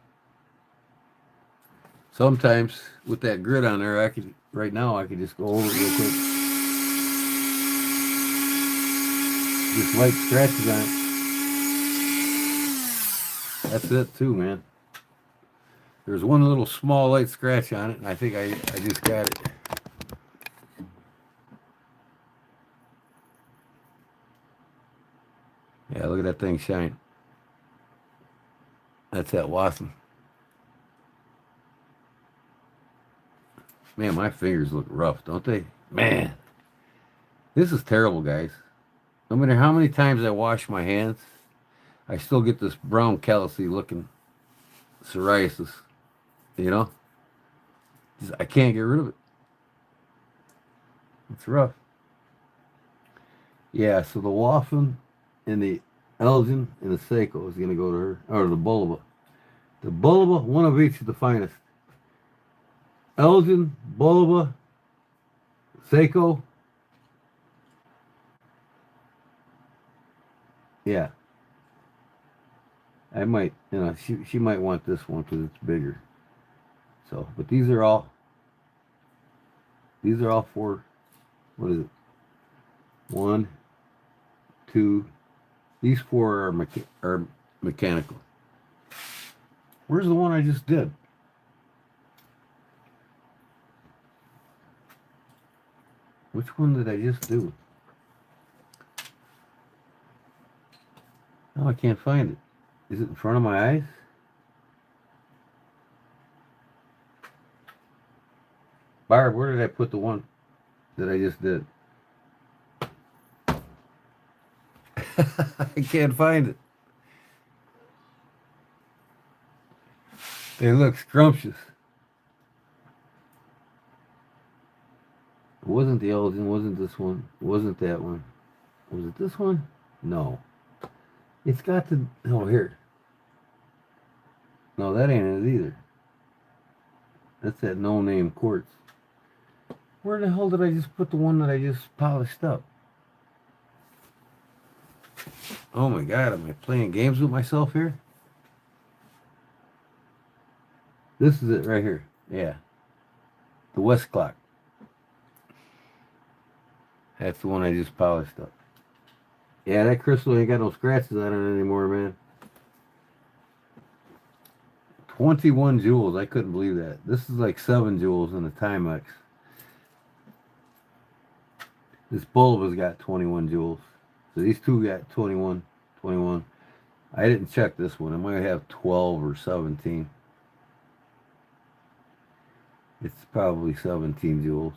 Sometimes with that grit on there, I could just go over it real quick. Just light scratches on it. That's it too, man. There's one little small light scratch on it, and I think I just got it. Yeah, look at that thing shine. That's that Wasm. Man, my fingers look rough, don't they? Man, this is terrible, guys. No matter how many times I wash my hands, I still get this brown callousy looking psoriasis. You know? I can't get rid of it. It's rough. Yeah, so the Waffen and the Elgin and the Seiko is going to go to her, or the Bulova. The Bulova, one of each is the finest. Elgin, Bulova, Seiko. Yeah. I might, she might want this one because it's bigger. So, but these are all for, what is it? One, two. These four are mechanical. Where's the one I just did? Which one did I just do? Oh, I can't find it. Is it in front of my eyes? Barb, where did I put the one that I just did? I can't find it. They look scrumptious. It wasn't the Elgin, wasn't this one, it wasn't that one. Was it this one? No. It's got the, oh, here. No, that ain't it either. That's that no-name quartz. Where the hell did I just put the one that I just polished up? Oh my God, am I playing games with myself here? This is it right here. Yeah. The West Clock. That's the one I just polished up. Yeah, that crystal ain't got no scratches on it anymore, man. 21 jewels. I couldn't believe that. This is like 7 jewels in the Timex. This bulb has got 21 jewels. So these two got 21. I didn't check this one. I might have 12 or 17. It's probably 17 jewels.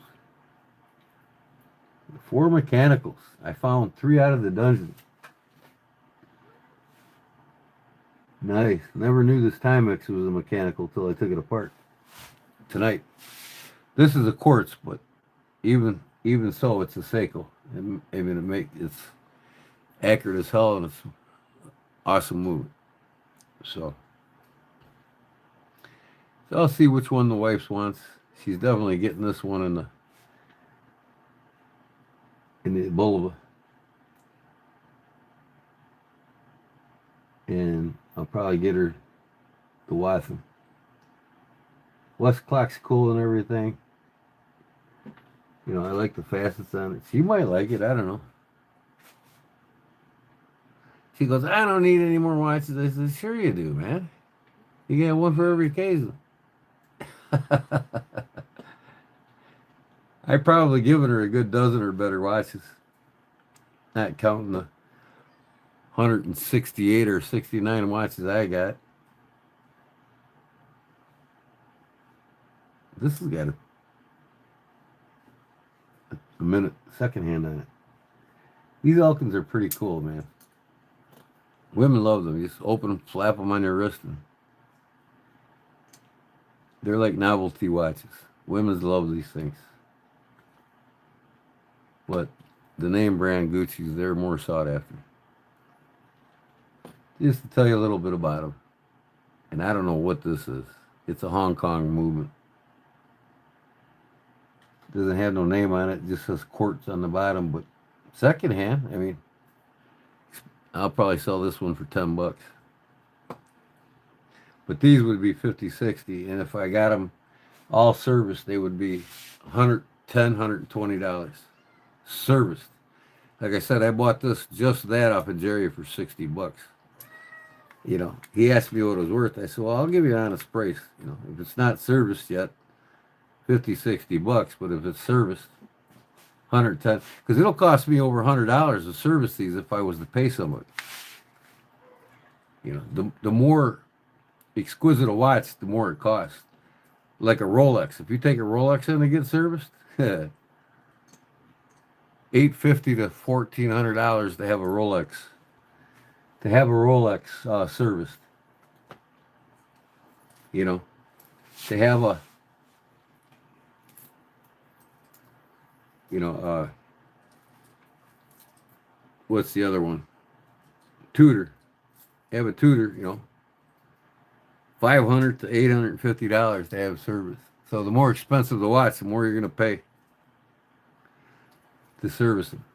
4 mechanicals. I found 3 out of the dungeon. Nice. Never knew this Timex was a mechanical till I took it apart tonight. This is a quartz, but even so, it's a Seiko. I mean, it's accurate as hell, and it's awesome movement. So I'll see which one the wife wants. She's definitely getting this one in the Bulba. And I'll probably get her the Watson. West Clock's cool and everything. I like the facets on it. She might like it. I don't know. She goes, I don't need any more watches. I said, sure you do, man. You get one for every occasion. I probably given her a good dozen or better watches. Not counting the 168 or 69 watches I got. This has got a minute second hand on it. These Elkins are pretty cool, man. Women love them. You just open them, slap them on your wrist, and they're like novelty watches. Women love these things. But the name brand Gucci's, they're more sought after. Just to tell you a little bit about them. And I don't know what this is. It's a Hong Kong movement. Doesn't have no name on it. It just says quartz on the bottom. But secondhand, I mean, I'll probably sell this one for $10. But these would be 50, 60. And if I got them all serviced, they would be $110, $120. Serviced. Like I said, I bought this, just that, off of Jerry for $60. He asked me what it was worth. I said, well, I'll give you an honest price. If it's not serviced yet, 50, 60 bucks. But if it's serviced, 110. Because it'll cost me over $100 to service these if I was to pay somebody. The more exquisite a watch, the more it costs. Like a Rolex. If you take a Rolex in to get serviced, $850 to $1,400 to have a Rolex. To have a Rolex serviced. To have a what's the other one? Tudor. Have a Tudor, $500 to $850 to have service. So the more expensive the watch, the more you're going to pay to service them.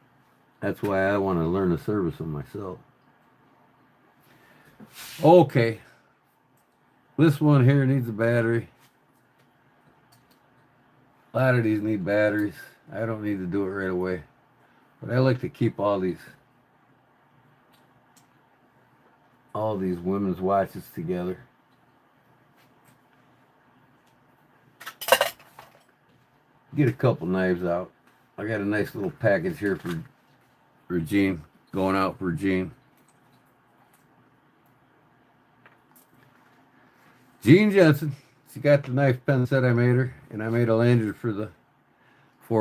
That's why I want to learn to service them myself. Okay. This one here needs a battery. A lot of these need batteries. I don't need to do it right away. But I like to keep all these women's watches together. Get a couple knives out. I got a nice little package here for Regine, going out for Regine. Jean Jensen. She got the knife pen set I made her, and I made a lanyard for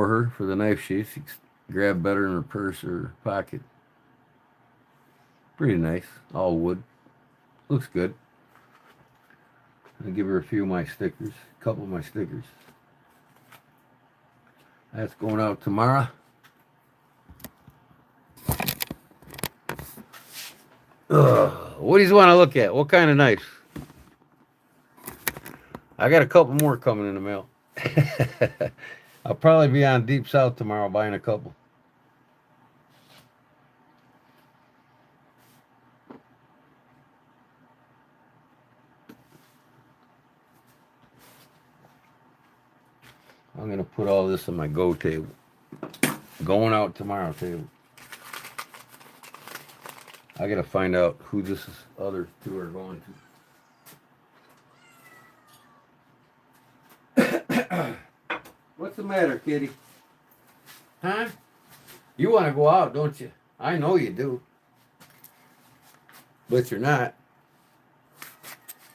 her for the knife sheath. She can grab better in her purse or her pocket. Pretty nice, all wood. Looks good. I'll give her a few of my stickers, a couple of my stickers. That's going out tomorrow. What do you want to look at? What kind of knives? I got a couple more coming in the mail. I'll probably be on Deep South tomorrow buying a couple. I'm going to put all this on my go table. Going out tomorrow table. I got to find out who this other two are going to. What's the matter, kitty? Huh? You want to go out, don't you? I know you do. But you're not.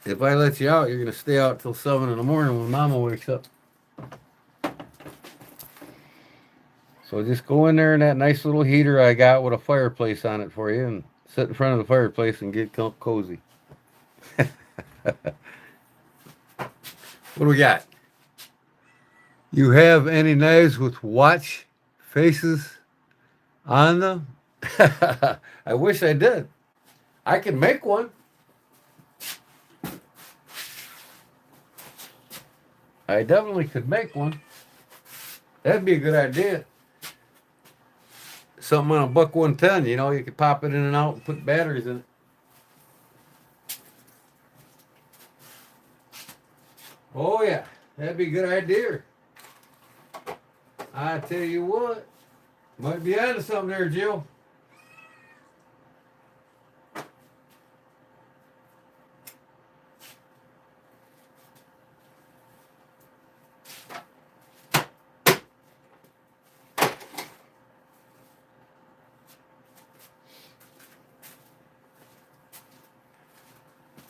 If I let you out, you're going to stay out till 7 in the morning when Mama wakes up. So just go in there in that nice little heater I got with a fireplace on it for you and sit in front of the fireplace and get cozy. What do we got? You have any knives with watch faces on them? I wish I did. I can make one. I definitely could make one. That'd be a good idea. Something on a buck 110, you know, you could pop it in and out and put batteries in it. Oh yeah, that'd be a good idea. I tell you what, might be onto something there, Jill.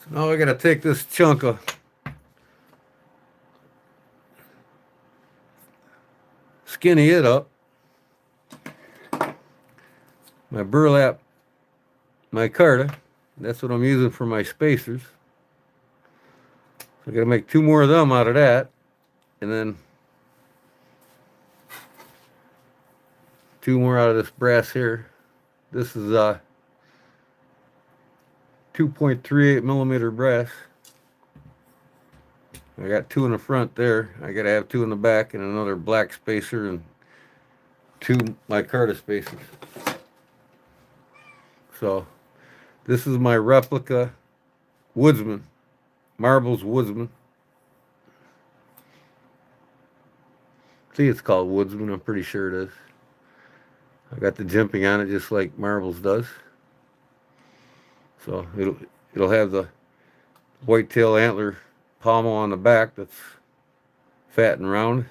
So now I gotta take this chunk of skinny it up. My burlap micarta. That's what I'm using for my spacers. So I gotta make 2 more of them out of that. And then 2 more out of this brass here. This is 2.38 millimeter brass. I got 2 in the front there. I gotta have 2 in the back and another black spacer and 2 micarta spacers. So this is my replica Woodsman, Marbles Woodsman. See, it's called Woodsman. I'm pretty sure it is. I got the jimping on it just like Marbles does. So it'll have the whitetail antler pommel on the back that's fat and round.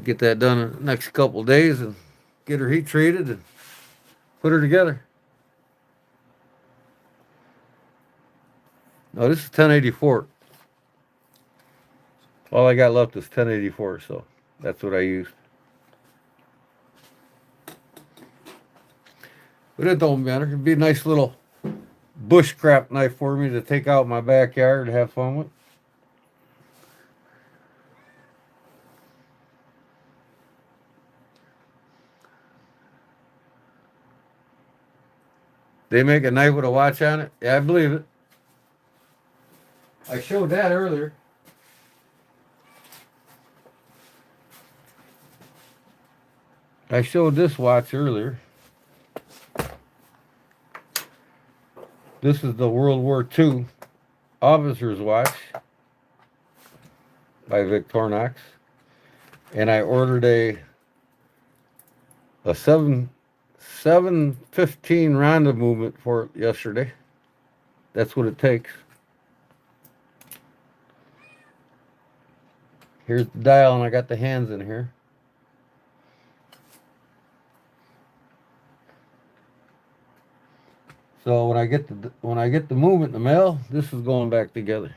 Get that done in the next couple days and get her heat treated and put her together. No, this is 1084. All I got left is 1084, so that's what I used. But it don't matter. It'd be a nice little bushcraft knife for me to take out in my backyard and have fun with. They make a knife with a watch on it? Yeah, I believe it. I showed that earlier. I showed this watch earlier. This is the World War II officer's watch by Victorinox, and I ordered a 715 rounded movement for it yesterday. That's what it takes. Here's the dial, and I got the hands in here. So when I get the movement in the mail, this is going back together.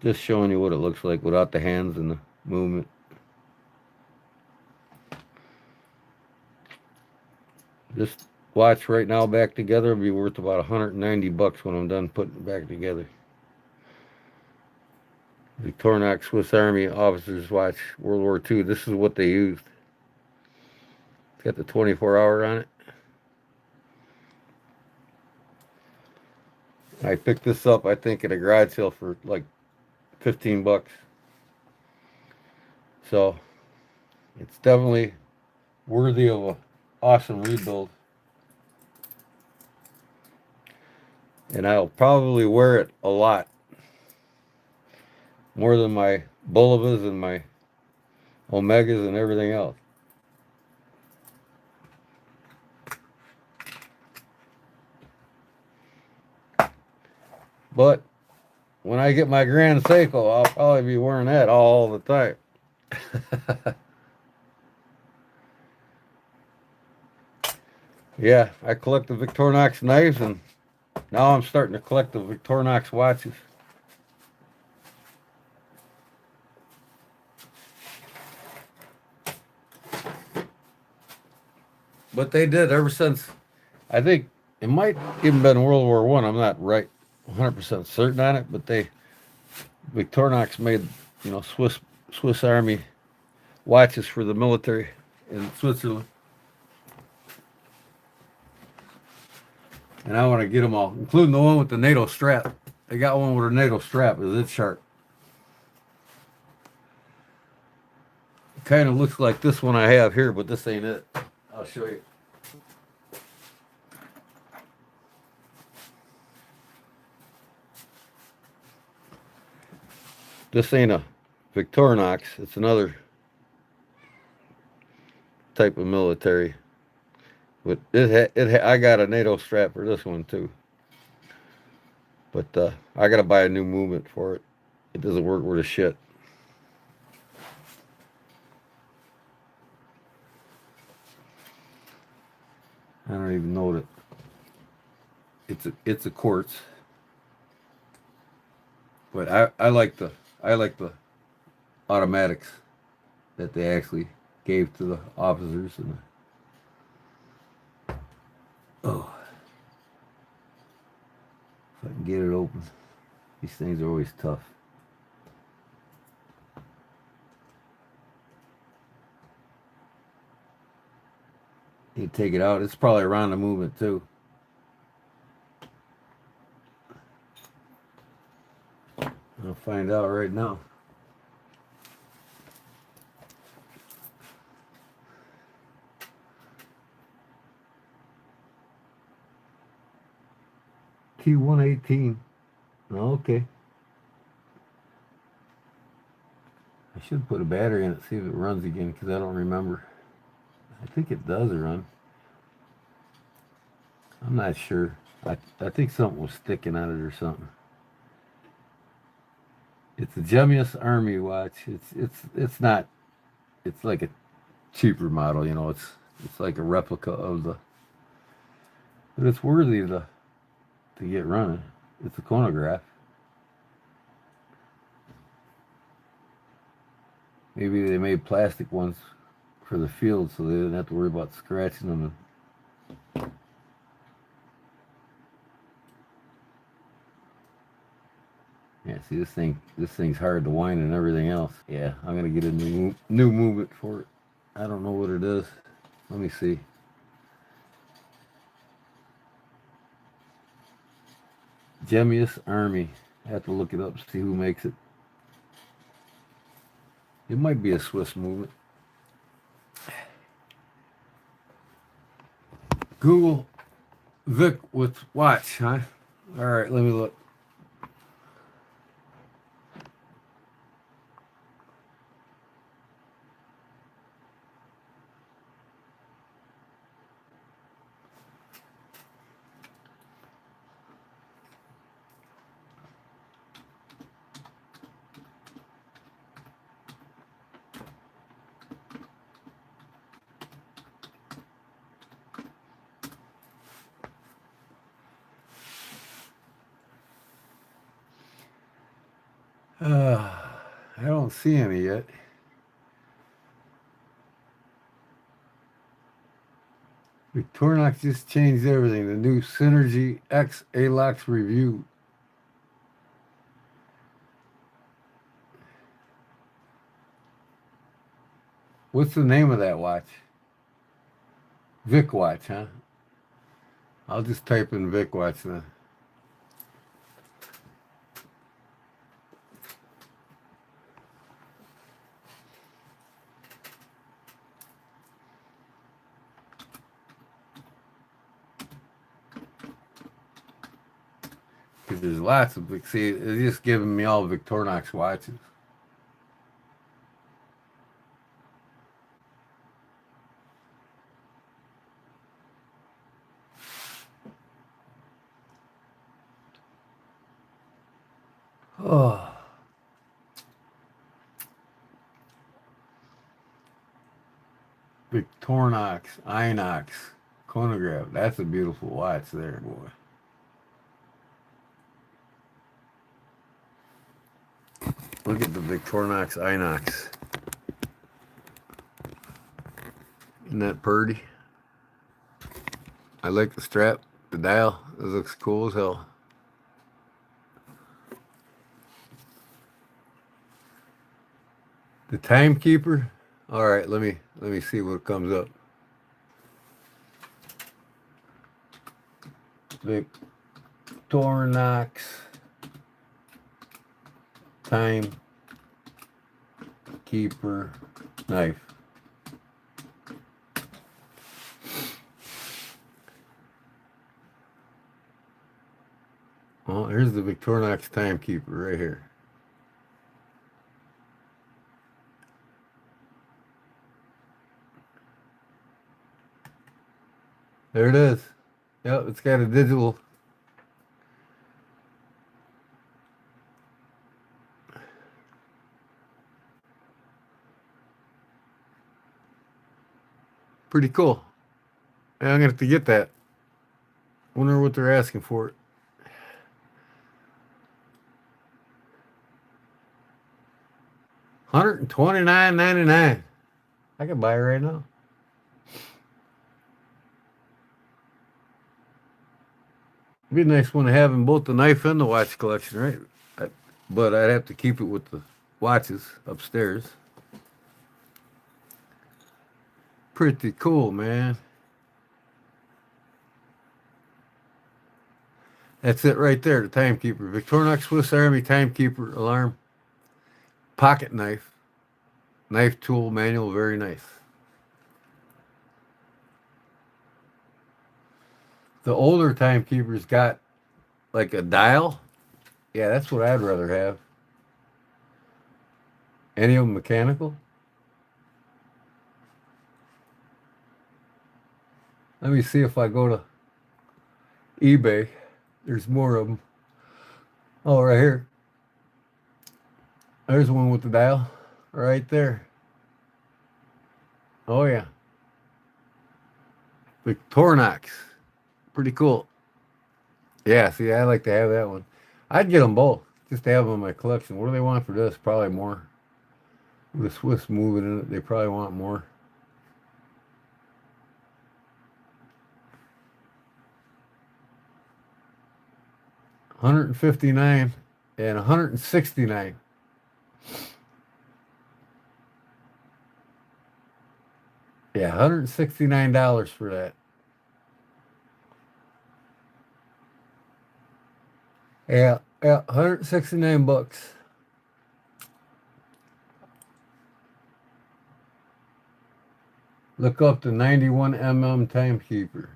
Just showing you what it looks like without the hands and the movement. This watch right now back together will be worth about $190 when I'm done putting it back together. Victorinox Swiss Army Officer's Watch, World War II. This is what they used. It's got the 24-hour on it. I picked this up, I think, at a garage sale for like $15. So it's definitely worthy of an awesome rebuild. And I'll probably wear it a lot. More than my Bulivas and my Omegas and everything else. But when I get my Grand Seiko, I'll probably be wearing that all the time. Yeah, I collect the Victorinox knives, and now I'm starting to collect the Victorinox watches. But they did ever since, I think it might even been World War I. I'm not 100% certain on it, but Victorinox made, Swiss Army watches for the military in Switzerland. And I want to get them all, including the one with the NATO strap. They got one with a NATO strap. It's sharp. It kind of looks like this one I have here, but this ain't it. I'll show you. This ain't a Victorinox. It's another type of military. But I got a NATO strap for this one too. But I got to buy a new movement for it. It doesn't work worth a shit. I don't even know what it's a quartz. But I like the automatics that they actually gave to the officers and oh, if I can get it open. These things are always tough. You take it out, it's probably around the movement too. I'll find out right now. T118. Okay. I should put a battery in it, see if it runs again, because I don't remember. I think it does run. I'm not sure. I think something was sticking on it or something. It's a Gemius Army watch. It's not. It's like a cheaper model, It's like a replica of the. But it's worthy to get running. It's a chronograph. Maybe they made plastic ones for the field so they didn't have to worry about scratching them. Yeah, see this thing's hard to wind and everything else. Yeah, I'm gonna get a new movement for it. I don't know what it is. Let me see. Gemius Army. I have to look it up, see who makes it. It might be a Swiss movement. Google Vic with watch, huh? All right, let me look. I don't see any yet. Victorinox just changed everything. The new Synergy X ALOX review. What's the name of that watch? Vic watch, huh? I'll just type in Vic watch then. Because there's lots of Vic. See, it's just giving me all Victorinox watches. Oh. Victorinox, Inox, chronograph. That's a beautiful watch there, boy. Look at the Victorinox Inox. Isn't that pretty? I like the strap, the dial. It looks cool as hell. The timekeeper. All right, let me see what comes up. Victorinox timekeeper knife. Well, here's the Victorinox timekeeper right here. There it is. Yep, it's got a digital. Pretty cool. Yeah, I'm gonna have to get that. Wonder what they're asking for it. $129.99. I can buy it right now. It'd be a nice one to have in both the knife and the watch collection, right? But I'd have to keep it with the watches upstairs. Pretty cool, man. That's it right there, the timekeeper. Victorinox Swiss Army timekeeper alarm. Pocket knife. Knife tool manual, very nice. The older timekeepers got like a dial. Yeah, that's what I'd rather have. Any of them mechanical? Let me see if I go to eBay. There's more of them. Oh, right here. There's one with the dial. Right there. Oh, yeah. Victorinox. Pretty cool. Yeah, see, I like to have that one. I'd get them both, just to have them in my collection. What do they want for this? Probably more. With a Swiss moving in it, they probably want more. $159 and $169. Yeah, $169 for that. Yeah, 169 bucks. Look up the 91 timekeeper.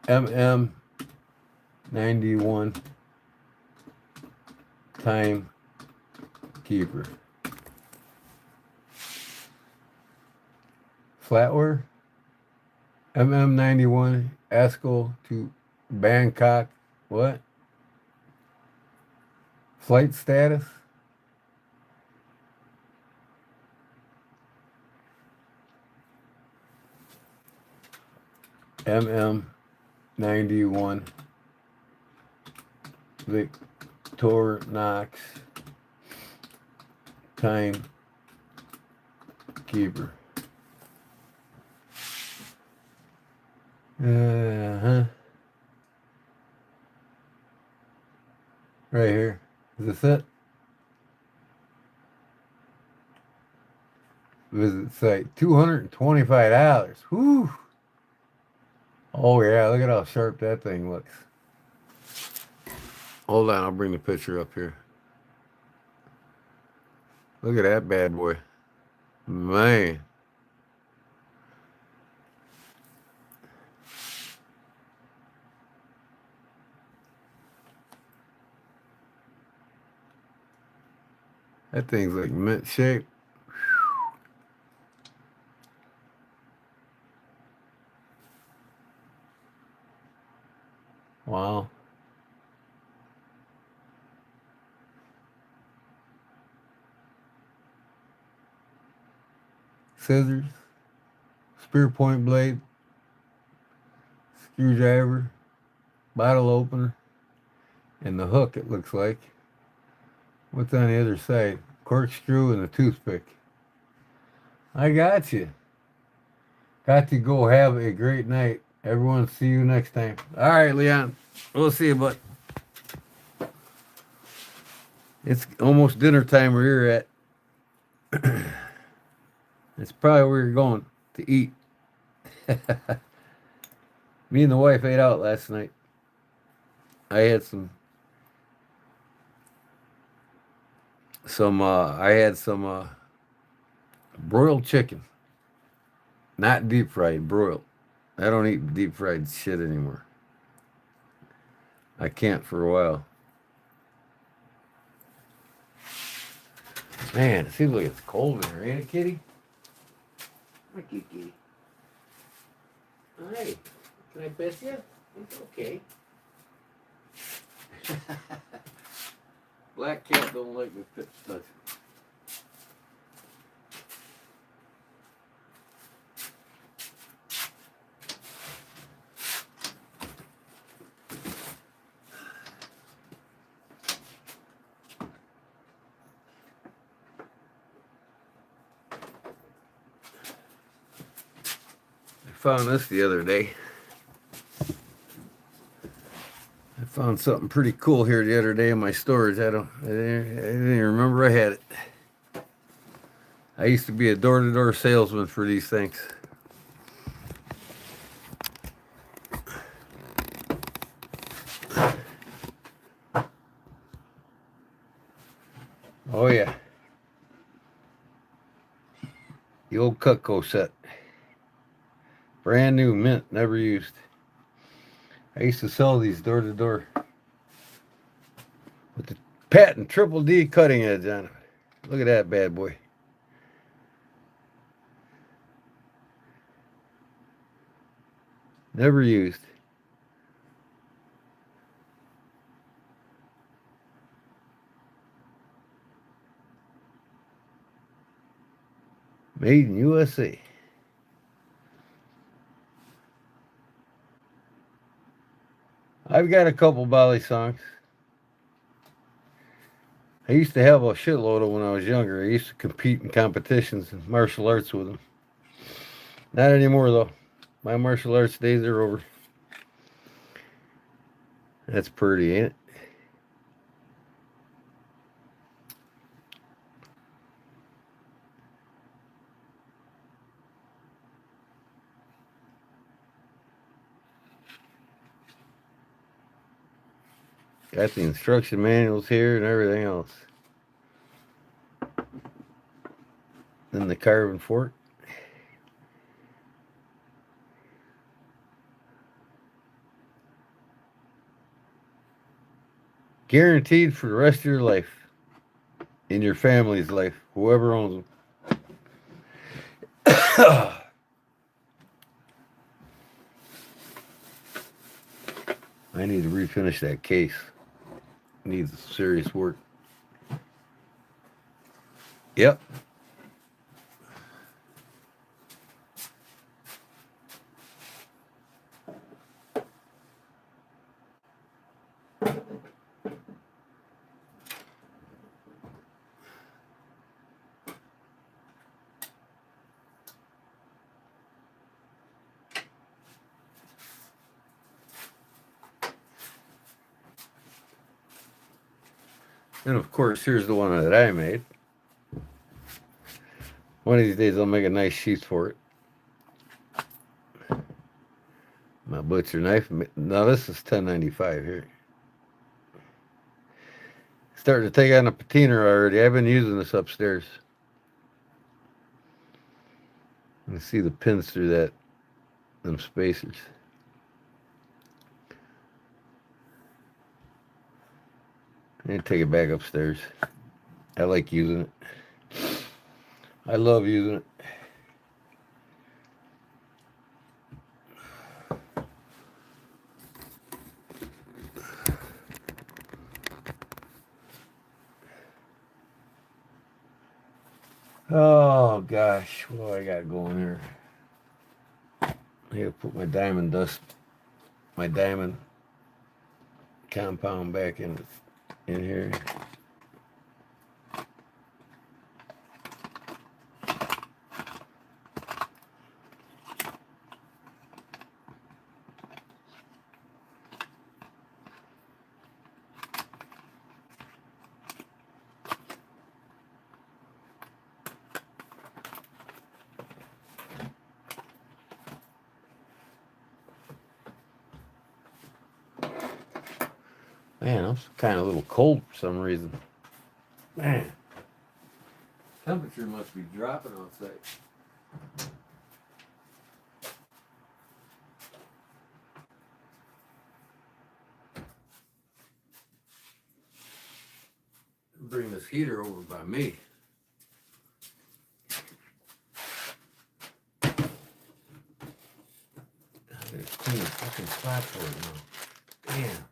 MM 91 timekeeper. Flatware. MM91 Asco to Bangkok. What? Flight status. MM91 Victorinox timekeeper. Right here. Is this it? Visit site. $225. Whew. Oh yeah, look at how sharp that thing looks. Hold on, I'll bring the picture up here. Look at that bad boy. Man. That thing's like mint shape. Wow. Scissors, spear point blade, screwdriver, bottle opener, and the hook, it looks like. What's on the other side? Corkscrew and a toothpick. I got you. Got to go have a great night. Everyone, see you next time. All right, Leon. We'll see you, bud. It's almost dinner time where you're at. It's probably where you're going to eat. Me and the wife ate out last night. I had some broiled chicken. Not deep fried, broiled. I don't eat deep fried shit anymore. I can't for a while. Man, it seems like it's cold in here, ain't it, kitty? Hi, kitty. Hi. Can I pet you? It's okay. Black cat don't like me touching. I found this the other day. I found something pretty cool here the other day in my storage. I didn't even remember I had it. I used to be a door-to-door salesman for these things. Oh yeah. The old Cutco set. Brand new, mint, never used. I used to sell these door to door with the patent triple D cutting edge on it. Look at that bad boy. Never used. Made in USA. I've got a couple Bali songs. I used to have a shitload of when I was younger. I used to compete in competitions and martial arts with them. Not anymore though. My martial arts days are over. That's pretty, ain't it? Got the instruction manuals here and everything else. the carving fork. Guaranteed for the rest of your life. In your family's life. Whoever owns them. I need to refinish that case. Needs serious work. Yep. And of course, here's the one that I made. One of these days I'll make a nice sheath for it. My butcher knife. Now this is 1095 here. Starting to take on a patina already. I've been using this upstairs. You can see the pins through them spacers. And take it back upstairs. I like using it. I love using it. Oh gosh, what do I got going here? I gotta put my diamond compound back in here. Man, I'm kind of a little cold for some reason. Man, temperature must be dropping outside. Bring this heater over by me. I gotta clean the fucking spot for it now. Damn.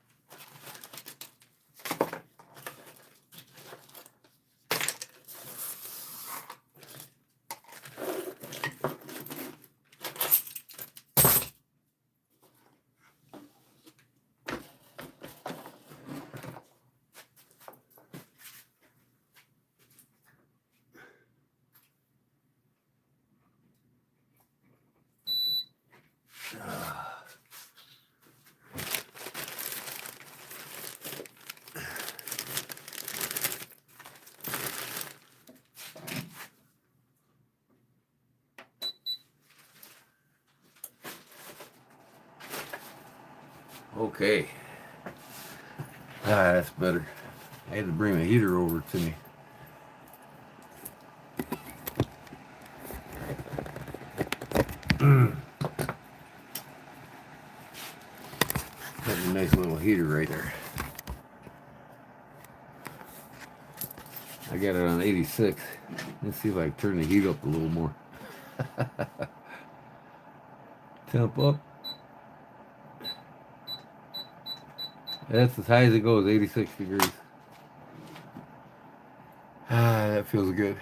Okay. That's better. I had to bring the heater over to me. That's a nice little heater right there. I got it on 86. Let's see if I can turn the heat up a little more. Temp up. That's as high as it goes, 86 degrees. That feels good.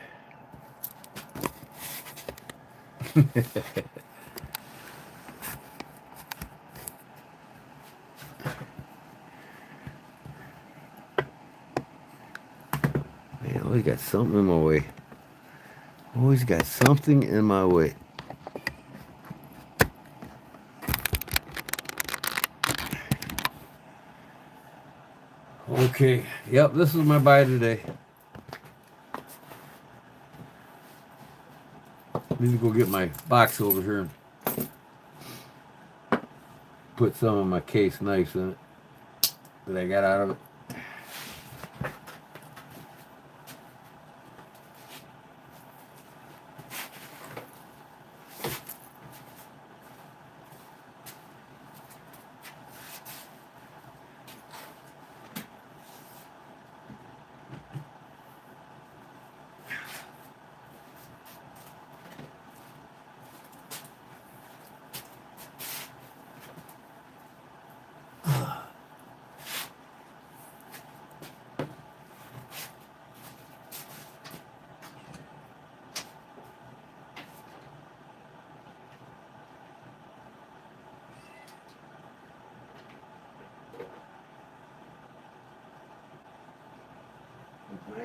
Man, always got something in my way. Always got something in my way. Okay, yep, this is my buy today. Need to go get my box over here and put some of my case knives in it that I got out of it.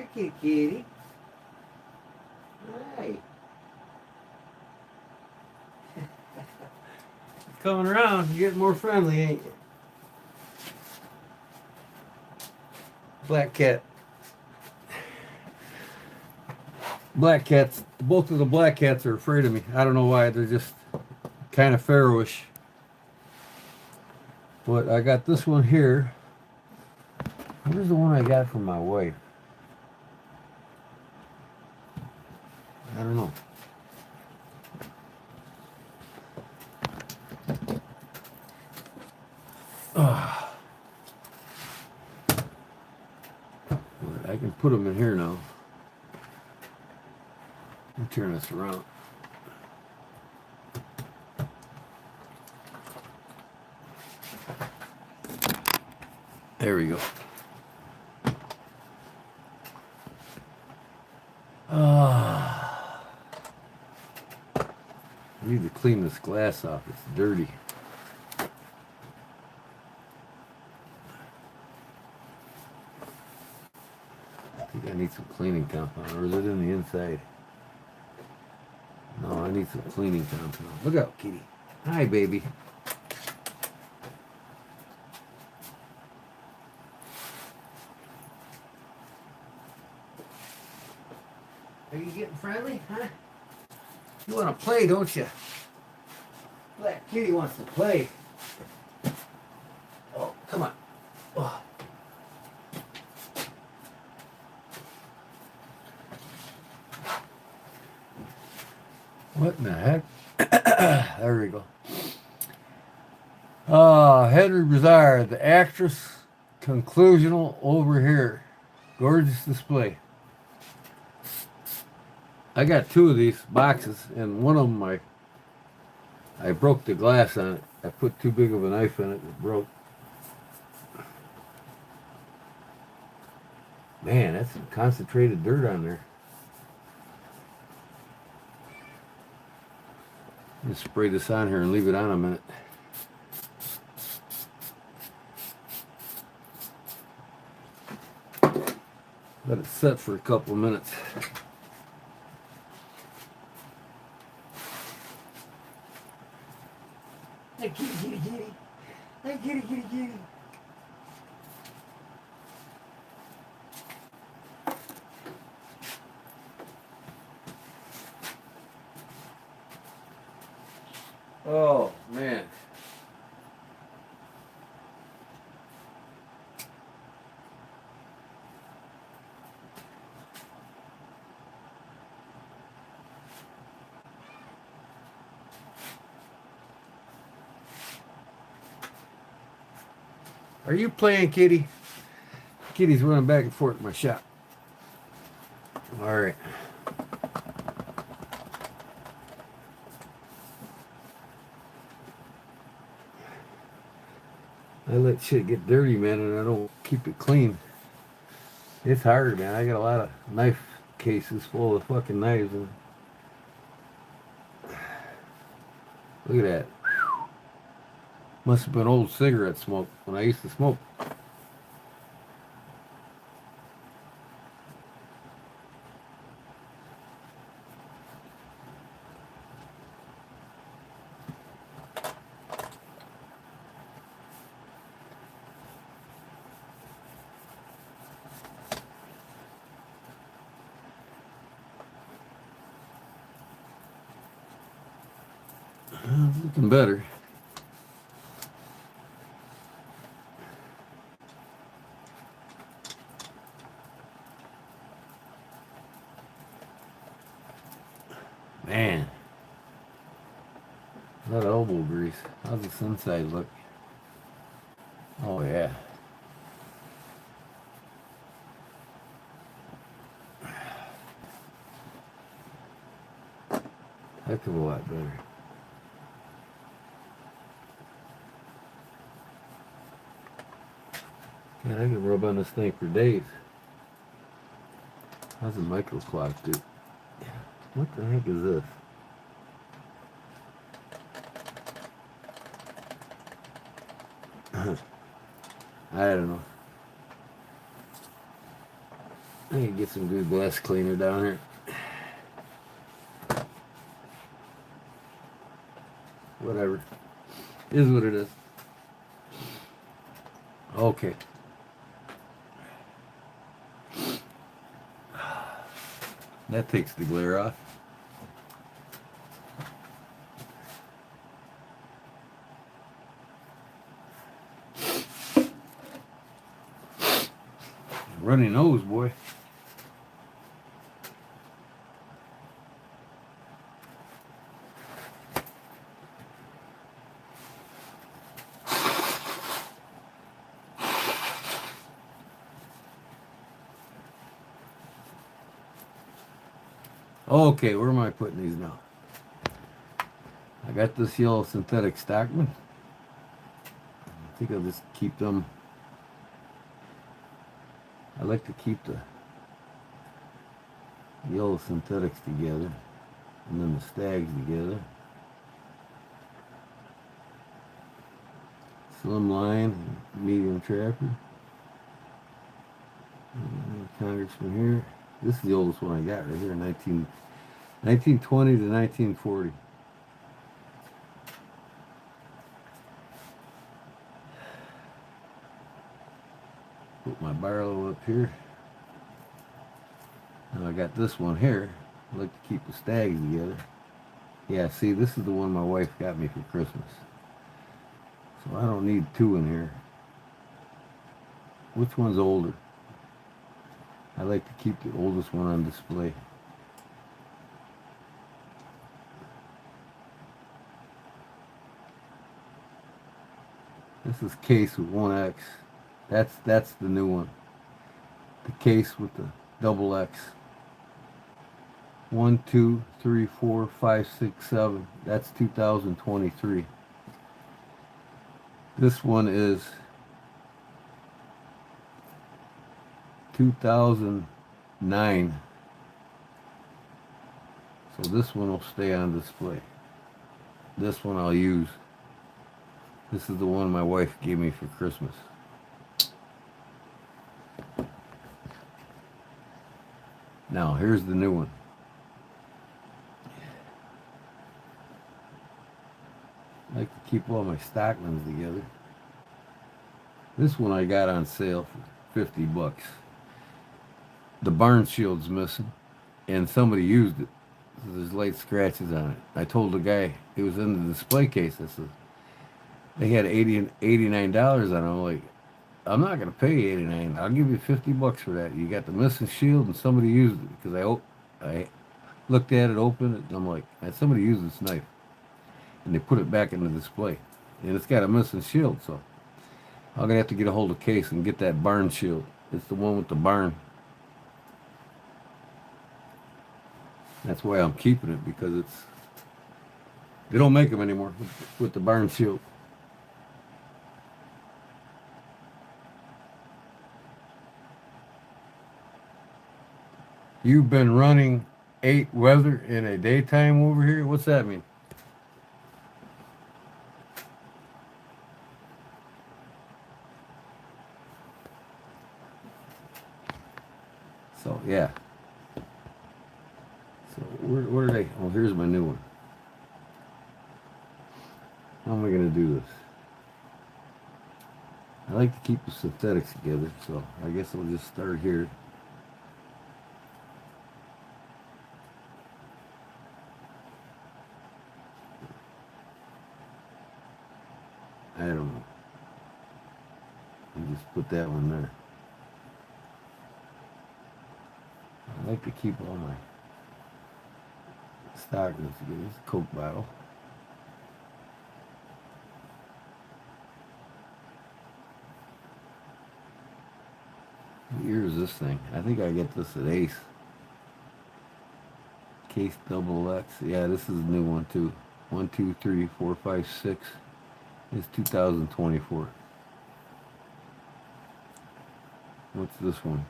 Hi, kitty kitty. Hi. Coming around, you're getting more friendly, ain't you? Black cat. Black cats, both of the black cats are afraid of me. I don't know why, they're just kind of pharaohish. But I got this one here. Where's the one I got from my wife? I don't know. I can put them in here now. Let me turn this around. There we go. I need to clean this glass off. It's dirty. I think I need some cleaning compound. Or is it in the inside? No, I need some cleaning compound. Look out, kitty. Hi, baby. Are you getting friendly, huh? You want to play, don't you? Black kitty wants to play. Oh, come on. Oh. What in the heck? There we go. Henry Brazard, the actress conclusional over here. Gorgeous display. I got two of these boxes, and one of them I broke the glass on it. I put too big of a knife in it, it broke. Man, that's some concentrated dirt on there. Just spray this on here and leave it on a minute. Let it set for a couple of minutes. Hey, kitty, kitty, kitty. Hey, kitty, kitty, kitty. Oh, man. Are you playing, kitty? Kitty's running back and forth in my shop. All right. I let shit get dirty, man, and I don't keep it clean. It's hard, man. I got a lot of knife cases full of fucking knives. And look at that. Must have been old cigarette smoke when I used to smoke. It's looking better. Man, a lot of elbow grease. How's this inside look? Oh yeah. Heck of a lot better. Man, I can rub on this thing for days. How's the micro clock do? What the heck is this? I don't know. need to get some good glass cleaner down here. Whatever. Is what it is. Okay. That takes the glare off. Runny nose, boy. Okay, where am I putting these now? I got this yellow synthetic Stockman. I think I'll just keep them. I like to keep the yellow synthetics together and then the stags together. Slim line, medium trapper. Congressman here. This is the oldest one I got right here, 1920 to 1940. Put my barrel up here. Now I got this one here. I like to keep the stags together. Yeah, see, this is the one my wife got me for Christmas. So I don't need two in here. Which one's older? I like to keep the oldest one on display. This is case with 1X. That's the new one. The case with the double X. 1, 2, 3, 4, 5, 6, 7. That's 2023. This one is 2009. So this one will stay on display. This one I'll use. This is the one my wife gave me for Christmas. Now, here's the new one. I like to keep all my Stockmans together. This one I got on sale for $50. The barn shield's missing, and somebody used it. So there's light scratches on it. I told the guy, it was in the display case. I said, they had $89 on it. I'm like, I'm not going to pay $89. I'll give you $50 for that. You got the missing shield, and somebody used it. Because I looked at it, opened it, and I'm like, somebody used this knife. And they put it back in the display. And it's got a missing shield, so I'm going to have to get a hold of the case and get that barn shield. It's the one with the barn. That's why I'm keeping it, because they don't make them anymore with the barn shield. You've been running 8 weather in a daytime over here? What's that mean? So, yeah. So, where are they? Oh, here's my new one. How am I going to do this? I like to keep the synthetics together, so I guess I'll just start here. I don't know. And just put that one there. I like to keep all my Stockmans together. It's a Coke bottle. What year is this thing? I think I get this at Ace. Case double X. Yeah, this is a new one too. 1, 2, 3, 4, 5, 6. It's 2024. What's this one?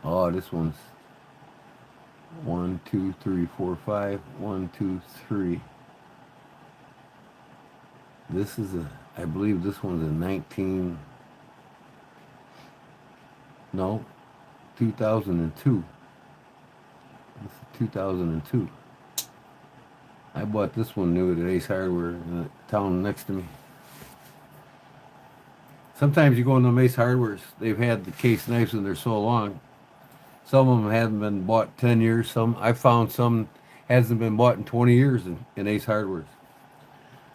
Oh, this one's 1, 2, 3, 4, 5. 1, 2, 3. This is I believe this one's a No, 2002. This is 2002. I bought this one new at Ace Hardware in the town next to me. Sometimes you go in the Ace Hardwares, they've had the case knives in there so long. Some of them haven't been bought 10 years. Some I found some hasn't been bought in 20 years in Ace Hardwares.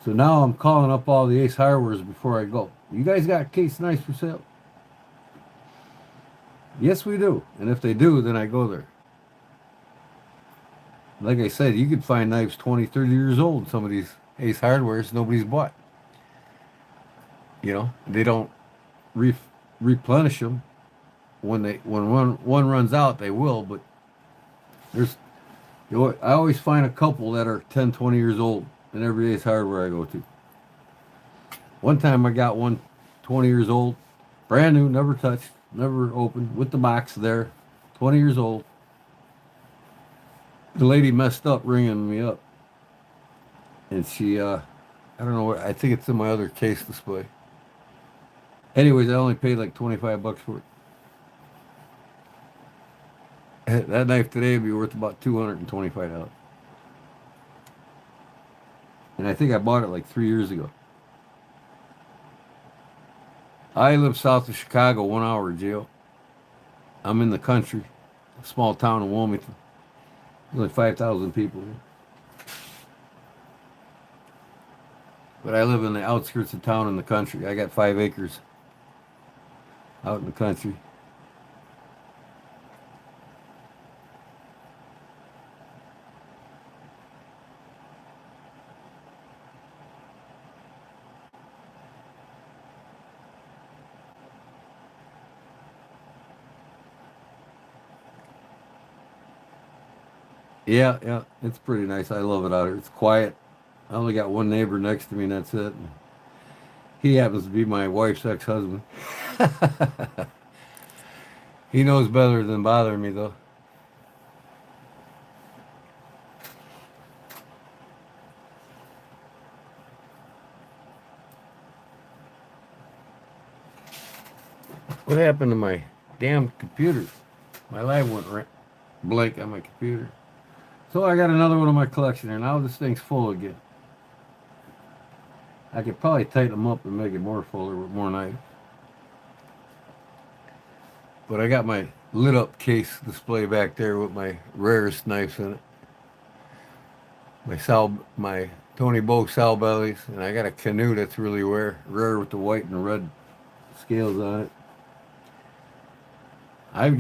So now I'm calling up all the Ace Hardwares before I go. You guys got case knives for sale? Yes, we do. And if they do, then I go there. Like I said, you could find knives 20, 30 years old in some of these Ace Hardwares nobody's bought. You know, they don't replenish them. When one runs out, they will, but there's I always find a couple that are 10, 20 years old in every Ace Hardware I go to. One time I got one 20 years old, brand new, never touched, never opened, with the box there, 20 years old. The lady messed up ringing me up. And she, I don't know, I think it's in my other case display. Anyways, I only paid like 25 bucks for it. That knife today would be worth about $225. And I think I bought it like 3 years ago. I live south of Chicago, 1 hour jail. I'm in the country, a small town in Wilmington. There's like 5,000 people here. But I live in the outskirts of town in the country. I got 5 acres out in the country. Yeah, yeah, it's pretty nice. I love it out here. It's quiet. I only got one neighbor next to me, and that's it. He happens to be my wife's ex-husband. He knows better than bothering me, though. What happened to my damn computer? My light went blank on my computer. So I got another one in my collection here. Now this thing's full again. I could probably tighten them up and make it more fuller with more knives. But I got my lit up case display back there with my rarest knives in it. My Tony Bow sow bellies, and I got a canoe that's really rare with the white and red scales on it. I've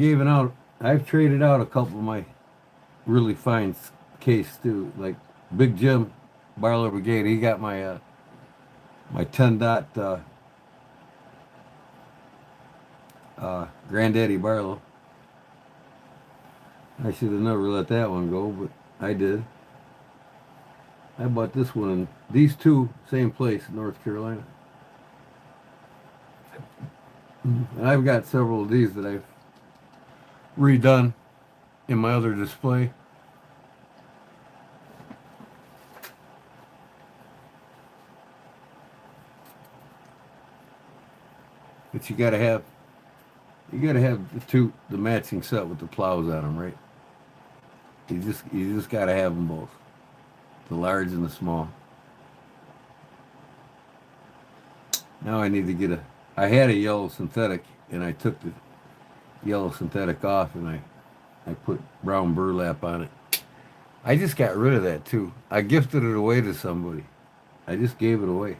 traded out a couple of my really fine case too, like Big Jim Barlow Brigade. He got my 10 dot Granddaddy Barlow. I should have never let that one go, but I did. I bought this one in these two, same place in North Carolina. And I've got several of these that I've redone in my other display. But you gotta have the matching set with the plows on them, right? You just gotta have them both, the large and the small. Now I need to get I had a yellow synthetic, and I took the yellow synthetic off, and I put brown burlap on it. I just got rid of that too. I gifted it away to somebody. I just gave it away.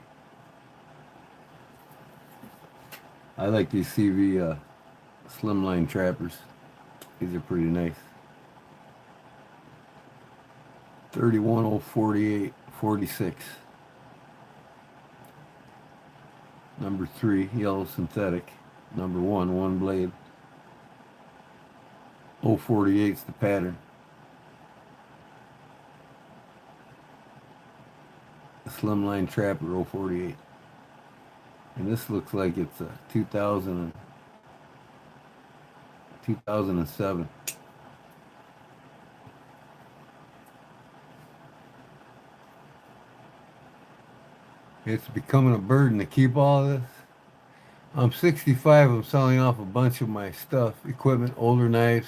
I like these CV slimline trappers. These are pretty nice. 31048 46. Number 3, yellow synthetic. Number 1, one blade. 048's the pattern. A slimline trapper 048. And this looks like it's a 2007. It's becoming a burden to keep all of this. I'm 65. I'm selling off a bunch of my stuff, equipment, older knives.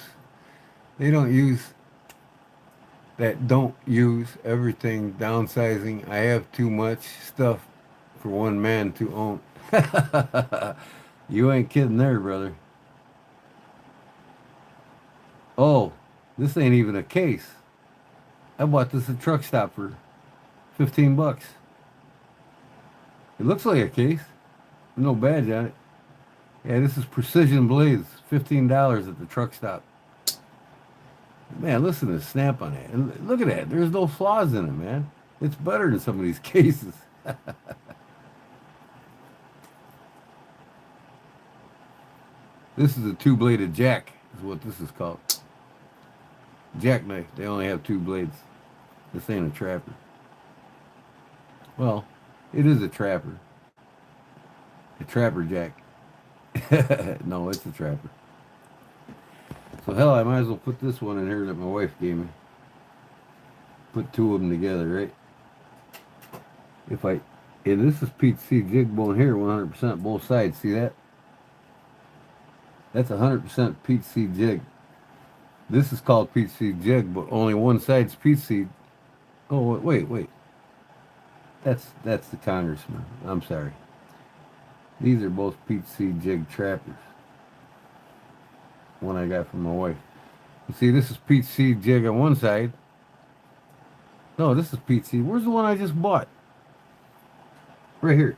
They don't use everything, downsizing. I have too much stuff for one man to own. You ain't kidding there, brother. Oh, this ain't even a case. I bought this at truck stop for 15 bucks. It looks like a case. No badge on it. Yeah, this is Precision Blades, $15 at the truck stop. Man, listen to the snap on it. And look at that. There's no flaws in it, man. It's better than some of these cases. This is a two-bladed jack, is what this is called. Jackknife. They only have two blades. This ain't a trapper. Well, it is a trapper. A trapper jack. No, it's a trapper. So hell, I might as well put this one in here that my wife gave me. Put two of them together, right? And this is PTC jig bone here, 100% both sides. See that? That's 100% PTC jig. This is called PTC jig, but only one side's PTC. Oh wait. That's the congressman. I'm sorry. These are both PTC jig trappers. One I got from my wife. You see, this is PTC jig on one side. No, this is PTC. Where's the one I just bought? Right here.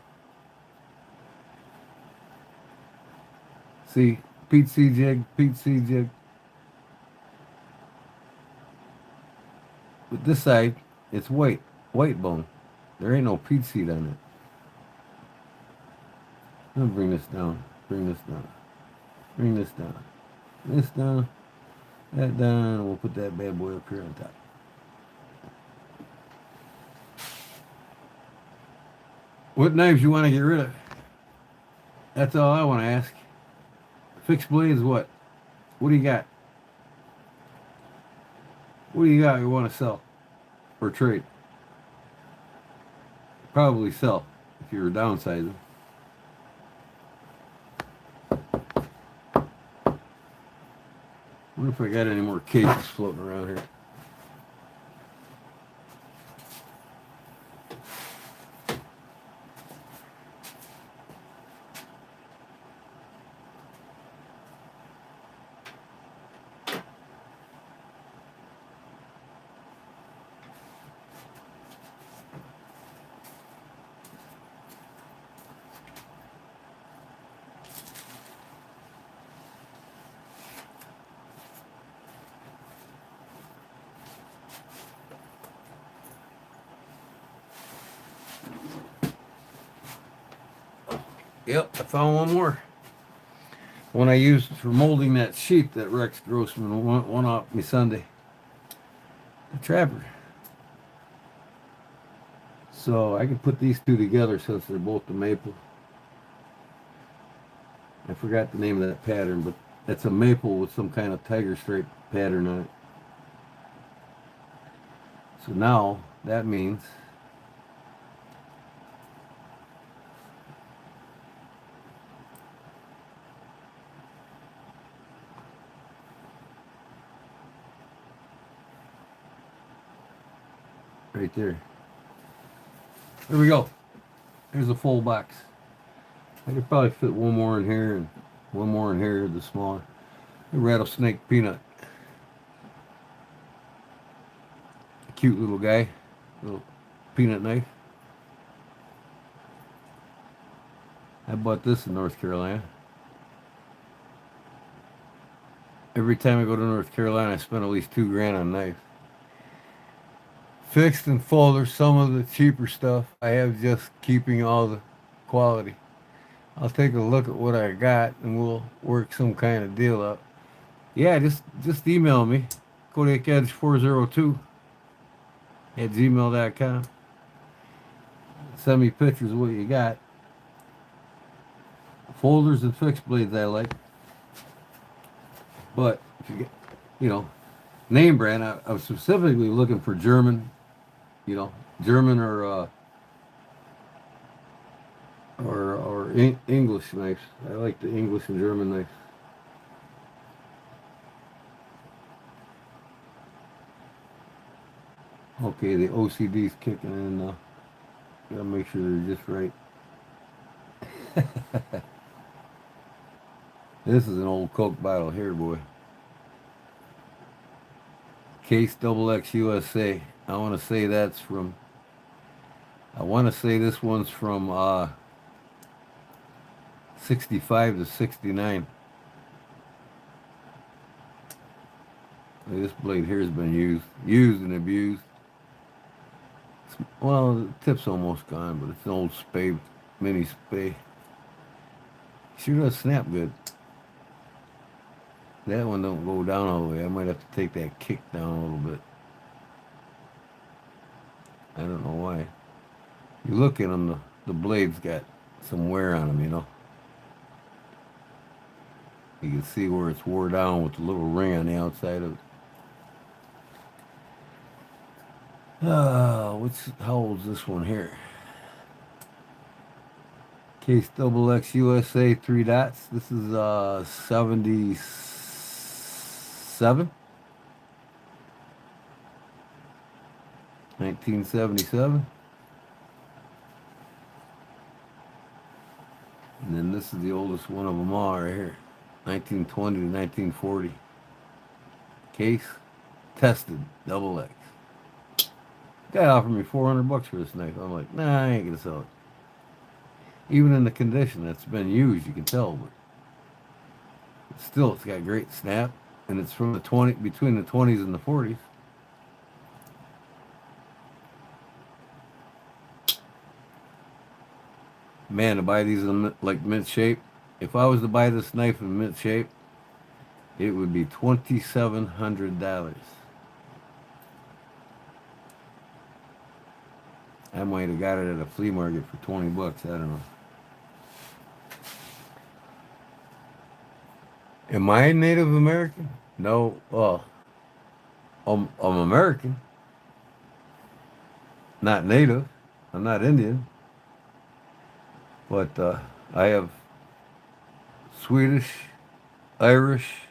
See, PTC jig, PTC jig. But this side, it's white bone. There ain't no PTC on it. I'll bring this down. Bring this down. Bring this down. This down. That down. And we'll put that bad boy up here on top. What knives you want to get rid of? That's all I want to ask. Fixed blades, what? What do you got? What do you got you want to sell? Or trade? Probably sell if you were downsizing. I wonder if I got any more cases floating around here. Yep, I found one more. One I used for molding that sheath that Rex Grossman won off me Sunday. The trapper. So I can put these two together since they're both the maple. I forgot the name of that pattern, but it's a maple with some kind of tiger stripe pattern on it. So now that means right there. There we go. There's a full box. I could probably fit one more in here and one more in here, the smaller. A rattlesnake peanut. A cute little guy. Little peanut knife. I bought this in North Carolina. Every time I go to North Carolina, I spend at least $2,000 on knives. Fixed and folders, some of the cheaper stuff. I have just keeping all the quality. I'll take a look at what I got and we'll work some kind of deal up. Yeah, just email me. Kodiak Edge 402 at gmail.com. Send me pictures of what you got. Folders and fixed blades I like. But if you get, name brand, I'm specifically looking for German, German or or English knives. I like the English and German knives. Okay, the OCD's kicking in now. Gotta make sure they're just right. This is an old Coke bottle here, boy. Case Double X USA. I want to say that's from. I want to say this one's from 65 to 69. This blade here has been used and abused. Well, the tip's almost gone, but it's an old spade, mini spade. Sure does snap good. That one don't go down all the way. I might have to take that kick down a little bit. I don't know why. You look at them, the blade's got some wear on them, you know. You can see where it's wore down with the little ring on the outside of it. How old's this one here? Case Double X USA 3 dots. This is 77. 1977. And then this is the oldest one of them all right here. 1920 to 1940. Case tested Double X. Guy offered me $400 for this knife. I'm like, nah, I ain't gonna sell it. Even in the condition that's been used, you can tell, but still, it's got great snap, and it's from between the 20s and the 40s. Man, to buy these in like mint shape, if I was to buy this knife in mint shape, it would be $2,700. I might have got it at a flea market for $20. I don't know. Am I Native American? No. Well, I'm American. Not Native. I'm not Indian. But I have Swedish, Irish,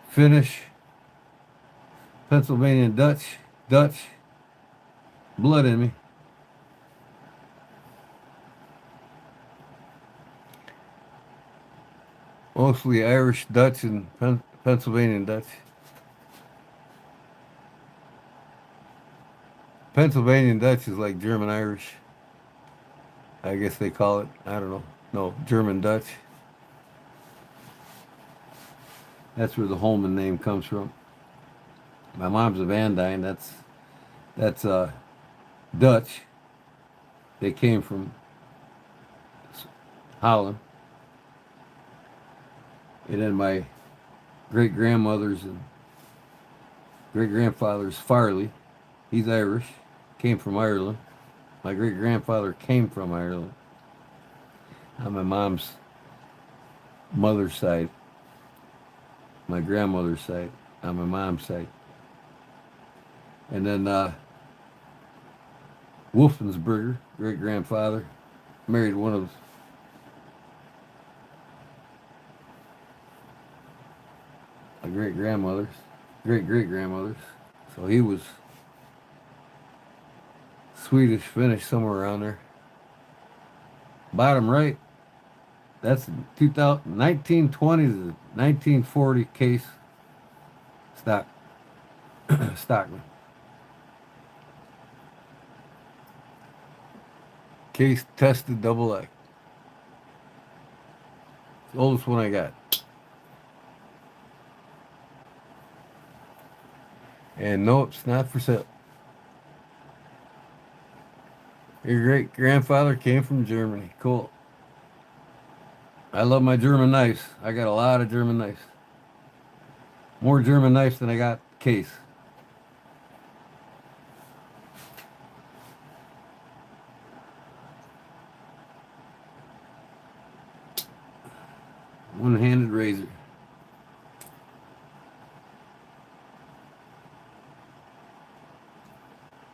Finnish, Pennsylvania Dutch blood in me. Mostly Irish, Dutch, and Pennsylvanian Dutch. Pennsylvanian Dutch is like German Irish. I guess they call it. I don't know. No, German Dutch. That's where the Holman name comes from. My mom's a Van Dyne. That's Dutch. They came from Holland. And then my great-grandmother's and great-grandfather's Farley. He's Irish. Came from Ireland. My great-grandfather came from Ireland. On my mom's mother's side. My grandmother's side. On my mom's side. And then Wolfensberger, great-grandfather, married one of my great-great-grandmothers. So he was Swedish, Finnish, somewhere around there. Bottom right, that's 1920 to 1940 case Stockman. Case tested Double X. The oldest one I got. And no, it's not for sale. Your great-grandfather came from Germany. Cool. I love my German knives. I got a lot of German knives. More German knives than I got case. One-handed razor.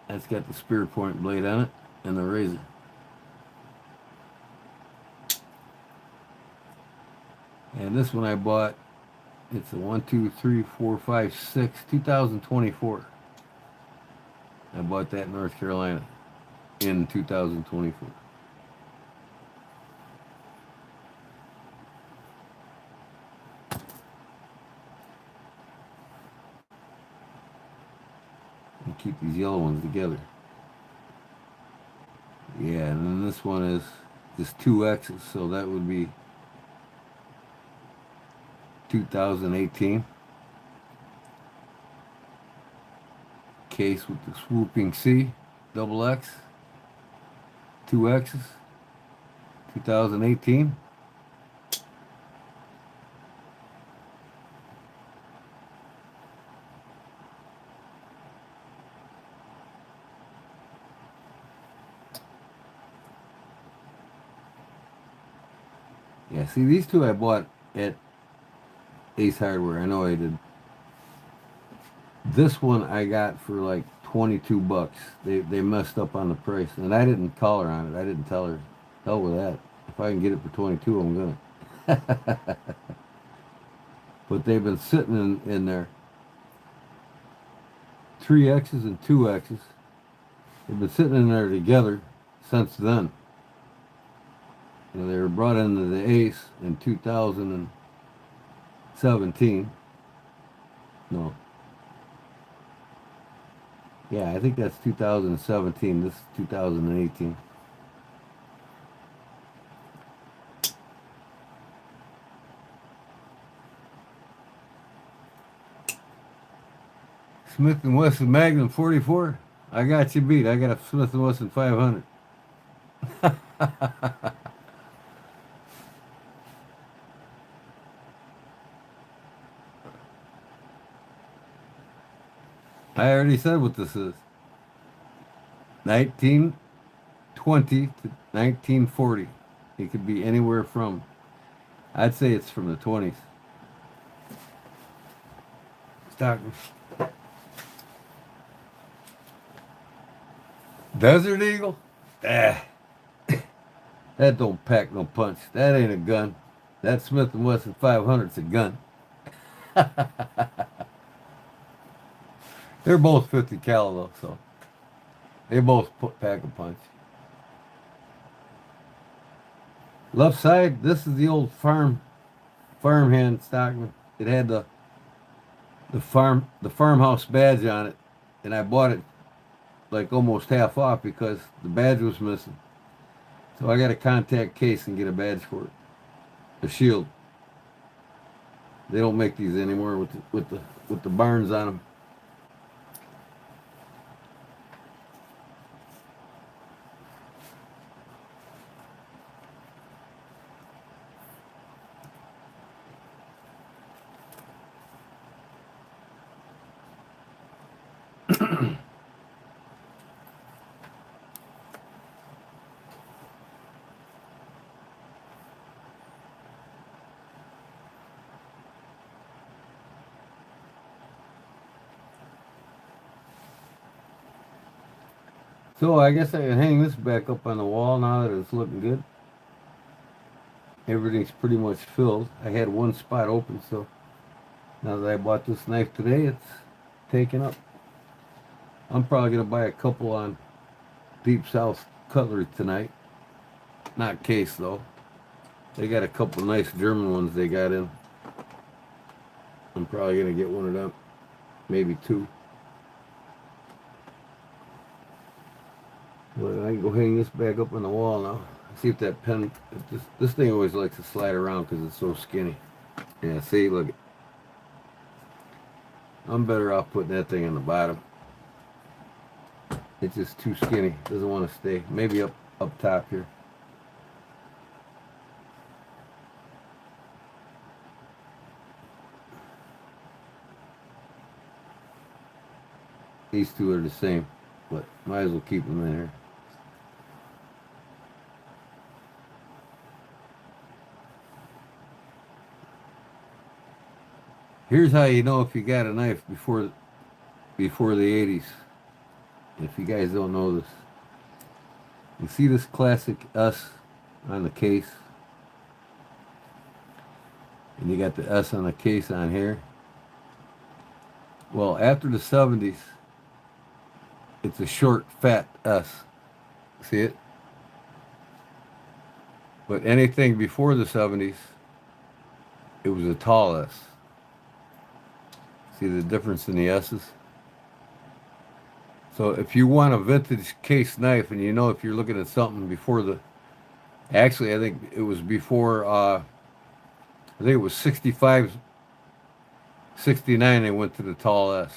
That's got the spear point blade on it and the razor. And this one I bought, it's a 1, 2, 3, 4, 5, 6, 2024. I bought that in North Carolina in 2024. And keep these yellow ones together. Yeah, and then this one is just 2 X's, so that would be 2018. Case with the swooping C, double X, 2 X's, 2018. Yeah, see, these two I bought at Ace Hardware. I know I did. This one I got for like 22 bucks. They messed up on the price, and I didn't call her on it. I didn't tell her. Hell with that. If I can get it for 22, I'm gonna. But they've been sitting in there. 3 X's and 2 X's. They've been sitting in there together since then. You know, they were brought into the Ace in 2017. No. Yeah, I think that's 2017. This is 2018. Smith & Wesson Magnum 44. I got you beat. I got a Smith & Wesson 500. I already said what this is. 1920 to 1940. It could be anywhere from. I'd say it's from the 20s. Stockton. Desert Eagle? Ah. That don't pack no punch. That ain't a gun. That Smith & Wesson 500's a gun. They're both 50 cal though, so they both pack a punch. Left side, this is the old farmhand Stockman. It had the farmhouse badge on it, and I bought it like almost half off because the badge was missing. So I got to contact Case and get a badge for it, a shield. They don't make these anymore with the barns on them. So I guess I can hang this back up on the wall now that it's looking good. Everything's pretty much filled. I had one spot open, so now that I bought this knife today, it's taken up. I'm probably going to buy a couple on Deep South Cutlery tonight. Not Case, though. They got a couple nice German ones they got in. I'm probably going to get one of them. Maybe 2. Well, I can go hang this back up on the wall now. See if that pen, this thing always likes to slide around because it's so skinny. Yeah, see, look. I'm better off putting that thing on the bottom. It's just too skinny. Doesn't want to stay. Maybe up top here. These two are the same, but might as well keep them in here. Here's how you know if you got a knife before the 80s. If you guys don't know this, you see this classic S on the case. And you got the S on the case on here. Well, after the 70s, it's a short, fat S. See it? But anything before the 70s, it was a tall S. See the difference in the S's? So if you want a vintage case knife, and you know if you're looking at something before the... Actually, I think it was before... I think it was 65, 69 they went to the tall S.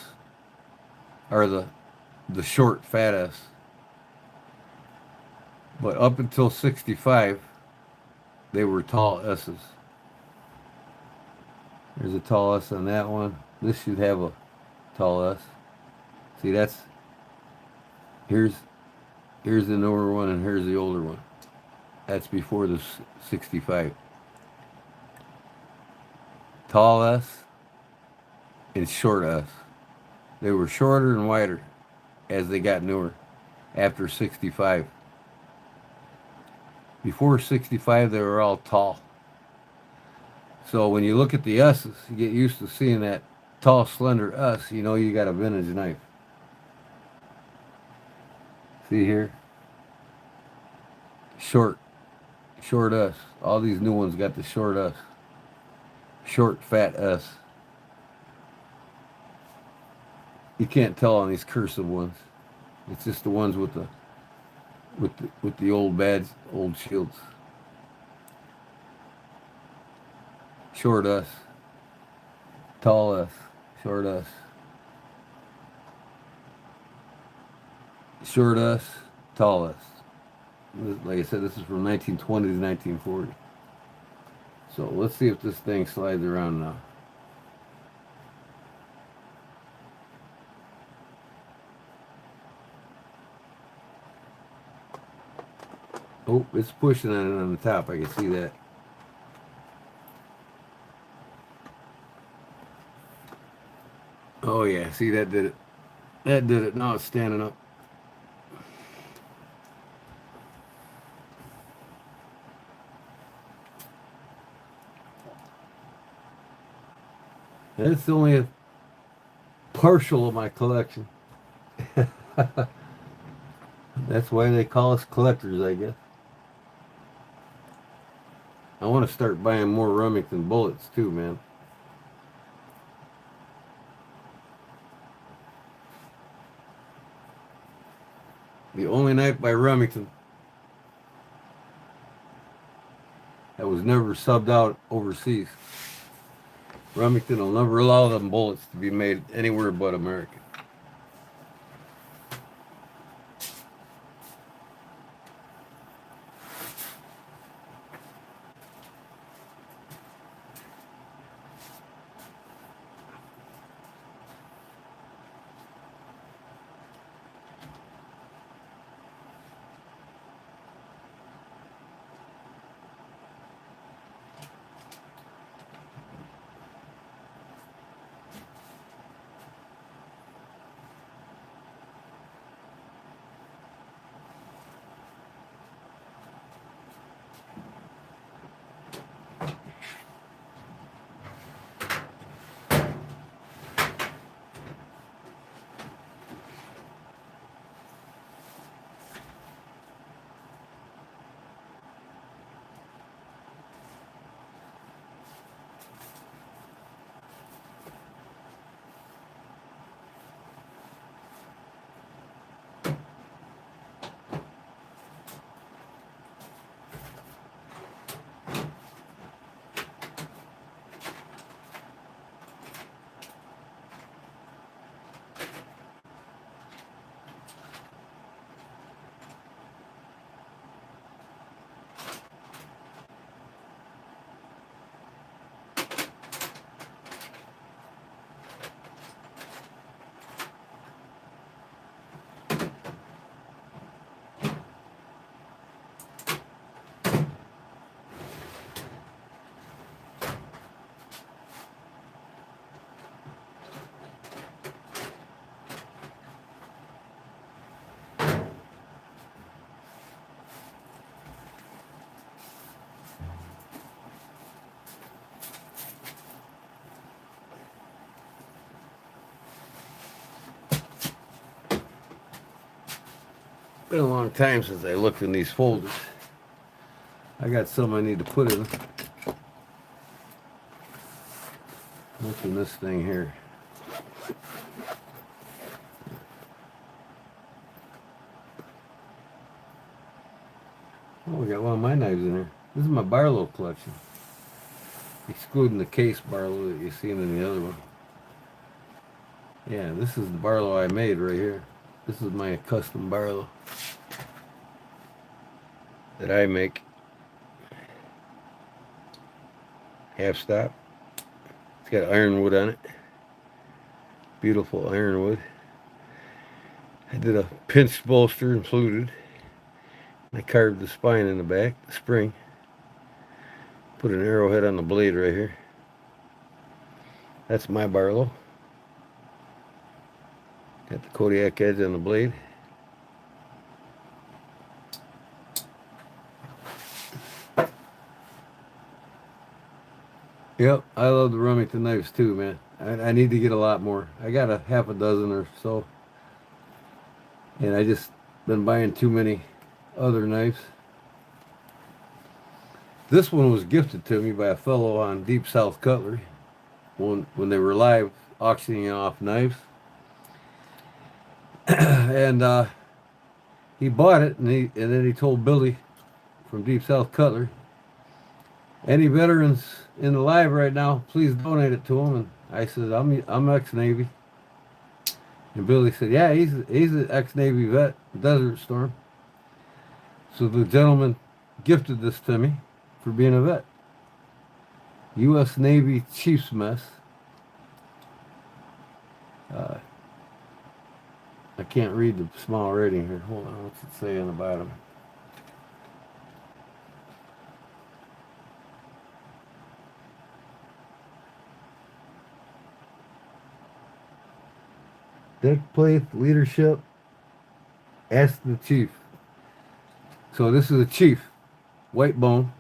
Or the short, fat S. But up until 65, they were tall S's. There's a tall S on that one. This should have a tall S. See, that's... Here's the newer one, and here's the older one. That's before the 65. Tall S and short S. They were shorter and wider as they got newer after 65. Before 65, they were all tall. So when you look at the S's, you get used to seeing that tall, slender S, you know you got a vintage knife. See here? Short S. All these new ones got the short S. Short, fat S. You can't tell on these cursive ones. It's just the ones with the old badge, old shields. Short S. Tall S. Short S. Short S. Tall S. Like I said, this is from 1920 to 1940. So let's see if this thing slides around now. Oh, it's pushing on it on the top. I can see that. Oh yeah, see, that did it. That did it. Now it's standing up. That's only a partial of my collection. That's why they call us collectors, I guess. I want to start buying more Remington bullets too, man. The only knife by Remington that was never subbed out overseas. Remington will never allow them bullets to be made anywhere but America. Been a long time since I looked in these folders. I got some I need to put in. What's in this thing here? Oh, we got one of my knives in there. This is my Barlow collection. Excluding the case Barlow that you've seen in the other one. Yeah, this is the Barlow I made right here. This is my custom Barlow that I make. Half stop. It's got ironwood on it. Beautiful ironwood. I did a pinched bolster and fluted. I carved the spine in the back, the spring. Put an arrowhead on the blade right here. That's my Barlow. Got the Kodiak Edge on the blade. Yep, I love the Remington knives too, man. I need to get a lot more. I got a half a dozen or so. And I just been buying too many other knives. This one was gifted to me by a fellow on Deep South Cutlery when they were live auctioning off knives. And he bought it, and then he told Billy from Deep South Cutlery, any veterans in the live right now, please donate it to him. And I said, I'm ex-Navy. And Billy said, yeah, he's an ex-Navy vet, Desert Storm. So the gentleman gifted this to me for being a vet. U.S. Navy Chief's Mess. I can't read the small writing here. Hold on, what's it say on the bottom? Deck plate, leadership, ask the chief. So this is a chief, white bone.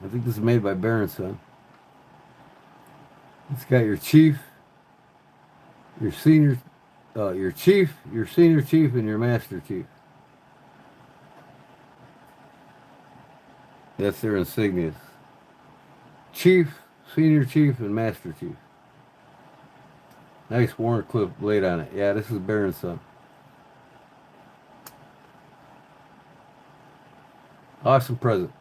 I think this is made by Son. It's got your chief, your senior, your chief, your senior chief, and your master chief. That's their insignias. Chief, senior chief, and master chief. Nice Warren clip blade on it. Yeah, this is Son. Awesome present.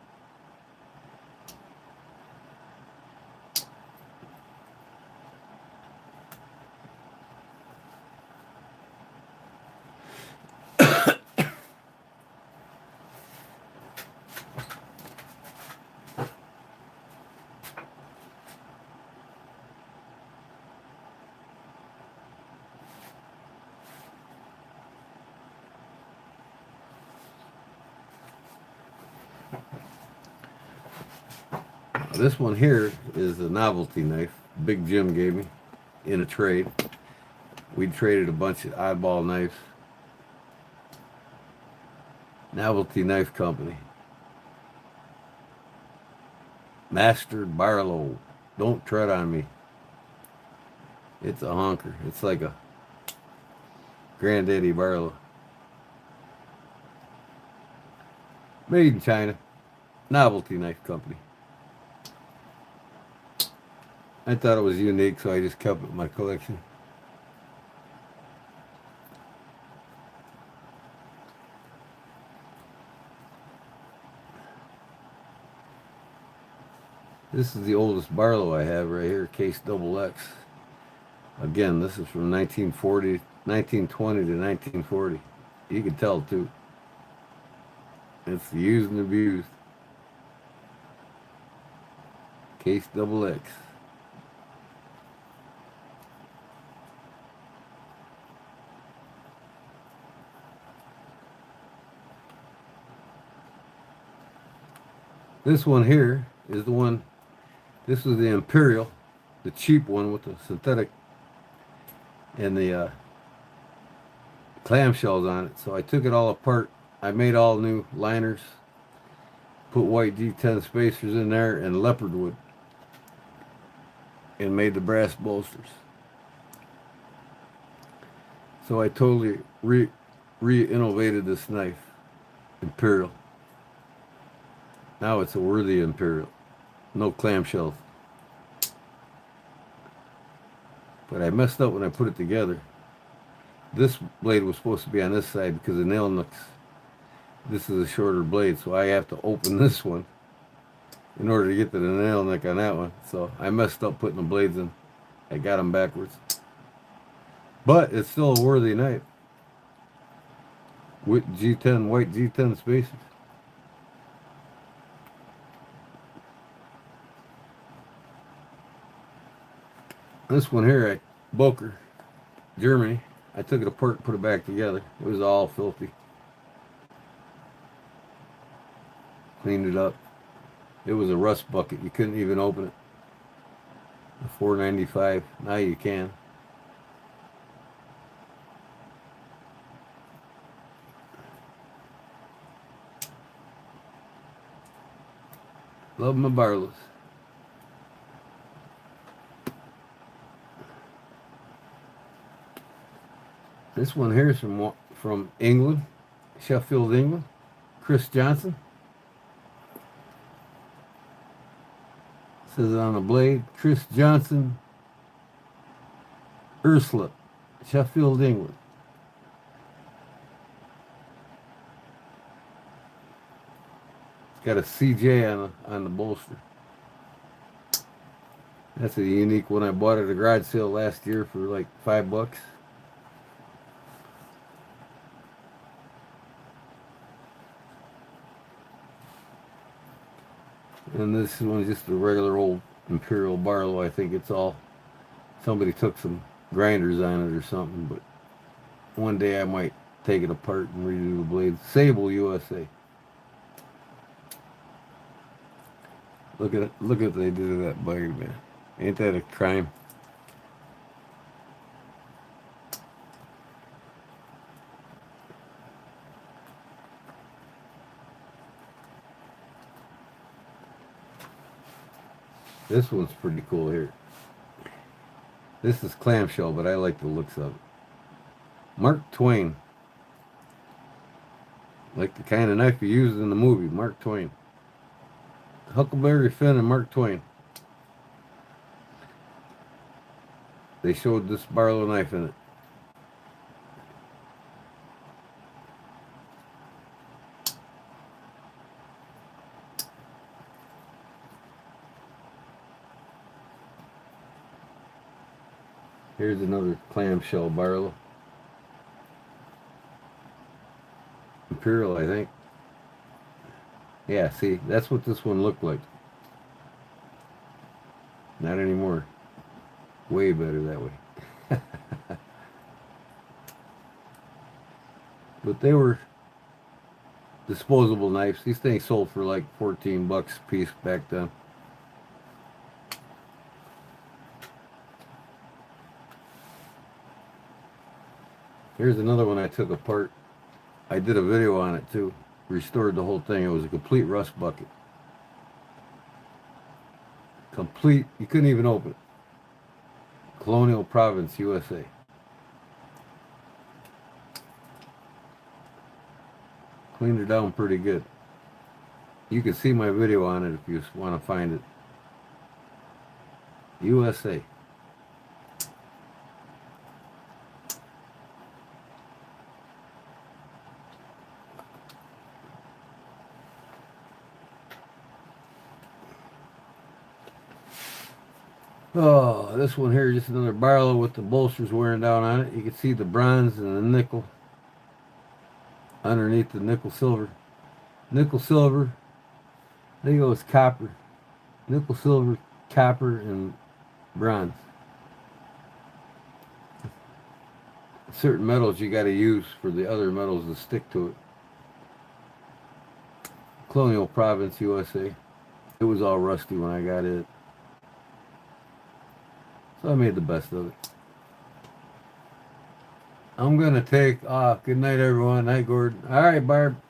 This one here is a novelty knife Big Jim gave me in a trade. We traded a bunch of oddball knives. Novelty Knife Company. Master Barlow. Don't tread on me. It's a honker. It's like a Granddaddy Barlow. Made in China. Novelty Knife Company. I thought it was unique, so I just kept it in my collection. This is the oldest Barlow I have right here, case XX. Again, this is from 1920 to 1940. You can tell too. It's used and abused. Case XX. This one here is the one, this is the Imperial, the cheap one with the synthetic and the clamshells on it. So I took it all apart. I made all new liners, put white D10 spacers in there and leopard wood, and made the brass bolsters. So I totally re-innovated this knife, Imperial. Now it's a worthy Imperial. No clamshells. But I messed up when I put it together. This blade was supposed to be on this side because the nail nooks. This is a shorter blade, so I have to open this one in order to get to the nail nook on that one. So I messed up putting the blades in. I got them backwards. But it's still a worthy knife. With G10, white G10 spacers. This one here at Boker, Germany, I took it apart and put it back together. It was all filthy. Cleaned it up. It was a rust bucket. You couldn't even open it. $4.95. Now you can. Love my Barlows. This one here is from England, Sheffield, England. Chris Johnson. Says it on the blade, Chris Johnson, Ursula, Sheffield, England. It's got a CJ on the bolster. That's a unique one. I bought at a garage sale last year for like $5. And this one's just a regular old Imperial Barlow. I think it's all, somebody took some grinders on it or something, but one day I might take it apart and redo the blades. Sable, USA. Look at what they did to that blade, man. Ain't that a crime? This one's pretty cool here. This is clamshell, but I like the looks of it. Mark Twain. Like the kind of knife you used in the movie, Mark Twain. Huckleberry Finn and Mark Twain. They showed this Barlow knife in it. Here's another clamshell Barlow. Imperial, I think. Yeah, see, that's what this one looked like. Not anymore. Way better that way. But they were disposable knives. These things sold for like $14 a piece back then. Here's another one I took apart. I did a video on it too. Restored the whole thing. It was a complete rust bucket. Complete. You couldn't even open it. Colonial Province, USA. Cleaned it down pretty good. You can see my video on it if you want to find it. USA. Oh, this one here, just another Barlow with the bolsters wearing down on it. You can see the bronze and the nickel underneath the nickel silver. Nickel silver, there goes copper. Nickel silver, copper, and bronze. Certain metals you got to use for the other metals to stick to it. Colonial Province, USA. It was all rusty when I got it. So I made the best of it. I'm going to take off. Good night, everyone. Night, Gordon. All right, Barb.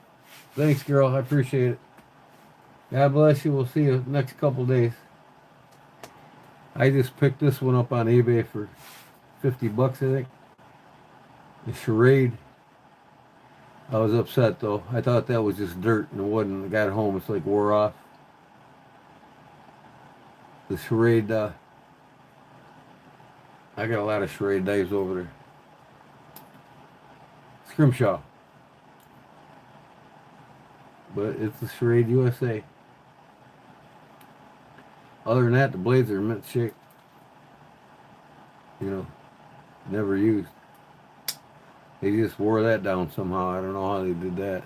Thanks, girl. I appreciate it. God bless you. We'll see you next couple days. I just picked this one up on eBay for $50, I think. The Charade. I was upset though. I thought that was just dirt and it wasn't. I got home, it's like wore off. The charade, I got a lot of charade knives over there. Scrimshaw. But it's the Charade USA. Other than that, the blades are mint shape. You know, never used. They just wore that down somehow. I don't know how they did that.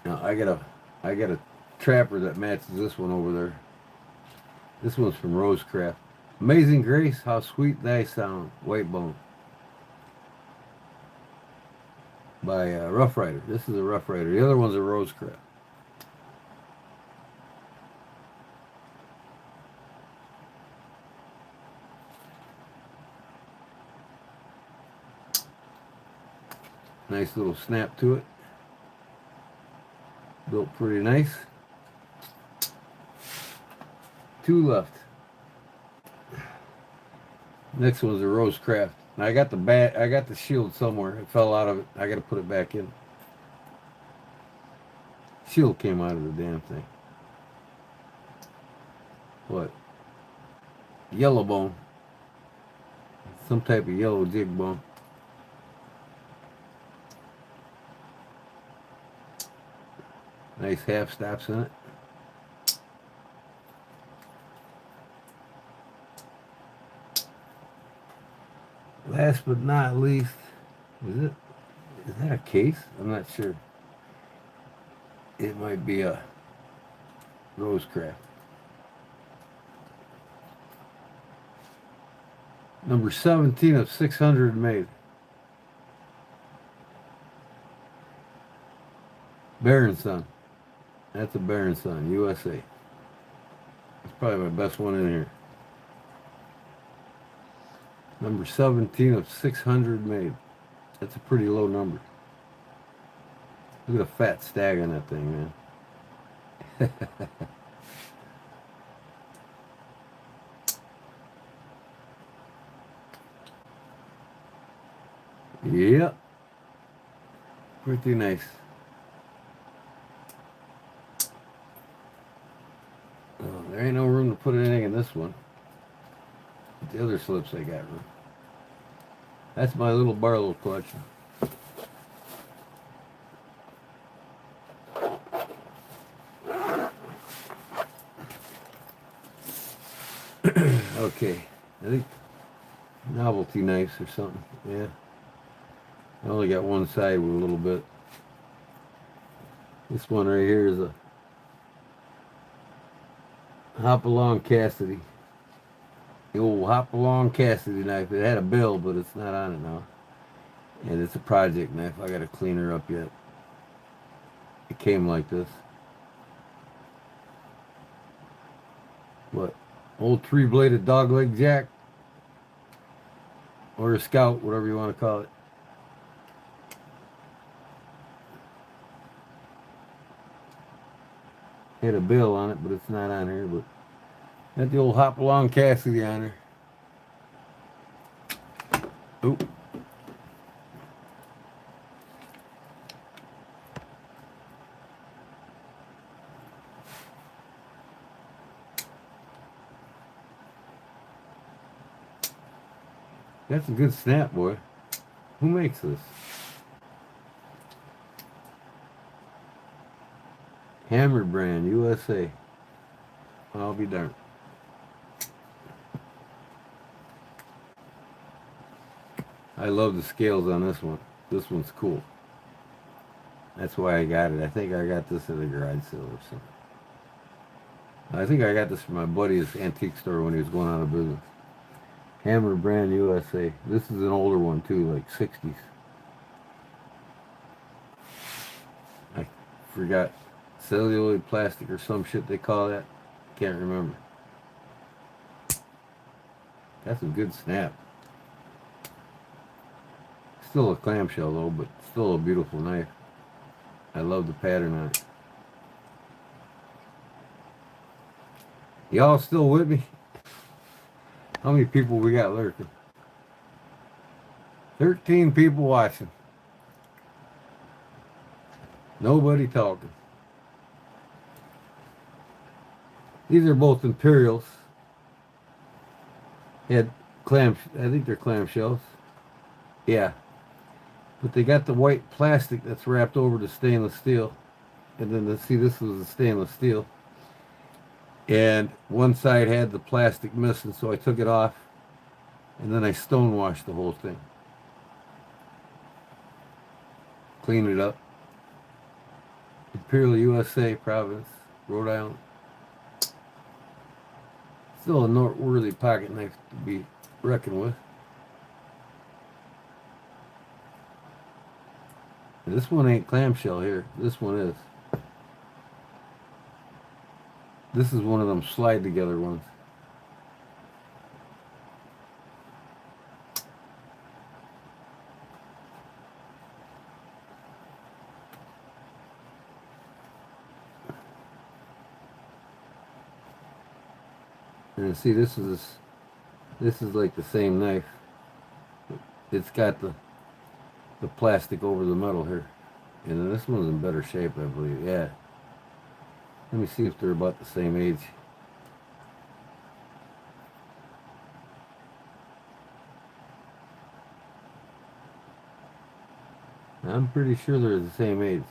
Now I got a trapper that matches this one over there. This one's from Rosecraft. Amazing Grace, how sweet thy sound. White bone. By Rough Rider. This is a Rough Rider. The other one's a Rosecraft. Nice little snap to it. Built pretty nice. Two left. Next one's a Rosecraft. Now I got the shield somewhere. It fell out of it. I got to put it back in. Shield came out of the damn thing. What? Yellow bone. Some type of yellow jig bone. Nice half stops in it. Last but not least, is that a case? I'm not sure. It might be a Rosecraft. Number 17 of 600 made. Baron Son. That's a Baron Son, USA. That's probably my best one in here. Number 17 of 600 made. That's a pretty low number. Look at the fat stag on that thing, man. Yep. Pretty nice. Oh, there ain't no room to put anything in this one. But the other slips I got room. That's my little Barlow collection. Okay, I think novelty knives or something. Yeah, I only got one side with a little bit. This one right here is a Hopalong Cassidy. The old Hopalong Cassidy knife. It had a bill, but it's not on it now. And it's a project knife. I gotta clean her up yet. It came like this. What? Old three-bladed dogleg jack. Or a scout, whatever you want to call it. Had a bill on it, but it's not on here. But got the old Hopalong Cassidy on her. Oop. That's a good snap, boy. Who makes this? Hammer brand, USA. I'll be darned. I love the scales on this one. This one's cool. That's why I got it. I think I got this at a garage sale or something. I think I got this from my buddy's antique store when he was going out of business. Hammer brand USA. This is an older one too, like 60s. I forgot. Celluloid plastic or some shit they call that. Can't remember. That's a good snap. Still a clamshell though, but still a beautiful knife. I love the pattern on it. Y'all still with me? How many people we got lurking? 13 people watching. Nobody talking. These are both Imperials. Had clam, I think they're clamshells. Yeah. But they got the white plastic that's wrapped over the stainless steel. And then see, this was the stainless steel. And one side had the plastic missing, so I took it off. And then I stonewashed the whole thing. Cleaned it up. Imperial USA, Providence, Rhode Island. Still a noteworthy pocket knife to be reckoned with. And this one ain't clamshell here. This one is. This is one of them slide together ones. And see, this is like the same knife. It's got the plastic over the metal here. And then this one's in better shape, I believe. Yeah. Let me see if they're about the same age. I'm pretty sure they're the same age.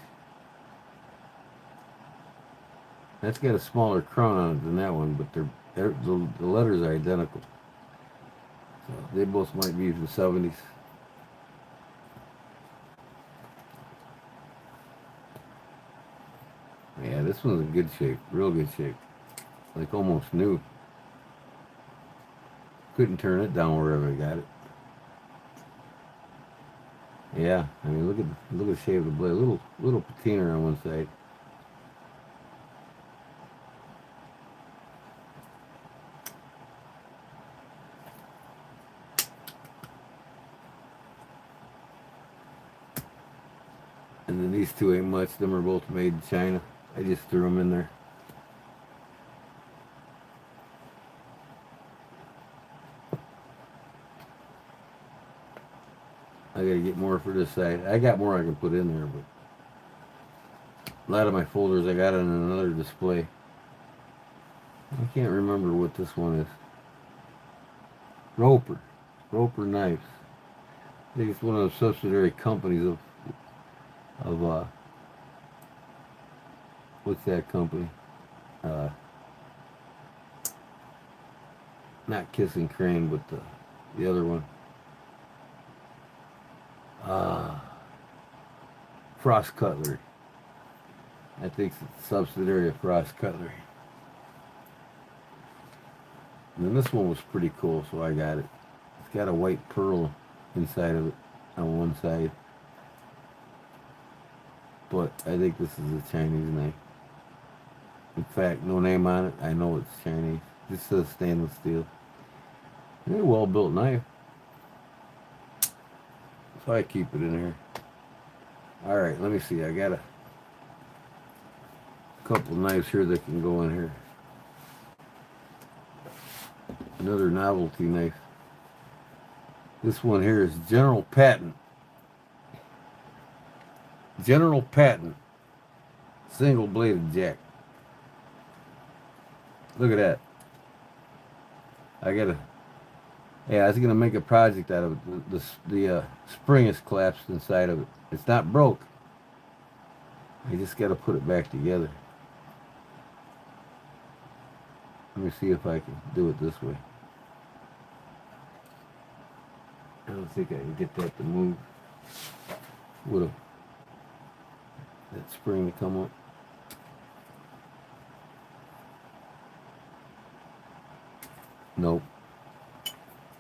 That's got a smaller crown on it than that one, but the letters are identical. So they both might be from the 70s. Yeah, this one's in good shape, real good shape. Like almost new. Couldn't turn it down wherever I got it. Yeah, I mean look at the shape of the blade. Little patina on one side. And then these two ain't much. Them are both made in China. I just threw them in there. I gotta get more for this side. I got more I can put in there, but a lot of my folders I got in another display. I can't remember what this one is. Roper knives. I think it's one of the subsidiary companies of what's that company? Not Kissing Crane, but the other one. Frost Cutlery. I think it's a subsidiary of Frost Cutlery. And then this one was pretty cool, so I got it. It's got a white pearl inside of it on one side. But I think this is a Chinese knife. In fact, no name on it. I know it's Chinese. This says stainless steel. It's a well-built knife. So I keep it in here. Alright, let me see. I got a couple knives here that can go in here. Another novelty knife. This one here is General Patton. General Patton. Single bladed jack. Look at that. I was gonna make a project out of it. The spring is collapsed inside of it. It's not broke. I just gotta put it back together. Let me see if I can do it this way. I don't think I can get that to move. Would have that spring to come up. Nope.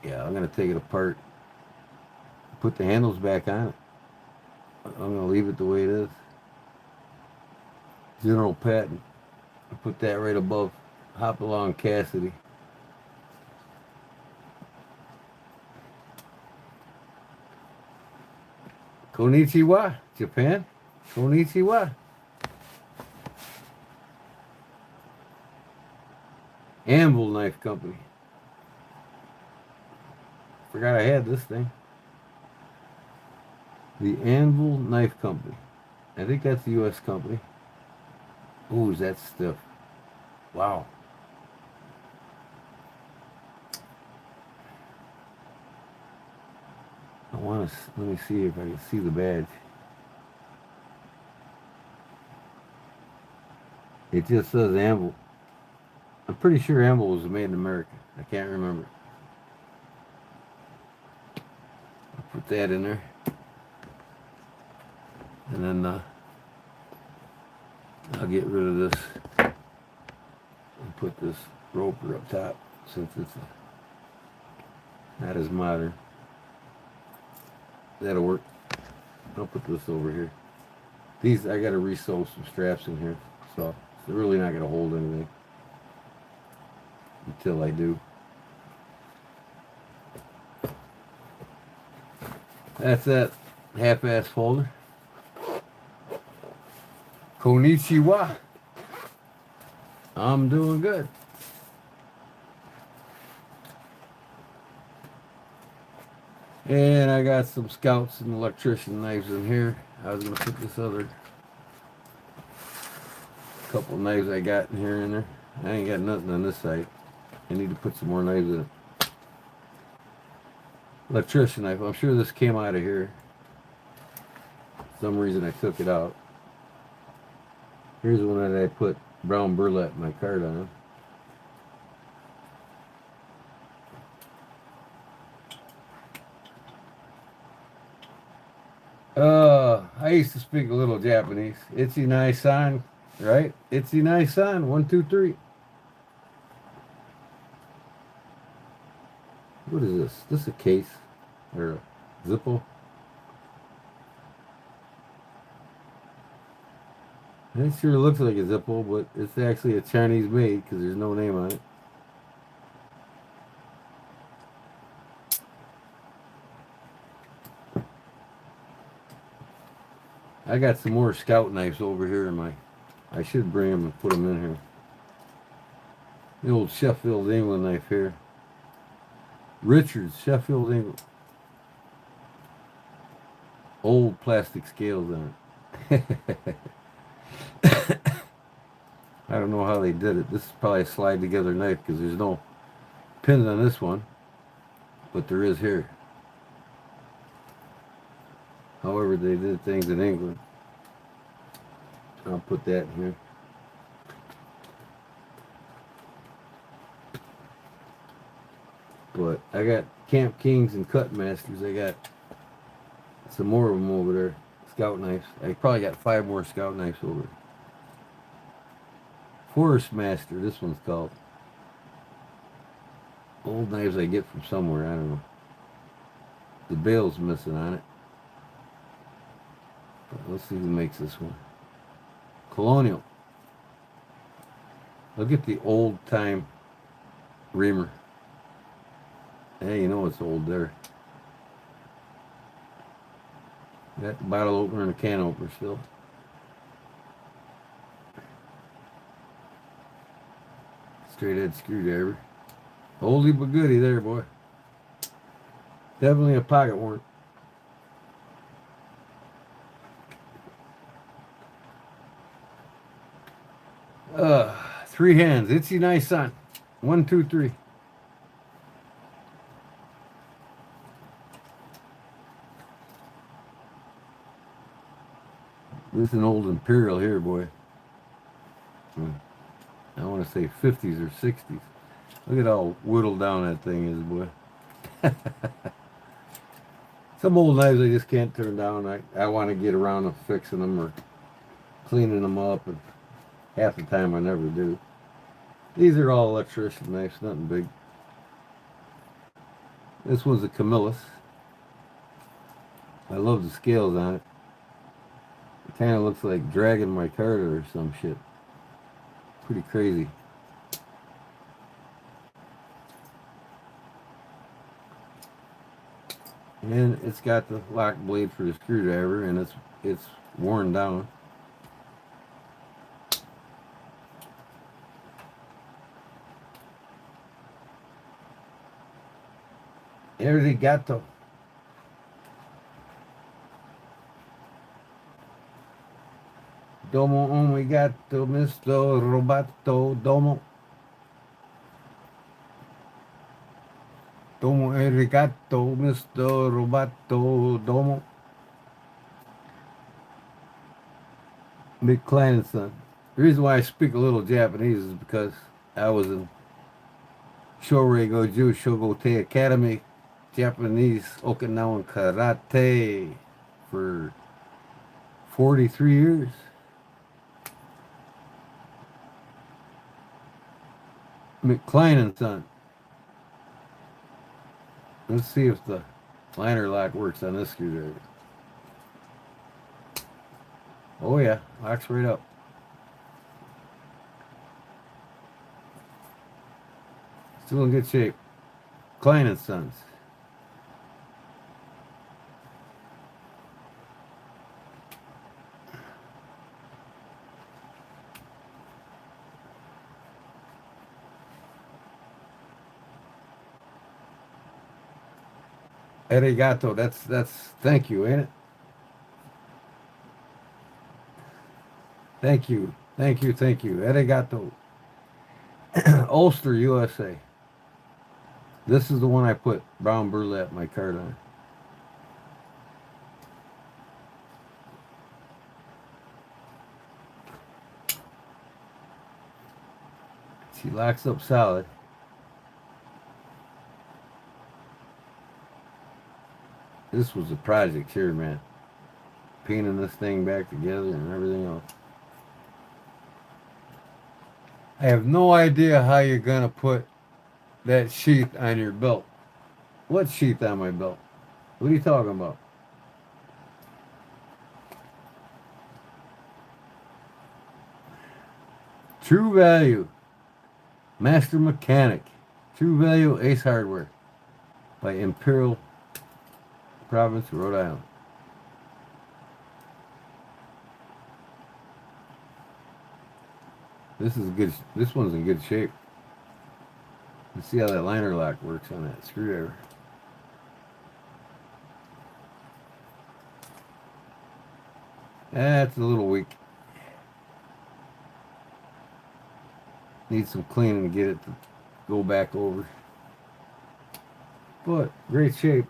Yeah, I'm gonna take it apart. Put the handles back on it. I'm gonna leave it the way it is. General Patton. Put that right above Hopalong Cassidy. Konnichiwa, Japan. Konnichiwa. Anvil Knife Company. Forgot I had this thing. The Anvil Knife Company. I think that's a U.S. company. Ooh, is that stiff? Wow. I want to, let me see if I can see the badge. It just says Anvil. I'm pretty sure Anvil was made in America. I can't remember. I'll put that in there. And then I'll get rid of this and put this roper up top since it's not as modern. That'll work. I'll put this over here. These, I gotta resew some straps in here, so it's really not gonna hold anything until I do. That's that half-ass folder. Konnichiwa. I'm doing good. And I got some Scouts and electrician knives in here. I was gonna put this other couple knives I got in here in there. I ain't got nothing on this side. I need to put some more knives in it. Electrician knife. I'm sure this came out of here. For some reason I took it out. Here's one that I put brown burlap my card on. I used to speak a little Japanese. Itchy nice san, right? Itchy nice san. 1, 2, 3. What is this? This a case or a Zippo? It sure looks like a Zippo, but it's actually a Chinese made because there's no name on it. I got some more Scout knives over here in my... I should bring them and put them in here. The old Sheffield, England knife here. Richards, Sheffield, England. Old plastic scales on it. I don't know how they did it. This is probably a slide together knife because there's no pins on this one, but there is here. However they did things in England. I'll put that in here. But I got Camp Kings and Cut Masters. I got some more of them over there. Scout knives. I probably got 5 more Scout knives over there. Forest Master, this one's called. Old knives I get from somewhere, I don't know. The bail's missing on it. But let's see who makes this one. Colonial. Look at the old time reamer. Hey, you know it's old there. Got the bottle opener and a can opener still. Straight edge screwdriver. Oldie but goodie there, boy. Definitely a pocket work. Three hands. Itchy nice son. 1, 2, 3. This is an old Imperial here, boy. I want to say 50s or 60s. Look at how whittled down that thing is, boy. Some old knives I just can't turn down. I want to get around to fixing them or cleaning them up, and half the time I never do. These are all electrician knives, nothing big. This one's a Camillus. I love the scales on it. It kind of looks like dragging my Carter or some shit. Pretty crazy. And it's got the lock blade for the screwdriver, and it's worn down. Arigato. Domo omegato, Mr. Roboto, domo. Domo arigato, Mr. Roboto, domo. Big Clan and Son. The reason why I speak a little Japanese is because I was in Shorei Goju Shogote Academy, Japanese Okinawan Karate for 43 years. McCline and Son. Let's see if the liner lock works on this screwdriver. Oh yeah, locks right up. Still in good shape. Klein and Sons. Arigato. That's thank you, ain't it? Thank you. Thank you. Thank you. Arigato. Ulster, USA. This is the one I put brown burlap my card on. She locks up solid. This was a project here, man. Painting this thing back together and everything else. I have no idea how you're going to put that sheath on your belt. What sheath on my belt? What are you talking about? True Value. Master Mechanic. True Value Ace Hardware. By Imperial Province, Rhode Island. This is good. This one's in good shape. Let's see how that liner lock works on that screwdriver. That's a little weak. Needs some cleaning to get it to go back over. But great shape.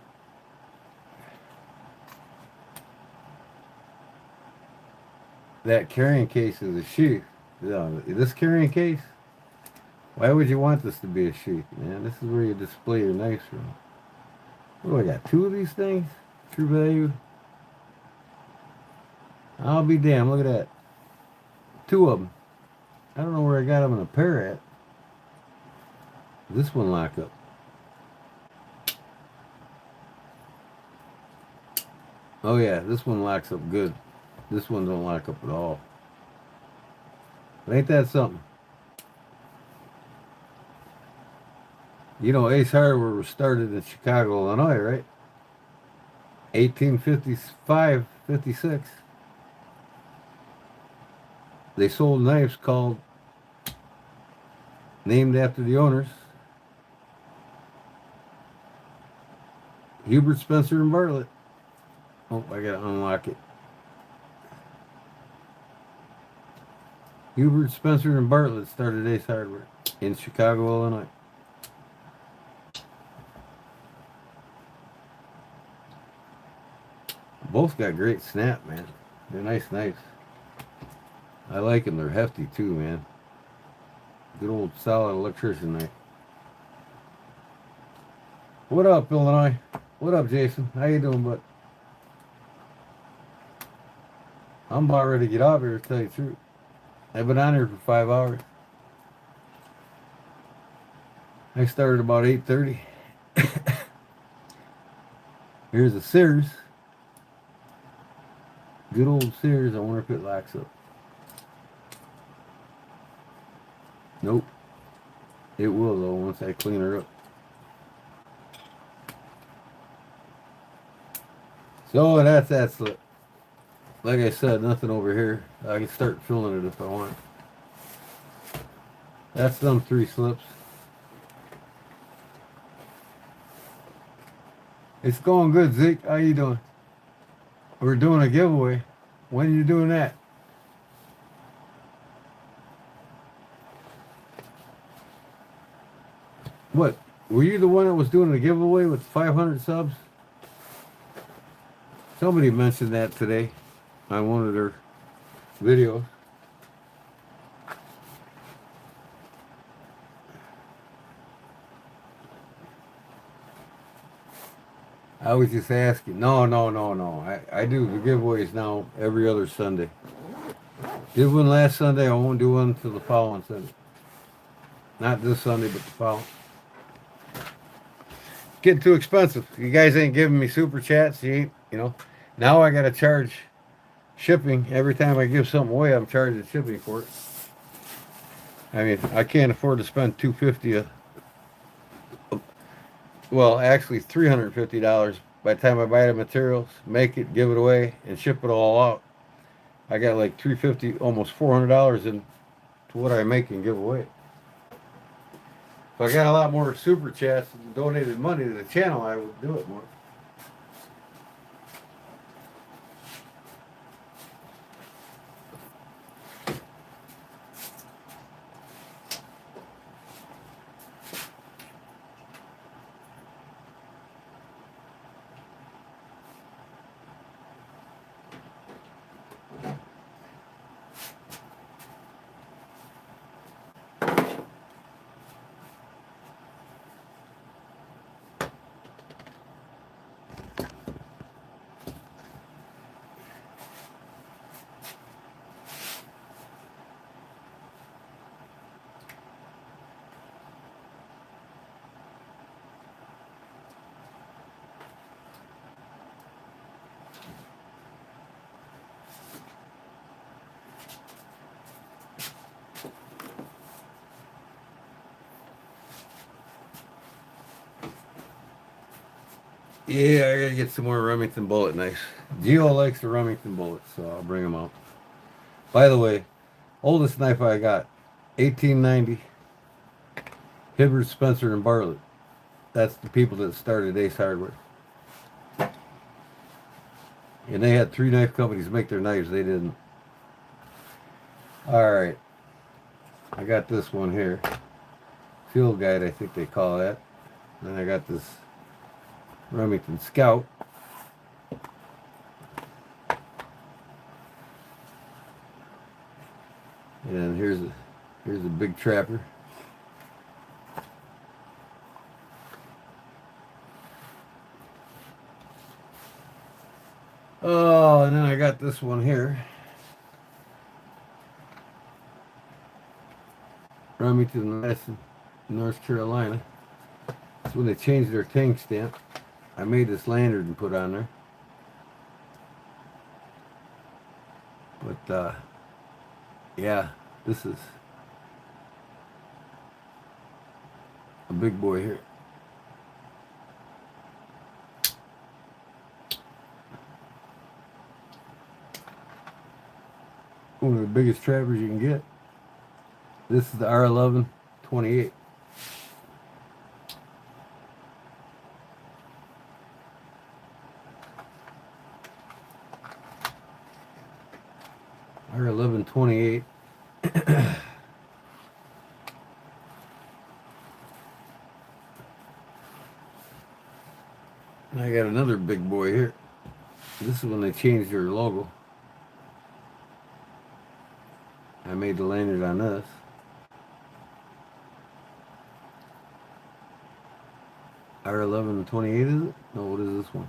That carrying case is a sheath. This carrying case? Why would you want this to be a sheath, man? This is where you display your knives from. What do I got? 2 of these things? True Value? I'll be damned. Look at that. 2 of them. I don't know where I got them in a pair at. This one lock up. Oh yeah, this one locks up good. This one don't lock up at all. But ain't that something? You know, Ace Hardware was started in Chicago, Illinois, right? 1855, 56. They sold knives called, named after the owners, Hubert, Spencer, and Bartlett. Oh, I gotta unlock it. Hubert, Spencer, and Bartlett started Ace Hardware in Chicago, Illinois. Both got great snap, man. They're nice knives. I like them. They're hefty too, man. Good old solid electrician knife. What up, Illinois? What up, Jason? How you doing, bud? I'm about ready to get off here, to tell you the truth. I've been on here for 5 hours. I started about 8:30. Here's a Sears. Good old Sears. I wonder if it locks up. Nope. It will though once I clean her up. So that's that slip. Like I said, nothing over here. I can start filling it if I want. That's them 3 slips. It's going good, Zeke. How you doing? We're doing a giveaway. When are you doing that? What? Were you the one that was doing the giveaway with 500 subs? Somebody mentioned that today on one of their videos. I was just asking. No. I do the giveaways now every other Sunday. Did one last Sunday. I won't do one until the following Sunday. Not this Sunday, but the following. Getting too expensive. You guys ain't giving me super chats. You ain't, Now I got to charge shipping. Every time I give something away, I'm charging shipping for it. I mean, I can't afford to spend $250 well, actually $350 by the time I buy the materials, make it, give it away, and ship it all out. I got like $350, almost $400 into what I make and give away. If I got a lot more super chats and donated money to the channel, I would do it more. Yeah, I gotta get some more Remington bullet knives. Gio likes the Remington bullets, so I'll bring them out. By the way, oldest knife I got, 1890, Hibbert, Spencer, and Bartlett. That's the people that started Ace Hardware. And they had 3 knife companies make their knives. They didn't. All right. I got this one here. Field Guide, I think they call that. Then I got this Remington Scout. And here's a big trapper. Oh, and then I got this one here. Remington, Madison, North Carolina. That's when they changed their tank stamp. I made this lanyard and put on there. But, yeah, this is a big boy here. One of the biggest trappers you can get. This is the R11 28. R11 28. I got another big boy here. This is when they changed their logo. I made the lanyard on this. R11 28 is it? No, what is this one?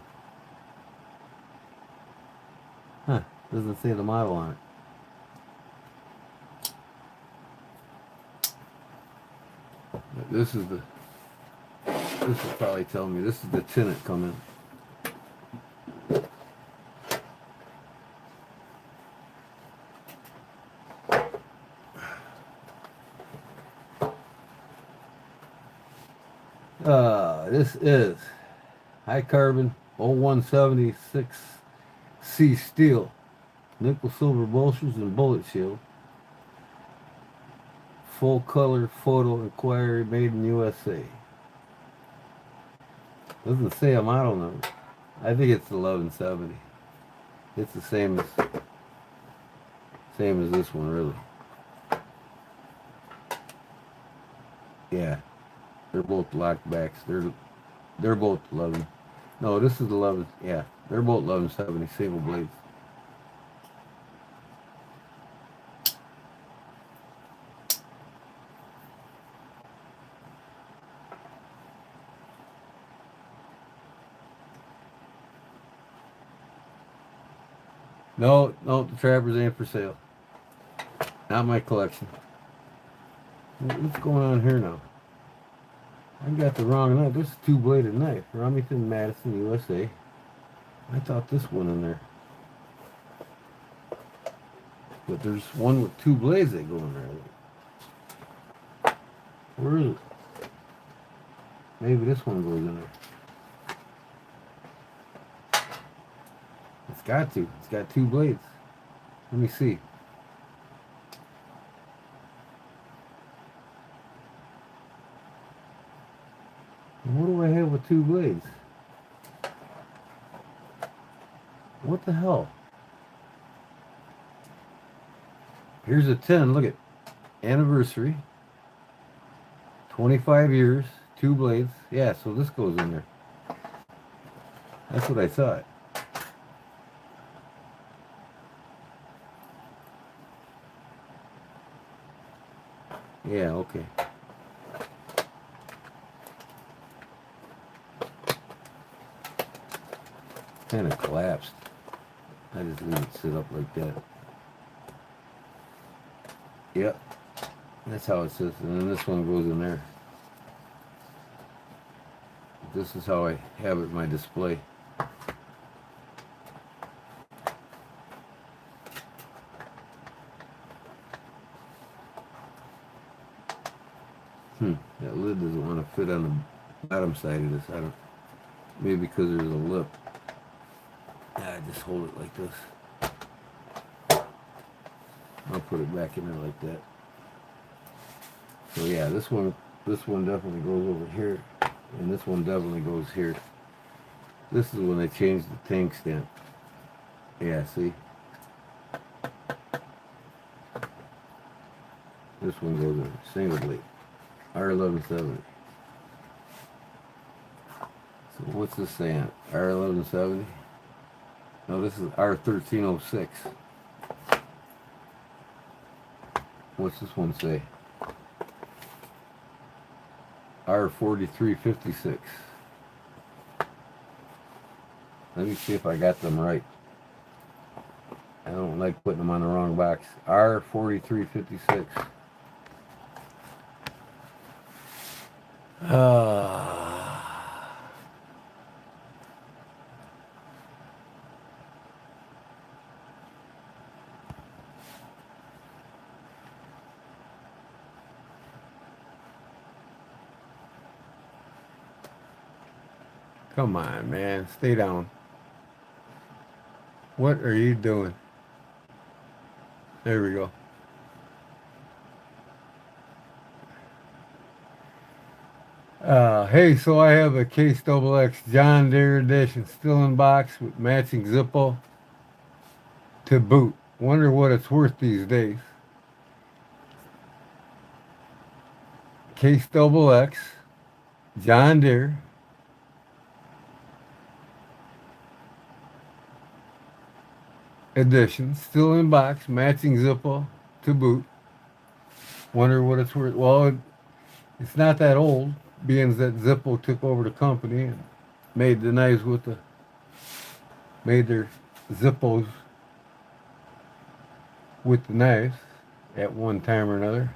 Huh, doesn't say the model on it. This will probably tell me. This is the tin it come in. This is high carbon 0176C steel, nickel silver bolsters and bullet shield. Full color photo inquiry, made in USA. Doesn't say a model number. I think it's 1170. It's the same as this one, really. Yeah, they're both locked backs. They're both 11. No, this is 11. Yeah, they're both 1170 single blades. No, the Trappers ain't for sale. Not my collection. What's going on here now? I got the wrong knife. This is a two-bladed knife. Remington, Madison, USA. I thought this one in there. But there's one with two blades that go in there. Where is it? Maybe this one goes in there. It's got to. It's got two blades. Let me see. What do I have with two blades? What the hell? Here's a 10. Look at anniversary. 25 years. Two blades. Yeah, so this goes in there. That's what I thought. Yeah, okay. Kind of collapsed. I just leave it sit up like that. Yep. That's how it sits. And then this one goes in there. This is how I have it in my display. That lid doesn't want to fit on the bottom side of this. I don't. Maybe because there's a lip. Yeah, I just hold it like this. I'll put it back in there like that. So yeah, this one definitely goes over here, and this one definitely goes here. This is when they changed the tank stamp. Yeah, see? This one goes in single blade. R1170. So what's this saying? R1170? No, this is R1306. What's this one say? R4356. Let me see if I got them right. I don't like putting them on the wrong box. R4356. Come on, man. Stay down. What are you doing? There we go. Hey, so I have a Case XX John Deere edition, still in box with matching Zippo to boot. Wonder what it's worth these days. Case XX John Deere edition, still in box, matching Zippo to boot. Wonder what it's worth. Well, it's not that old, being that Zippo took over the company and made the knives made their Zippos with the knives at one time or another.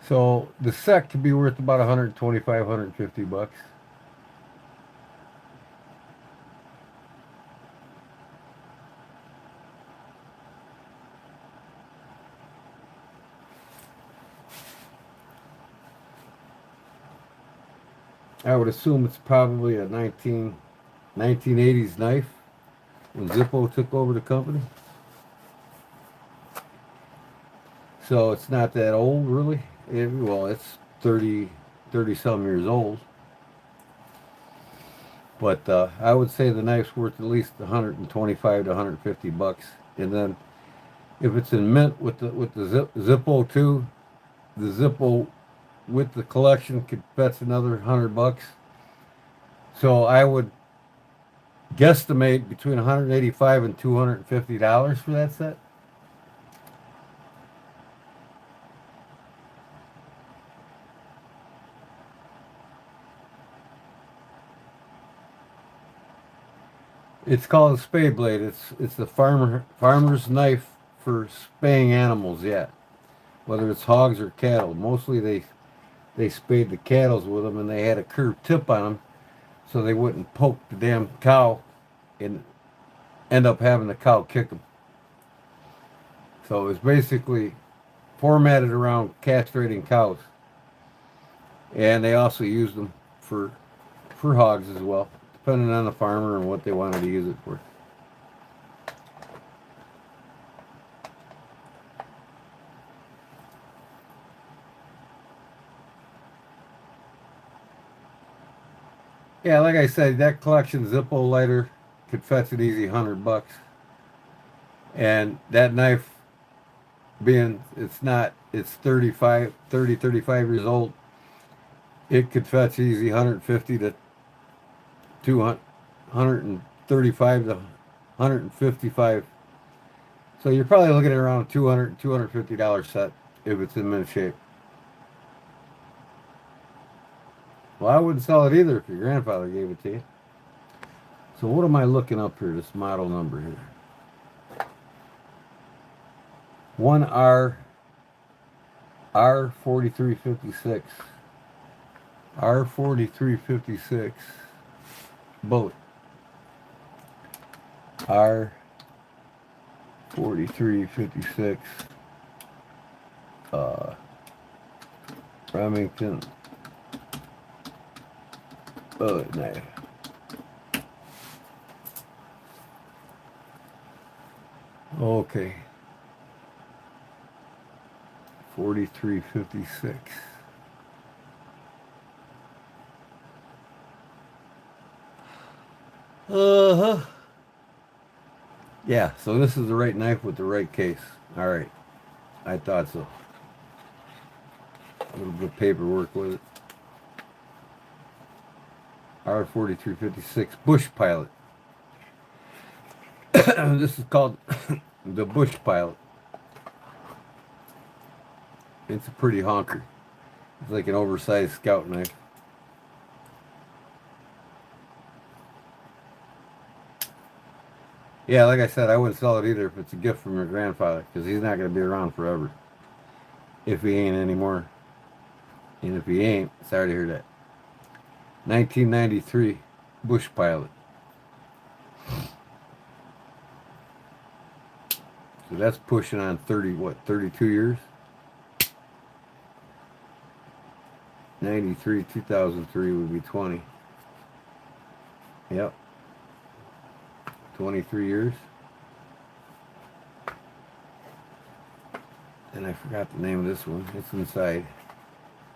So the set could be worth about 125, 150 bucks. I would assume it's probably a 1980s knife when Zippo took over the company. So it's not that old, really. Well, it's 30 some years old. But I would say the knife's worth at least 125 to 150 bucks. And then if it's in mint with the Zippo too, the Zippo with the collection could fetch another 100 bucks. So I would guesstimate between 185 and $250 for that set. It's called a spay blade. It's the farmer's knife for spaying animals. Yeah, whether it's hogs or cattle. Mostly they spayed the cattle with them, and they had a curved tip on them, so they wouldn't poke the damn cow and end up having the cow kick them. So it was basically formatted around castrating cows, and they also used them for hogs as well, depending on the farmer and what they wanted to use it for. Yeah, like I said, that collection Zippo lighter could fetch an easy 100 bucks. And that knife being it's 35 years old, it could fetch easy 150 to 200, 135 to 155. So you're probably looking at around $250 set if it's in mint shape. Well, I wouldn't sell it either if your grandfather gave it to you. So what am I looking up here, this model number here? 1R R4356. R4356 bullet. R4356 Remington bullet knife. Okay. 4356. Uh-huh. Yeah, so this is the right knife with the right case. All right. I thought so. A little bit of paperwork with it. R4356 Bush Pilot. This is called the Bush Pilot. It's a pretty honker. It's like an oversized scout knife. Yeah, like I said, I wouldn't sell it either if it's a gift from your grandfather, because he's not going to be around forever. If he ain't anymore. And if he ain't, sorry to hear that. 1993 Bush Pilot. So that's pushing on 32 years? 93, 2003 would be 20. Yep. 23 years. And I forgot the name of this one. It's inside.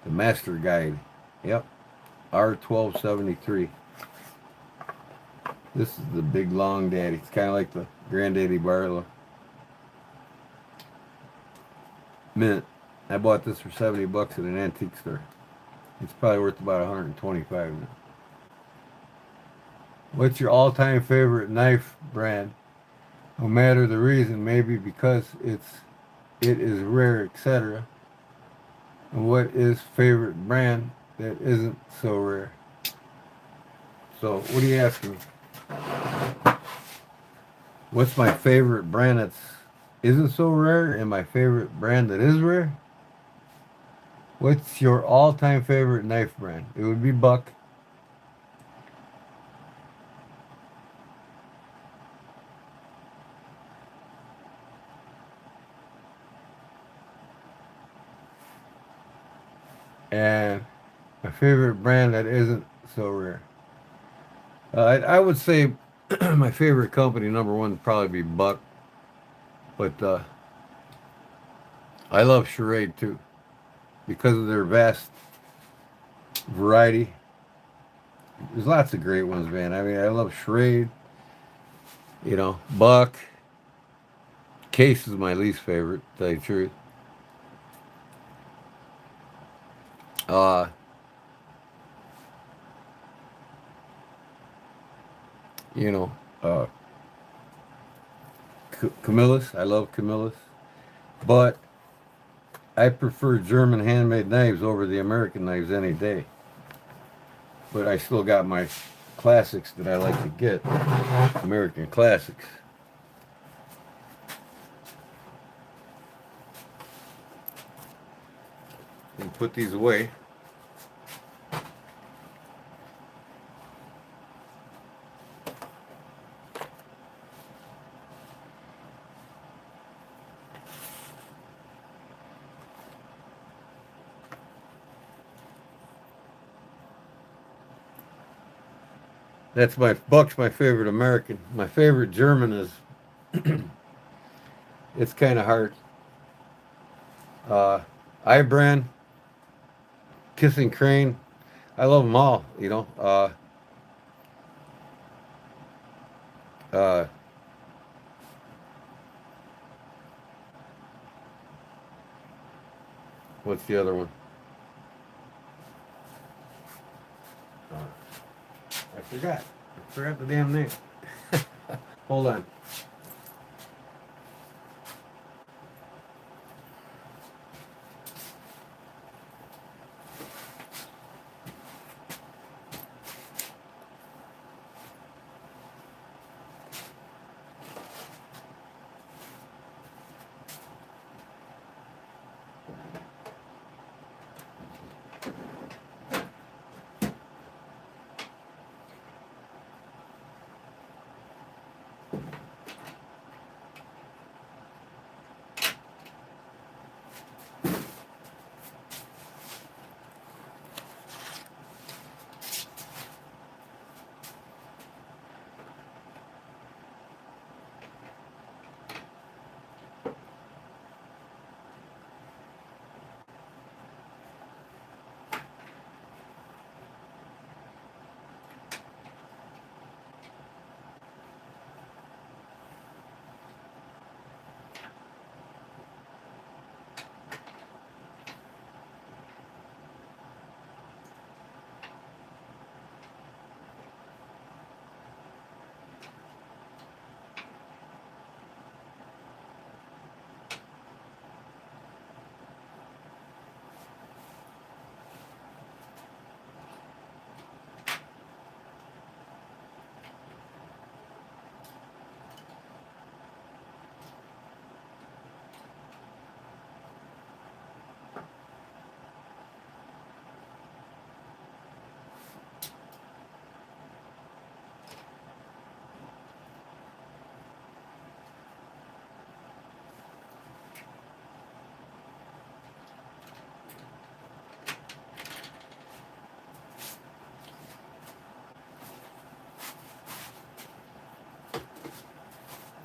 The Master Guide. Yep. R1273. This is the big long daddy. It's kind of like the Granddaddy Barlow. Mint. I bought this for 70 bucks at an antique store. It's probably worth about 125 now. What's your all-time favorite knife brand? No matter the reason, maybe because it is rare, etc. And what is favorite brand that isn't so rare? So, what are you asking me? What's my favorite brand that isn't so rare and my favorite brand that is rare? What's your all-time favorite knife brand? It would be Buck. And my favorite brand that isn't so rare. I would say my favorite company, number one, would probably be Buck. But I love Charade too, because of their vast variety There's lots of great ones, man. I mean, I love Schrade, you know, Buck. Case is my least favorite, to tell you the truth. Uh, you know, uh, Camillus. I love Camillus. But I prefer German handmade knives over the American knives any day. But I still got my classics that I like to get. American classics. And put these away. That's my Buck's my favorite American. My favorite German is it's kind of hard. Uh, Ibran, Kissing Crane. I love them all. You know. Uh, what's the other one? I forgot. I forgot the damn name. Hold on.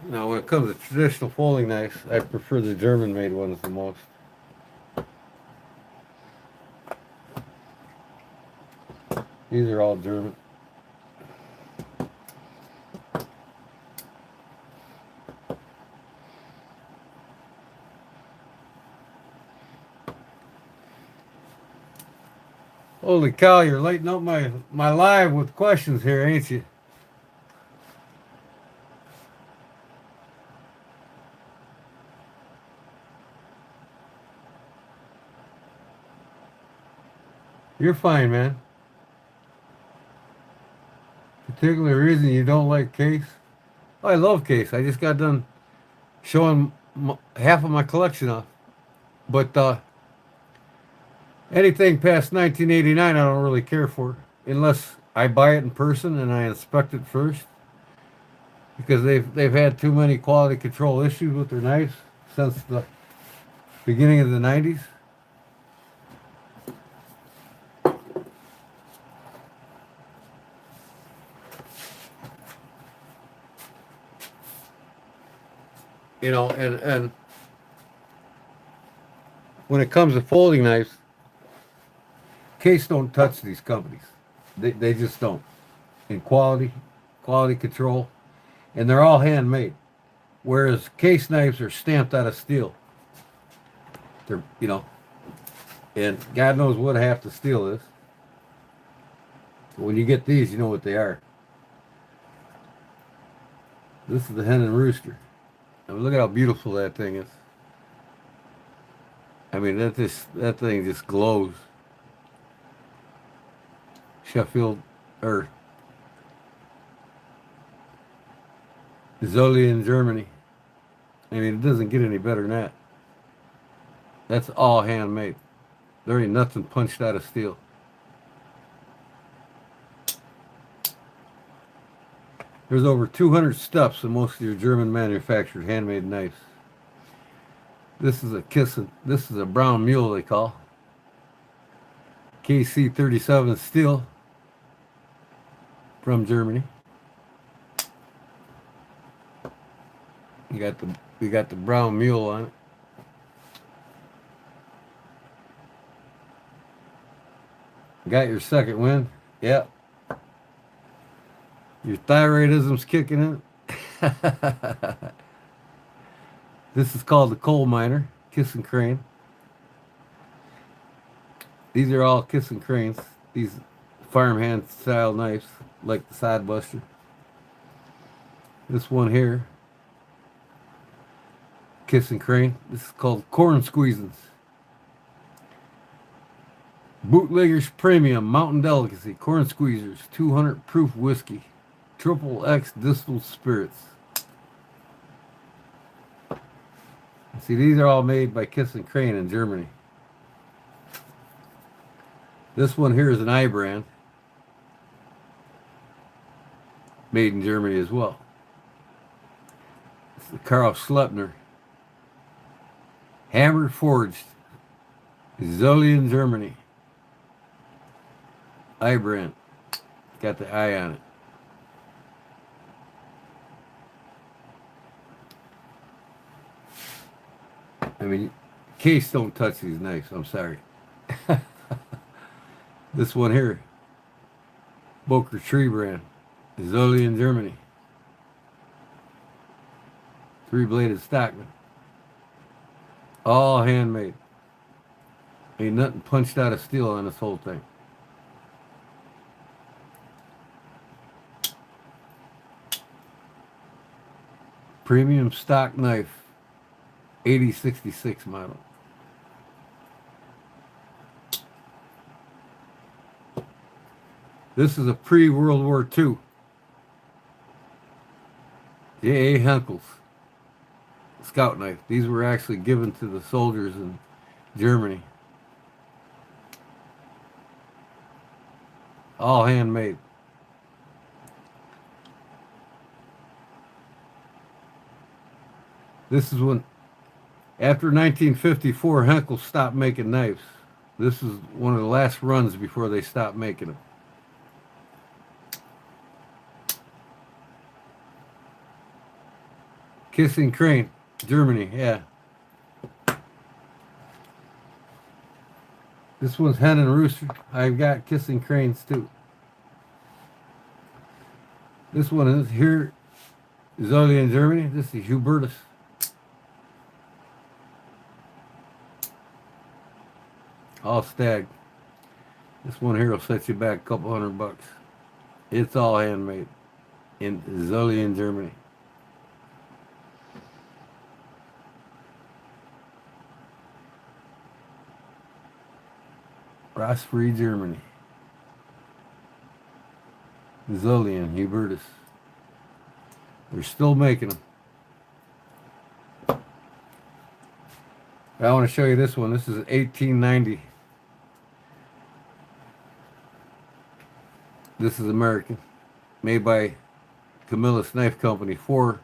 Now, when it comes to traditional folding knives, I prefer the German-made ones the most. These are all German. Holy cow, you're lighting up my live with questions here, ain't you? You're fine, man. Particular reason you don't like Case? Oh, I love Case. I just got done showing half of my collection off. But anything past 1989, I don't really care for, unless I buy it in person and I inspect it first, because they've had too many quality control issues with their knives since the beginning of the 90s. You know, and when it comes to folding knives, Case don't touch these companies. They just don't. In quality control, and they're all handmade. Whereas case knives are stamped out of steel. They're, and God knows what half the steel is. But when you get these, you know what they are. This is the hen and rooster. I mean, look at how beautiful that thing is. I mean, that thing just glows. Sheffield, or Zolian, Germany. I mean, it doesn't get any better than that. That's all handmade. There ain't nothing punched out of steel. There's over 200 steps in most of your German manufactured handmade knives. This is a brown mule they call. KC37 steel from Germany. You got the brown mule on it. Got your second wind? Yep. Your thyroidism's kicking in. This is called the coal miner, kiss and crane. These are all kiss and cranes. These farmhand style knives, like the side buster. This one here, kiss and crane. This is called corn squeezins. Bootleggers Premium Mountain Delicacy Corn Squeezers 200 proof whiskey, triple X distilled spirits. See, these are all made by Kiss and Crane in Germany. This one here is an I brand, made in Germany as well. It's the Karl Schleppner Hammer Forged, Zolian, Germany. I brand. Got the I on it. I mean, case don't touch these knives. I'm sorry. This one here, Boker Tree brand, Zolian, Germany. 3-bladed Stockman. All handmade. Ain't nothing punched out of steel on this whole thing. Premium stock knife, 8066 model. This is a pre-World War II. J.A. Henkel's scout knife. These were actually given to the soldiers in Germany. All handmade. This is when, after 1954, Henkel stopped making knives. This is one of the last runs before they stopped making them. Kissing Crane, Germany, yeah. This one's Hen and Rooster. I've got Kissing Cranes too. This one is here, Zolian, Germany. This is Hubertus. All stag. This one here will set you back a couple $100. It's all handmade in Zolian, Germany. Rossfree, Germany. Zolian, Hubertus. They're still making them. I want to show you this one. This is 1890. This is American. Made by Camillus Knife Company for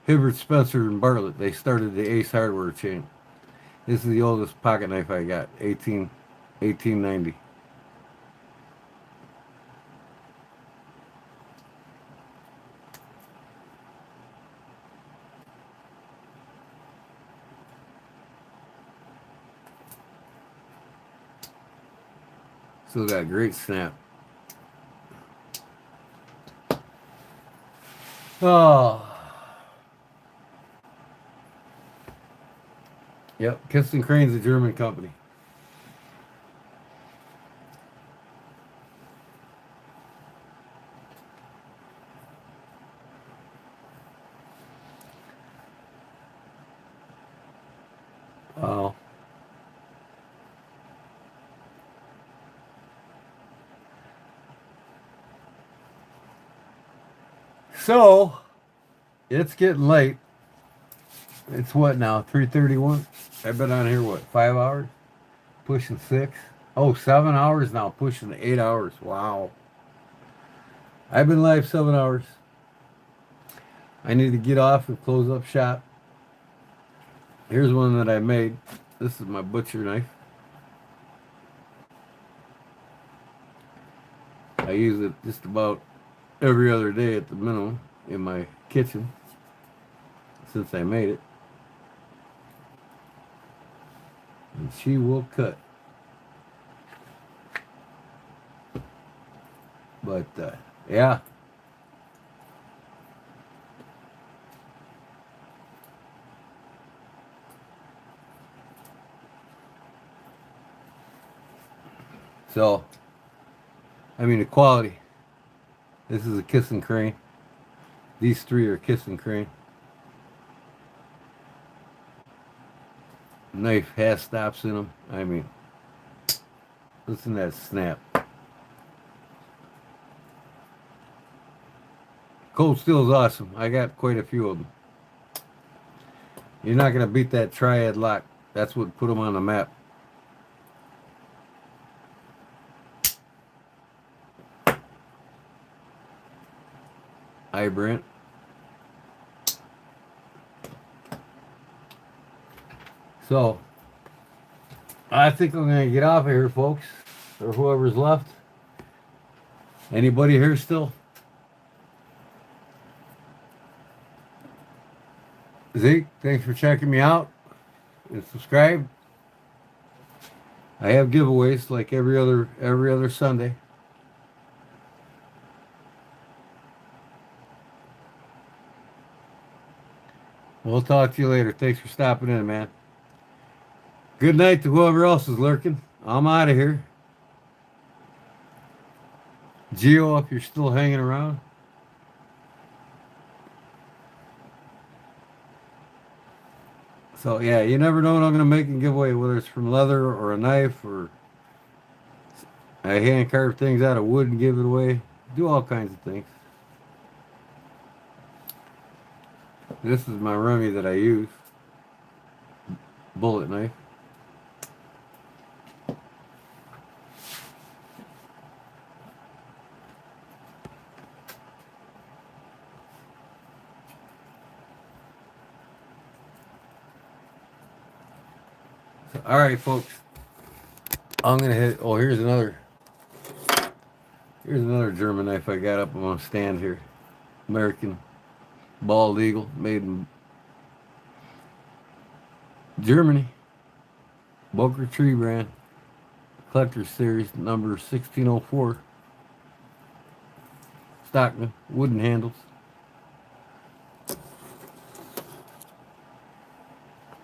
Hibbert, Spencer, and Bartlett. They started the Ace Hardware chain. This is the oldest pocket knife I got. 1890. Still got great snap. Oh. Yep, Kiss and Crane's a German company. Oh. So, it's getting late. It's what now? 3:31. I've been on here what? 5 hours? Pushing 6. Oh, 7 hours now. Pushing 8 hours. Wow. I've been live 7 hours. I need to get off and close up shop. Here's one that I made. This is my butcher knife. I use it just about every other day at the minimum in my kitchen since I made it. And she will cut. But, yeah. So, I mean, the quality. This is a Kiss and Crane. These three are Kiss and Crane. Knife has stops in them. I mean, listen to that snap. Cold steel is awesome. I got quite a few of them. You're not going to beat that triad lock. That's what put them on the map. Hi, Brent. So, I think I'm going to get off of here, folks, or whoever's left. Anybody here still? Zeke, thanks for checking me out and subscribe. I have giveaways like every other Sunday. We'll talk to you later. Thanks for stopping in, man. Good night to whoever else is lurking. I'm out of here. Geo, if you're still hanging around. So, yeah, you never know what I'm going to make and give away, whether it's from leather or a knife or I hand carve things out of wood and give it away. Do all kinds of things. This is my Remy that I use. Bullet knife. So, all right, folks. I'm going to hit... Oh, here's another German knife I got up on my stand here. American Bald Eagle, made in Germany. Boker Tree brand. Collector Series, number 1604. Stockman, wooden handles.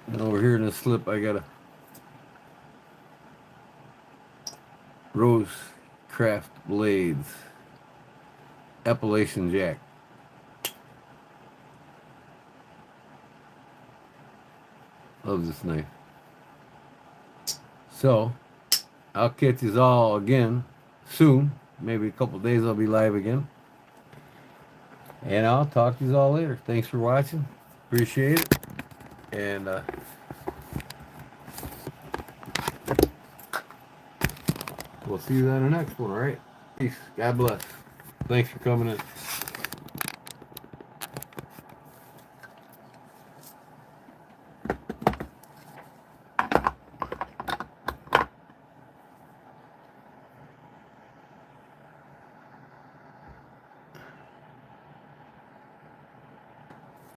And over here in the slip, I got a Rose Craft Blades Appellation Jack. Love this knife. So, I'll catch you all again soon. Maybe a couple days I'll be live again. And I'll talk to you all later. Thanks for watching. Appreciate it. And we'll see you on the next one, all right? Peace. God bless. Thanks for coming in.